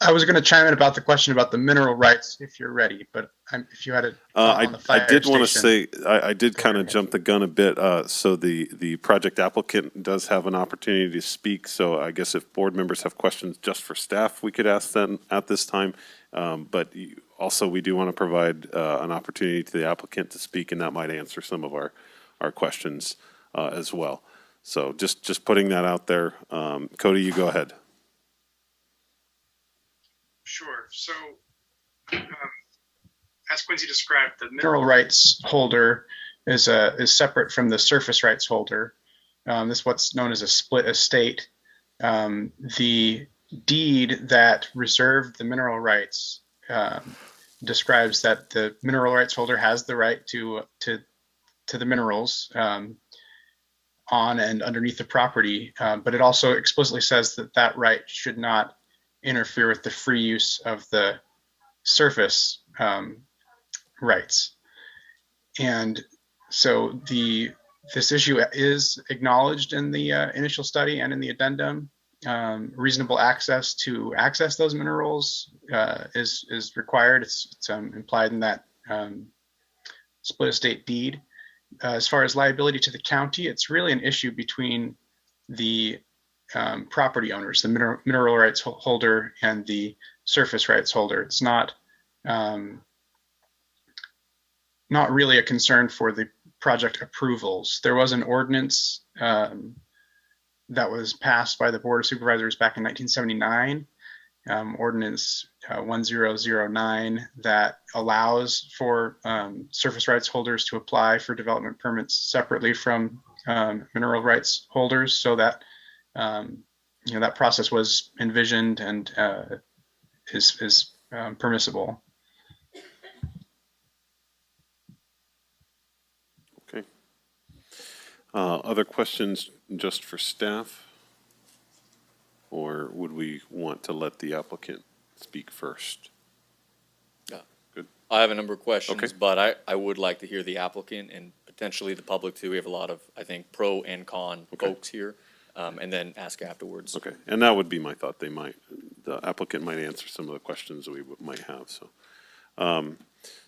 I was going to chime in about the question about the mineral rights if you're ready, but if you had it on the fire I did want to station. say, I did kind of jump the gun a bit. So the project applicant does have an opportunity to speak. So I guess if board members have questions just for staff, we could ask them at this time. But also we do want to provide an opportunity to the applicant to speak, and that might answer some of our questions as well. So just putting that out there. Cody, you go ahead. Sure. So, as Quincy described, the mineral rights holder is separate from the surface rights holder. This is what's known as a split estate. The deed that reserved the mineral rights describes that the mineral rights holder has the right to the minerals on and underneath the property, but it also explicitly says that that right should not interfere with the free use of the surface rights. And so this issue is acknowledged in the initial study and in the addendum. Reasonable access to access those minerals is required. It's implied in that split estate deed. As far as liability to the county, it's really an issue between the property owners, the mineral rights holder and the surface rights holder. It's not really a concern for the project approvals. There was an ordinance that was passed by the Board of Supervisors back in 1979, Ordinance 1009, that allows for surface rights holders to apply for development permits separately from mineral rights holders, so that that process was envisioned and is permissible. Okay. Other questions just for staff? Or would we want to let the applicant speak first? Yeah. Good. I have a number of questions, Okay. but I would like to hear the applicant and potentially the public too. We have a lot of, I think, pro and con folks here, and then ask afterwards. Okay, and that would be my thought. The applicant might answer some of the questions we might have, so.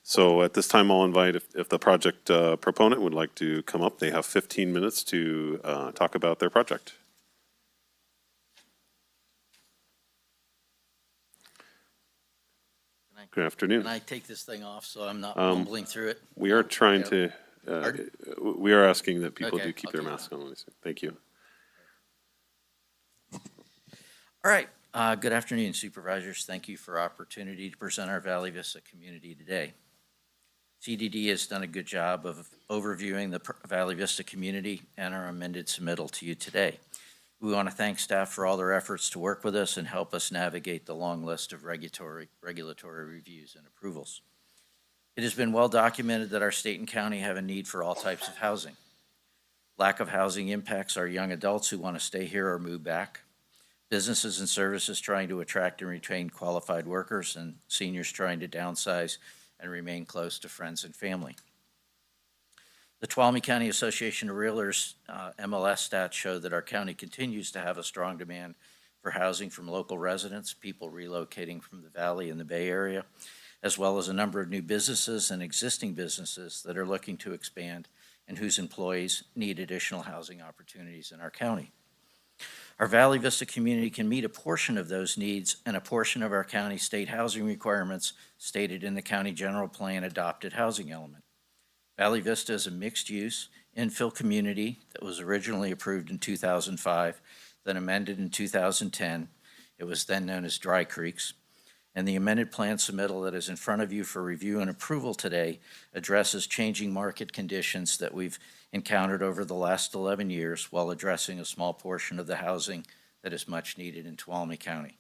So at this time, I'll invite, if the project proponent would like to come up, they have 15 minutes to talk about their project. Good afternoon. Can I take this thing off so I'm not mumbling through it? We are trying to, we are asking that people Okay, do keep their masks on. Thank you. All right. Good afternoon, Supervisors. Thank you for opportunity to present our Valley Vista community today. CDD has done a good job of overviewing the Valley Vista community and our amended submittal to you today. We want to thank staff for all their efforts to work with us and help us navigate the long list of regulatory reviews and approvals. It has been well documented that our state and county have a need for all types of housing. Lack of housing impacts our young adults who want to stay here or move back, businesses and services trying to attract and retain qualified workers, and seniors trying to downsize and remain close to friends and family. The Tuolumne County Association of Realtors MLS stats show that our county continues to have a strong demand for housing from local residents, people relocating from the Valley and the Bay Area, as well as a number of new businesses and existing businesses that are looking to expand and whose employees need additional housing opportunities in our county. Our Valley Vista community can meet a portion of those needs and a portion of our county state housing requirements stated in the county general plan adopted housing element. Valley Vista is a mixed-use infill community that was originally approved in 2005, then amended in 2010. It was then known as Dry Creeks. And the amended plan submittal that is in front of you for review and approval today addresses changing market conditions that we've encountered over the last 11 years while addressing a small portion of the housing that is much needed in Tuolumne County.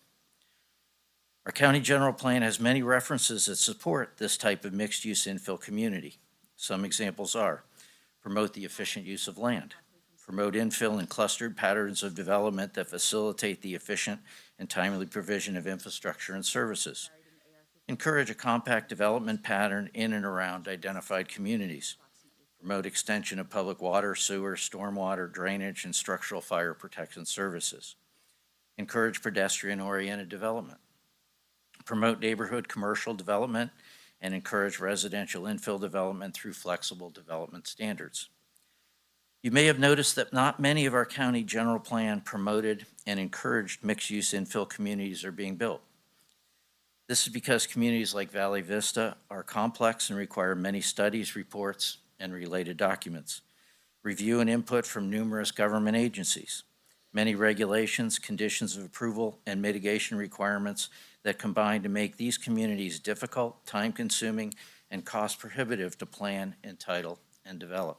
Our county general plan has many references that support this type of mixed-use infill community. Some examples are: promote the efficient use of land, promote infill and clustered patterns of development that facilitate the efficient and timely provision of infrastructure and services, encourage a compact development pattern in and around identified communities, promote extension of public water, sewer, stormwater, drainage, and structural fire protection services, encourage pedestrian-oriented development, promote neighborhood commercial development, and encourage residential infill development through flexible development standards. You may have noticed that not many of our county general plan promoted and encouraged mixed-use infill communities are being built. This is because communities like Valley Vista are complex and require many studies, reports, and related documents, review and input from numerous government agencies, many regulations, conditions of approval, and mitigation requirements that combine to make these communities difficult, time-consuming, and cost-prohibitive to plan, entitle, and develop.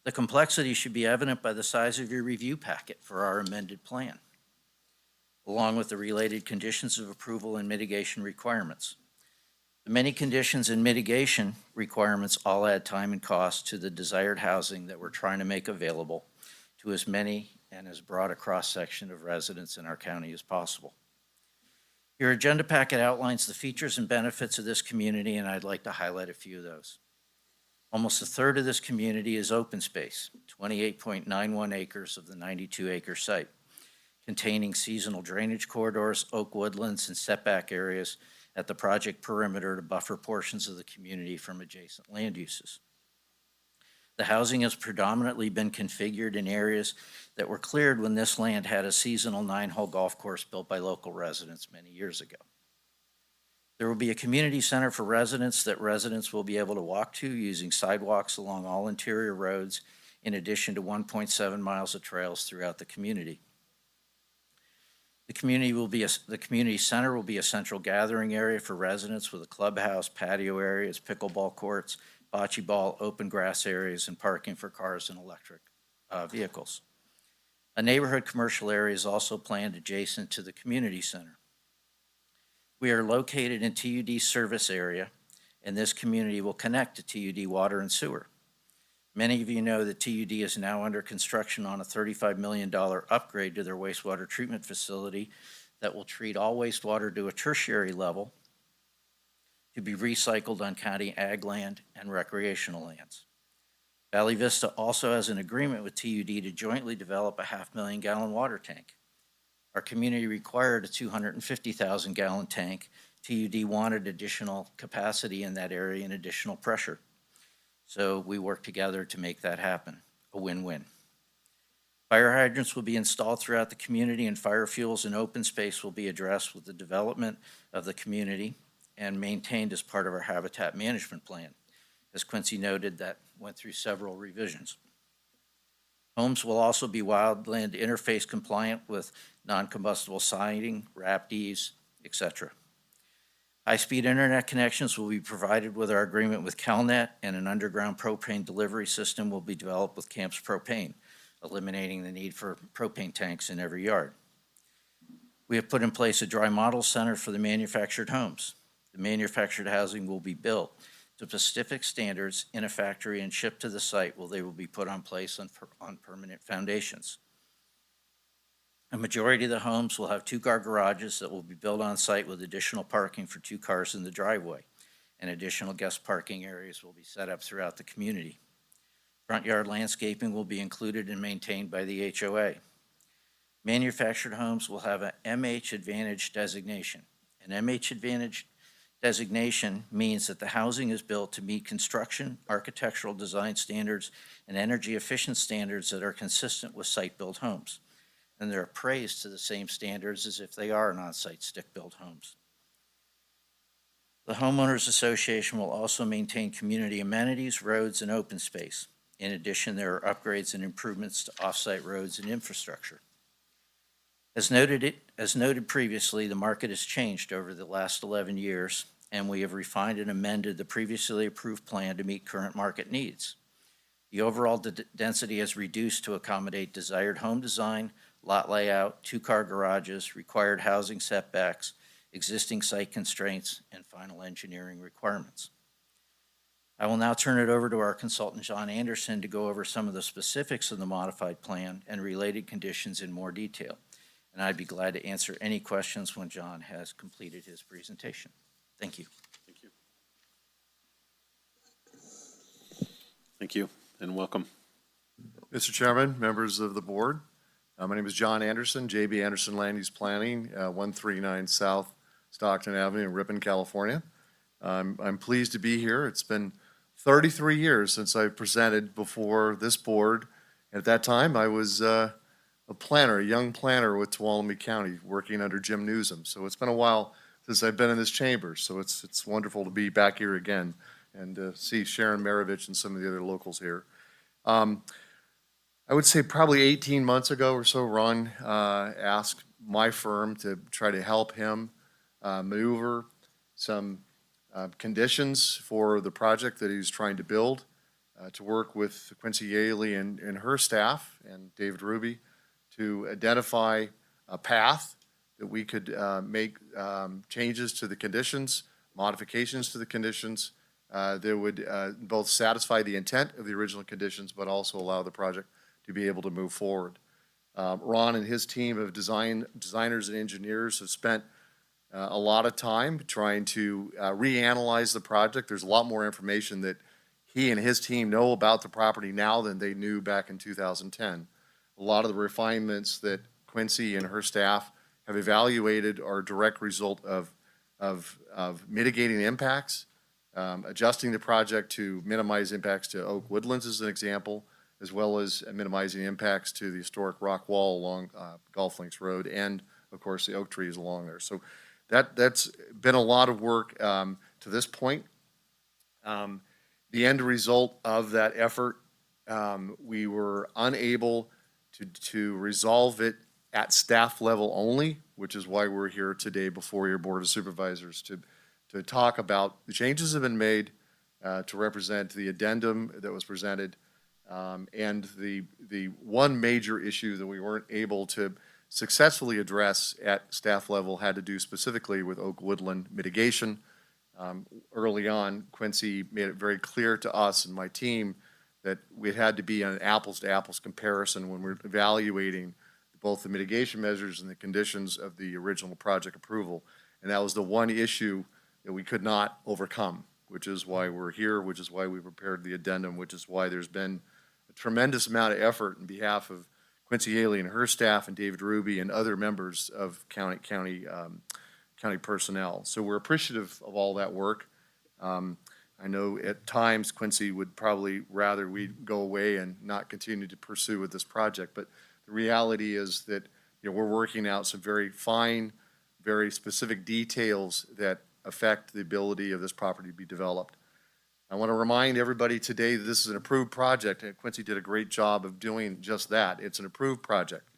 The complexity should be evident by the size of your review packet for our amended plan, along with the related conditions of approval and mitigation requirements. The many conditions and mitigation requirements all add time and cost to the desired housing that we're trying to make available to as many and as broad a cross-section of residents in our county as possible. Your agenda packet outlines the features and benefits of this community, and I'd like to highlight a few of those. Almost a third of this community is open space, 28.91 acres of the 92-acre site, containing seasonal drainage corridors, oak woodlands, and setback areas at the project perimeter to buffer portions of the community from adjacent land uses. The housing has predominantly been configured in areas that were cleared when this land had a seasonal 9-hole golf course built by local residents many years ago. There will be a community center for residents that residents will be able to walk to using sidewalks along all interior roads, in addition to 1.7 miles of trails throughout the community. The community center will be a central gathering area for residents with a clubhouse, patio areas, pickleball courts, bocce ball, open grass areas, and parking for cars and electric vehicles. A neighborhood commercial area is also planned adjacent to the community center. We are located in TUD service area, and this community will connect to TUD water and sewer. Many of you know that TUD is now under construction on a $35 million upgrade to their wastewater treatment facility that will treat all wastewater to a tertiary level to be recycled on county ag land and recreational lands. Valley Vista also has an agreement with TUD to jointly develop a 500,000 gallon water tank. Our community required a 250,000 gallon tank. TUD wanted additional capacity in that area and additional pressure. So we worked together to make that happen, a win-win. Fire hydrants will be installed throughout the community, and fire fuels and open space will be addressed with the development of the community and maintained as part of our habitat management plan. As Quincy noted, that went through several revisions. Homes will also be wildland interface compliant with non-combustible siding, wrapped eaves, etc. High-speed internet connections will be provided with our agreement with CalNet, and an underground propane delivery system will be developed with Camps Propane, eliminating the need for propane tanks in every yard. We have put in place a dry model center for the manufactured homes. The manufactured housing will be built to specific standards in a factory and shipped to the site where they will be put on place on permanent foundations. A majority of the homes will have 2-car garages that will be built on site with additional parking for 2 cars in the driveway, and additional guest parking areas will be set up throughout the community. Front yard landscaping will be included and maintained by the HOA. Manufactured homes will have an MH Advantage designation. An MH Advantage designation means that the housing is built to meet construction, architectural design standards, and energy efficient standards that are consistent with site-built homes. And they're appraised to the same standards as if they are on-site stick-built homes. The Homeowners Association will also maintain community amenities, roads, and open space. In addition, there are upgrades and improvements to off-site roads and infrastructure. As noted previously, the market has changed over the last 11 years, and we have refined and amended the previously approved plan to meet current market needs. The overall density has reduced to accommodate desired home design, lot layout, 2-car garages, required housing setbacks, existing site constraints, and final engineering requirements. I will now turn it over to our consultant, John Anderson, to go over some of the specifics of the modified plan and related conditions in more detail. And I'd be glad to answer any questions when John has completed his presentation. Thank you. Thank you. Thank you, and welcome. Mr. Chairman, members of the board, my name is John Anderson, JB Anderson Land Use Planning, 139 South Stockton Avenue in Ripon, California. I'm pleased to be here. It's been 33 years since I presented before this board. At that time, I was a planner, a young planner with Tuolumne County, working under Jim Newsom. So it's been a while since I've been in this chamber. So it's wonderful to be back here again and see Sharon Maravich and some of the other locals here. I would say probably 18 months ago or so, Ron asked my firm to try to help him maneuver some conditions for the project that he's trying to build, to work with Quincy Yaley and her staff and David Ruby to identify a path that we could make changes to the conditions, modifications to the conditions that would both satisfy the intent of the original conditions, but also allow the project to be able to move forward. Ron and his team of designers and engineers have spent a lot of time trying to reanalyze the project. There's a lot more information that he and his team know about the property now than they knew back in 2010. A lot of the refinements that Quincy and her staff have evaluated are a direct result of mitigating impacts, adjusting the project to minimize impacts to Oak Woodlands as an example, as well as minimizing impacts to the historic rock wall along Golf Links Road and, of course, the oak trees along there. So that's been a lot of work to this point. The end result of that effort, we were unable to resolve it at staff level only, which is why we're here today before your Board of Supervisors to talk about the changes that have been made, to represent the addendum that was presented, and the one major issue that we weren't able to successfully address at staff level had to do specifically with oak woodland mitigation. Early on, Quincy made it very clear to us and my team that we had to be on an apples-to-apples comparison when we're evaluating both the mitigation measures and the conditions of the original project approval. And that was the one issue that we could not overcome, which is why we're here, which is why we prepared the addendum, which is why there's been a tremendous amount of effort on behalf of Quincy Haley and her staff and David Ruby and other members of county personnel. So we're appreciative of all that work. I know at times Quincy would probably rather we go away and not continue to pursue with this project, but the reality is that we're working out some very fine, very specific details that affect the ability of this property to be developed. I want to remind everybody today that this is an approved project, and Quincy did a great job of doing just that. It's an approved project.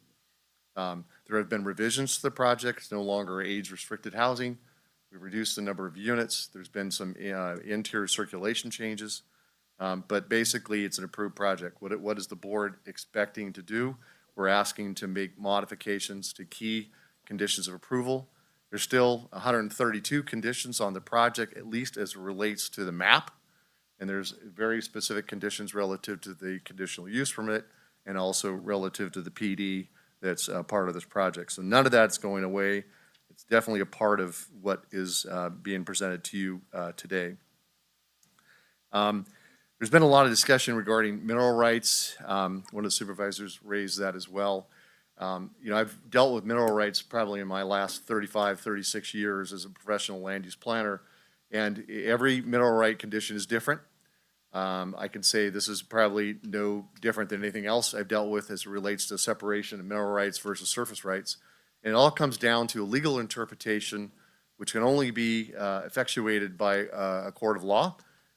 There have been revisions to the project. It's no longer age-restricted housing. We've reduced the number of units. There's been some interior circulation changes. But basically, it's an approved project. What is the board expecting to do? We're asking to make modifications to key conditions of approval. There's still 132 conditions on the project, at least as it relates to the map. And there's very specific conditions relative to the conditional use permit and also relative to the PD that's part of this project. So none of that's going away. It's definitely a part of what is being presented to you today. There's been a lot of discussion regarding mineral rights. One of the supervisors raised that as well. I've dealt with mineral rights probably in my last 35, 36 years as a professional land use planner, and every mineral right condition is different. I can say this is probably no different than anything else I've dealt with as it relates to separation of mineral rights versus surface rights. And it all comes down to a legal interpretation, which can only be effectuated by a court of law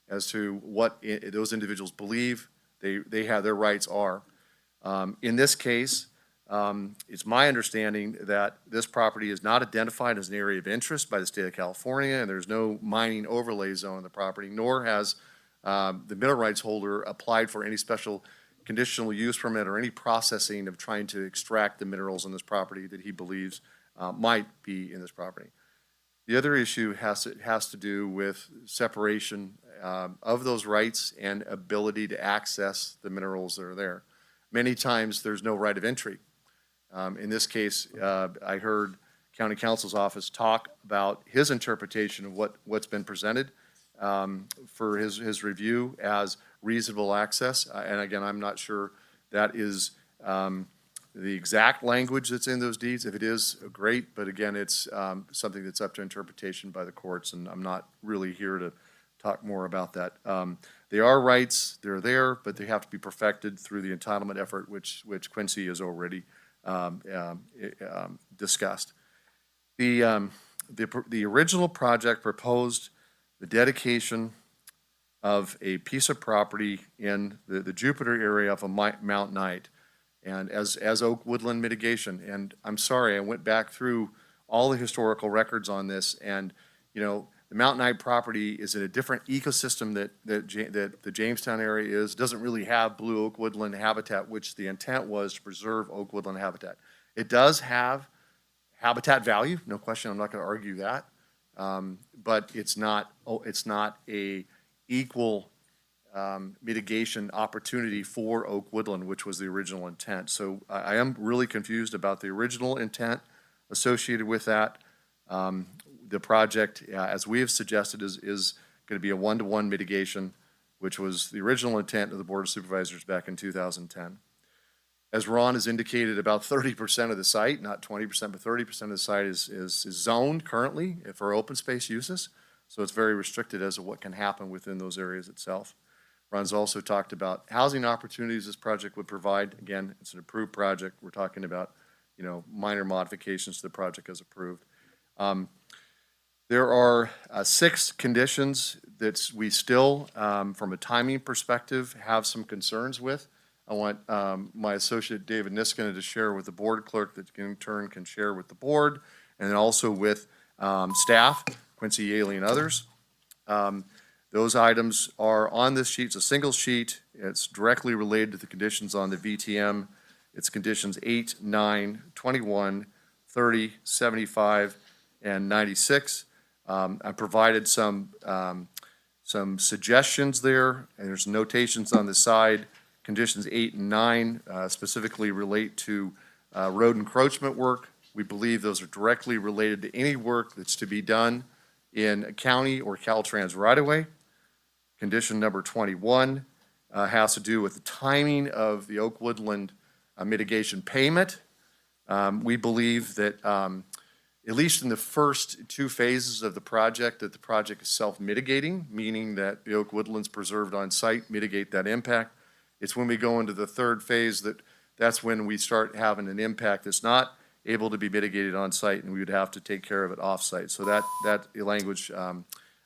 as to what those individuals believe they have their rights are. In this case, it's my understanding that this property is not identified as an area of interest by the state of California, and there's no mining overlay zone on the property, nor has the mineral rights holder applied for any special conditional use permit or any processing of trying to extract the minerals in this property that he believes might be in this property. The other issue has to do with separation of those rights and ability to access the minerals that are there. Many times there's no right of entry. In this case, I heard County Counsel's office talk about his interpretation of what's been presented for his review as reasonable access. And again, I'm not sure that is the exact language that's in those deeds. If it is, great, but again, it's something that's up to interpretation by the courts, and I'm not really here to talk more about that. They are rights, they're there, but they have to be perfected through the entitlement effort, which Quincy has already discussed. The original project proposed the dedication of a piece of property in the Jupiter area of a Mount Knight, and as oak woodland mitigation. And I'm sorry, I went back through all the historical records on this, and the Mount Knight property is in a different ecosystem that the Jamestown area is. Doesn't really have blue oak woodland habitat, which the intent was to preserve oak woodland habitat. It does have habitat value, no question. I'm not going to argue that, but it's not a equal mitigation opportunity for oak woodland, which was the original intent. So I am really confused about the original intent associated with that. The project, as we have suggested, is going to be a one-to-one mitigation. which was the original intent of the Board of Supervisors back in 2010. As Ron has indicated, about 30% of the site, not 20%, but 30% of the site is zoned currently for open space uses. So it's very restricted as to what can happen within those areas itself. Ron's also talked about housing opportunities this project would provide. Again, it's an approved project. We're talking about, minor modifications to the project as approved. There are 6 conditions that we still, from a timing perspective, have some concerns with. I want my associate David Niskanen to share with the board clerk that in turn can share with the board, and then also with staff, Quincy Yaley and others. Those items are on this sheet. It's a single sheet. It's directly related to the conditions on the VTM. It's conditions 8, 9, 21, 30, 75, and 96. I provided some suggestions there, and there's notations on the side. Conditions 8 and 9 specifically relate to road encroachment work. We believe those are directly related to any work that's to be done in a county or Caltrans right-of-way. Condition number 21 has to do with the timing of the Oak Woodland mitigation payment. We believe that at least in the first 2 phases of the project, that the project is self-mitigating, meaning that the Oak Woodlands preserved on site mitigate that impact. It's when we go into the 3rd phase that's when we start having an impact that's not able to be mitigated on site, and we would have to take care of it off-site. So that language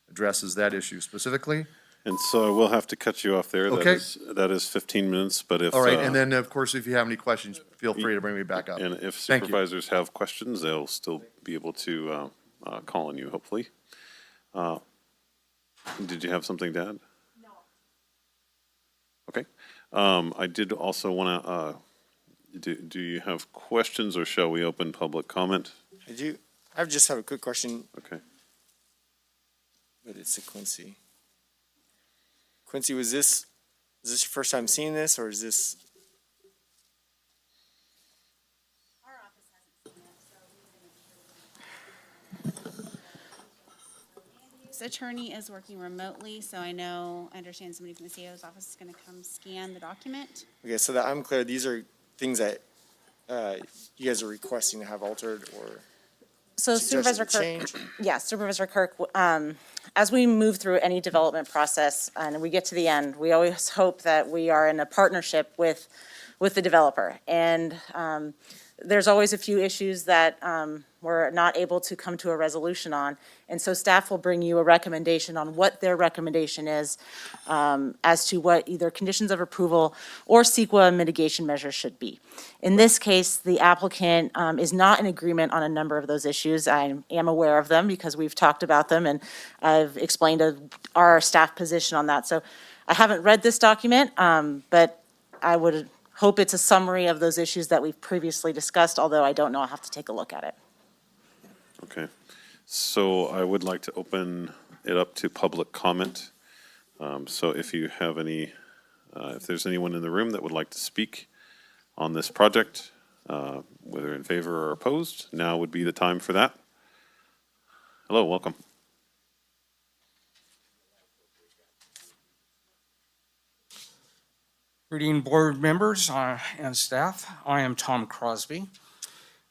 addresses that issue specifically. And so I will have to cut you off there. Okay. That is 15 minutes, but if. All right, and then, of course, if you have any questions, feel free to bring me back up. And if Thank you. supervisors have questions, they'll still be able to call on you, hopefully. Did you have something to add? No. Okay. I did also want to, do you have questions, or shall we open public comment? I do. I just have a quick question. Okay. But it's to Quincy. Quincy, is this your first time seeing this, or is this? Our office hasn't seen it, so Andy's attorney is working remotely, so I understand somebody from the CEO's office is going to come scan the document. Okay, so that I'm clear, these are things that you guys are requesting to have altered or So suggested Supervisor to Kirk, change? yeah, Supervisor Kirk, as we move through any development process and we get to the end, we always hope that we are in a partnership with the developer. And there's always a few issues that we're not able to come to a resolution on. And so staff will bring you a recommendation on what their recommendation is as to what either conditions of approval or CEQA mitigation measures should be. In this case, the applicant is not in agreement on a number of those issues. I am aware of them because we've talked about them, and I've explained our staff position on that. So I haven't read this document, but I would hope it's a summary of those issues that we've previously discussed, although I don't know. I'll have to take a look at it. Okay. So I would like to open it up to public comment. So if you have any, if there's anyone in the room that would like to speak on this project, whether in favor or opposed, now would be the time for that. Hello, welcome. Greeting board members and staff. I am Tom Crosby.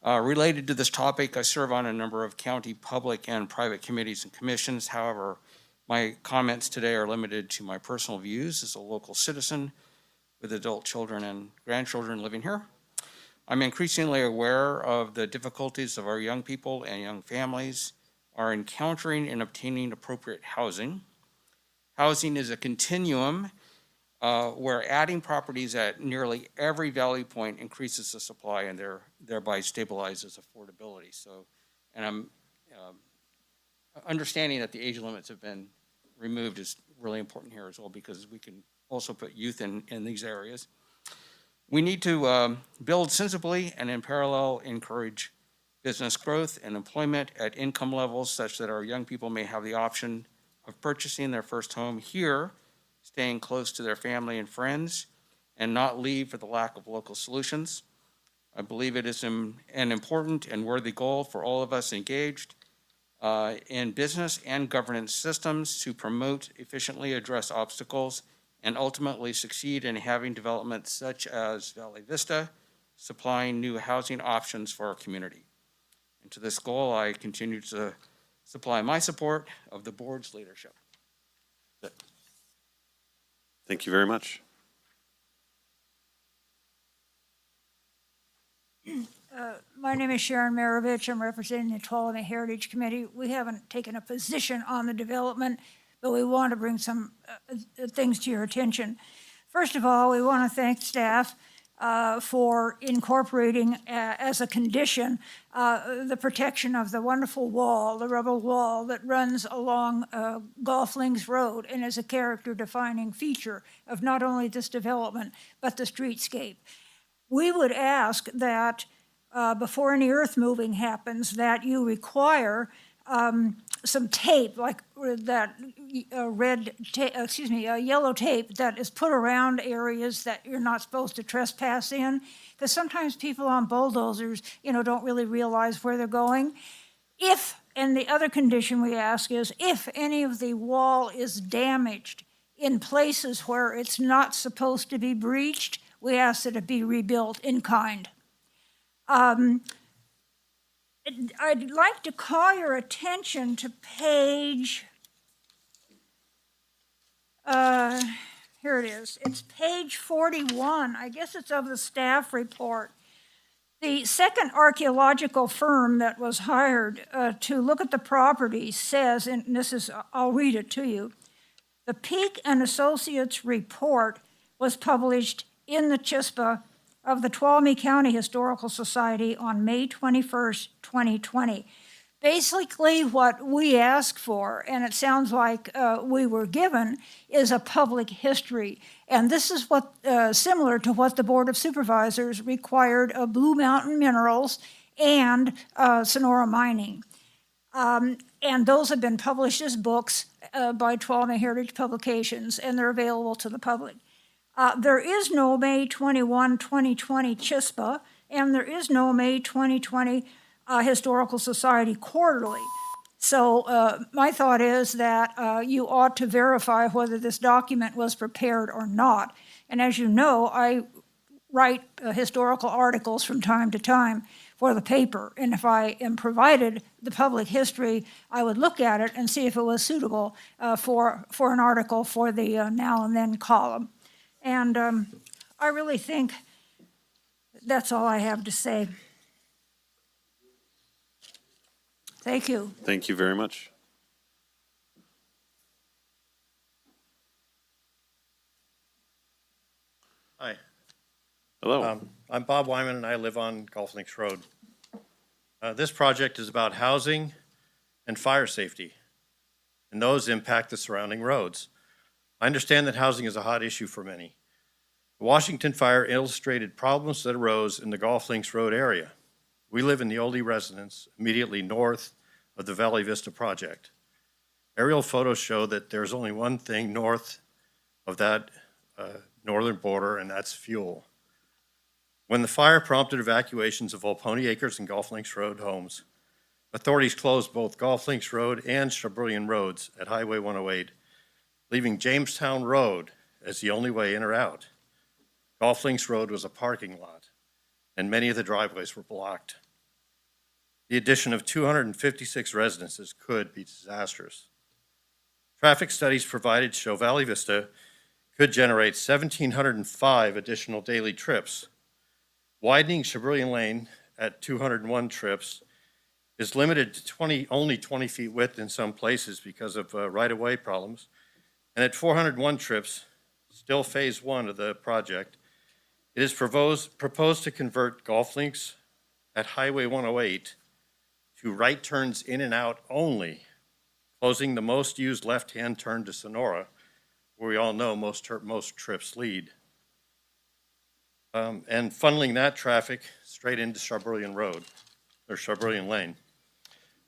Related to this topic, I serve on a number of county public and private committees and commissions. However, my comments today are limited to my personal views as a local citizen with adult children and grandchildren living here. I'm increasingly aware of the difficulties of our young people and young families are encountering in obtaining appropriate housing. Housing is a continuum where adding properties at nearly every valley point increases the supply and thereby stabilizes affordability. So, and I'm understanding that the age limits have been removed is really important here as well, because we can also put youth in these areas. We need to build sensibly and in parallel encourage business growth and employment at income levels such that our young people may have the option of purchasing their first home here, staying close to their family and friends, and not leave for the lack of local solutions. I believe it is an important and worthy goal for all of us engaged in business and governance systems to promote, efficiently address obstacles, and ultimately succeed in having development such as Valley Vista, supplying new housing options for our community. And to this goal, I continue to supply my support of the board's leadership. Thank you very much. My name is Sharon Maravich. I'm representing the Tuolumne Heritage Committee. We haven't taken a position on the development, but we want to bring some things to your attention. First of all, we want to thank staff for incorporating as a condition the protection of the wonderful wall, the rubble wall that runs along Golf Links Road and is a character-defining feature of not only this development, but the streetscape. We would ask that before any earth moving happens, that you require some tape, like that yellow tape that is put around areas that you're not supposed to trespass in, because sometimes people on bulldozers, don't really realize where they're going. And the other condition we ask is, if any of the wall is damaged in places where it's not supposed to be breached, we ask that it be rebuilt in kind. I'd like to call your attention to page, here it is. It's page 41. I guess it's of the staff report. The second archaeological firm that was hired to look at the property says, and this is, I'll read it to you. The Peak and Associates report was published in the CHISPA of the Tuolumne County Historical Society on May 21st, 2020. Basically, what we ask for, and it sounds like we were given, is a public history. And this is what similar to what the Board of Supervisors required of Blue Mountain Minerals and Sonora Mining. And those have been published as books by Tuolumne Heritage Publications, and they're available to the public. There is no May 21, 2020 CHISPA, and there is no May 2020 Historical Society Quarterly. So my thought is that you ought to verify whether this document was prepared or not. And as you know, I write historical articles from time to time for the paper. And if I am provided the public history, I would look at it and see if it was suitable for an article for the Now and Then column. And I really think that's all I have to say. Thank you. Thank you very much. Hi. Hello. I'm Bob Wyman, and I live on Golf Links Road. This project is about housing and fire safety, and those impact the surrounding roads. I understand that housing is a hot issue for many. The Washington fire illustrated problems that arose in the Golf Links Road area. We live in the oldie residence immediately north of the Valley Vista project. Aerial photos show that there's only one thing north of that northern border, and that's fuel. When the fire prompted evacuations of Volpone Acres and Golf Links Road homes, authorities closed both Golf Links Road and Shabrillion Roads at Highway 108, leaving Jamestown Road as the only way in or out. Golf Links Road was a parking lot, and many of the driveways were blocked. The addition of 256 residences could be disastrous. Traffic studies provided show Valley Vista could generate 1,705 additional daily trips. Widening Shabrillion Lane at 201 trips is limited to only 20 feet width in some places because of right-of-way problems. And at 401 trips, still phase one of the project, it is proposed to convert Golf Links at Highway 108 to right turns in and out only, closing the most used left-hand turn to Sonora, where we all know most trips lead, and funneling that traffic straight into Shabrillion Road, or Shabrillion Lane.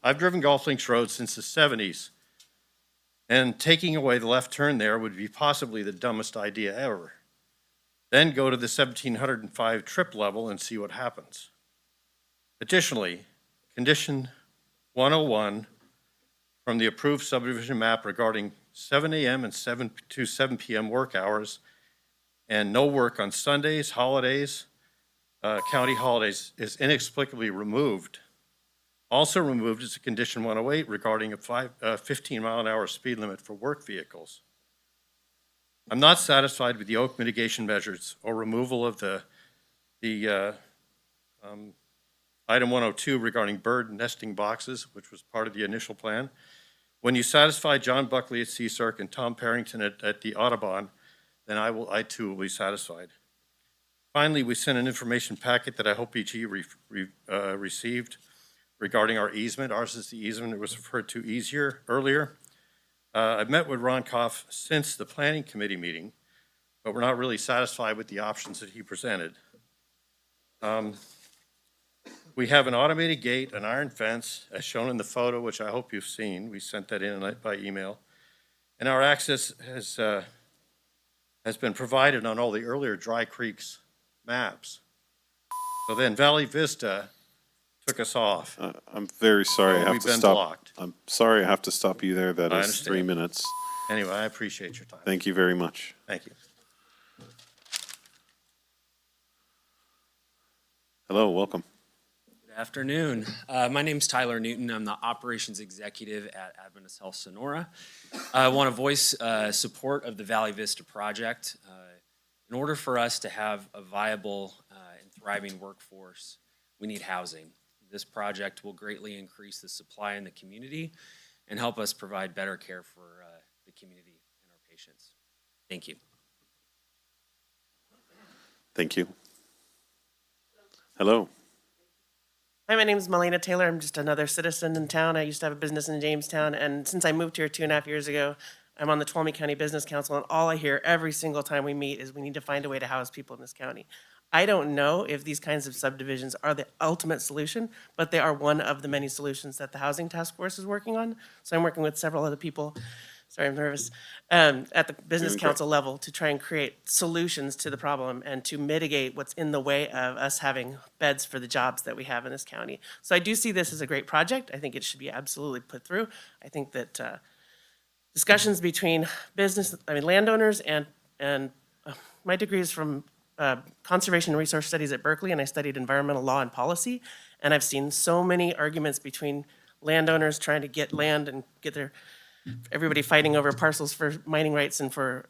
I've driven Golf Links Road since the 70s, and taking away the left turn there would be possibly the dumbest idea ever. Then go to the 1,705 trip level and see what happens. Additionally, Condition 101 from the approved subdivision map regarding 7 a.m. and 7 to 7 p.m. work hours and no work on Sundays, holidays, county holidays is inexplicably removed. Also removed is a condition 108 regarding a 15-mile-an-hour speed limit for work vehicles. I'm not satisfied with the oak mitigation measures or removal of the item 102 regarding bird nesting boxes, which was part of the initial plan. When you satisfy John Buckley at CSARC and Tom Parrington at the Audubon, then I too will be satisfied. Finally, we sent an information packet that I hope EG received regarding our easement. Ours is the easement. It was referred to earlier. I've met with Ron Koff since the planning committee meeting, but we're not really satisfied with the options that he presented. We have an automated gate, an iron fence, as shown in the photo, which I hope you've seen. We sent that in by email. And our access has been provided on all the earlier Dry Creeks maps. So then Valley Vista took us off. I'm very sorry. I have We've to been stop. blocked. I'm sorry I have to stop you there. That I is understand. 3 minutes. Anyway, I appreciate your time. Thank you very much. Thank you. Hello, welcome. Good afternoon. My name's Tyler Newton. I'm the operations executive at Adventist Health Sonora. I want to voice support of the Valley Vista project. In order for us to have a viable and thriving workforce, we need housing. This project will greatly increase the supply in the community and help us provide better care for the community and our patients. Thank you. Thank you. Hello. Hi, my name is Melina Taylor. I'm just another citizen in town. I used to have a business in Jamestown, and since I moved here 2.5 years ago, I'm on the Tuolumne County Business Council, and all I hear every single time we meet is we need to find a way to house people in this county. I don't know if these kinds of subdivisions are the ultimate solution, but they are one of the many solutions that the Housing Task Force is working on. So I'm working with several other people, sorry, I'm nervous, at the Business Council level to try and create solutions to the problem and to mitigate what's in the way of us having beds for the jobs that we have in this county. So I do see this as a great project. I think it should be absolutely put through. I think that discussions between landowners and my degree is from conservation and resource studies at Berkeley, and I studied environmental law and policy. And I've seen so many arguments between landowners trying to get land and get everybody fighting over parcels for mining rights and for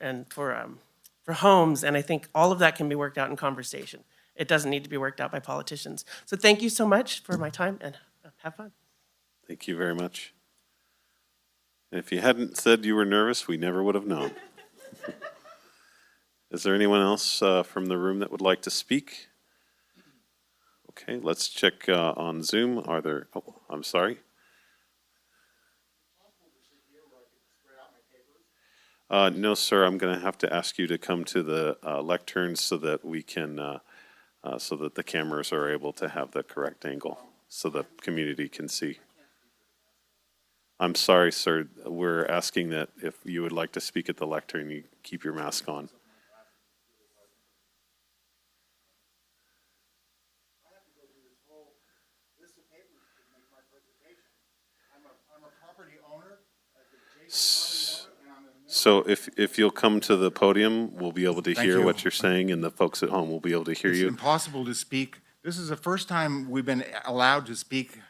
homes. And I think all of that can be worked out in conversation. It doesn't need to be worked out by politicians. So thank you so much for my time, and have fun. Thank you very much. And if you hadn't said you were nervous, we never would have known. Is there anyone else from the room that would like to speak? Okay, let's check on Zoom. Are there, oh, I'm sorry. No, sir, I'm going to have to ask you to come to the lectern so that we can, so that the cameras are able to have the correct angle, so the community can see. I'm sorry, sir, we're asking that if you would like to speak at the lectern, you keep your mask on. So if you'll come to the podium, we'll be able to Thank hear you. what you're saying, and the folks at home will be able to hear It's you. impossible to speak. This is the first time we've been allowed to speak.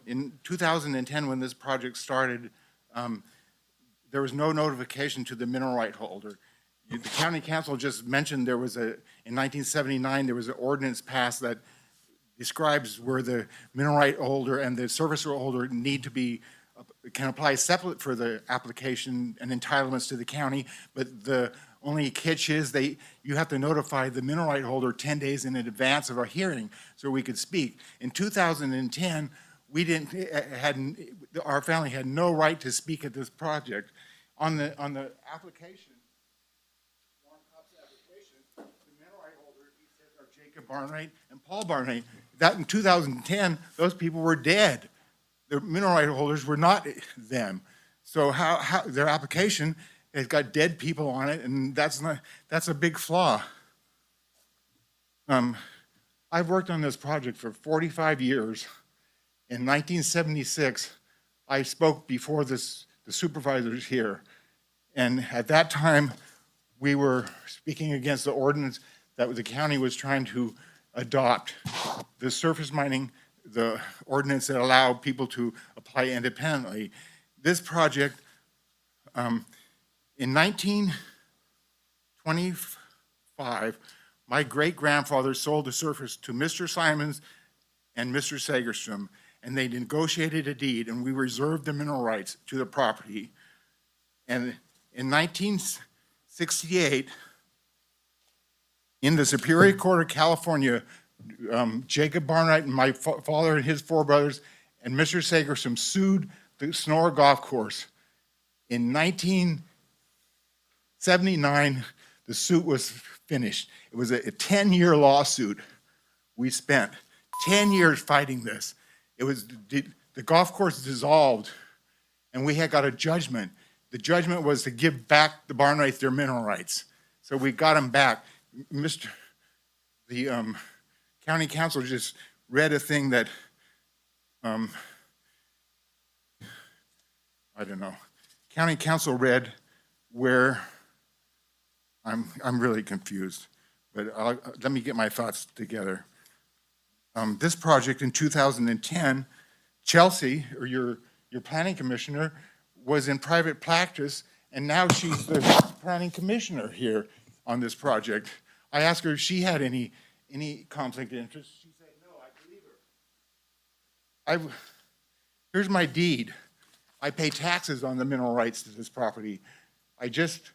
In 2010, when this project started, there was no notification to the mineral right holder. The county council just mentioned in 1979, there was an ordinance passed that describes where the mineral right holder and the surface right holder can apply separate for the application and entitlements to the county, but the only catch is you have to notify the mineral right holder 10 days in advance of a hearing so we could speak. In 2010, our family had no right to speak at this project. On the application, Warren Copp's application, the mineral right holder, he said, are Jacob Barnwright and Paul Barnwright. That in 2010, those people were dead. The mineral right holders were not them. So how their application has got dead people on it, and that's a big flaw. I've worked on this project for 45 years. In 1976, I spoke before the supervisors here, and at that time, we were speaking against the ordinance that the county was trying to adopt, the surface mining, the ordinance that allowed people to apply independently. This project, in 1925, my great-grandfather sold the surface to Mr. Simons and Mr. Sagerstrom, and they negotiated a deed, and we reserved the mineral rights to the property. And in 1968, in the Superior Court of California, Jacob Barnwright and my father and his four brothers and Mr. Sagerstrom sued the Sonora Golf Course. In 1979, the suit was finished. It was a 10-year lawsuit. We spent 10 years fighting this. It was the golf course dissolved, and we had got a judgment. The judgment was to give back the Barnwrights their mineral rights. So we got them back. The county council just read a thing that, I don't know, county council read where, I'm really confused, but let me get my thoughts together. This project in 2010, Chelsea, or your planning commissioner, was in private practice, and now she's the planning commissioner here on this project. I asked her if she had any conflict of interest. She said, no, I believe her. Here's my deed. I pay taxes on the mineral rights to this property. I just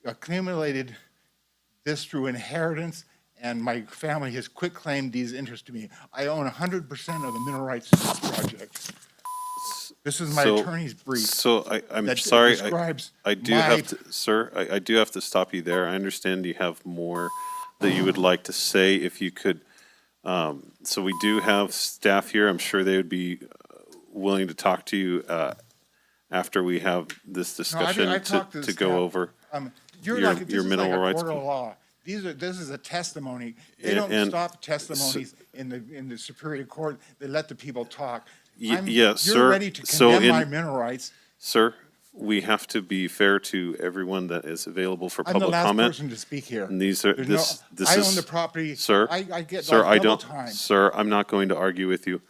accumulated this through inheritance, and my family has quitclaimed these interests to me. I own 100% of the mineral rights to this project. This is my attorney's brief. So I'm sorry, describes I do have to, sir, I do have to stop you there. I understand you have more that you would like to say. If you could, so we do have staff here. I'm sure they would be willing to talk to you after we have this discussion to go over You're your, like, this your is mineral like a rights. court of law. This is a testimony. They don't stop testimonies in the Superior Court. They let the people talk. Yes, you're sir. ready to condemn my mineral rights. Sir, we have to be fair to everyone that is available for I'm public the last comment. person to speak here. And these are, There's this I is. own the property. Sir, I get sir, like I double don't, time. sir, I'm not going to argue with you.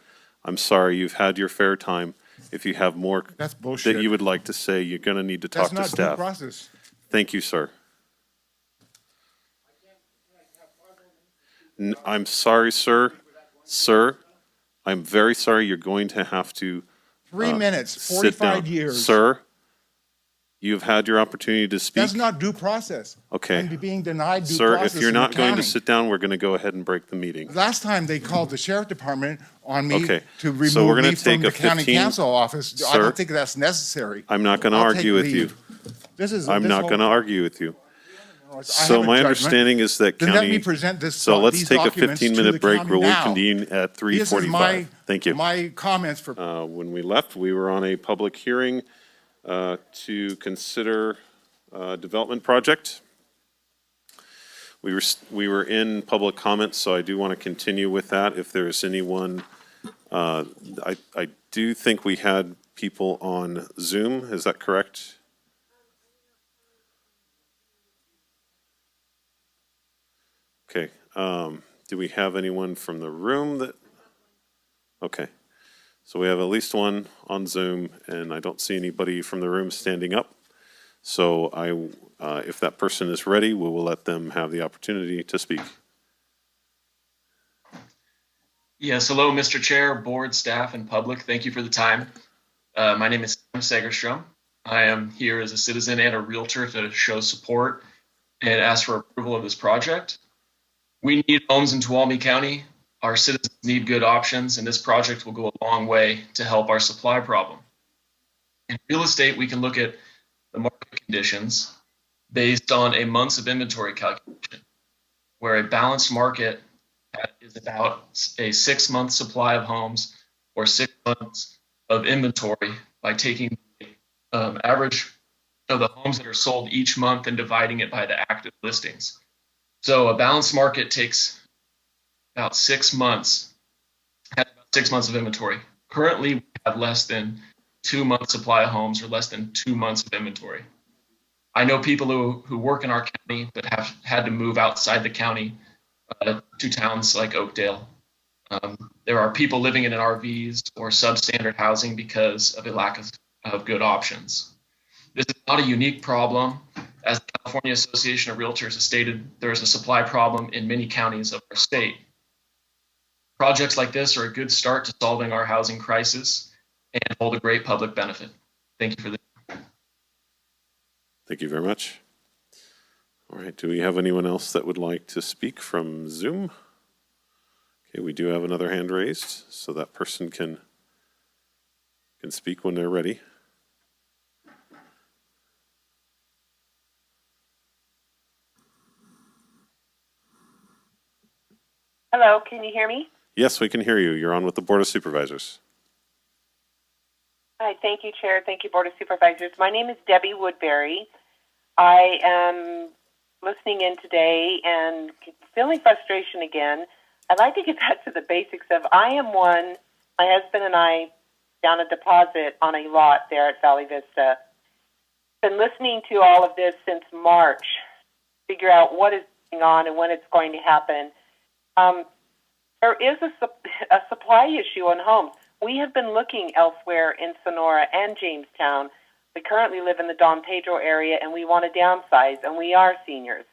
I'm sorry, you've had your fair time. If you have more That's bullshit. that you would like to say, you're gonna need to talk That's to not due staff. process. Thank you, sir. I'm sorry, sir. Sir, I'm very sorry. You're going to have to 3 minutes, sit 45 down. years. Sir, you've had your opportunity to speak. That's not due process. Okay. I'm being denied due Sir, process if you're in the not going to county. sit down, we're going to go ahead and break the meeting. Last time they called the sheriff department on me Okay, to so we're remove gonna me from take the a county 15 council office. I Sir, don't think that's necessary. I'm not going to I'll take argue with you. leave. I'm this not whole- going to argue with you. I So have a my judgment. understanding is that Then county. let me present this. So let's these take a documents to 15-minute the break. county We'll now. reconvene at This is 3:45. Thank you. My comments for. When we left, we were on a public hearing to consider development project. We were in public comment, so I do want to continue with that. If there's anyone, I do think we had people on Zoom. Is that correct? Okay. Do we have anyone from the room that? Okay. So we have at least one on Zoom, and I don't see anybody from the room standing up. So if that person is ready, we will let them have the opportunity to speak. Yes, hello, Mr. Chair, board, staff, and public. Thank you for the time. My name is Sam Sagerstrom. I am here as a citizen and a realtor to show support and ask for approval of this project. We need homes in Tuolumne County. Our citizens need good options, and this project will go a long way to help our supply problem. In real estate, we can look at the market conditions based on a months of inventory calculation, where a balanced market is about a 6-month supply of homes or 6 months of inventory by taking the average of the homes that are sold each month and dividing it by the active listings. So a balanced market takes about 6 months, has about 6 months of inventory. Currently, we have less than 2 months supply of homes or less than 2 months of inventory. I know people who work in our county but have had to move outside the county to towns like Oakdale. There are people living in RVs or substandard housing because of a lack of good options. This is not a unique problem. As the California Association of Realtors has stated, there is a supply problem in many counties of our state. Projects like this are a good start to solving our housing crisis and hold a great public benefit. Thank you for this. Thank you very much. All right, do we have anyone else that would like to speak from Zoom? Okay, we do have another hand raised, so that person can speak when they're ready. Hello, can you hear me? Yes, we can hear you. You're on with the Board of Supervisors. Hi, thank you, Chair. Thank you, Board of Supervisors. My name is Debbie Woodbury. I am listening in today and feeling frustration again. I'd like to get back to the basics of, I am one, my husband and I, down a deposit on a lot there at Valley Vista. Been listening to all of this since March, figure out what is going on and when it's going to happen. There is a supply issue on homes. We have been looking elsewhere in Sonora and Jamestown. We currently live in the Don Pedro area, and we want to downsize, and we are seniors.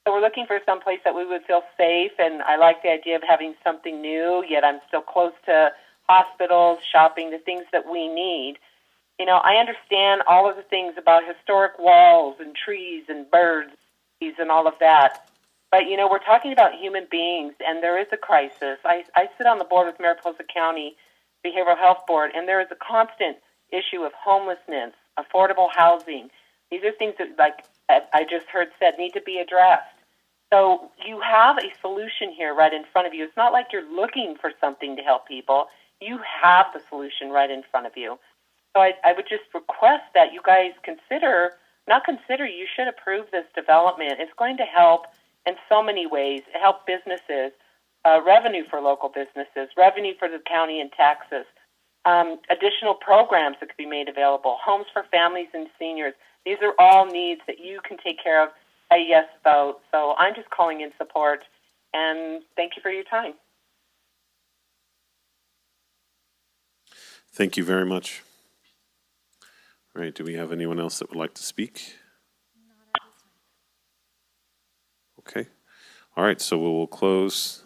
So we're looking for some place that we would feel safe, and I like the idea of having something new, yet I'm still close to hospitals, shopping, the things that we need. You know, I understand all of the things about historic walls and trees and birds and all of that. But, you know, we're talking about human beings, and there is a crisis. I sit on the board with Mariposa County Behavioral Health Board, and there is a constant issue of homelessness, affordable housing. These are things that, like I just heard said, need to be addressed. So you have a solution here right in front of you. It's not like you're looking for something to help people. You have the solution right in front of you. So I would just request that you guys you should approve this development. It's going to help in so many ways, help businesses, revenue for local businesses, revenue for the county and taxes, additional programs that could be made available, homes for families and seniors. These are all needs that you can take care of by a yes vote. So I'm just calling in support, and thank you for your time. Thank you very much. All right, do we have anyone else that would like to speak? Okay. All right, so we will close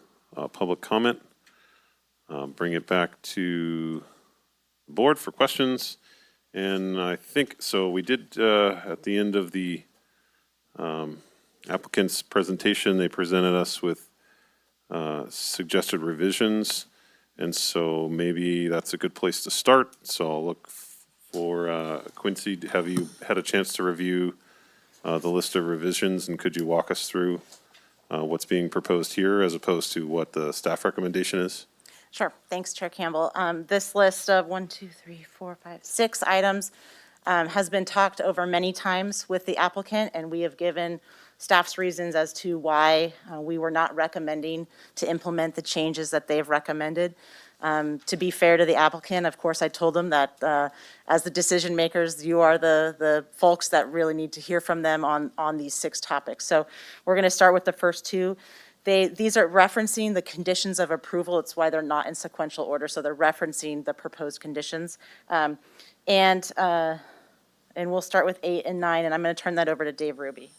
public comment, bring it back to the board for questions. And I think, so we did, at the end of the applicant's presentation, they presented us with suggested revisions. And so maybe that's a good place to start. So I'll look for Quincy. Have you had a chance to review the list of revisions, and could you walk us through what's being proposed here as opposed to what the staff recommendation is? Sure. Thanks, Chair Campbell. This list of 6 items has been talked over many times with the applicant, and we have given staff's reasons as to why we were not recommending to implement the changes that they've recommended. To be fair to the applicant, of course, I told them that as the decision makers, you are the folks that really need to hear from them on these 6 topics. So we're going to start with the first 2. These are referencing the conditions of approval. It's why they're not in sequential order. So they're referencing the proposed conditions. And we'll start with 8 and 9, and I'm going to turn that over to Dave Ruby.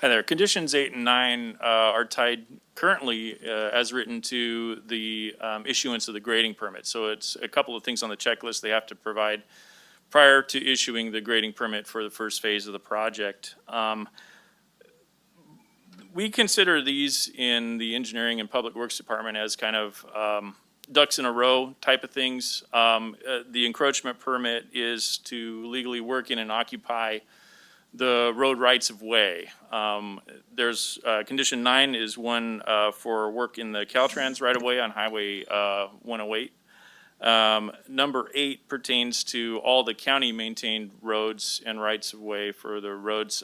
Hi there. Conditions 8 and 9 are tied currently as written to the issuance of the grading permit. So it's a couple of things on the checklist they have to provide prior to issuing the grading permit for the first phase of the project. We consider these in the Engineering and Public Works Department as kind of ducks in a row type of things. The encroachment permit is to legally work in and occupy the road rights of way. There's condition 9 is one for work in the Caltrans right of way on Highway 108. Number 8 pertains to all the county maintained roads and rights of way for the roads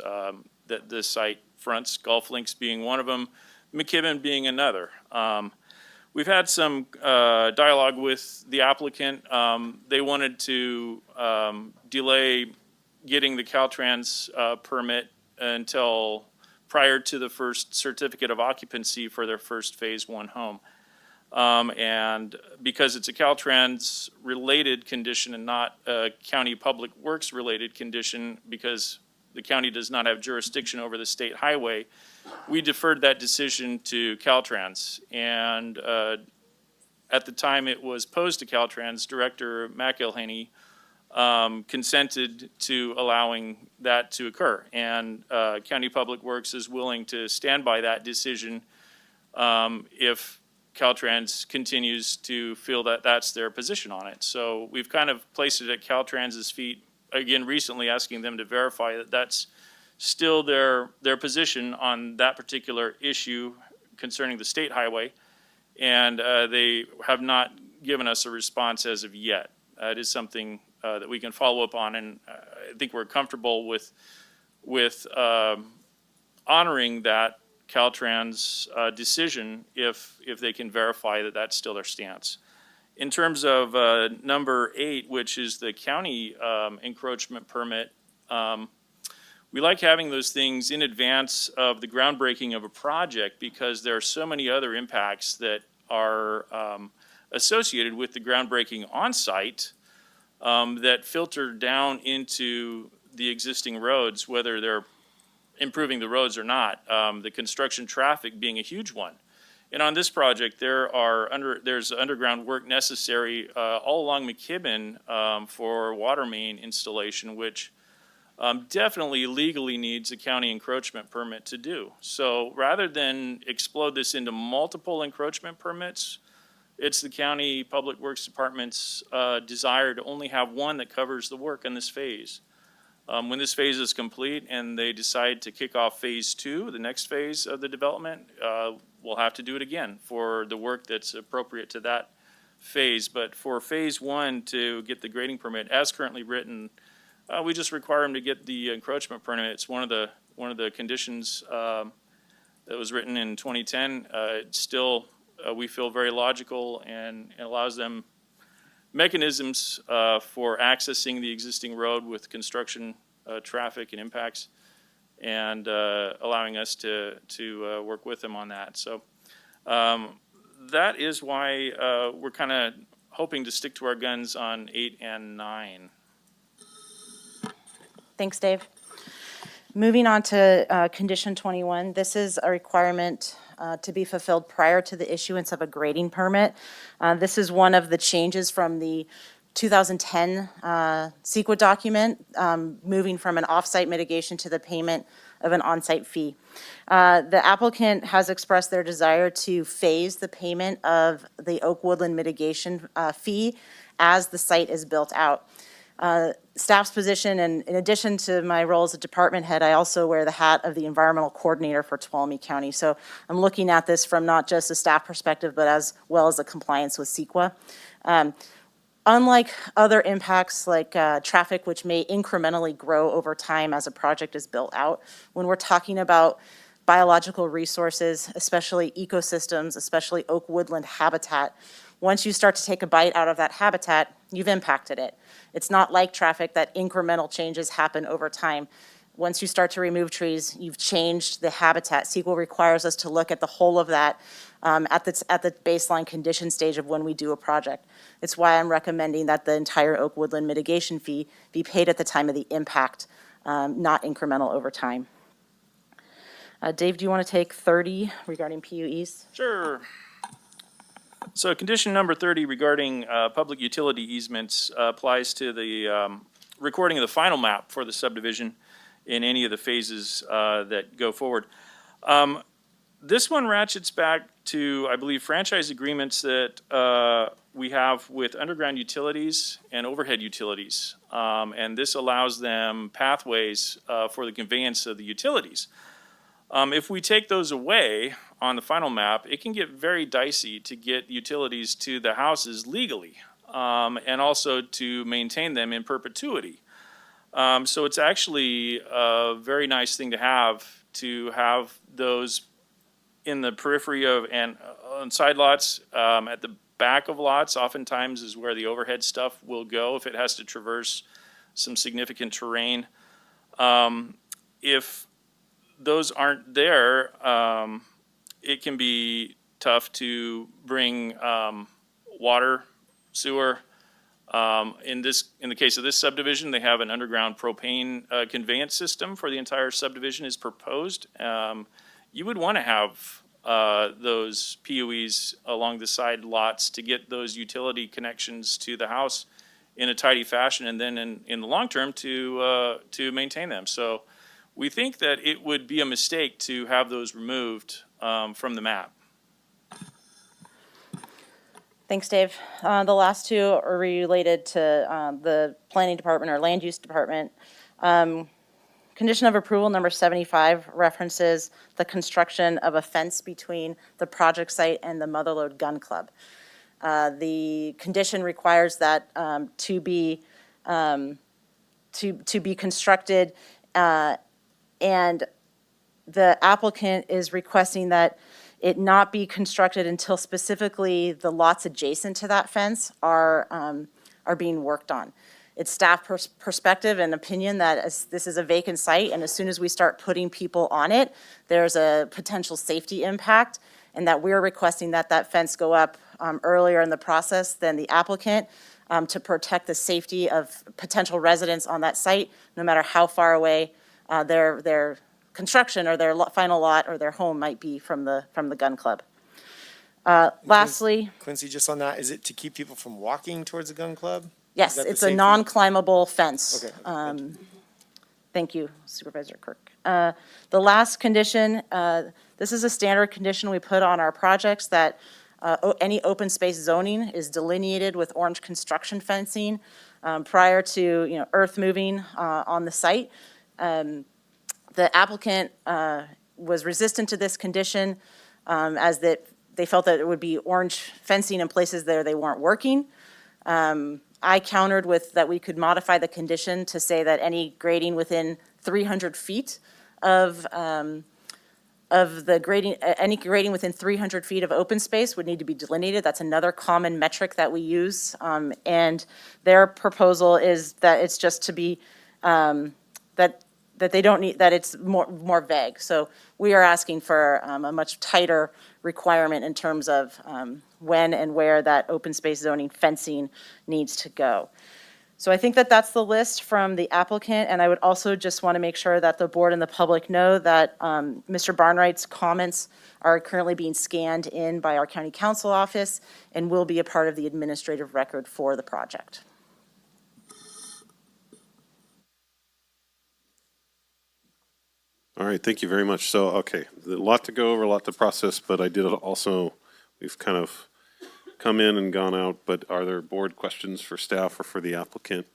that this site fronts, golf links being one of them, McKibben being another. we've had some dialogue with the applicant. They wanted to delay getting the Caltrans permit until prior to the first certificate of occupancy for their first Phase 1 home. And because it's a Caltrans related condition and not a county public works related condition, because the county does not have jurisdiction over the state highway, we deferred that decision to Caltrans. And at the time it was posed to Caltrans, Director McElhaney consented to allowing that to occur. And County Public Works is willing to stand by that decision if Caltrans continues to feel that that's their position on it. So we've kind of placed it at Caltrans's feet, again, recently asking them to verify that that's still their position on that particular issue concerning the state highway. And they have not given us a response as of yet. It is something that we can follow up on, and I think we're comfortable with honoring that Caltrans decision if they can verify that that's still their stance. In terms of number 8, which is the county encroachment permit, we like having those things in advance of the groundbreaking of a project because there are so many other impacts that are associated with the groundbreaking on site that filter down into the existing roads, whether they're improving the roads or not, the construction traffic being a huge one. And on this project, there's underground work necessary all along McKibben for water main installation, which definitely legally needs a county encroachment permit to do. So rather than explode this into multiple encroachment permits, it's the County Public Works Department's desire to only have one that covers the work in this phase. When this phase is complete and they decide to kick off Phase 2, the next phase of the development, we'll have to do it again for the work that's appropriate to that phase. But for Phase 1 to get the grading permit as currently written, we just require them to get the encroachment permit. It's one of the conditions that was written in 2010. It's still, we feel, very logical and allows them mechanisms for accessing the existing road with construction traffic and impacts, and allowing us to work with them on that. So that is why we're kind of hoping to stick to our guns on 8 and 9. Thanks, Dave. Moving on to condition 21, this is a requirement to be fulfilled prior to the issuance of a grading permit. This is one of the changes from the 2010 CEQA document, moving from an off-site mitigation to the payment of an on-site fee. The applicant has expressed their desire to phase the payment of the Oak Woodland mitigation fee as the site is built out. Staff's position, and in addition to my role as a department head, I also wear the hat of the environmental coordinator for Tuolumne County. So I'm looking at this from not just a staff perspective, but as well as the compliance with CEQA. Unlike other impacts like traffic, which may incrementally grow over time as a project is built out, when we're talking about biological resources, especially ecosystems, especially oak woodland habitat, once you start to take a bite out of that habitat, you've impacted it. It's not like traffic that incremental changes happen over time. Once you start to remove trees, you've changed the habitat. CEQA requires us to look at the whole of that at the baseline condition stage of when we do a project. It's why I'm recommending that the entire oak woodland mitigation fee be paid at the time of the impact, not incremental over time. Dave, do you want to take 30 regarding PUEs? Sure. So condition number 30 regarding public utility easements applies to the recording of the final map for the subdivision in any of the phases that go forward. This one ratchets back to, I believe, franchise agreements that we have with underground utilities and overhead utilities. And this allows them pathways for the conveyance of the utilities. If we take those away on the final map, it can get very dicey to get utilities to the houses legally, and also to maintain them in perpetuity. So it's actually a very nice thing to have those in the periphery of and on side lots, at the back of lots, oftentimes is where the overhead stuff will go if it has to traverse some significant terrain. If those aren't there, it can be tough to bring water, sewer. In the case of this subdivision, they have an underground propane conveyance system for the entire subdivision is proposed. You would want to have those PUEs along the side lots to get those utility connections to the house in a tidy fashion, and then in the long term to maintain them. So we think that it would be a mistake to have those removed from the map. Thanks, Dave. The last two are related to the planning department or land use department. Condition of approval number 75 references the construction of a fence between the project site and the Motherlode Gun Club. The condition requires that to be constructed, and the applicant is requesting that it not be constructed until specifically the lots adjacent to that fence are being worked on. It's staff perspective and opinion that as this is a vacant site, and as soon as we start putting people on it, there's a potential safety impact, and that we're requesting that that fence go up earlier in the process than the applicant to protect the safety of potential residents on that site, no matter how far away their construction or their final lot or their home might be from the gun club. Lastly, Quincy, just on that, is it to keep people from walking towards the gun club? yes, it's a non-climbable fence. Okay. Thank you, Supervisor Kirk. The last condition, this is a standard condition we put on our projects, that any open space zoning is delineated with orange construction fencing prior to earth moving on the site. The applicant was resistant to this condition as that they felt that it would be orange fencing in places there they weren't working. I countered with that we could modify the condition to say that any grading within 300 feet of the grading, any grading within 300 feet of open space would need to be delineated. That's another common metric that we use. And their proposal is that it's just to be, that they don't need, that it's more vague. So we are asking for a much tighter requirement in terms of when and where that open space zoning fencing needs to go. So I think that that's the list from the applicant, and I would also just want to make sure that the board and the public know that Mr. Barnwright's comments are currently being scanned in by our county council office and will be a part of the administrative record for the project. All right, thank you very much. So, okay, a lot to go over, a lot to process, but I did also, we've kind of come in and gone out, but are there board questions for staff or for the applicant?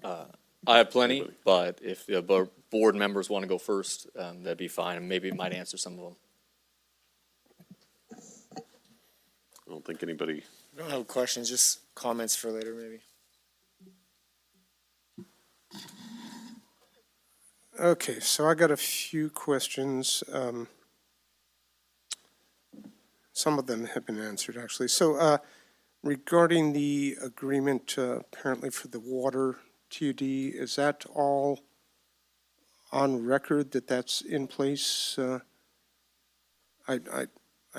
I have plenty, but if the board members want to go first, that'd be fine, and maybe it might answer some of them. I don't think anybody. I don't have questions, just comments for later, maybe. Okay, so I got a few questions. Some of them have been answered, actually. So regarding the agreement apparently for the water TUD, is that all on record that that's in place? I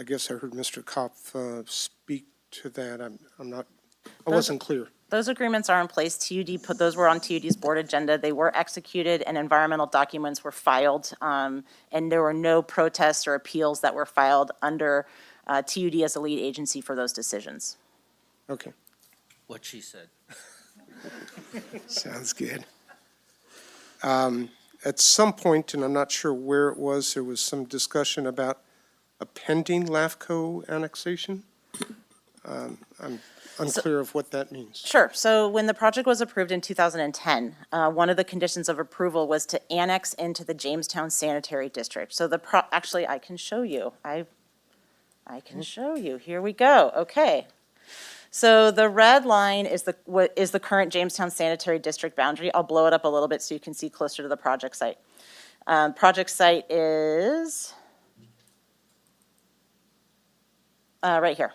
guess I heard Mr. Kopf speak to that. I'm not, I wasn't clear. Those agreements are in place. those were on TUD's board agenda. They were executed and environmental documents were filed, and there were no protests or appeals that were filed under TUD as the lead agency for those decisions. Okay. What she said. Sounds good. At some point, and I'm not sure where it was, there was some discussion about a pending LAFCO annexation. I'm unclear of what that means. Sure. So when the project was approved in 2010, one of the conditions of approval was to annex into the Jamestown Sanitary District. So actually, I can show you. I can show you. Here we go. Okay. So the red line is the current Jamestown Sanitary District boundary. I'll blow it up a little bit so you can see closer to the project site. Project site is right here.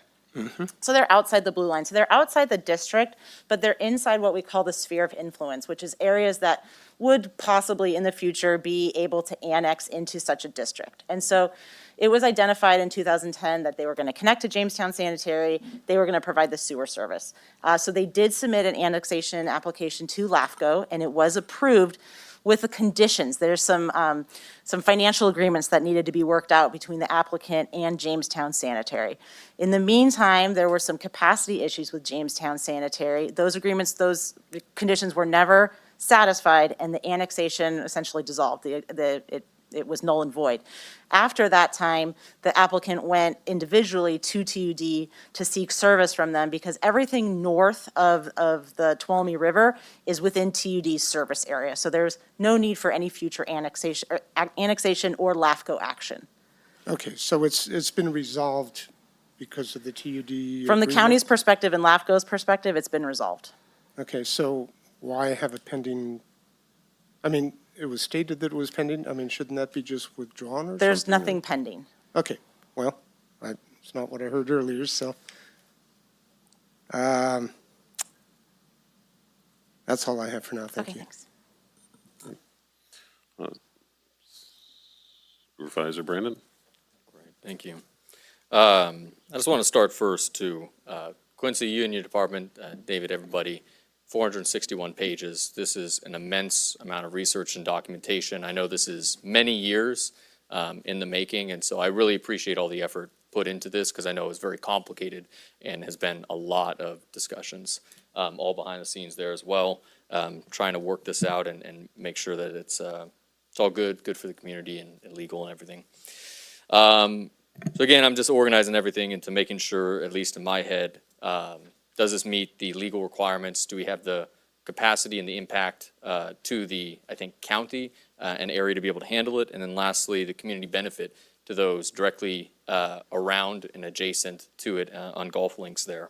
So they're outside the blue line. So they're outside the district, but they're inside what we call the sphere of influence, which is areas that would possibly in the future be able to annex into such a district. And so it was identified in 2010 that they were going to connect to Jamestown Sanitary. They were going to provide the sewer service. So they did submit an annexation application to LAFCO, and it was approved with the conditions. There's some financial agreements that needed to be worked out between the applicant and Jamestown Sanitary. In the meantime, there were some capacity issues with Jamestown Sanitary. Those agreements, those conditions were never satisfied, and the annexation essentially dissolved. It was null and void. After that time, the applicant went individually to TUD to seek service from them because everything north of the Tuolumne River is within TUD's service area. So there's no need for any future annexation or LAFCO action. Okay, so it's been resolved because of the TUD? From the agreement? county's perspective and LAFCO's perspective, it's been resolved. Okay, so why have a pending, I mean, it was stated that it was pending. I mean, shouldn't that be just withdrawn or something? There's nothing pending. Okay, well, it's not what I heard earlier, so. That's all I have for now. Thank you. Thanks. Supervisor Brandon? Great, thank you. I just want to start first to Quincy, you and your department, David, everybody, 461 pages. This is an immense amount of research and documentation. I know this is many years in the making, and so I really appreciate all the effort put into this because I know it's very complicated and has been a lot of discussions all behind the scenes there as well, trying to work this out and make sure that it's all good for the community and legal and everything. So again, I'm just organizing everything into making sure, at least in my head, does this meet the legal requirements? Do we have the capacity and the impact to the, I think, county and area to be able to handle it? And then lastly, the community benefit to those directly around and adjacent to it on golf links there,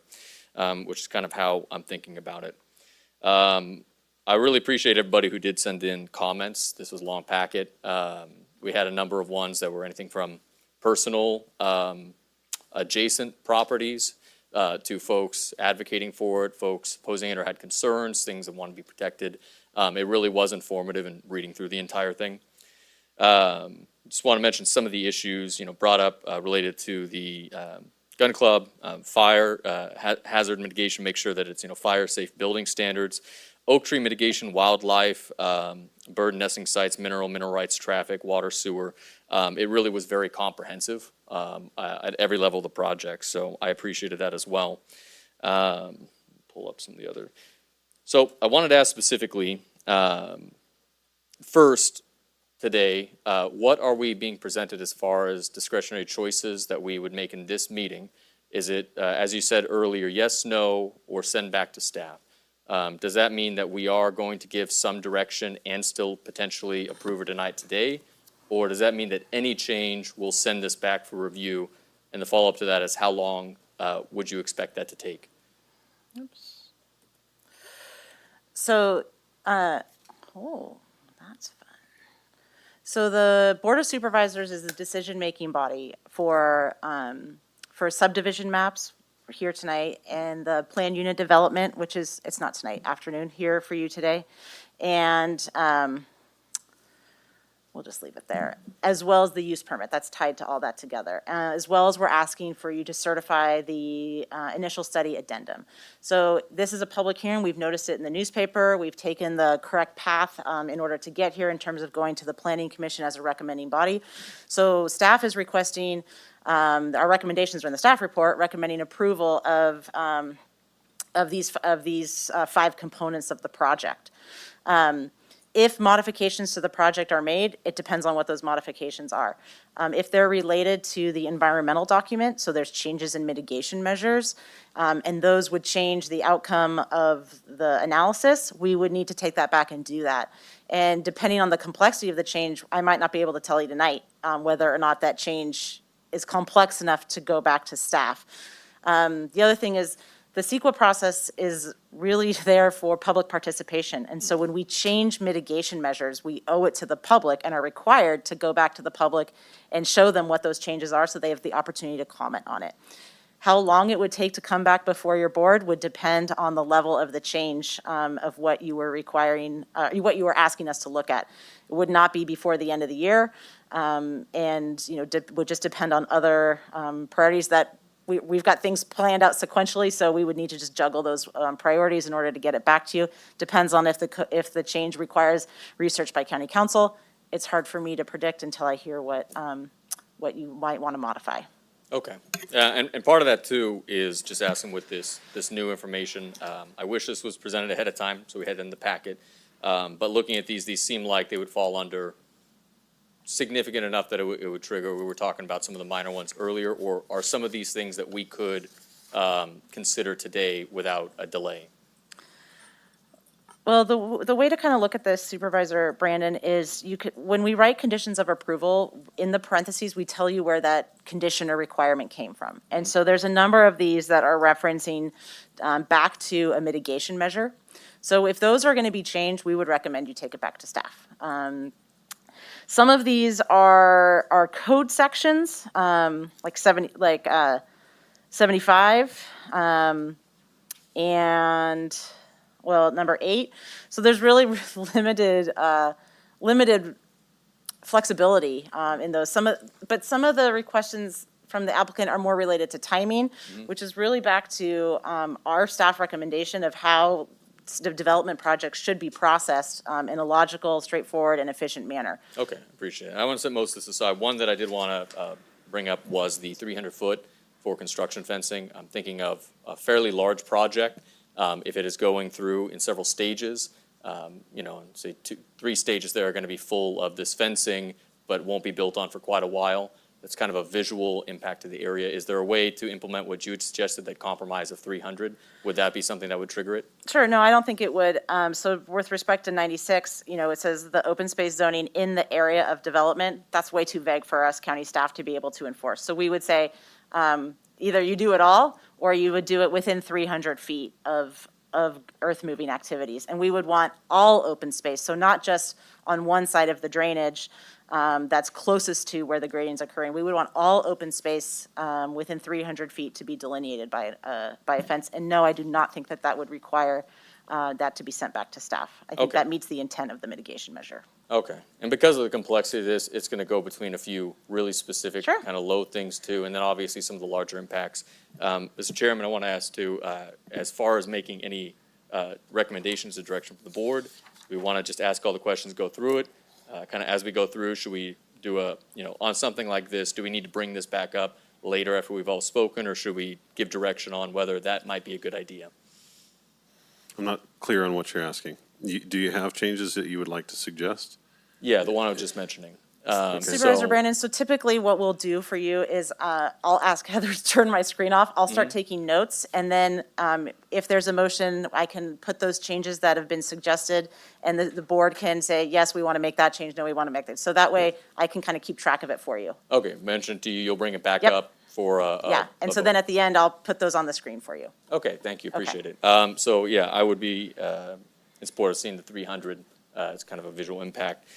which is kind of how I'm thinking about it. I really appreciate everybody who did send in comments. This was a long packet. We had a number of ones that were anything from personal adjacent properties to folks advocating for it, folks opposing it or had concerns, things that want to be protected. It really was informative in reading through the entire thing. Just want to mention some of the issues, brought up related to the gun club, fire, hazard mitigation, make sure that it's, fire safe building standards, oak tree mitigation, wildlife, bird nesting sites, mineral rights, traffic, water, sewer. It really was very comprehensive at every level of the project, so I appreciated that as well. Pull up some of the other. So I wanted to ask specifically, first today, what are we being presented as far as discretionary choices that we would make in this meeting? Is it, as you said earlier, yes, no, or send back to staff? Does that mean that we are going to give some direction and still potentially approve or deny it today? Or does that mean that any change will send this back for review? And the follow-up to that is how long would you expect that to take? Oops. So, that's fun. So the Board of Supervisors is the decision-making body for subdivision maps. We're here tonight, and the plan unit development, which is, it's not tonight, afternoon, here for you today. And we'll just leave it there, as well as the use permit. That's tied to all that together, as well as we're asking for you to certify the initial study addendum. So this is a public hearing. We've noticed it in the newspaper. We've taken the correct path in order to get here in terms of going to the Planning Commission as a recommending body. So staff is requesting, our recommendations are in the staff report, recommending approval of these 5 components of the project. If modifications to the project are made, it depends on what those modifications are. If they're related to the environmental document, so there's changes in mitigation measures, and those would change the outcome of the analysis, we would need to take that back and do that. And depending on the complexity of the change, I might not be able to tell you tonight whether or not that change is complex enough to go back to staff. The other thing is, the CEQA process is really there for public participation. And so when we change mitigation measures, we owe it to the public and are required to go back to the public and show them what those changes are so they have the opportunity to comment on it. How long it would take to come back before your board would depend on the level of the change of what you were requiring, what you were asking us to look at. It would not be before the end of the year, and would just depend on other priorities that we've got things planned out sequentially, so we would need to just juggle those priorities in order to get it back to you. Depends on if the change requires research by county council. It's hard for me to predict until I hear what you might want to modify. Okay. And part of that too is just asking with this new information. I wish this was presented ahead of time, so we had it in the packet. But looking at these seem like they would fall under significant enough that it would trigger. We were talking about some of the minor ones earlier, or are some of these things that we could consider today without a delay? Well, the way to kind of look at this, Supervisor Brandon, is when we write conditions of approval, in the parentheses, we tell you where that condition or requirement came from. And so there's a number of these that are referencing back to a mitigation measure. So if those are going to be changed, we would recommend you take it back to staff. Some of these are code sections, like 75, and number 8. So there's really limited flexibility in those. But some of the questions from the applicant are more related to timing, which is really back to our staff recommendation of how development projects should be processed in a logical, straightforward, and efficient manner. Okay, appreciate it. I want to set most of this aside. One that I did want to bring up was the 300-foot for construction fencing. I'm thinking of a fairly large project. If it is going through in several stages, and say 3 stages there are going to be full of this fencing, but won't be built on for quite a while. That's kind of a visual impact to the area. Is there a way to implement what you had suggested, that compromise of 300? Would that be something that would trigger it? Sure, no, I don't think it would. So with respect to 96, it says the open space zoning in the area of development. That's way too vague for us county staff to be able to enforce. So we would say either you do it all, or you would do it within 300 feet of earth-moving activities. And we would want all open space, so not just on one side of the drainage that's closest to where the grading's occurring. We would want all open space within 300 feet to be delineated by a fence. And no, I do not think that would require that to be sent back to staff. I think that meets the intent of the mitigation measure. Okay, and because of the complexity of this, it's going to go between a few really specific kind of low things too, and then obviously some of the larger impacts. Mr. Chairman, I want to ask too, as far as making any recommendations or direction from the board, we want to just ask all the questions, go through it. Kind of as we go through, should we do on something like this, do we need to bring this back up later after we've all spoken, or should we give direction on whether that might be a good idea? I'm not clear on what you're asking. Do you have changes that you would like to suggest? Yeah, the one I was just mentioning. Supervisor Brandon, so typically what we'll do for you is I'll ask Heather to turn my screen off. I'll start taking notes, and then if there's a motion, I can put those changes that have been suggested, and the board can say, yes, we want to make that change, no, we want to make that. So that way I can kind of keep track of it for you. Okay, mentioned to you, you'll bring it back up for and so then at the end, I'll put those on the screen for you. Okay, thank you, appreciate it. So yeah, I would be in support of seeing the 300 as kind of a visual impact.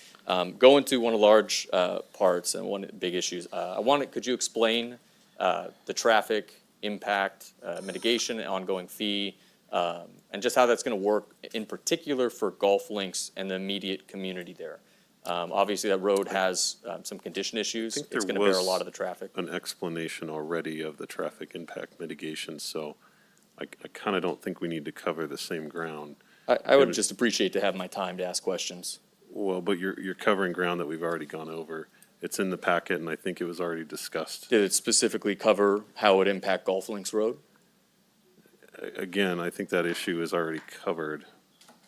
Going to one of the large parts and one of the big issues, could you explain the traffic impact mitigation and ongoing fee, and just how that's going to work in particular for golf links and the immediate community there? Obviously, that road has some condition issues. It's going to bear a lot of the traffic. An explanation already of the traffic impact mitigation, so I kind of don't think we need to cover the same ground. I would just appreciate to have my time to ask questions. Well, but you're covering ground that we've already gone over. It's in the packet, and I think it was already discussed. Did it specifically cover how it would impact Golf Links Road? Again, I think that issue is already covered.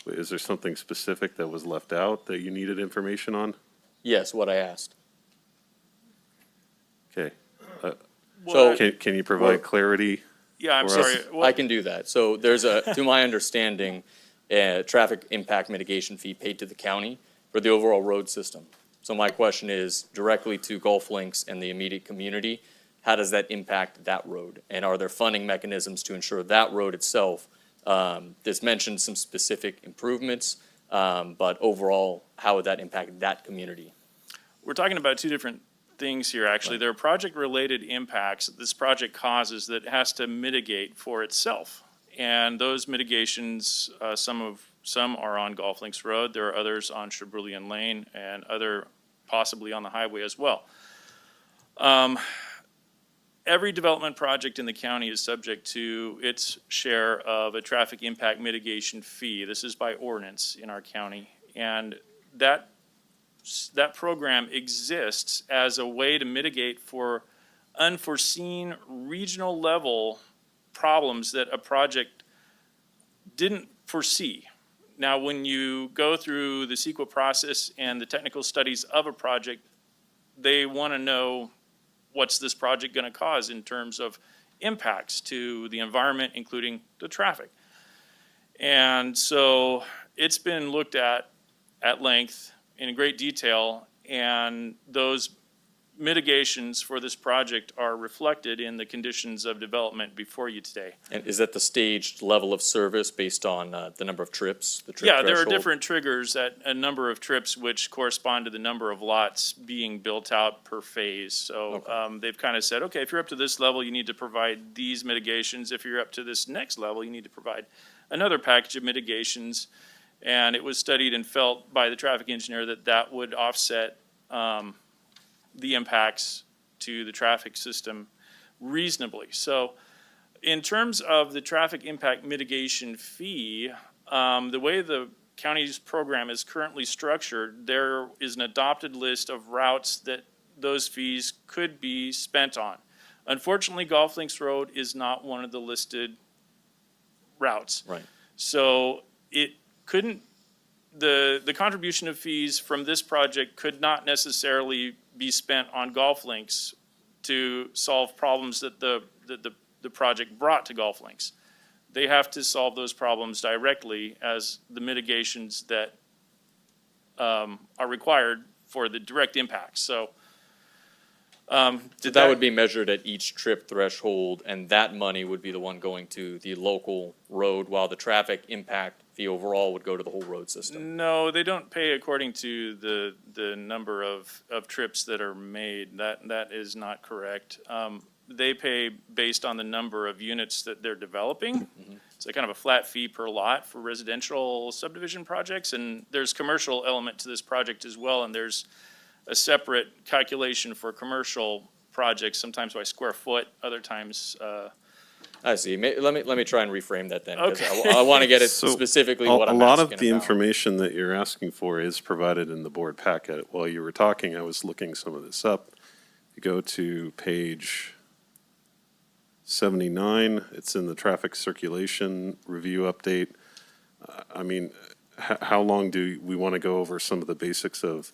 Is there something specific that was left out that you needed information on? Yes, what I asked. Okay. Can you provide clarity? Yeah, I'm sorry. I can do that. So there's to my understanding, a traffic impact mitigation fee paid to the county for the overall road system. So my question is directly to Golf Links and the immediate community, how does that impact that road? And are there funding mechanisms to ensure that road itself, this mentioned some specific improvements, but overall, how would that impact that community? We're talking about two different things here, actually. There are project-related impacts that this project causes that it has to mitigate for itself. And those mitigations, some are on Golf Links Road, there are others on Sherburlian Lane, and other possibly on the highway as well. Every development project in the county is subject to its share of a traffic impact mitigation fee. This is by ordinance in our county. And that program exists as a way to mitigate for unforeseen regional level problems that a project didn't foresee. Now, when you go through the CEQA process and the technical studies of a project, they want to know what's this project going to cause in terms of impacts to the environment, including the traffic. And so it's been looked at length in great detail, and those mitigations for this project are reflected in the conditions of development before you today. And is that the staged level of service based on the number of trips, the trip Yeah, there are threshold? different triggers at a number of trips which correspond to the number of lots being built out per phase. So they've kind of said, okay, if you're up to this level, you need to provide these mitigations. If you're up to this next level, you need to provide another package of mitigations. And it was studied and felt by the traffic engineer that that would offset the impacts to the traffic system reasonably. So in terms of the traffic impact mitigation fee, the way the county's program is currently structured, there is an adopted list of routes that those fees could be spent on. Unfortunately, Golf Links Road is not one of the listed routes. Right. So it couldn't, the contribution of fees from this project could not necessarily be spent on golf links to solve problems that the project brought to Golf Links. They have to solve those problems directly as the mitigations that are required for the direct impacts. So that would be measured at each trip threshold, and that money would be the one going to the local road, while the traffic impact fee overall would go to the whole road system. No, they don't pay according to the number of trips that are made. That is not correct. They pay based on the number of units that they're developing. It's a kind of a flat fee per lot for residential subdivision projects, and there's commercial element to this project as well, and there's a separate calculation for commercial projects, sometimes by square foot, other times. I see. Let me try and reframe that then. 'Cause Okay. I want to get it So, specifically what I'm A lot asking of the about. information that you're asking for is provided in the board packet. While you were talking, I was looking some of this up. You go to page 79, it's in the traffic circulation review update. I mean, how long do we want to go over some of the basics of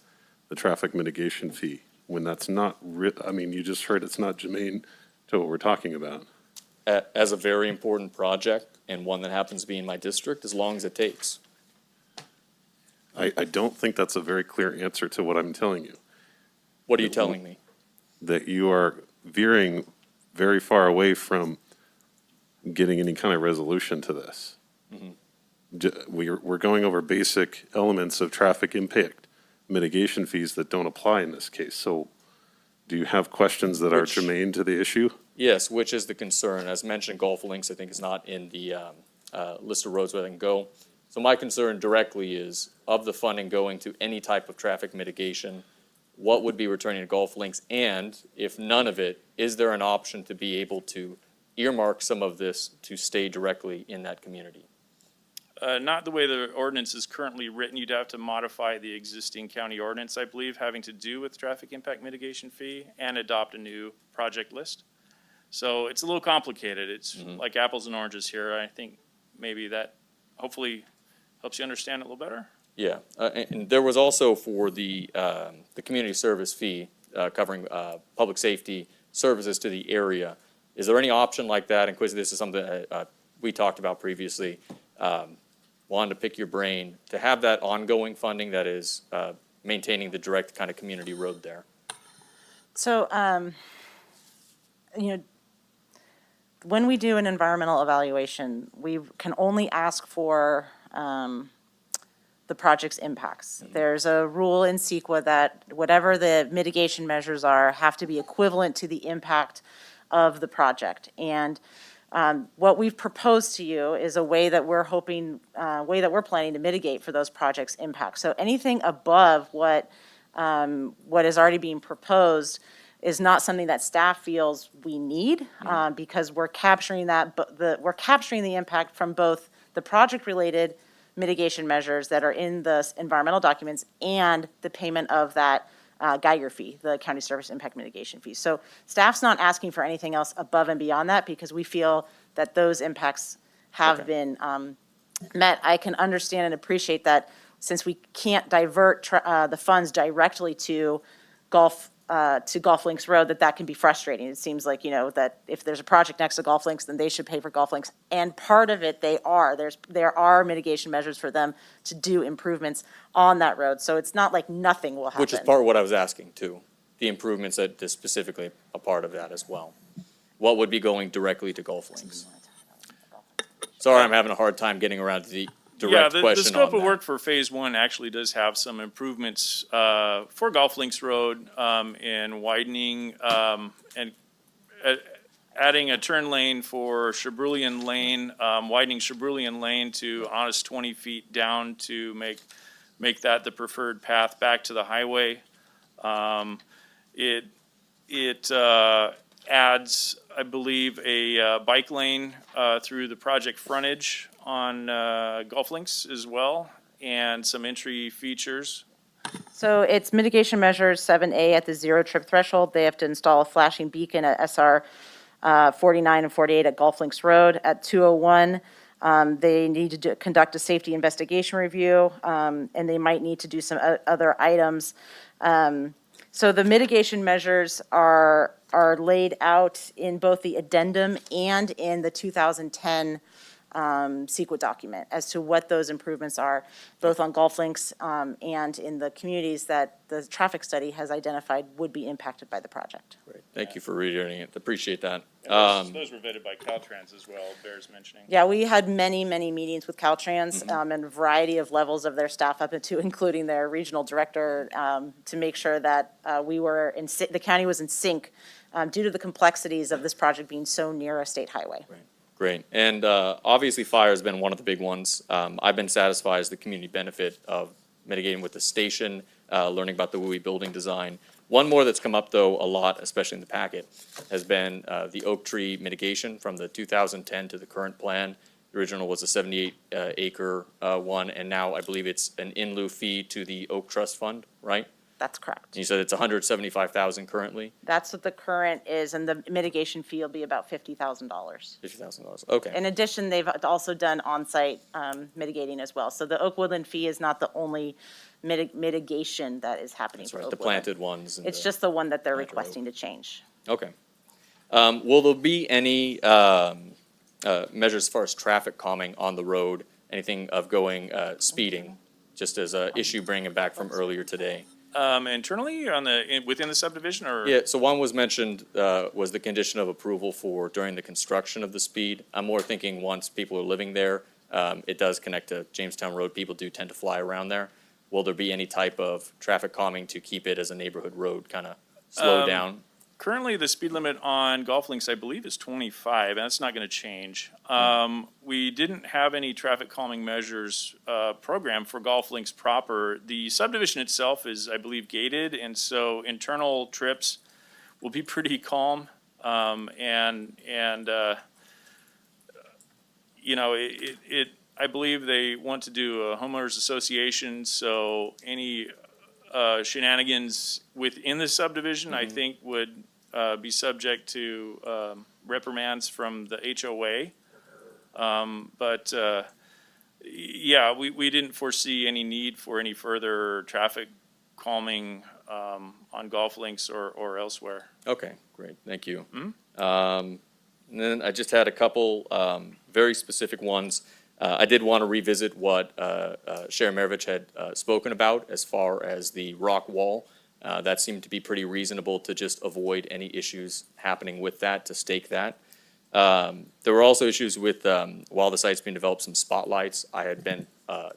the traffic mitigation fee when that's not, I mean, you just heard it's not germane to what we're talking about. As a very important project, and one that happens to be in my district, as long as it takes. I don't think that's a very clear answer to what I'm telling you. What are you telling me? That you are veering very far away from getting any kind of resolution to this. We're going over basic elements of traffic impact mitigation fees that don't apply in this case. So do you have questions that are germane to the issue? Yes, which is the concern. As mentioned, Golf Links, I think, is not in the list of roads where they can go. So my concern directly is, of the funding going to any type of traffic mitigation, what would be returning to Golf Links? And if none of it, is there an option to be able to earmark some of this to stay directly in that community? Not the way the ordinance is currently written. You'd have to modify the existing county ordinance, I believe, having to do with traffic impact mitigation fee and adopt a new project list. So it's a little complicated. It's like apples and oranges here. I think maybe that hopefully helps you understand it a little better. Yeah, and there was also for the community service fee covering public safety services to the area. Is there any option like that? And Quizzy, this is something we talked about previously. Wanted to pick your brain to have that ongoing funding that is maintaining the direct kind of community road there. So, when we do an environmental evaluation, we can only ask for the the project's impacts. There's a rule in CEQA that whatever the mitigation measures are, have to be equivalent to the impact of the project. And what we've proposed to you is a way that we're planning to mitigate for those projects' impacts. So anything above what is already being proposed is not something that staff feels we need, because we're capturing we're capturing the impact from both the project-related mitigation measures that are in the environmental documents and the payment of that Geiger fee, the county service impact mitigation fee. So staff's not asking for anything else above and beyond that, because we feel that those impacts have been met. I can understand and appreciate that since we can't divert the funds directly to Golf Links Road, that can be frustrating. It seems like, that if there's a project next to Golf Links, then they should pay for Golf Links. And part of it, there are mitigation measures for them to do improvements on that road. So it's not like nothing will happen. Which is part of what I was asking too. The improvements that is specifically a part of that as well. What would be going directly to Golf Links? Sorry, I'm having a hard time getting around to the direct question on that. The scope of work for Phase 1 actually does have some improvements for Golf Links Road in widening and adding a turn lane for Shabrulian Lane, widening Shabrulian Lane to honest 20 feet down to make that the preferred path back to the highway. It adds, I believe, a bike lane through the project frontage on Golf Links as well, and some entry features. So it's mitigation measures 7A at the zero trip threshold. They have to install a flashing beacon at SR 49 and 48 at Golf Links Road. At 201, they need to conduct a safety investigation review, and they might need to do some other items. So the mitigation measures are laid out in both the addendum and in the 2010 CEQA document as to what those improvements are, both on Golf Links and in the communities that the traffic study has identified would be impacted by the project. Great. Thank you for reiterating it. Appreciate that. Those were vetted by Caltrans as well, bears mentioning. Yeah, we had many, many meetings with Caltrans and a variety of levels of their staff up to including their regional director to make sure that the county was in sync due to the complexities of this project being so near a state highway. Right. Great. And obviously fire has been one of the big ones. I've been satisfied as the community benefit of mitigating with the station, learning about the WUI building design. One more that's come up though a lot, especially in the packet, has been the oak tree mitigation from the 2010 to the current plan. The original was a 78 acre one, and now I believe it's an in lieu fee to the Oak Trust Fund, right? That's correct. You said it's $175,000 currently? That's what the current is, and the mitigation fee will be about $50,000. $50,000, okay. In addition, they've also done on-site mitigating as well. So the Oak Woodland fee is not the only mitigation that is happening for Oak The Woodland. planted ones. And It's just the one that they're requesting to change. Okay. Will there be any measures as far as traffic calming on the road? Anything of going speeding, just as an issue bringing it back from earlier today? Internally within the subdivision, or? Yeah, so one was mentioned, was the condition of approval for during the construction of the speed. I'm more thinking once people are living there, it does connect to Jamestown Road. People do tend to fly around there. Will there be any type of traffic calming to keep it as a neighborhood road kind of slow down? Currently, the speed limit on Golf Links, I believe, is 25, and that's not going to change. We didn't have any traffic calming measures programmed for Golf Links proper. The subdivision itself is, I believe, gated, and so internal trips will be pretty calm. I believe they want to do a homeowners association, so any shenanigans within the subdivision, I think, would be subject to reprimands from the HOA. We didn't foresee any need for any further traffic calming on Golf Links or elsewhere. Okay, great, thank you. And then I just had a couple very specific ones. I did want to revisit what Sharon Maravich had spoken about as far as the rock wall. That seemed to be pretty reasonable to just avoid any issues happening with that, to stake that. There were also issues with, while the site's being developed, some spotlights. I had been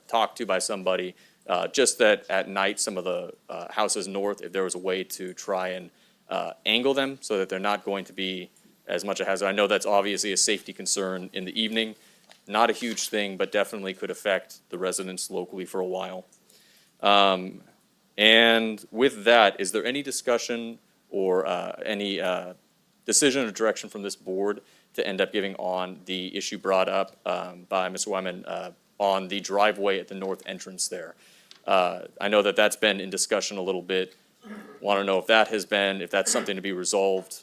talked to by somebody. Just that at night, some of the houses north, if there was a way to try and angle them so that they're not going to be as much a hazard. I know that's obviously a safety concern in the evening. Not a huge thing, but definitely could affect the residents locally for a while. And with that, is there any discussion or any decision or direction from this board to end up giving on the issue brought up by Mr. Wyman on the driveway at the north entrance there? I know that that's been in discussion a little bit. Want to know if that's something to be resolved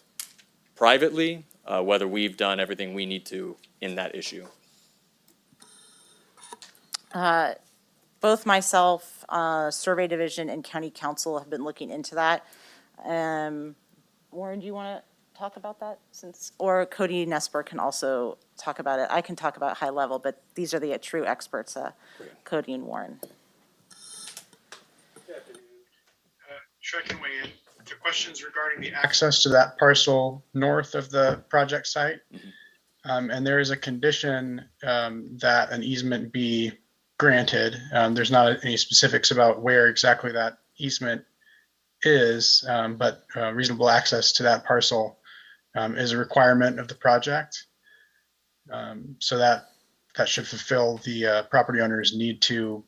privately, whether we've done everything we need to in that issue. Both myself, Survey Division, and County Council have been looking into that. Warren, do you want to talk about that? Or Cody Nesper can also talk about it. I can talk about high level, but these are the true experts, Cody and Warren. Sure, I can weigh in. The questions regarding the access to that parcel north of the project site. And there is a condition that an easement be granted. There's not any specifics about where exactly that easement is, but reasonable access to that parcel is a requirement of the project. So that should fulfill the property owner's need to,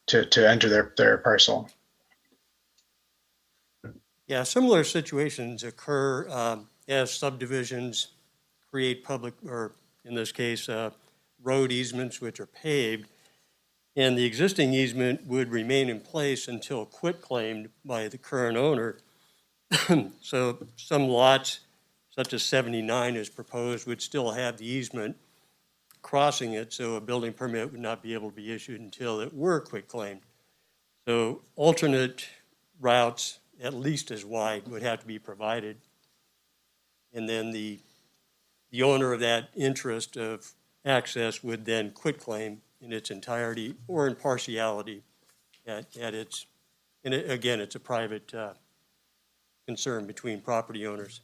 to enter their parcel. Yeah, similar situations occur as subdivisions create public, or in this case, road easements which are paved, and the existing easement would remain in place until quitclaimed by the current owner. So some lots, such as 79 as proposed, would still have the easement crossing it, so a building permit would not be able to be issued until it were quitclaimed. So alternate routes, at least as wide, would have to be provided. And then the owner of that interest of access would then quitclaim in its entirety or in partiality at its, and again, it's a private concern between property owners.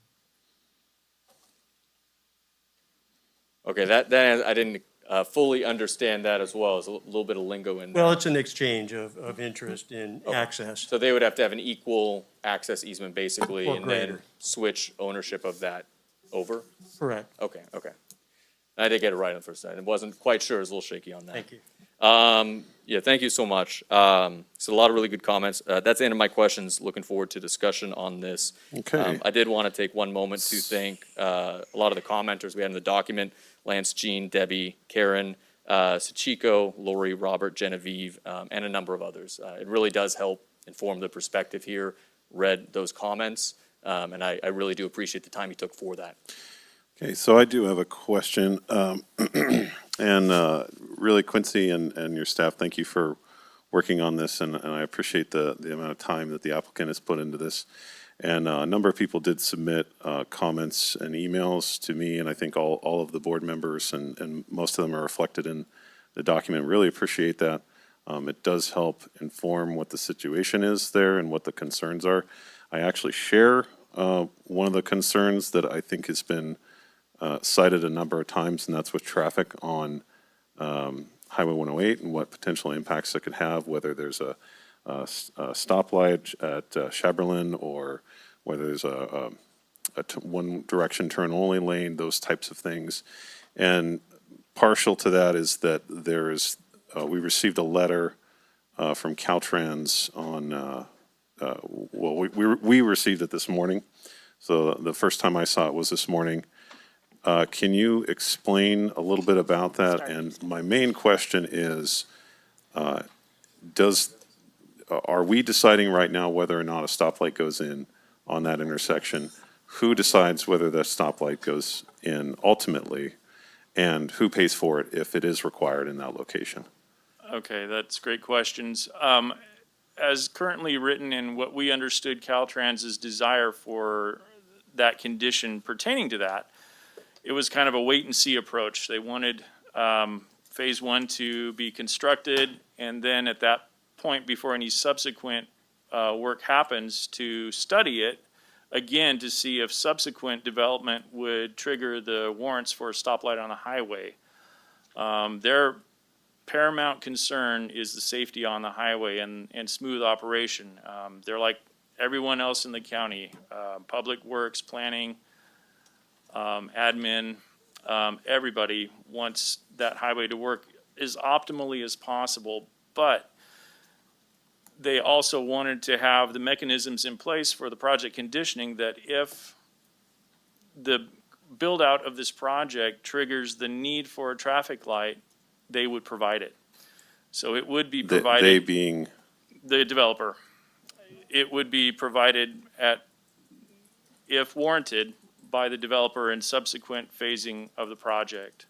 Okay, that I didn't fully understand that as well. There's a little bit of lingo in there. Well, it's an exchange of interest in access. So they would have to have an equal access easement basically, Or and then greater. switch ownership of that over? Correct. Okay. I did get it right on the first time. I wasn't quite sure. I was a little shaky on that. Thank you. Yeah, thank you so much. So a lot of really good comments. That's the end of my questions. Looking forward to discussion on this. Okay. I did want to take one moment to thank a lot of the commenters we had in the document: Lance, Jean, Debbie, Karen, Sachiko, Lori, Robert, Genevieve, and a number of others. It really does help inform the perspective here. Read those comments, and I really do appreciate the time you took for that. Okay, so I do have a question. And really, Quincy and your staff, thank you for working on this, and I appreciate the amount of time that the applicant has put into this. And a number of people did submit comments and emails to me, and I think all of the board members, and most of them are reflected in the document. Really appreciate that. It does help inform what the situation is there and what the concerns are. I actually share one of the concerns that I think has been cited a number of times, and that's with traffic on Highway 108 and what potential impacts it could have, whether there's a stoplight at Chaberlin or whether there's a one direction turn only lane, those types of things. And partial to that is that we received a letter from Caltrans on, we received it this morning. So the first time I saw it was this morning. Can you explain a little bit about that? And my main question is, are we deciding right now whether or not a stoplight goes in on that intersection? Who decides whether that stoplight goes in ultimately? And who pays for it if it is required in that location? Okay, that's great questions. As currently written in what we understood Caltrans's desire for that condition pertaining to that, it was kind of a wait and see approach. They wanted phase one to be constructed, and then at that point, before any subsequent work happens, to study it again, to see if subsequent development would trigger the warrants for a stoplight on the highway. Their paramount concern is the safety on the highway and smooth operation. They're like everyone else in the county, public works, planning, admin, everybody wants that highway to work as optimally as possible, but they also wanted to have the mechanisms in place for the project conditioning that if the build out of this project triggers the need for a traffic light, they would provide it. So it would be provided. They being? The developer. It would be provided if warranted, by the developer in subsequent phasing of the project.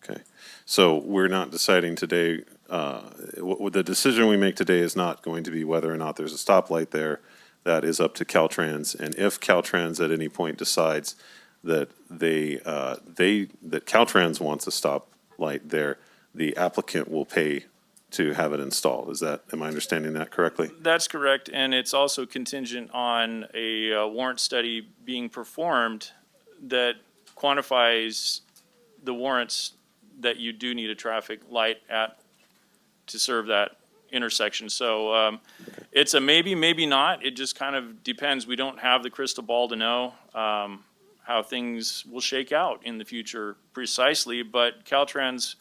Okay, so we're not deciding today, the decision we make today is not going to be whether or not there's a stoplight there. That is up to Caltrans, and if Caltrans at any point decides that that Caltrans wants a stoplight there, the applicant will pay to have it installed. Am I understanding that correctly? That's correct, and it's also contingent on a warrant study being performed that quantifies the warrants that you do need a traffic light to serve that intersection. So it's a maybe, maybe not. It just kind of depends. We don't have the crystal ball to know how things will shake out in the future precisely, but Caltrans,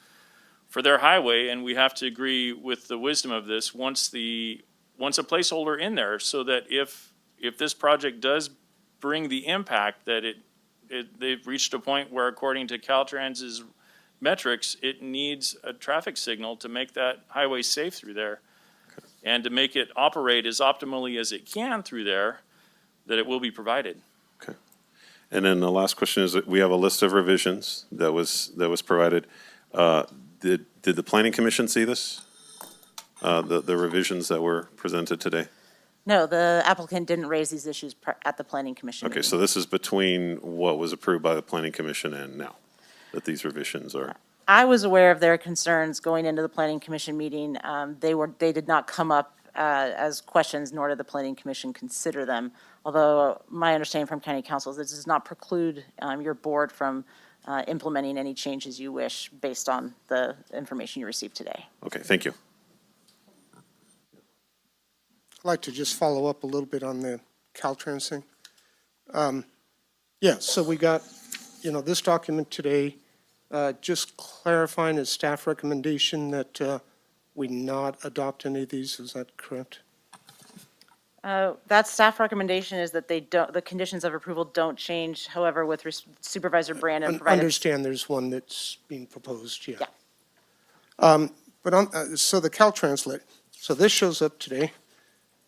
for their highway, and we have to agree with the wisdom of this, wants a placeholder in there so that if this project does bring the impact that they've reached a point where, according to Caltrans's metrics, it needs a traffic signal to make that highway safe through there and to make it operate as optimally as it can through there, that it will be provided. Okay. And then the last question is that we have a list of revisions that was provided. Did the Planning Commission see this? The revisions that were presented today? No, the applicant didn't raise these issues at the Planning Commission Okay, meeting. so this is between what was approved by the Planning Commission and now, that these revisions are? I was aware of their concerns going into the Planning Commission meeting. They did not come up as questions, nor did the Planning Commission consider them. Although my understanding from County Council is this does not preclude your board from implementing any changes you wish based on the information you received today. Okay, thank you. I'd like to just follow up a little bit on the Caltrans thing. Yeah, so we got, this document today, just clarifying a staff recommendation that we not adopt any of these, is that correct? That staff recommendation is that the conditions of approval don't change. However, with Supervisor Brandon provided. Understand there's one that's being proposed, yeah. So the Caltrans letter, so this shows up today.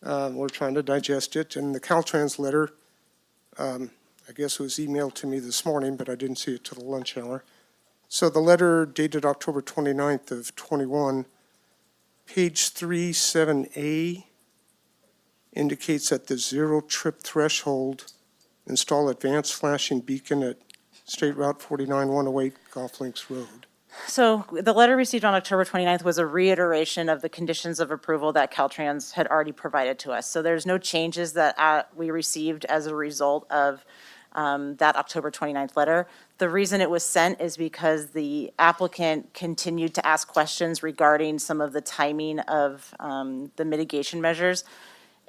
We're trying to digest it, and the Caltrans letter, I guess it was emailed to me this morning, but I didn't see it till the lunch hour. So the letter dated October 29th of 21, page 37A, indicates that the zero trip threshold, install advanced flashing beacon at State Route 49-108 Golf Links Road. So the letter received on October 29th was a reiteration of the conditions of approval that Caltrans had already provided to us. So there's no changes that we received as a result of that October 29th letter. The reason it was sent is because the applicant continued to ask questions regarding some of the timing of the mitigation measures.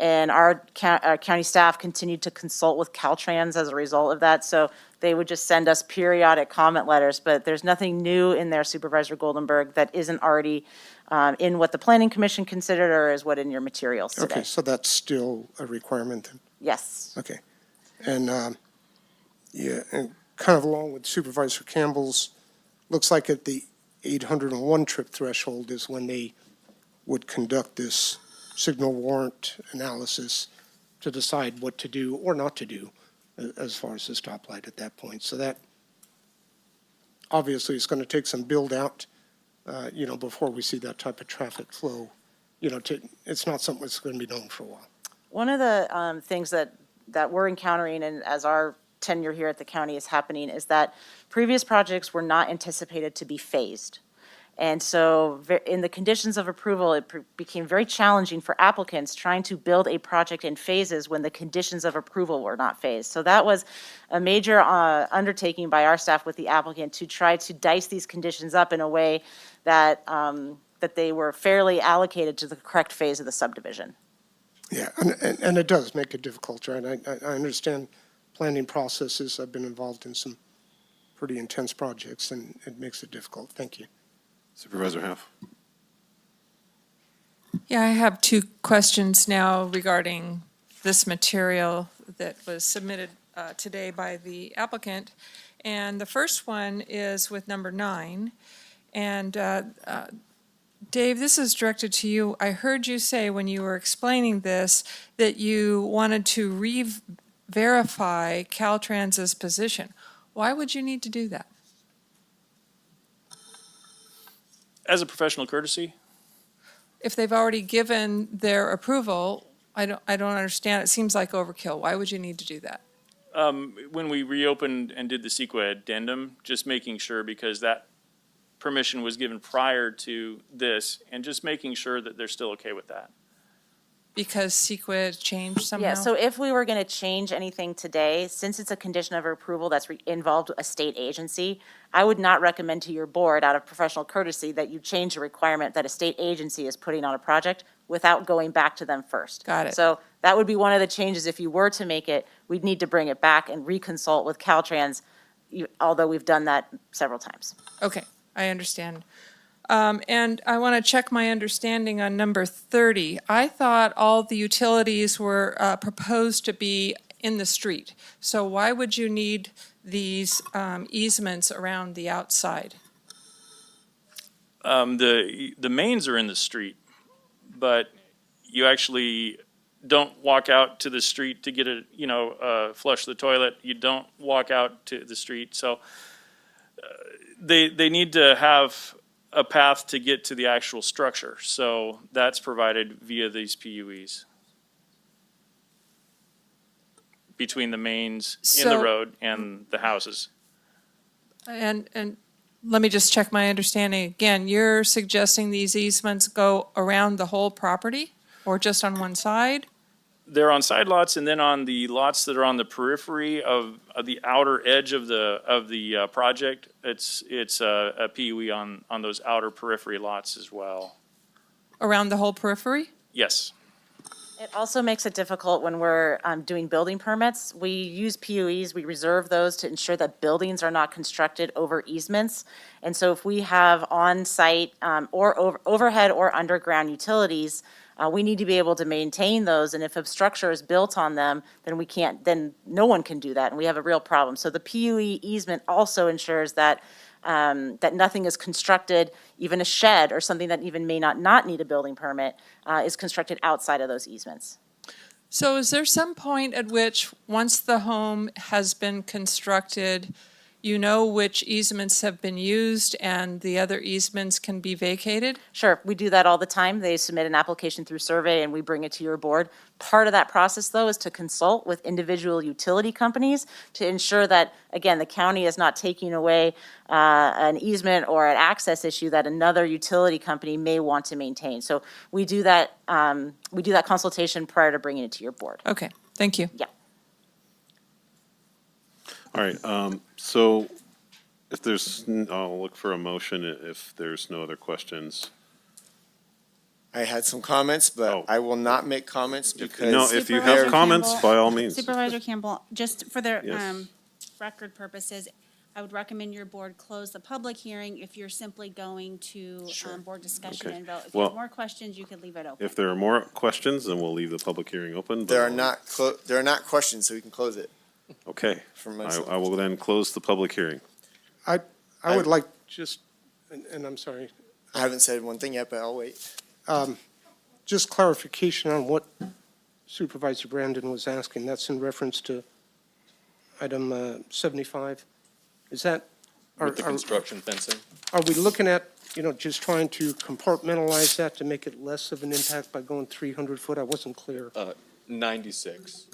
And our county staff continued to consult with Caltrans as a result of that. So they would just send us periodic comment letters, but there's nothing new in there, Supervisor Goldenberg, that isn't already in what the Planning Commission considered or is what in your materials today. Okay, so that's still a requirement then? Yes. Okay. And, yeah, and kind of along with Supervisor Campbell's, looks like at the 801 trip threshold is when they would conduct this signal warrant analysis to decide what to do or not to do as far as the stoplight at that point. So that obviously is going to take some build out, before we see that type of traffic flow. It's not something that's going to be known for a while. One of the things that we're encountering, and as our tenure here at the county is happening, is that previous projects were not anticipated to be phased. And so in the conditions of approval, it became very challenging for applicants trying to build a project in phases when the conditions of approval were not phased. So that was a major undertaking by our staff with the applicant to try to dice these conditions up in a way that, that they were fairly allocated to the correct phase of the subdivision. Yeah, and it does make it difficult, right? I understand planning processes. I've been involved in some pretty intense projects, and it makes it difficult. Thank you. Supervisor Half. Yeah, I have two questions now regarding this material that was submitted today by the applicant. And the first one is with number 9. And Dave, this is directed to you. I heard you say when you were explaining this that you wanted to re-verify Caltrans's position. Why would you need to do that? As a professional courtesy, If they've already given their approval, I don't understand. It seems like overkill. Why would you need to do that? when we reopened and did the CEQA addendum, just making sure, because that permission was given prior to this, and just making sure that they're still okay with that. Because CEQA changed somehow? Yeah, so if we were going to change anything today, since it's a condition of approval that's involved a state agency, I would not recommend to your board, out of professional courtesy, that you change a requirement that a state agency is putting on a project without going back to them first. Got it. So that would be one of the changes. If you were to make it, we'd need to bring it back and reconsult with Caltrans, although we've done that several times. Okay, I understand. And I want to check my understanding on number 30. I thought all the utilities were proposed to be in the street. So why would you need these easements around the outside? The mains are in the street, but you actually don't walk out to the street to get flush the toilet. You don't walk out to the street. So they need to have a path to get to the actual structure. So that's provided via these PUEs between the mains in the road and the houses. And let me just check my understanding again. You're suggesting these easements go around the whole property or just on one side? They're on side lots, and then on the lots that are on the periphery of the outer edge of the project, it's a PUE on those outer periphery lots as well. Around the whole periphery? Yes. It also makes it difficult when we're doing building permits. We use PUEs, we reserve those to ensure that buildings are not constructed over easements. And so if we have on-site or overhead or underground utilities, we need to be able to maintain those, and if a structure is built on them, then no one can do that, and we have a real problem. So the PUE easement also ensures that that nothing is constructed, even a shed or something that even may not need a building permit, is constructed outside of those easements. So is there some point at which, once the home has been constructed, you know which easements have been used and the other easements can be vacated? Sure, we do that all the time. They submit an application through survey and we bring it to your board. Part of that process, though, is to consult with individual utility companies to ensure that, again, the county is not taking away an easement or an access issue that another utility company may want to maintain. So we do that consultation prior to bringing it to your board. Okay, thank you. Yeah. All right, so if there's, I'll look for a motion if there's no other questions. I had some comments, but I will not make comments because. No, if you have comments, by all means. Supervisor Campbell, just for the Yes. record purposes, I would recommend your board close the public hearing if you're simply going to board discussion Okay. and vote. If you Well, have more questions, you could leave it open. If there are more questions, then we'll leave the public hearing open. but There are I'll- not questions, so we can close it. Okay, For myself. I will then close the public hearing. I would like just, and I'm sorry, I haven't said one thing yet, but I'll wait. just clarification on what Supervisor Brandon was asking. That's in reference to item 75. Is that? With the construction fencing? Are we looking at, just trying to compartmentalize that to make it less of an impact by going 300 foot? I wasn't clear. 96.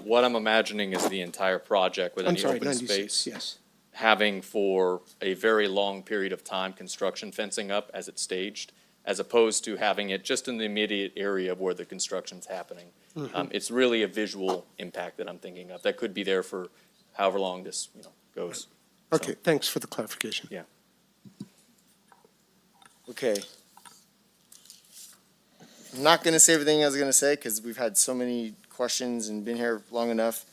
What I'm imagining is the entire project with I'm any sorry, open 96, space. yes. having for a very long period of time construction fencing up as it's staged, as opposed to having it just in the immediate area of where the construction's happening. It's really a visual impact that I'm thinking of that could be there for however long this goes. Okay, thanks for the clarification. Yeah. Okay. I'm not going to say everything I was going to say because we've had so many questions and been here long enough.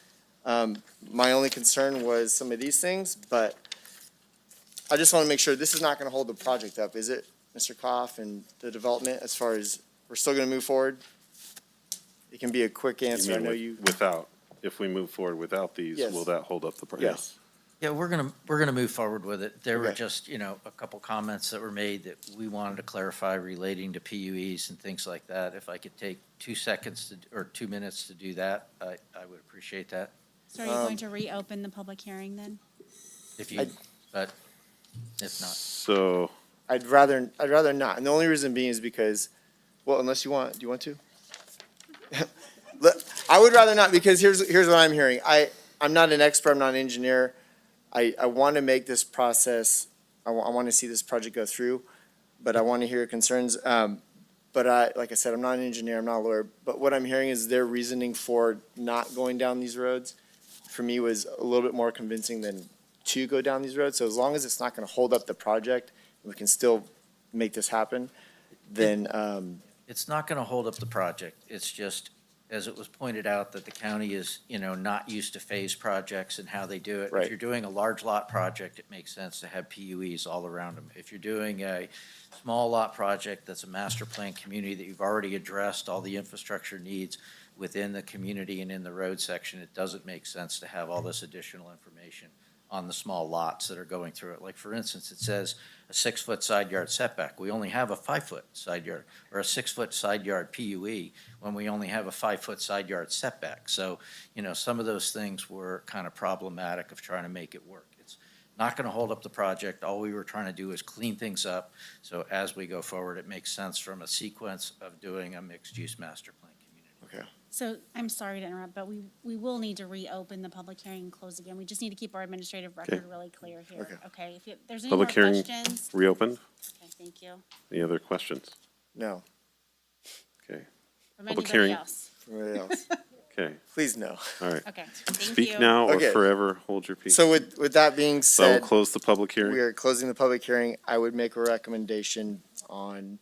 My only concern was some of these things, but I just want to make sure this is not going to hold the project up, is it, Mr. Koff, and the development as far as we're still going to move forward? It can be a quick answer. I know you. Without, if we move forward without these, Yes. will that hold up the project? Yes. Yeah, we're gonna move forward with it. There were Okay. just, a couple comments that were made that we wanted to clarify relating to PUEs and things like that. If I could take 2 seconds or 2 minutes to do that, I would appreciate that. So are you going to reopen the public hearing then? If you, but if not. So, I'd rather not. And the only reason being is because, well, unless you want, do you want to? I would rather not, because here's what I'm hearing. I'm not an expert, I'm not an engineer. I want to make this process, I want to see this project go through, but I want to hear your concerns. But like I said, I'm not an engineer, I'm not a lawyer, but what I'm hearing is their reasoning for not going down these roads, for me, was a little bit more convincing than to go down these roads. So as long as it's not going to hold up the project, we can still make this happen, then. It's not gonna hold up the project. It's just, as it was pointed out, that the county is, not used to phase projects and how they do it. Right. If you're doing a large lot project, it makes sense to have PUEs all around them. If you're doing a small lot project that's a master plan community that you've already addressed all the infrastructure needs within the community and in the road section, it doesn't make sense to have all this additional information on the small lots that are going through it. Like, for instance, it says a 6-foot side yard setback. We only have a 5-foot side yard, or a 6-foot side yard PUE, when we only have a 5-foot side yard setback. So, some of those things were kind of problematic of trying to make it work. It's not gonna hold up the project. All we were trying to do is clean things up, so as we go forward, it makes sense from a sequence of doing a mixed-use master plan community. Okay. So I'm sorry to interrupt, but we will need to reopen the public hearing and close again. We just need to keep our administrative record really clear here. Okay. Okay, if there's any more public hearing questions. reopened? Okay, thank you. Any other questions? No, Okay, From Public anybody hearing. else? from anybody else. okay, Please no. all right. Okay, thank you. Speak now or Okay. forever hold your peace. So with that being So we'll said, close the public we hearing. are closing the public hearing. I would make a recommendation on,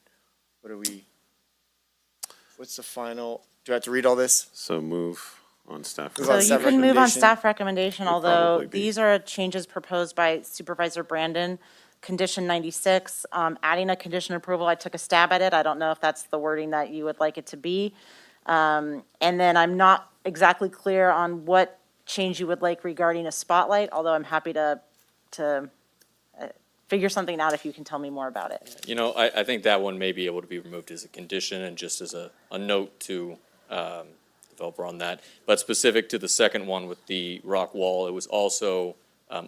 what's the final, do I have to read all this? So move on staff. Move So on you staff can move on recommendation. staff recommendation, Would although probably be- these are changes proposed by Supervisor Brandon. Condition 96, adding a condition approval, I took a stab at it. I don't know if that's the wording that you would like it to be. And then I'm not exactly clear on what change you would like regarding a spotlight, although I'm happy to figure something out if you can tell me more about it. I think that one may be able to be removed as a condition and just as a note to developer on that. But specific to the second one with the rock wall, it was also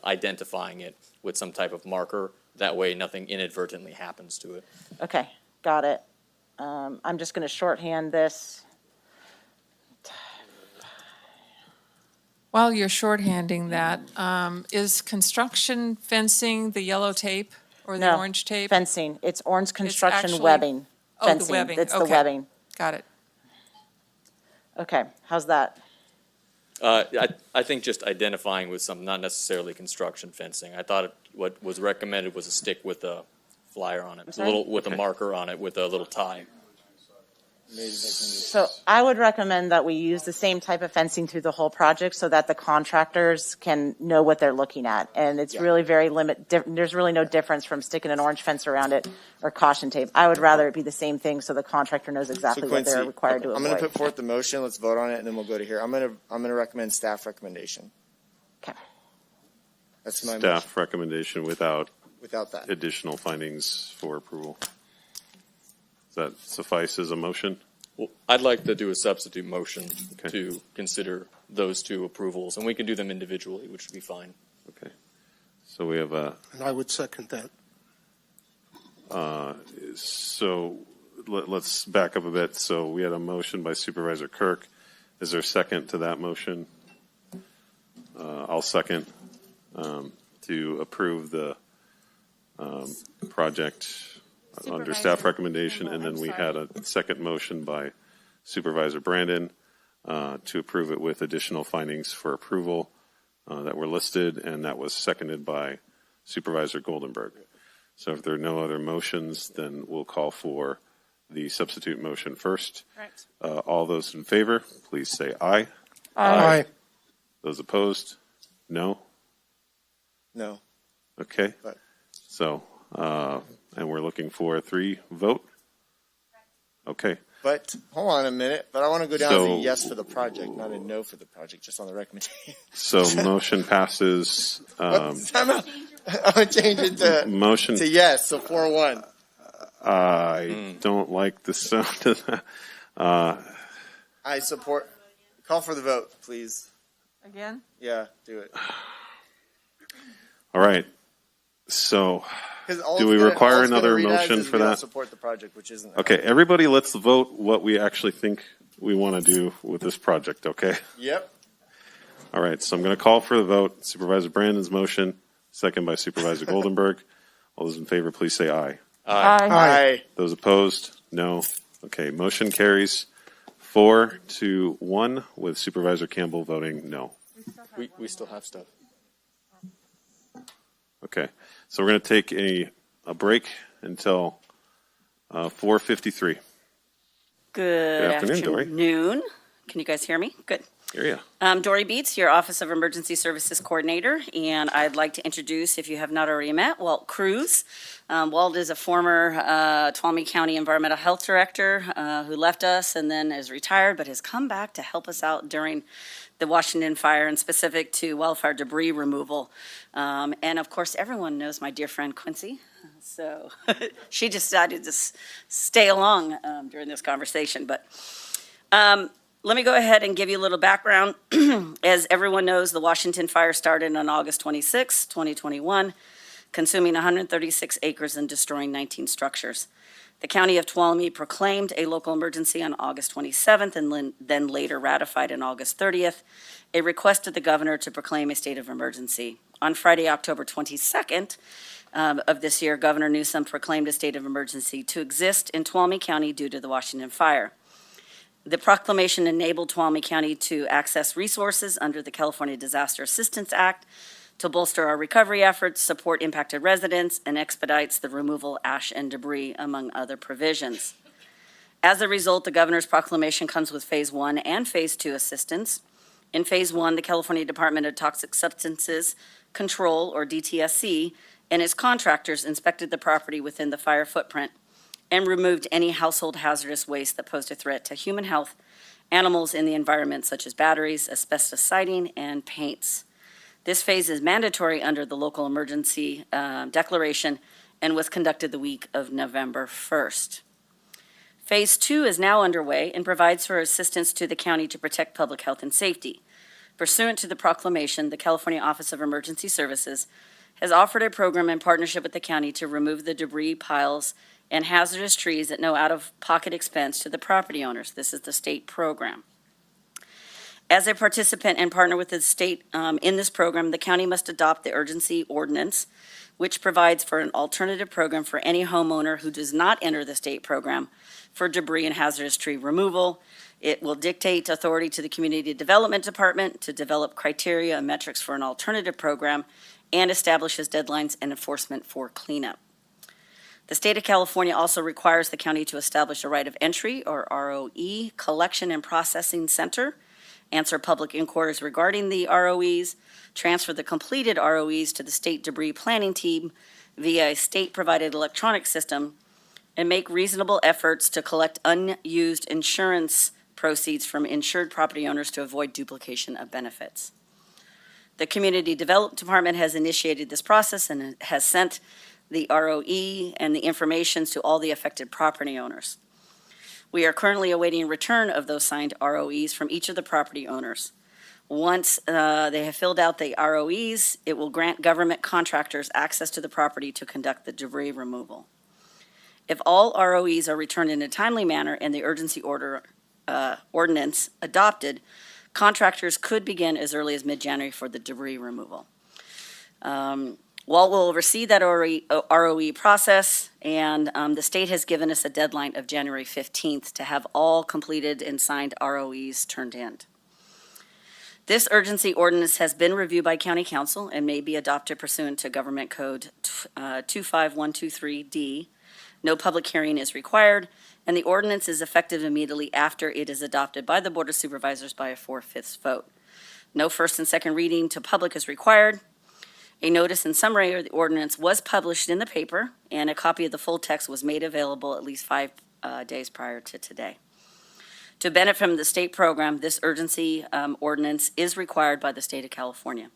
identifying it with some type of marker. That way, nothing inadvertently happens to it. Okay, got it. I'm just going to shorthand this. While you're shorthanding that, is construction fencing the yellow tape or the No, orange tape? Fencing, it's orange construction actually- webbing. Oh, the Fencing. webbing, It's the okay. webbing. Got it. Okay, how's that? I think just identifying with some, not necessarily construction fencing. I thought what was recommended was a stick with a flyer on it, a sorry? little, with a marker on it with a little tie. So I would recommend that we use the same type of fencing through the whole project so that the contractors can know what they're looking at. And it's really very there's really no difference from sticking an orange fence around it or caution tape. I would rather it be the same thing so the contractor knows exactly what they're required to I'm going to avoid. put forth the motion. Let's vote on it, and then we'll go to here. I'm going to recommend staff recommendation. Okay. That's my motion. Staff recommendation without Without that. additional findings for approval. Does that suffice as a motion? Well, I'd like to do a substitute motion Okay. to consider those two approvals, and we can do them individually, which would be fine. Okay. So we have a, And I would second that. so let's back up a bit. So we had a motion by Supervisor Kirk. Is there a second to that motion? I'll second. to approve the project under staff recommendation, and then we had a second motion by Supervisor Brandon to approve it with additional findings for approval that were listed, and that was seconded by Supervisor Goldenberg. So if there are no other motions, then we'll call for the substitute motion first. Correct. All those in favor, please say aye. Aye. Those opposed? No? No. Okay. But- So, and we're looking for a 3 vote? Okay. But hold on a minute. But I want to go down So- as a yes for the project, not a no for the project, just on the recommendation. So motion passes. Time out. I'm gonna change it to Motion. to yes. So 4-1. I don't like the sound of that. I support. Call for the vote, please. Again? Yeah, do it. All right. So, 'Cause all do it's we gonna- require all it's gonna another read as motion is for we don't that? Support the project, which isn't. Okay, everybody, let's vote what we actually think we want to do with this project, okay? Yep. All right, so I'm going to call for the vote. Supervisor Brandon's motion, second by Supervisor Goldenberg. All those in favor, please say aye. Aye. Those opposed? No. Okay, motion carries 4-1 with Supervisor Campbell voting no. We still have stuff. Okay, so we're going to take a break until 4:53. Good afternoon, Dory. afternoon. Can you guys hear me? Good. Here you. Dory Beats, your Office of Emergency Services Coordinator, and I'd like to introduce, if you have not already met, Walt Cruz. Walt is a former Tuolumne County Environmental Health Director who left us and then is retired, but has come back to help us out during the Washington fire and specific to wildfire debris removal. And of course, everyone knows my dear friend Quincy. So she decided to stay along during this conversation. But let me go ahead and give you a little background. As everyone knows, the Washington fire started on August 26, 2021, consuming 136 acres and destroying 19 structures. The County of Tuolumne proclaimed a local emergency on August 27th and then later ratified on August 30th a request of the governor to proclaim a state of emergency. On Friday, October 22nd of this year, Governor Newsom proclaimed a state of emergency to exist in Tuolumne County due to the Washington fire. The proclamation enabled Tuolumne County to access resources under the California Disaster Assistance Act to bolster our recovery efforts, support impacted residents, and expedites the removal of ash and debris, among other provisions. As a result, the governor's proclamation comes with Phase 1 and Phase 2 assistance. In Phase 1, the California Department of Toxic Substances Control, or DTSC, and its contractors inspected the property within the fire footprint and removed any household hazardous waste that posed a threat to human health, animals in the environment, such as batteries, asbestos siding, and paints. This phase is mandatory under the local emergency declaration and was conducted the week of November 1st. Phase 2 is now underway and provides for assistance to the county to protect public health and safety. Pursuant to the proclamation, the California Office of Emergency Services has offered a program in partnership with the county to remove the debris piles and hazardous trees at no out-of-pocket expense to the property owners. This is the state program. As a participant and partner with the state in this program, the county must adopt the urgency ordinance, which provides for an alternative program for any homeowner who does not enter the state program for debris and hazardous tree removal. It will dictate authority to the Community Development Department to develop criteria and metrics for an alternative program and establishes deadlines and enforcement for cleanup. The state of California also requires the county to establish a right of entry, or ROE, collection and processing center, answer public inquiries regarding the ROEs, transfer the completed ROEs to the state debris planning team via a state-provided electronic system, and make reasonable efforts to collect unused insurance proceeds from insured property owners to avoid duplication of benefits. The Community Development Department has initiated this process and has sent the ROE and the information to all the affected property owners. We are currently awaiting return of those signed ROEs from each of the property owners. Once they have filled out the ROEs, it will grant government contractors access to the property to conduct the debris removal. If all ROEs are returned in a timely manner and the urgency ordinance adopted, contractors could begin as early as mid-January for the debris removal. Walt will oversee that ROE process, and the state has given us a deadline of January 15th to have all completed and signed ROEs turned in. This urgency ordinance has been reviewed by County Council and may be adopted pursuant to Government Code 25123D. No public hearing is required, and the ordinance is effective immediately after it is adopted by the Board of Supervisors by a 4/5 vote. No first and second reading to public is required. A notice and summary of the ordinance was published in the paper, and a copy of the full text was made available at least 5 days prior to today. To benefit from the state program, this urgency ordinance is required by the state of California.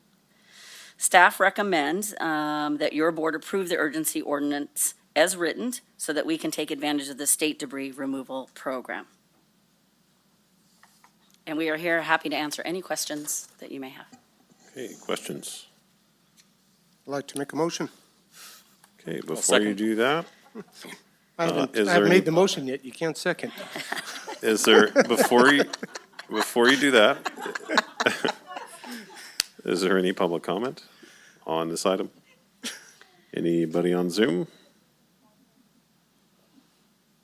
Staff recommends that your board approve the urgency ordinance as written so that we can take advantage of the state debris removal program. And we are here happy to answer any questions that you may have. Okay, questions? I'd like to make a motion. Okay, before you do that, I haven't is there made any- the motion yet. You can't second. is there, before you do that, is there any public comment on this item? Anybody on Zoom?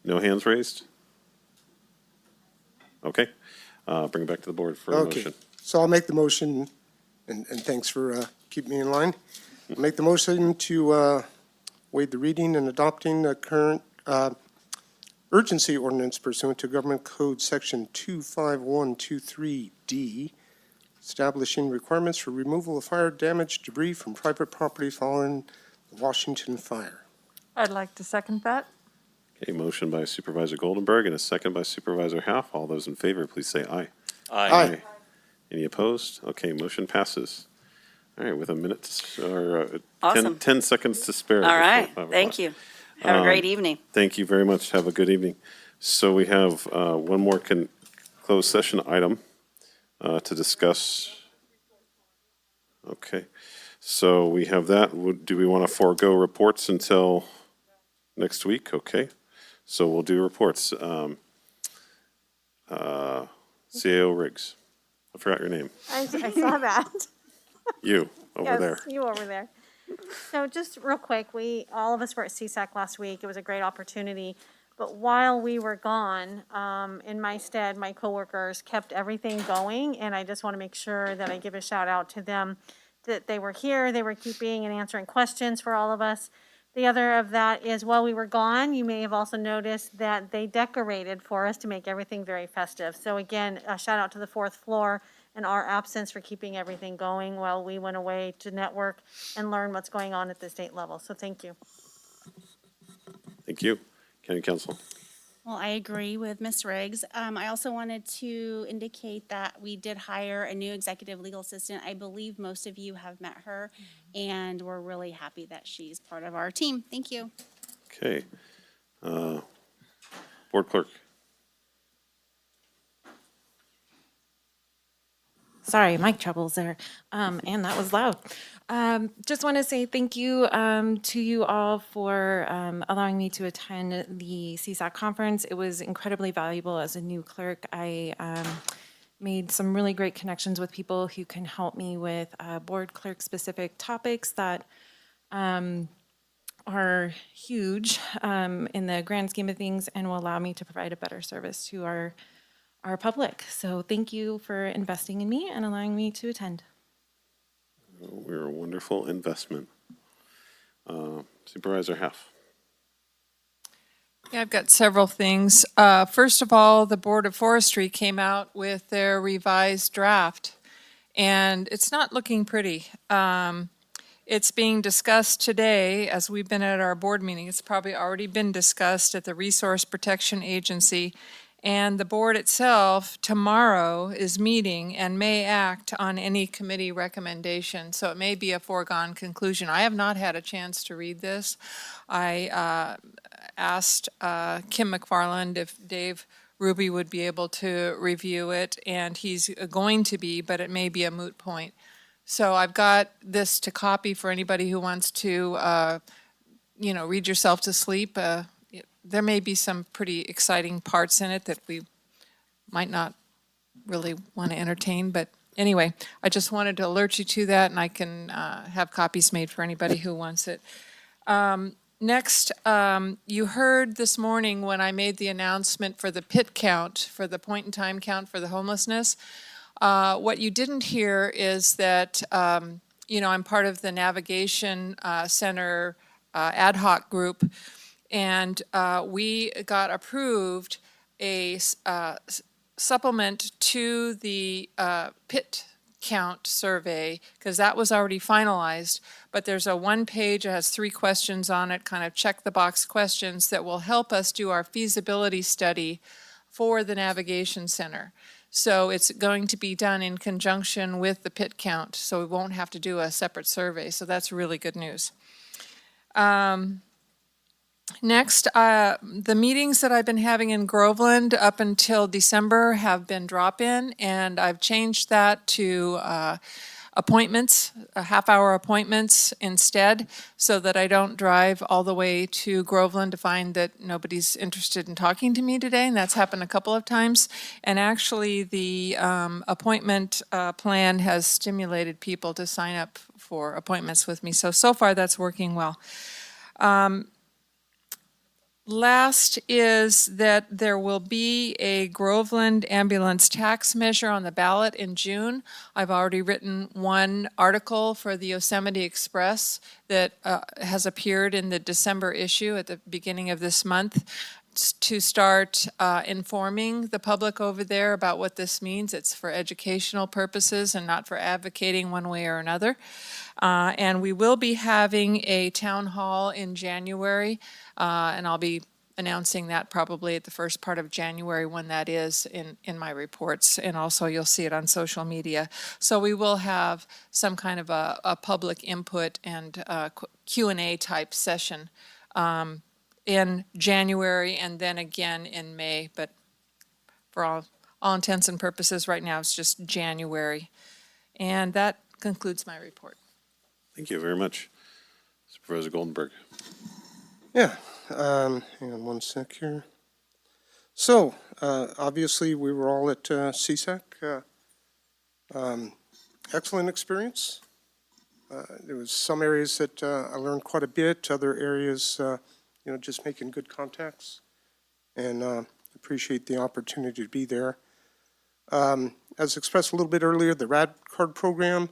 No hands raised? Okay, bring it back to the board for a Okay, motion. so I'll make the motion, and thanks for keeping me in line. I'll make the motion to waive the reading and adopting the current urgency ordinance pursuant to Government Code Section 25123D, establishing requirements for removal of fire damaged debris from private property following the Washington fire. I'd like to second that. Okay, motion by Supervisor Goldenberg and a second by Supervisor Half. All those in favor, please say aye. Aye. Any opposed? Okay, motion passes. All right, with a minute or Awesome. 10 seconds to spare. All right, before 5 thank o'clock. you. Have a great evening. Thank you very much. Have a good evening. So we have one more closed session item to discuss. Okay, so we have that. Do we want to forego reports until next week? Okay, so we'll do reports. CAO Riggs. I forgot your name. I saw that. You, over there. Yes, you over there. So just real quick, all of us were at CSAC last week. It was a great opportunity. But while we were gone, in my stead, my coworkers kept everything going. And I just want to make sure that I give a shout out to them that they were here, they were keeping and answering questions for all of us. The other of that is while we were gone, you may have also noticed that they decorated for us to make everything very festive. So again, a shout out to the 4th floor and our absence for keeping everything going while we went away to network and learn what's going on at the state level. So thank you. Thank you. County Council. Well, I agree with Ms. Riggs. I also wanted to indicate that we did hire a new executive legal assistant. I believe most of you have met her, and we're really happy that she's part of our team. Thank you. Okay. Board Clerk. Sorry, mic troubles there. And that was loud. Just want to say thank you to you all for allowing me to attend the CSAC conference. It was incredibly valuable as a new clerk. I made some really great connections with people who can help me with board clerk specific topics that are huge in the grand scheme of things and will allow me to provide a better service to our public. So thank you for investing in me and allowing me to attend. We're a wonderful investment. Supervisor Half. Yeah, I've got several things. First of all, the Board of Forestry came out with their revised draft, and it's not looking pretty. It's being discussed today as we've been at our board meeting. It's probably already been discussed at the Resource Protection Agency. And the board itself tomorrow is meeting and may act on any committee recommendation. So it may be a foregone conclusion. I have not had a chance to read this. I asked Kim McFarland if Dave Ruby would be able to review it, and he's going to be, but it may be a moot point. So I've got this to copy for anybody who wants to, read yourself to sleep. There may be some pretty exciting parts in it that we might not really want to entertain, but anyway, I just wanted to alert you to that, and I can have copies made for anybody who wants it. Next, you heard this morning when I made the announcement for the pit count, for the point-in-time count for the homelessness. What you didn't hear is that, I'm part of the Navigation Center ad hoc group, and we got approved a supplement to the pit count survey, because that was already finalized, but there's a one-page, it has 3 questions on it, kind of check-the-box questions that will help us do our feasibility study for the Navigation Center. So it's going to be done in conjunction with the pit count, so we won't have to do a separate survey, so that's really good news. Next, the meetings that I've been having in Groveland up until December have been drop-in, and I've changed that to appointments, half-hour appointments instead, so that I don't drive all the way to Groveland to find that nobody's interested in talking to me today, and that's happened a couple of times. And actually, the appointment plan has stimulated people to sign up for appointments with me, so far that's working well. Last is that there will be a Groveland ambulance tax measure on the ballot in June. I've already written one article for the Yosemite Express that has appeared in the December issue at the beginning of this month to start informing the public over there about what this means. It's for educational purposes and not for advocating one way or another. And we will be having a town hall in January, and I'll be announcing that probably at the first part of January when that is in my reports, and also you'll see it on social media. So we will have some kind of a public input and Q&A type session in January and then again in May, but for all intents and purposes right now it's just January. And that concludes my report. Thank you very much. Supervisor Goldenberg. Yeah, hang on one sec here. So, obviously, we were all at CSAC. Excellent experience. There was some areas that I learned quite a bit, other areas, just making good contacts, and appreciate the opportunity to be there. As expressed a little bit earlier, the RAD card program,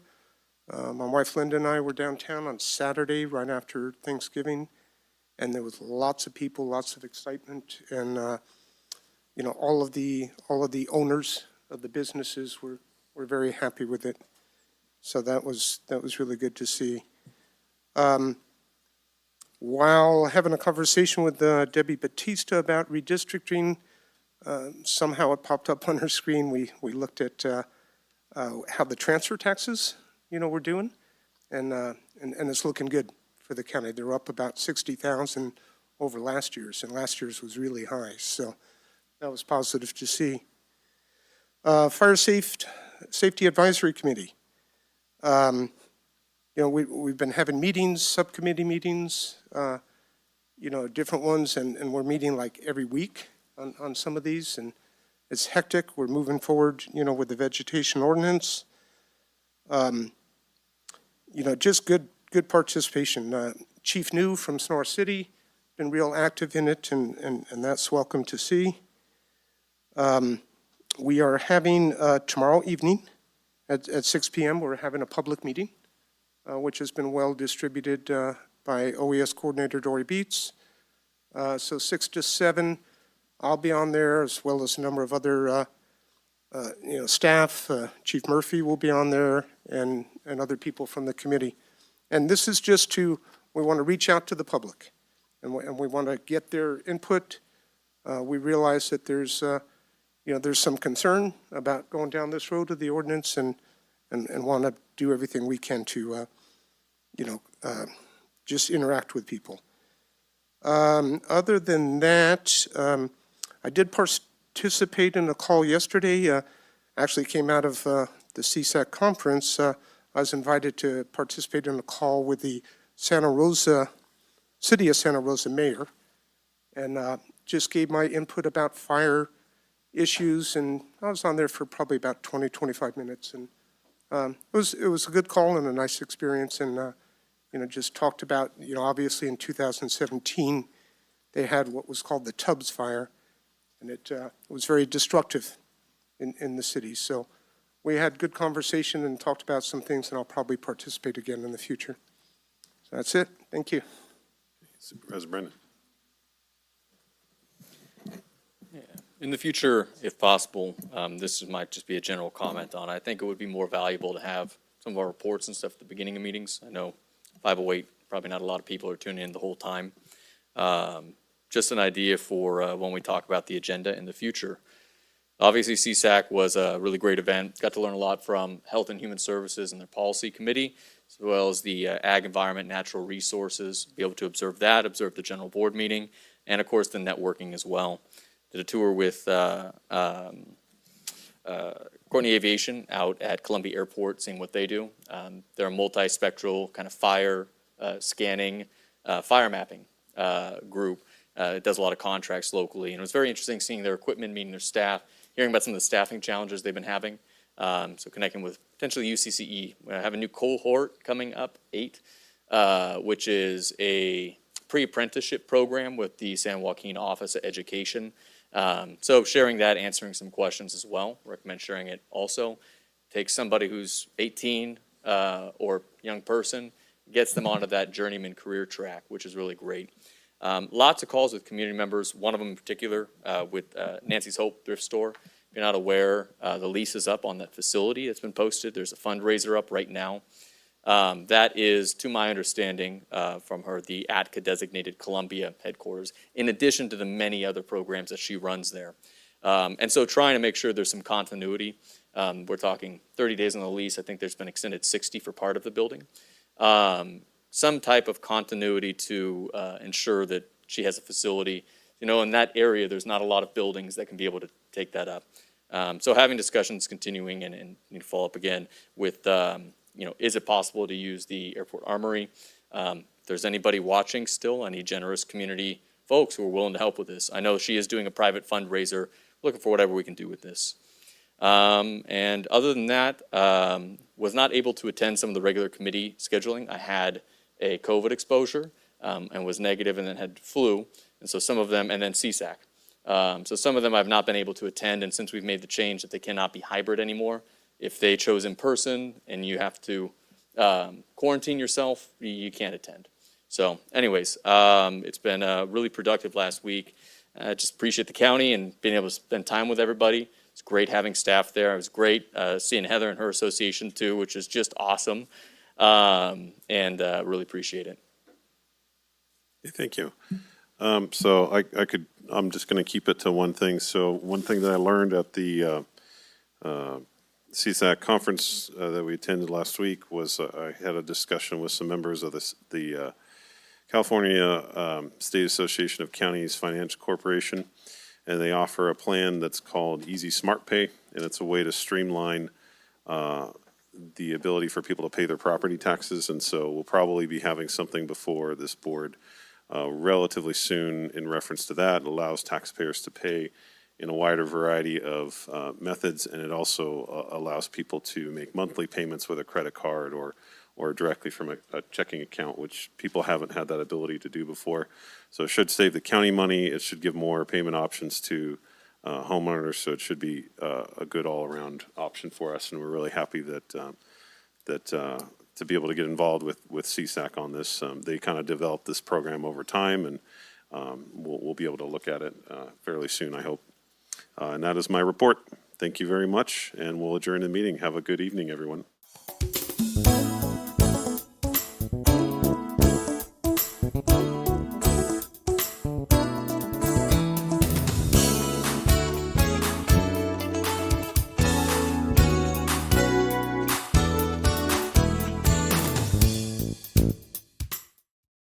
my wife Linda and I were downtown on Saturday right after Thanksgiving, and there was lots of people, lots of excitement, and all of the owners of the businesses were very happy with it. So that was really good to see. While having a conversation with Debbie Batista about redistricting, somehow it popped up on her screen. We looked at how the transfer taxes we're doing, and it's looking good for the county. They're up about 60,000 over last year's, and last year's was really high, so that was positive to see. Fire Safety Advisory Committee. We've been having meetings, subcommittee meetings, different ones, and we're meeting like every week on some of these, and it's hectic. We're moving forward, with the vegetation ordinance. Just good participation. Chief New from Sonora City, been real active in it, and that's welcome to see. We are having, tomorrow evening at 6 p.m., we're having a public meeting, which has been well distributed by OES Coordinator Dory Beats. So 6 to 7, I'll be on there, as well as a number of other staff. Chief Murphy will be on there, and other people from the committee. And this is just we want to reach out to the public, and we want to get their input. We realize that there's some concern about going down this road of the ordinance, and want to do everything we can to, just interact with people. Other than that, I did participate in a call yesterday. Actually came out of the CSAC conference. I was invited to participate in a call with the City of Santa Rosa mayor, and just gave my input about fire issues, and I was on there for probably about 20, 25 minutes, and It was a good call and a nice experience, and, just talked about, obviously in 2017, they had what was called the Tubbs Fire, and it was very destructive in the city. So we had good conversation and talked about some things, and I'll probably participate again in the future. So that's it. Thank you. Supervisor Brennan. In the future, if possible, this might just be a general comment on, I think it would be more valuable to have some of our reports and stuff at the beginning of meetings. I know 508, probably not a lot of people are tuning in the whole time. Just an idea for when we talk about the agenda in the future. Obviously, CSAC was a really great event. Got to learn a lot from Health and Human Services and their policy committee, as well as the Ag Environment, Natural Resources, be able to observe that, observe the general board meeting, and of course the networking as well. Did a tour with Courtney Aviation out at Columbia Airport, seeing what they do. They're a multi-spectral kind of fire scanning, fire mapping group. It does a lot of contracts locally, and it was very interesting seeing their equipment, meeting their staff, hearing about some of the staffing challenges they've been having. So connecting with potentially UCCE. We have a new cohort coming up, 8, which is a pre-apprenticeship program with the San Joaquin Office of Education. So sharing that, answering some questions as well. Recommend sharing it also. Take somebody who's 18 or young person, gets them onto that journeyman career track, which is really great. Lots of calls with community members, one of them in particular with Nancy's Hope Thrift Store. If you're not aware, the lease is up on that facility. It's been posted. There's a fundraiser up right now. That is, to my understanding from her, the ATCA designated Columbia headquarters, in addition to the many other programs that she runs there. And so trying to make sure there's some continuity. We're talking 30 days on the lease. I think there's been extended 60 for part of the building. Some type of continuity to ensure that she has a facility. In that area, there's not a lot of buildings that can be able to take that up. So having discussions continuing and need to follow up again with, is it possible to use the airport armory? If there's anybody watching still, any generous community folks who are willing to help with this. I know she is doing a private fundraiser, looking for whatever we can do with this. And other than that, was not able to attend some of the regular committee scheduling. I had a COVID exposure and was negative and then had flu. And so some of them, and then CSAC. So some of them I've not been able to attend, and since we've made the change that they cannot be hybrid anymore, if they chose in person and you have to quarantine yourself, you can't attend. So anyways, it's been really productive last week. I just appreciate the county and being able to spend time with everybody. It's great having staff there. It was great seeing Heather and her association too, which is just awesome. And really appreciate it. Thank you. So I'm just going to keep it to one thing. So one thing that I learned at the CSAC conference that we attended last week was I had a discussion with some members of the California State Association of Counties Financial Corporation, and they offer a plan that's called Easy Smart Pay, and it's a way to streamline the ability for people to pay their property taxes. And so we'll probably be having something before this board relatively soon in reference to that. It allows taxpayers to pay in a wider variety of methods, and it also allows people to make monthly payments with a credit card or directly from a checking account, which people haven't had that ability to do before. So it should save the county money. It should give more payment options to homeowners. So it should be a good all-around option for us, and we're really happy that to be able to get involved with CSAC on this. They kind of developed this program over time, and we'll be able to look at it fairly soon, I hope. And that is my report. Thank you very much, and we'll adjourn the meeting. Have a good evening, everyone.